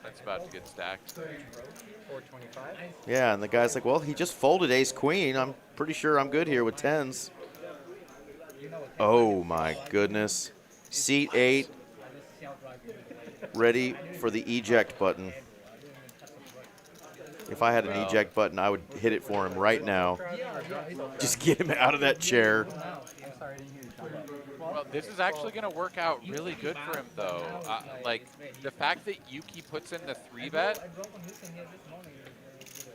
That's about to get stacked. 425. Yeah, and the guy's like, well, he just folded ace queen. I'm pretty sure I'm good here with 10s. Oh my goodness. Seat 8. Ready for the eject button. If I had an eject button, I would hit it for him right now. Just get him out of that chair. I'm sorry, I didn't hear you. Well, this is actually going to work out really good for him, though. Like, the fact that Yuki puts in the 3-bet,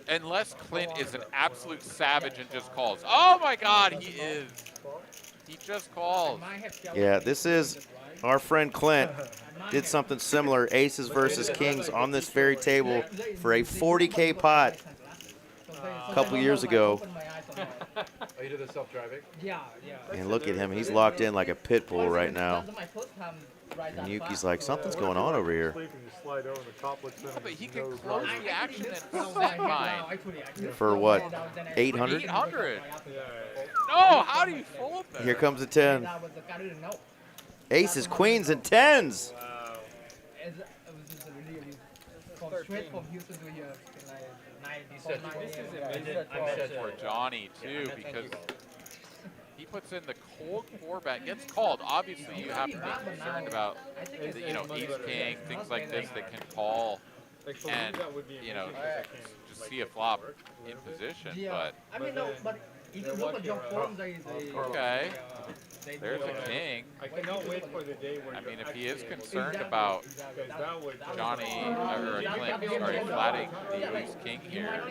unless Clint is an absolute savage and just calls. Oh my God, he is. He just calls. Yeah, this is our friend Clint did something similar, aces versus kings on this very table for a 40K pot a couple years ago. Oh, you did the self-driving? Yeah. And look at him, he's locked in like a pit bull right now. And Yuki's like, something's going on over here. But he can close the action and set mine. For what, 800? 800. No, how do you fold that? Here comes a 10. Aces, queens, and 10s. Wow. Straight from Houston to here, like 9. This is amazing for Johnny, too, because he puts in the cold 4-bet, gets called. Obviously, you have to be concerned about, the, ace king, things like this that can call and, just see a flop in position. But I mean, no, but if you look at your form, okay, there's a king. I cannot wait for the day where if he is concerned about Johnny or Clint flatting the ace king here,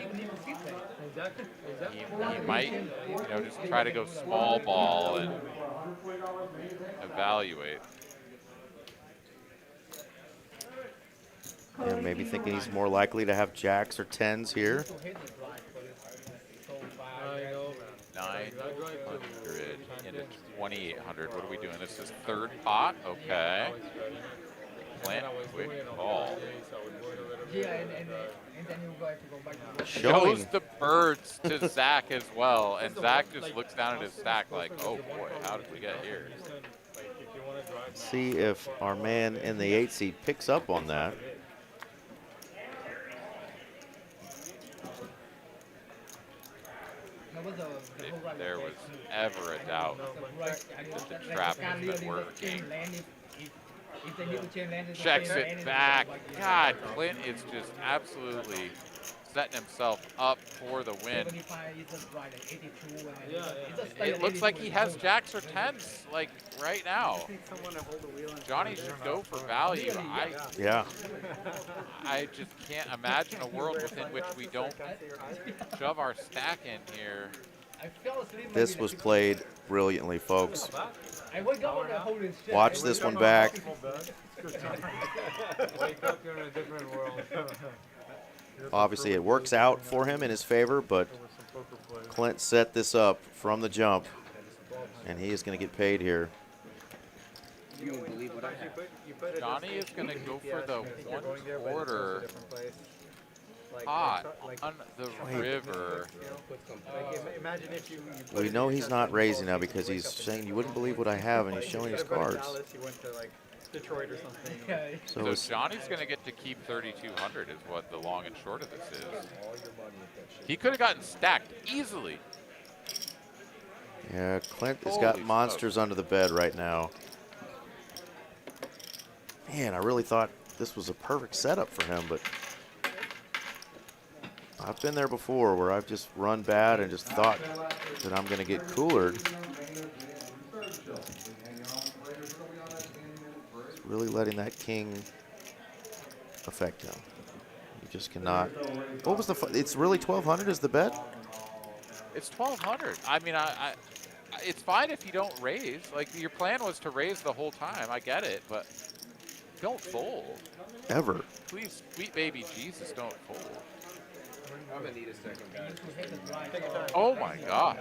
he might, just try to go small ball and evaluate. Yeah, maybe thinking he's more likely to have jacks or 10s here. 900 into 2,800. What are we doing? This is third pot. Okay. Clint, quick call. Shows the birds to Zach as well, and Zach just looks down at his stack like, oh boy, how did we get here? Let's see if our man in the 8 seat picks up on that. If there was ever a doubt that the trap has been working. Checks it back. God, Clint is just absolutely setting himself up for the win. It looks like he has jacks or 10s, like right now. Johnny should go for value. I just can't imagine a world within which we don't shove our stack in here. This was played brilliantly, folks. Watch this one back. Obviously, it works out for him in his favor, but Clint set this up from the jump, and he is going to get paid here. Johnny is going to go for the 1/4 pot on the river. We know he's not raising now because he's saying, you wouldn't believe what I have, and he's showing his cards. Detroit or something. So Johnny's going to get to keep 3,200 is what the long and short of this is. He could have gotten stacked easily. Yeah, Clint has got monsters under the bed right now. Man, I really thought this was a perfect setup for him, but I've been there before where I've just run bad and just thought that I'm going to get coolered. Really letting that king affect him. You just cannot. What was the? It's really 1,200 is the bet. It's 1,200. I mean, it's fine if you don't raise. Like your plan was to raise the whole time. I get it, but don't fold. Ever. Please, sweet baby Jesus, don't fold. I'm gonna need a second, guys. Oh my God.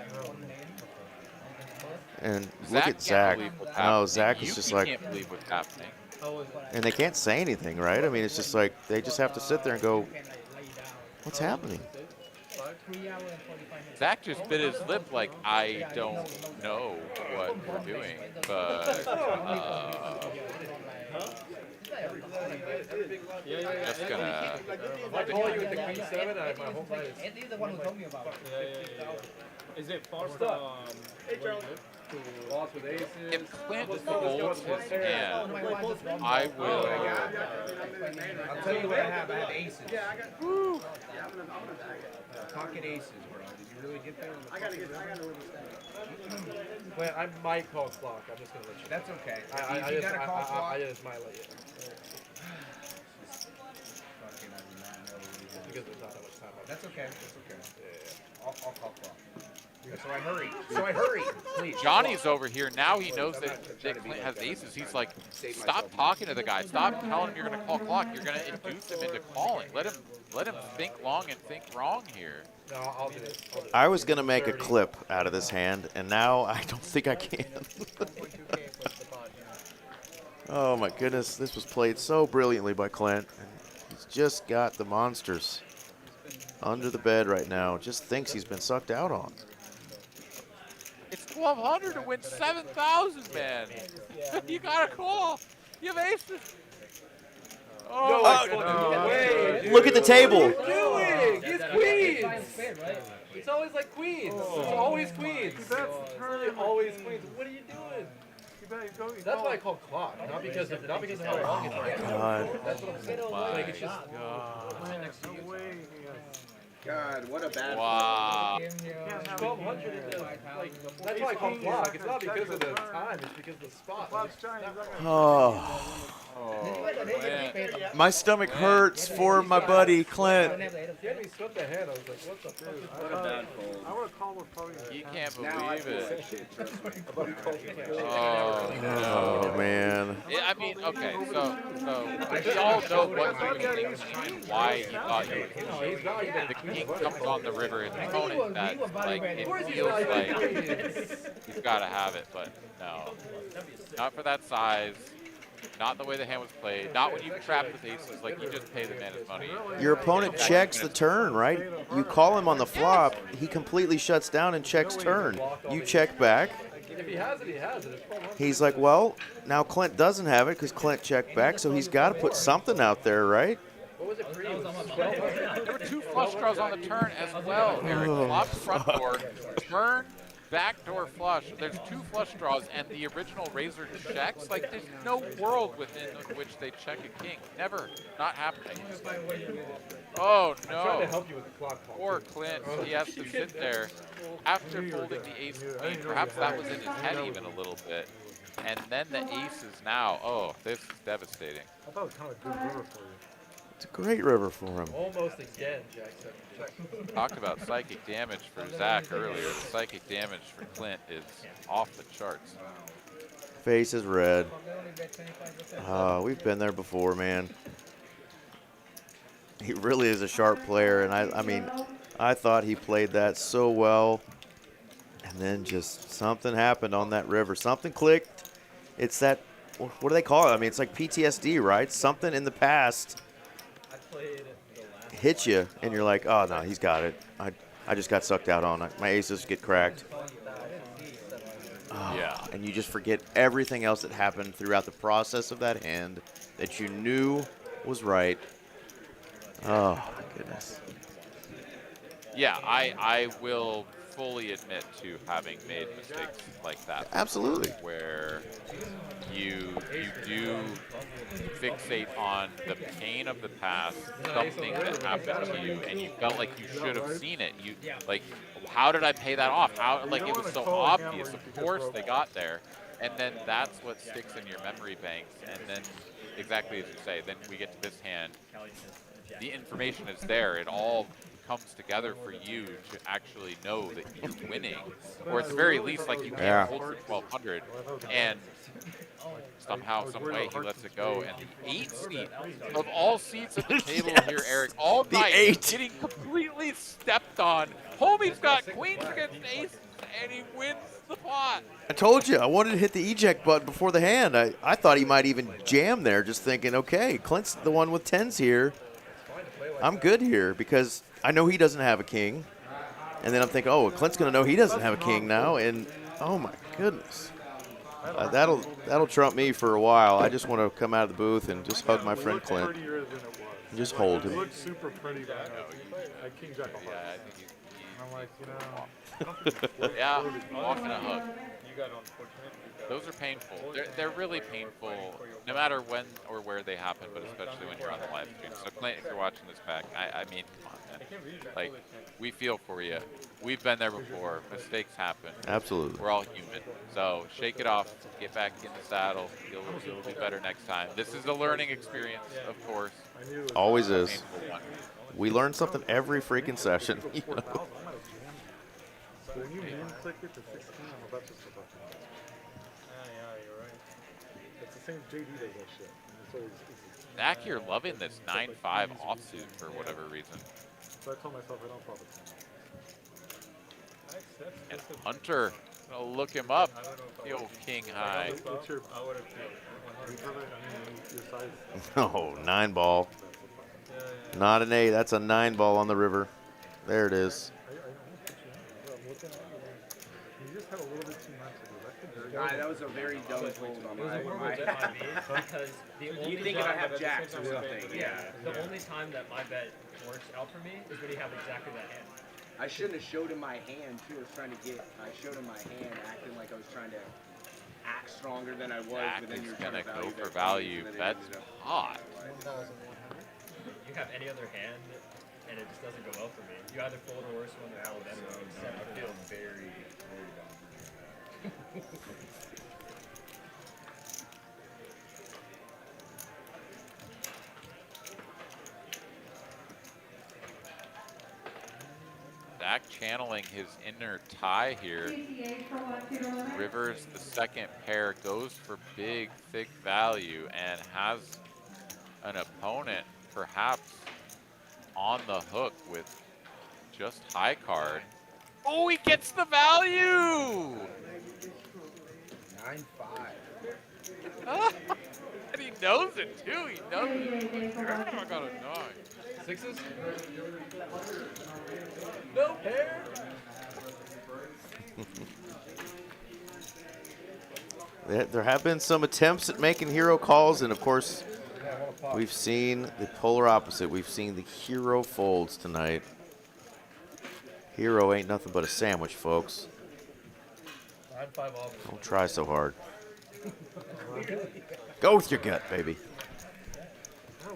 And look at Zach. No, Zach is just like. Can't believe what's happening. And they can't say anything, right? I mean, it's just like they just have to sit there and go, "What's happening?" Zach just bit his lip like, I don't know what we're doing, but just gonna. I call you with the Queen 7. I have my whole plan. He's the one who told me about it. Is it far from Lost with aces. If Clint folds his hand, I will. I'll tell you what I have. I have aces. Pocket aces, bro. Did you really good thing on the I gotta live with that. Well, I might call clock. I'm just gonna let you. That's okay. I just might let you. Because there's not that much time. That's okay. That's okay. Yeah. I'll call clock. So I hurry. Please. Johnny's over here. Now he knows that Clint has aces. He's like, stop talking to the guy. Stop telling him you're going to call clock. You're going to induce him into calling. Let him think long and think wrong here. No, I'll do this. I was going to make a clip out of this hand, and now I don't think I can. Oh, my goodness. This was played so brilliantly by Clint. And he's just got the monsters under the bed right now. Just thinks he's been sucked out on. It's 1,200 to win 7,000, man. You got to call. You have aces. Oh, no way, look at the table. What are you doing? It's queens. It's always like queens. It's always queens. It's always queens. What are you doing? That's why I call clock, not because of how long it is. God. That's what I'm saying. Like it's just. God, what a bad. Wow. 1,200 is that's why I call clock. It's not because of the time. It's because of the spot. Oh. Man. My stomach hurts for my buddy Clint. He had me swept the head. I was like, what the fuck? What a bad fold. I would have called with probably. You can't believe it. Oh, no. Man. Yeah, I mean, okay, so we all know what he was thinking and why he thought he was. The king comes on the river and the opponent that, like, it feels like he's got to have it, but no. Not for that size. Not the way the hand was played. Not when you trap with aces. Like, you just pay the man his money. Your opponent checks the turn, right? You call him on the flop. He completely shuts down and checks turn. You check back. If he has it, he has it. He's like, well, now Clint doesn't have it because Clint checked back, so he's got to put something out there, right? What was it pre? There were two flush draws on the turn as well, Eric. Flop front door, turn, backdoor flush. There's two flush draws, and the original razor checks. Like, there's no world within which they check a king. Never. Not happening. Oh, I'm trying to no. help you with the clock call. Poor Clint. He has to sit there after folding the ace queen. Perhaps that was in his head even a little bit. And then the aces now. Oh, this is devastating. I thought it was kind of a good river for you. It's a great river for him. Almost again, Jackson. Talked about psychic damage for Zach earlier. The psychic damage for Clint is off the charts. Face is red. We've been there before, man. He really is a sharp player, and I mean, I thought he played that so well, and then just something happened on that river. Something clicked. It's that, what do they call it? I mean, it's like PTSD, right? Something in the past hits you, and you're like, oh, no, he's got it. I just got sucked out on it. My aces get cracked. Oh, yeah. And you just forget everything else that happened throughout the process of that hand that you knew was right. Oh, my goodness. Yeah, I will fully admit to having made mistakes like that. Absolutely. Where you do fixate on the pain of the past, something that happened to you, and you felt like you should have seen it. You like, how did I pay that off? How, like, it was so obvious. Of course they got there, and then that's what sticks in your memory banks. And then, exactly as you say, then we get to this hand. The information is there. It all comes together for you to actually know that you're winning, or at the very least, like, you can't hold for 1,200, and somehow, some way, he lets it go. And the 8 seat of all seats at the table here, Eric, all night, getting completely stepped on. Homie's got queens against aces, and he wins the pot. I told you, I wanted to hit the eject button before the hand. I thought he might even jam there, just thinking, okay, Clint's the one with 10s here. I'm good here because I know he doesn't have a king. And then I'm thinking, oh, Clint's going to know he doesn't have a king now. And, oh, my goodness. That'll trump me for a while. I just want to come out of the booth and just hug my friend Clint. And just hold him. It looked super pretty right now. King Jack of Hearts. I'm like, you know. Yeah, walking a hook. You got unfortunate. Those are painful. They're really painful, no matter when or where they happen, but especially when you're on the live stream. So Clint, if you're watching this back, I mean, come on, man. Like, we feel for you. We've been there before. Mistakes happen. Absolutely. We're all human. So shake it off. Get back in the saddle. You'll do better next time. This is a learning experience, of course. Always is. Painful one. We learn something every freaking session. You know? So when you mean click it to 16, I'm about to start. Yeah, you're right. It's the same JD does that shit. It's always easy. Zach, you're loving this 9-5 offsuit for whatever reason. So I told myself I don't probably. And Hunter, gonna look him up. The old king high. What's your, I would have your size? Oh, 9-ball. Not an 8. That's a 9-ball on the river. There it is. You just had a little bit too much of it. That was a very dumb hold on my because the only you think I have jacks or something? Yeah. The only time that my bet works out for me is when you have exactly that hand. I shouldn't have showed him my hand too. I showed him my hand, acting like I was trying to act stronger than I was. Zach but then is you're gonna trying to go for their value. plays, and then That's it ended up- hot. You have any other hand, and it just doesn't go well for me. You either fold a worse one or fold better one. I feel very Zach channeling his inner tie here. Rivers, the second pair, goes for big, thick value and has an opponent perhaps on the hook with just high card. Oh, he gets the value! 9-5. And he knows it too. He knows it. I got a 9. Sixes? No pair. There have been some attempts at making hero calls, and of course, we've seen the polar opposite. We've seen the hero folds tonight. Hero ain't nothing but a sandwich, folks. 9-5 off. Don't try so hard. Go with your gut, baby.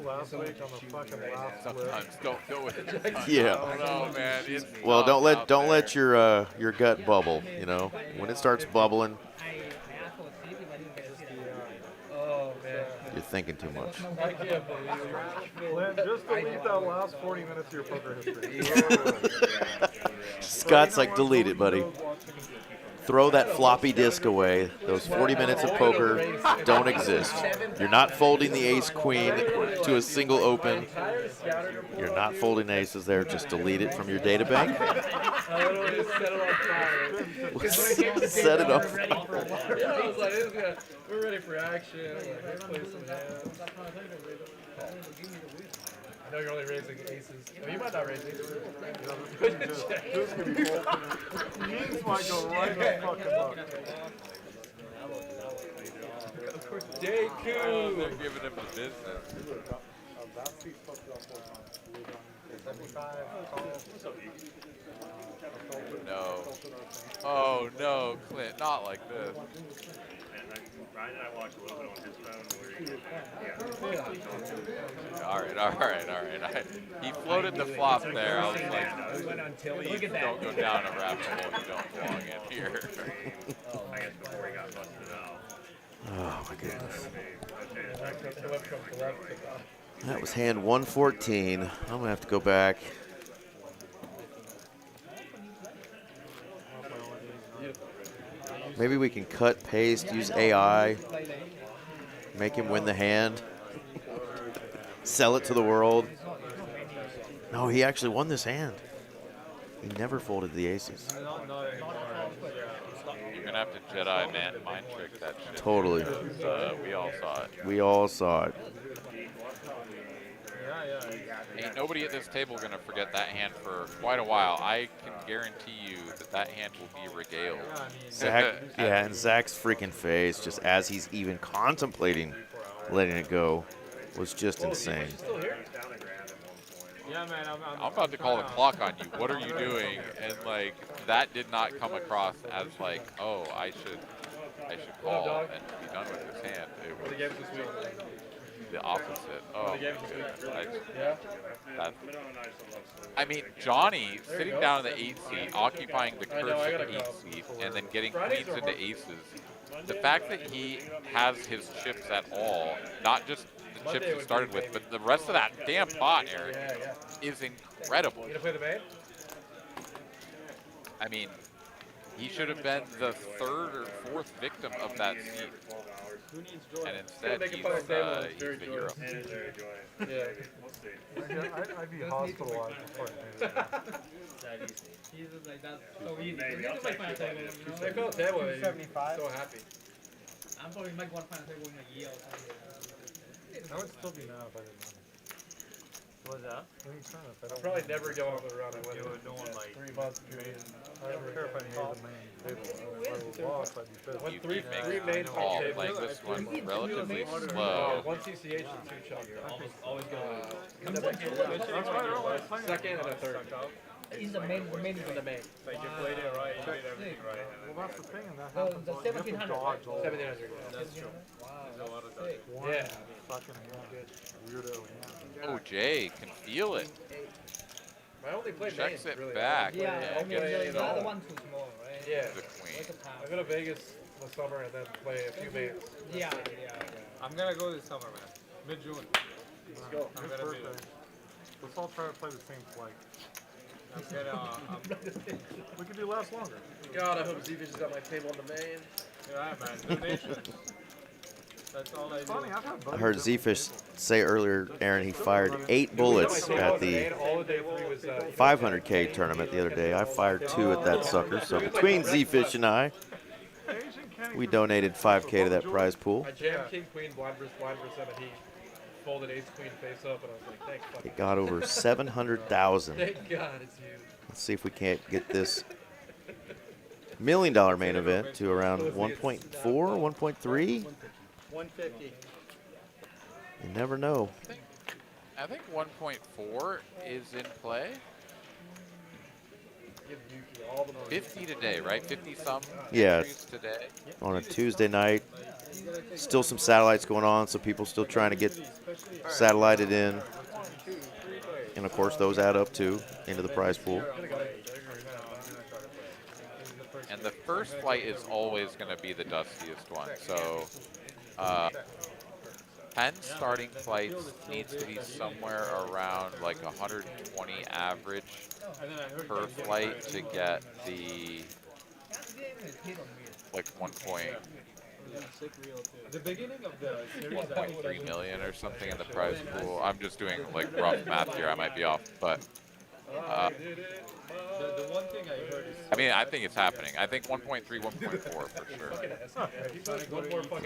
Last week on the fucking last Sometimes don't go with it. Yeah. Oh no, man. It's Well, don't tough out let there. your gut bubble. You know, when it starts bubbling, Oh man. you're thinking too much. I can't believe it. Clint, just delete that last 40 minutes of your poker history. Scott's like, delete it, buddy. Throw that floppy disk away. Those 40 minutes of poker don't exist. You're not folding the ace-queen to a single open. You're not folding aces there. Just delete it from your data bank. I literally set it on fire. Set it off. Yeah, I was like, we're ready for action. I'm like, let's play some hands. I know you're only raising aces. Oh, you might not raise aces. Kings might go right in the fucking box. Day Oh, 2. they're giving him the business. No. Oh no, Clint, not like this. Ryan and I watched a little bit on his phone where All right. He floated the flop there. I was like, please don't go down a rabbit hole you don't belong in here. I guess before he got busted out. Oh my goodness. Okay. That was hand 114. I'm gonna have to go back. Maybe we can cut, paste, use AI, make him win the hand, sell it to the world. No, he actually won this hand. He never folded the aces. You're gonna have to Jedi mind trick that shit. Totally. We all saw it. We all saw it. Ain't nobody at this table gonna forget that hand for quite a while. I can guarantee you that hand will be regaled. Zach, yeah, and Zach's freaking face, just as he's even contemplating letting it go, was just insane. Yeah, man, I'm about to call the clock on you. What are you doing? And like that did not come across as like, oh, I should call and be done with this hand. It was the opposite. Oh my goodness. I mean, Johnny sitting down in the 8 seat, occupying the cursed 8 seat, and then getting queens into aces. The fact that he has his chips at all, not just the chips he started with, but the rest of that damn pot, Eric, is incredible. You gonna play the main? I mean, he should have been the 3rd or 4th victim of that seat. And instead, he's the hero. Yeah. I'd be hospitalized before I made it. He's just like, that's so easy. He's just like final table, you know? They felt that way. So happy. I'm probably make one final table in a year or something. I would still be mad if I didn't win. What's that? I'll probably never go on the run and win. No one like 3 months period. I don't care if I made the main table. If I lost, I'd be pissed. Won You three can main make all, tables. like this one, relatively Oh, slow. 1 TCH and 2 chunk. always go. That's why I don't like playing. Second and a third. In the main, In the main. like you played it right, you did everything right. Well, that's the thing, and that happens. the all- you have to 1700, dodge all 1700. That's true. Wow, There's a lot of sick. one Yeah. fucking weirdo hand. Oh, Jay can feel it. I only play Checks main, it really. back. Yeah, I don't mean, get any the at other all. one too small, right? Yeah. The queen. Like a pound. I go to Vegas in the summer and then play a few mains. Yeah. I'm gonna go this summer, man. Mid-June. Let's go. I'm His gonna be birthday. Let's all try to play the same flight. I'm gonna, We could do last longer. God, I hope Z-Fish has got my table on the main. yeah, man. Donations. That's all I do. Funny, I've had I buddies heard that- Z-Fish say earlier, Aaron, he fired 8 bullets at the 500K tournament the other day. I fired 2 at that sucker. So between Z-Fish and I, Asian Kenny we just- donated 5K to that prize pool. I jammed king, queen, blind versus 7, and he folded ace, queen, face up, and I was like, thank fucking It got over 700,000. Thank God it's you. Let's see if we can't get this $1 million main event to around 1.4, 1.3. 150. You never know. I think 1.4 is in play. Give Yuki all the money. 50 today, right? 50 some Yeah. entries today. On a Tuesday night, still some satellites going on, so people still trying to get satellited in. And of course, those add up too into the prize pool. And the first flight is always going to be the dustiest one. So 10 starting flights needs to be somewhere around like 120 average per flight to get the like 1.3 million or something in the prize pool. I'm just doing like rough math here. I might be off, but The one thing I heard is I mean, I think it's happening. I think 1.3, 1.4 for sure.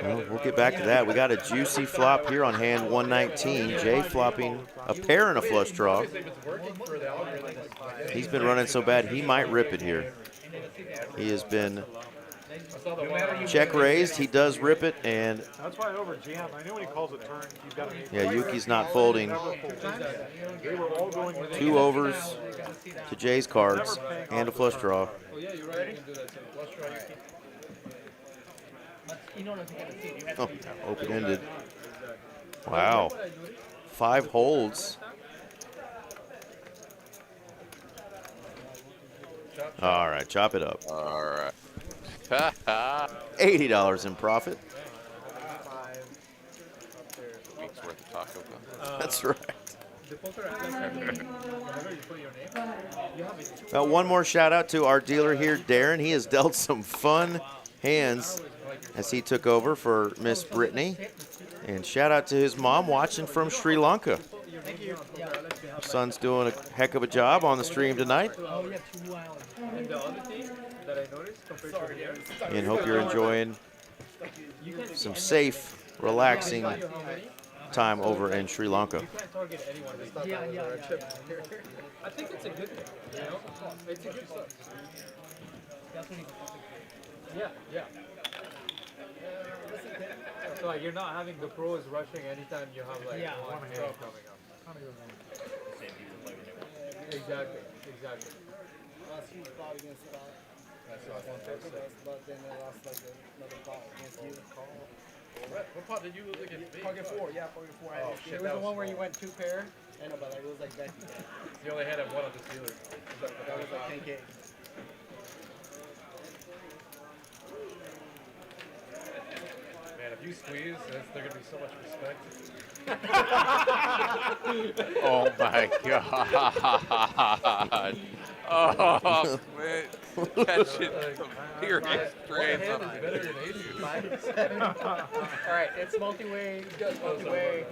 Well, we'll get back to that. We got a juicy flop here on hand 119. Jay flopping a pair and a flush draw. He's been running so bad he might rip it here. He has been check raised. He does rip it, and That's why I over jam. I knew when he calls a turn, you've got to make yeah, Yuki's not folding. They were all going in. 2 overs to Jay's cards and a flush draw. oh yeah, you're right. You can do that too. Flush draw, you can. In order to get a seat, you have Oh, to be open-ended. Wow. 5 holds. All right, chop it up. All right. $80 in profit. Week's worth of Taco Bell. That's right. The poker app, whenever you put your name, you have it. Now, one more shout out to our dealer here, Darren. He has dealt some fun hands as he took over for Miss Brittany. And shout out to his mom watching from Sri Lanka. Her son's doing a heck of a job on the stream tonight. Oh, yeah, 2 islands. And the other thing that I noticed compared to here, And hope you're enjoying some safe, relaxing time over in Sri Lanka. you can't target anyone. Yeah. I think it's a good thing, you know? It's a good thing. Yeah. So like you're not having the pros rushing anytime you have like one hand coming up. same people play when they want. Exactly. Exactly. Last huge pot against Scott. That's lost one But then they lost like another pot against you. What pot did you lose against me? Pocket 4, yeah, pocket 4. Oh, shit, It was the one where you went 2 pair. I know, but like, it was like Becky. You only had one on the sealer. That was like 10K. Man, if you squeeze, there's gonna be so much respect. Oh my god. Oh, man. Catching some serious trades up Better than 80. 5, 7. All right, it's multi-way, just multi-way.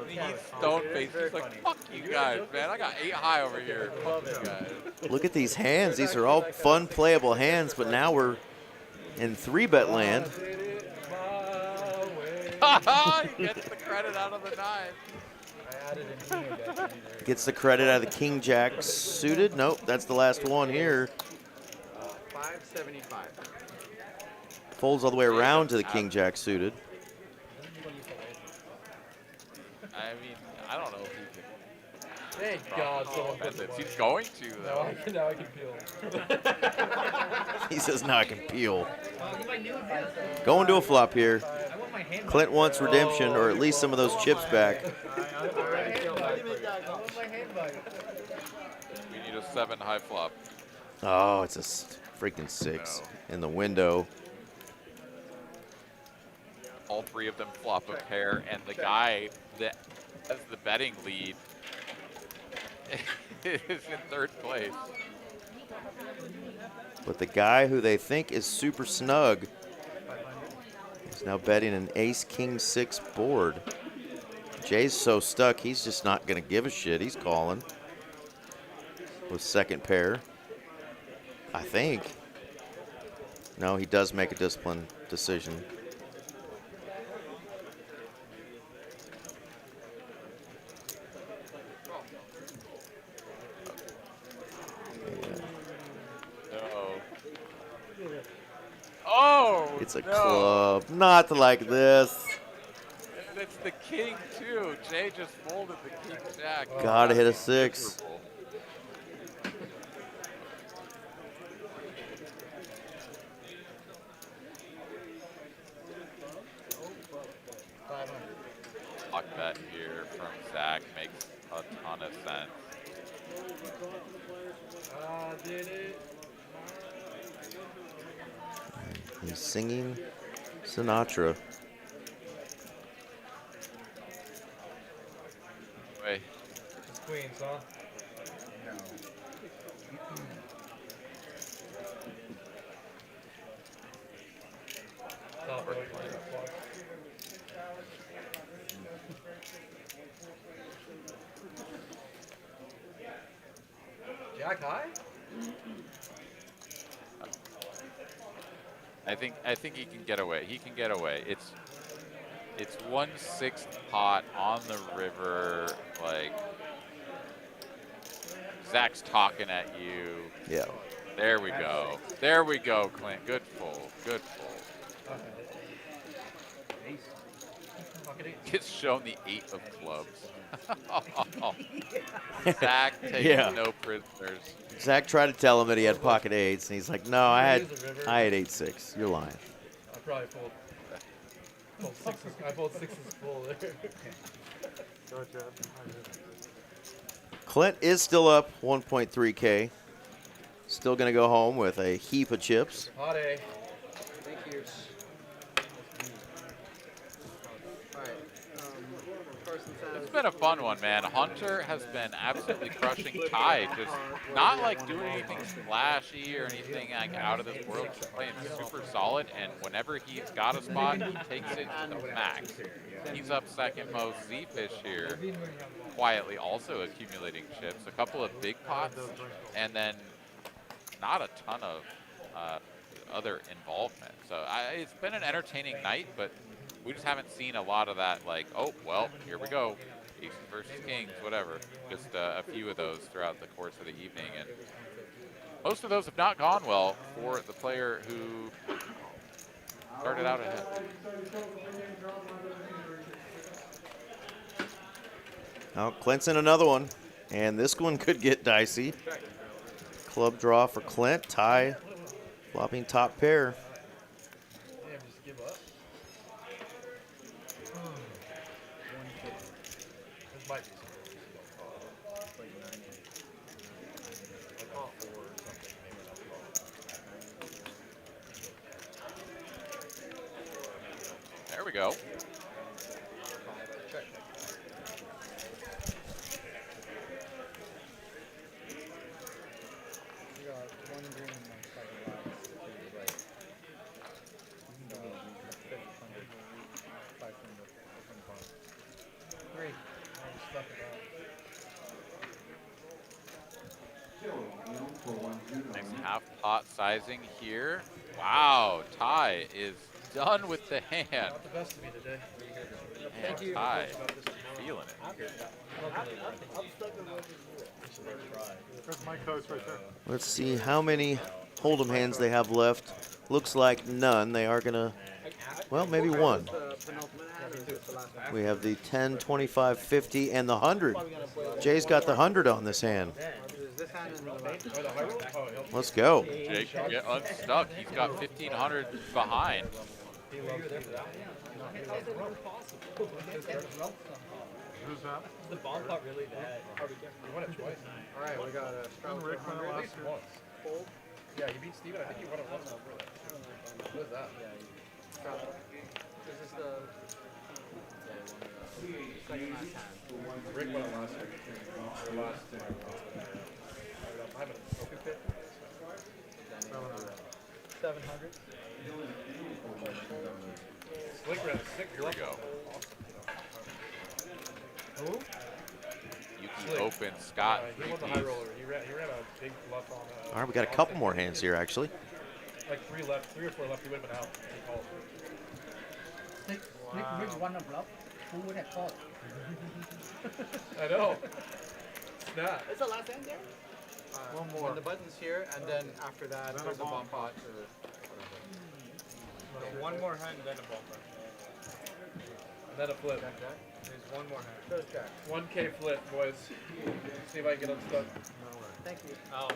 He's stone faced. He's like, fuck you guys, man. I got 8 high over here. Fuck you guys. Look at these hands. These are all fun, playable hands, but now we're in 3-bet land. He gets the credit out of the 9. I added an E in that. Gets the credit out of the King Jack suited. Nope, that's the last one here. 575. Folds all the way around to the King Jack suited. I mean, I don't know if he can. Thank God someone put the He's going to, though. Now I can peel. He says, now I can peel. Going to a flop here. Clint wants redemption, or at least some of those chips back. We need a 7 high flop. Oh, it's a freaking 6 in the window. All 3 of them flop a pair, and the guy that has the betting lead is in 3rd place. But the guy who they think is super snug is now betting an ace-king-6 board. Jay's so stuck, he's just not going to give a shit. He's calling with 2nd pair, I think. No, he does make a disciplined decision. Oh, It's a no. club, not like this. And it's the king, too. Jay just folded the king jack. Gotta hit a 6. Block bet here from Zach makes a ton of sense. Did it? He's singing Sinatra. Wait. It's Queens, huh? Top right. Jack high? I think he can get away. He can get away. It's 1/6 pot on the river. Like, Zach's talking at you. Yeah. There we go. There we go, Clint. Good pull. Good pull. Gets shown the 8 of clubs. Zach taking no prisoners. Zach tried to tell him that he had pocket 8s, and he's like, no, I had 8-6. You're lying. I probably fold sixes. I fold 6s full there. Clint is still up 1.3K. Still going to go home with a heap of chips. Hot A. Thank you. It's been a fun one, man. Hunter has been absolutely crushing Kai. Just not like doing anything splashy or anything like out of this world. Just playing super solid, and whenever he's got a spot, he takes it to the max. He's up 2nd most. Z-Fish here, quietly also accumulating chips. A couple of big pots, and then not a ton of other involvement. So it's been an entertaining night, but we just haven't seen a lot of that, like, oh, well, here we go. Aces versus kings, whatever. Just a few of those throughout the course of the evening. And most of those have not gone well for the player who started out ahead. Now, Clint's in another one. And this one could get dicey. Club draw for Clint. Tie flopping top pair. Damn, just give up. This might be something. Like call 4 or something. Maybe not call. There we go. Check. You got one green and one second last. Right. You can go 600, 500, 500. Great. I'm stuck it out. Nice half pot sizing here. Wow, Ty is done with the hand. Not the best to me today. Man, Ty, feeling it. There's my coach right there. Let's see how many Hold'em hands they have left. Looks like none. They are gonna, well, maybe one. We have the 10, 25, 50, and the 100. Jay's got the 100 on this hand. Let's go. Jake can get unstuck. He's got 1,500 behind. Who's that? The ball pot really bad. You won it twice. All right, we got a Stroud Rick won it at last least year. once. Yeah, you beat Steven. I think you won it once before that. What is that? This is the second last time. Rick won it last year. Or last time. I have a poker pit. 700. Slick ran a sick. Here we go. Who? Yuki open, Scott. He won the high roller. He ran a big bluff on. All right, we got a couple more hands here, actually. Like 3 or 4 left. He would have been out. He called. Which one of bluff? Who would have called? I know. Snap. It's the last hand there? One more. When the button's here, and then after that, Then there's a a bomb bomb pot. So one more hand, then a ball pot. And then a flip. There's one more hand. 1K flip, boys. See if I can get unstuck. Thank you. Oh.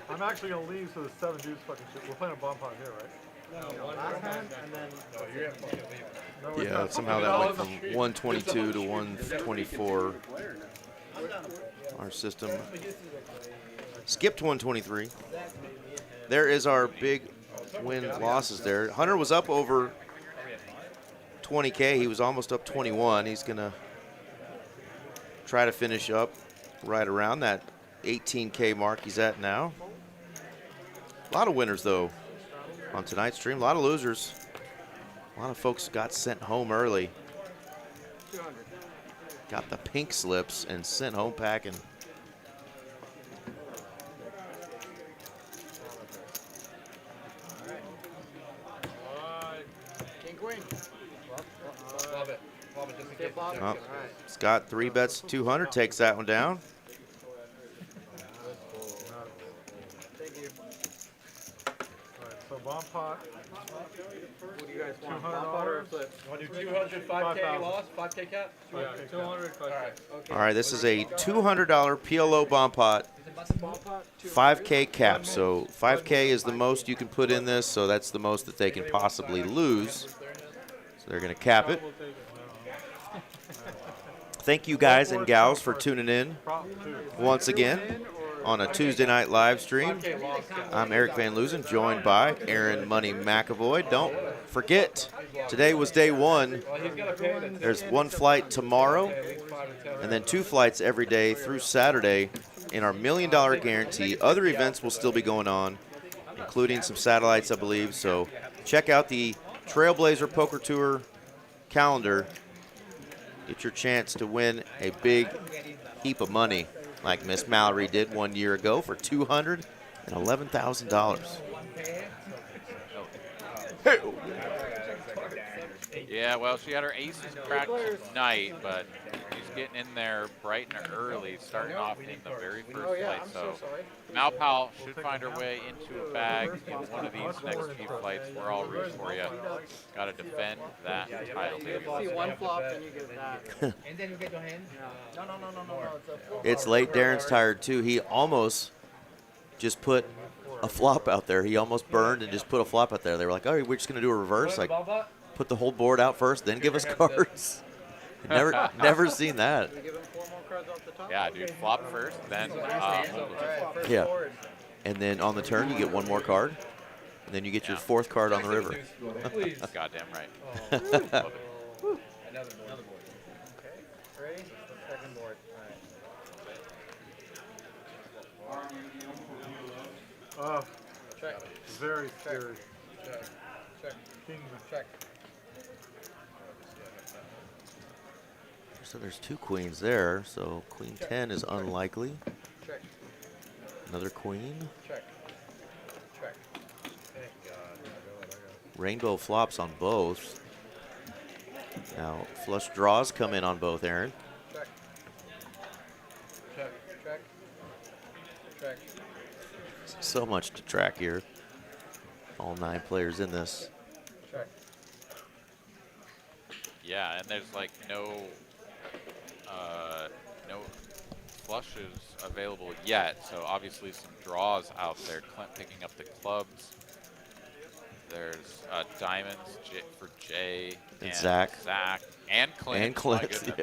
I'm actually gonna leave so the 7 dudes fucking shit. We're playing a bomb pot here, right? No, last hand, and then. No, you're gonna fucking leave. No, it's Yeah, not. somehow that went from 122 to 124. Our system skipped 123. There is our big win losses there. Hunter was up over 20K. He was almost up 21. He's going to try to finish up right around that 18K mark he's at now. A lot of winners, though, on tonight's stream. A lot of losers. A lot of folks got sent home early. 200. Got the pink slips and sent home packing. King queen. Love it. Love it. Just in case. Oh, Scott 3 bets 200, takes that one down. Thank you. Alright, so bomb pot. What do you guys want? $200. Bomb pot or a flip? You want to do 200, 5K 5,000. loss? 5K cap? Yeah, 200. All right. Okay. All right, this is a $200 PLO bomb pot, Bomb pot. 5K cap. So 5K is the most you can put in this, so that's the most that they can possibly lose. So they're going to cap it. We'll take it. Thank you guys and gals for tuning in Prop 2. once again on a Tuesday night live stream. I'm Eric Van Loozen, joined by Aaron Money McAvoy. Don't forget, today was day 1. There's 1 flight tomorrow, and then 2 flights every day through Saturday in our $1 Million Guarantee. Other events will still be going on, including some satellites, I believe. So check out the Trailblazer Poker Tour calendar. Get your chance to win a big heap of money like Miss Mallory did 1 year ago for $211,000. Hey. Yeah, well, she had her aces cracked tonight, but she's getting in there bright and early, starting off in the very first Oh, yeah, flight. I'm so sorry. Malpal should find her way into a bag in one of these next few flights. We're all rooting for you. Got to defend that title, baby. See one flop, then you get that. And then you get your hand? No. It's a full It's late. Darren's tired too. He almost just put a flop out there. He almost burned and just put a flop out there. They were like, "Oh, we're just gonna do a reverse. Like, put the whole board out first, then give us cards." Never seen that. Yeah, dude, flop first, then Yeah. And then on the turn, you get one more card. And then you get your fourth card on the river. Goddamn right. Another board. Okay. Ready? Second board. All right. Check. Very scary. Check. Check. King. Check. So there's 2 queens there. So queen 10 is unlikely. Check. Another queen. Check. Check. Thank God. Rainbow flops on both. Now flush draws come in on both, Aaron. Check. Check. Check. Check. So much to track here. All 9 players in this. Check. Yeah, and there's like no flushes available yet, so obviously some draws out there. Clint picking up the clubs. There's diamonds for Jay And Zach. And Clint. And Clint. Yeah.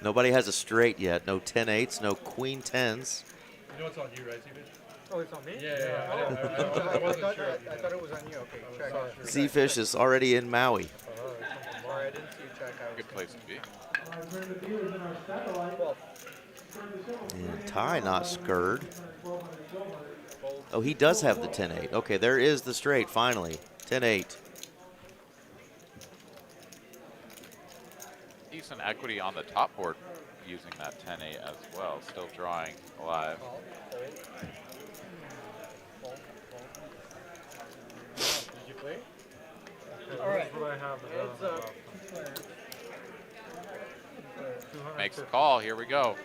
Nobody has a straight yet. No 10-8s, no queen 10s. You know it's on you, right, Stephen? Oh, it's on me? Yeah. I wasn't sure. I thought it was on you. Okay, check. Z-Fish is already in Maui. Sorry, I didn't see you check. Good place to be. And Ty not scurred. Oh, he does have the 10-8. Okay, there is the straight, finally. 10-8. Decent equity on the top board using that 10-8 as well. Still drawing alive. Did you play? All right. What I have. Heads up. Makes a call. Here we go.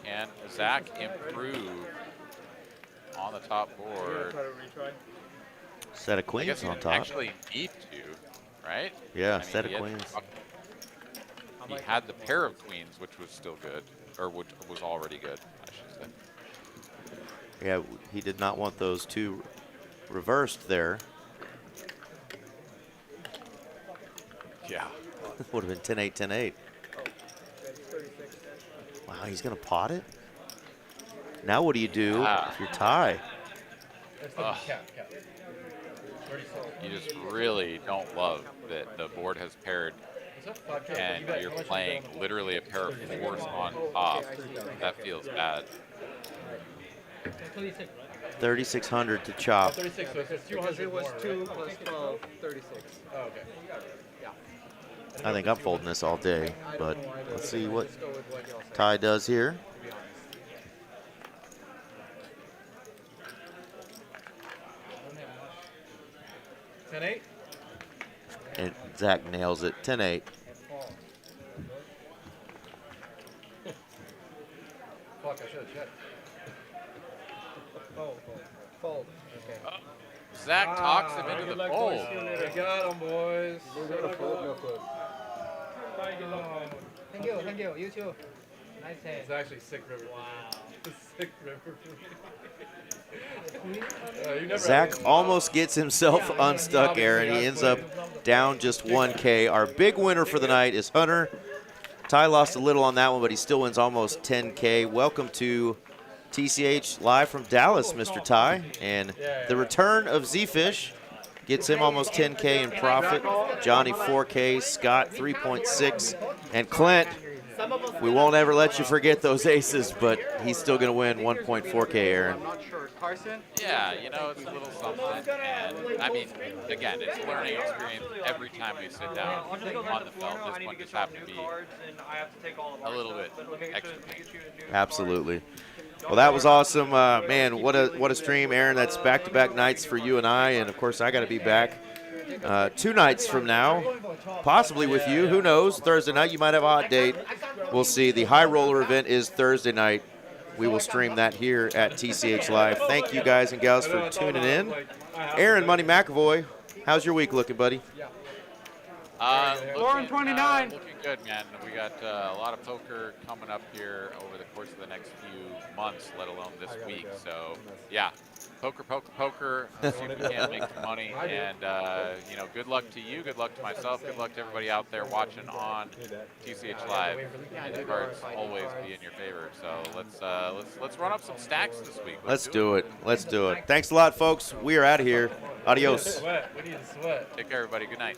And Zach improved on the top board. Try to retry. Set of I queens guess he on didn't top. actually need to, right? Yeah, I mean, set of he had- queens. He had the pair of queens, which was still good, or which was already good, I should say. Yeah, he did not want those 2 reversed there. Yeah. Would have been 10-8, 10-8. Wow, he's going to pot it? Now what do you do if you're Ty? Ugh. You just really don't love that the board has paired and you're playing literally a pair of 4s on top. That feels bad. 3,600 to chop. 36, so it's 200 Because it was more, 2 right? plus 12, 36. Oh, okay. I think I'm folding this all day, but let's see what Ty does here. Yeah. 10-8? And Zach nails it. 10-8. Fuck, I should have checked. Fold. Okay. Zach talks him into the fold. We got him, boys. Thank you. You too. Nice hand. It's actually sick river. Wow. Sick river. Zach almost gets himself unstuck, Aaron. He ends up down just 1K. Our big winner for the night is Hunter. Ty lost a little on that one, but he still wins almost 10K. Welcome to TCH Live from Dallas, Mr. Ty. And the return of Z-Fish gets him almost 10K in profit. Johnny 4K, Scott 3.6, and Clint, we won't ever let you forget those aces, but he's still going to win 1.4K, Aaron. I'm not sure. Carson? Yeah, you know, it's a little something. And I mean, again, it's a learning experience every time we sit down on the felt. This one just happened to be a little bit extra painful. Absolutely. Well, that was awesome. Man, what a stream, Aaron. That's back-to-back nights for you and I, and, of course, I got to be back 2 nights from now, possibly with you. Who knows? Thursday night, you might have a hot date. we'll see. The high roller event is Thursday night. We will stream that here at TCH Live. Thank you guys and gals for tuning in. Aaron Money McAvoy, how's your week looking, buddy? 4-29. Looking good, man. We got a lot of poker coming up here over the course of the next few months, let alone this week. So, yeah, poker. See if we can make some money. And, you know, good luck to you. Good luck to myself. Good luck to everybody out there watching on TCH Live. And the cards always be in your favor. So let's run up some stacks this week. Let's do it. Let's do it. Thanks a lot, folks. We are out of here. Adios. Sweat. We need to sweat. Take care, everybody. Good night.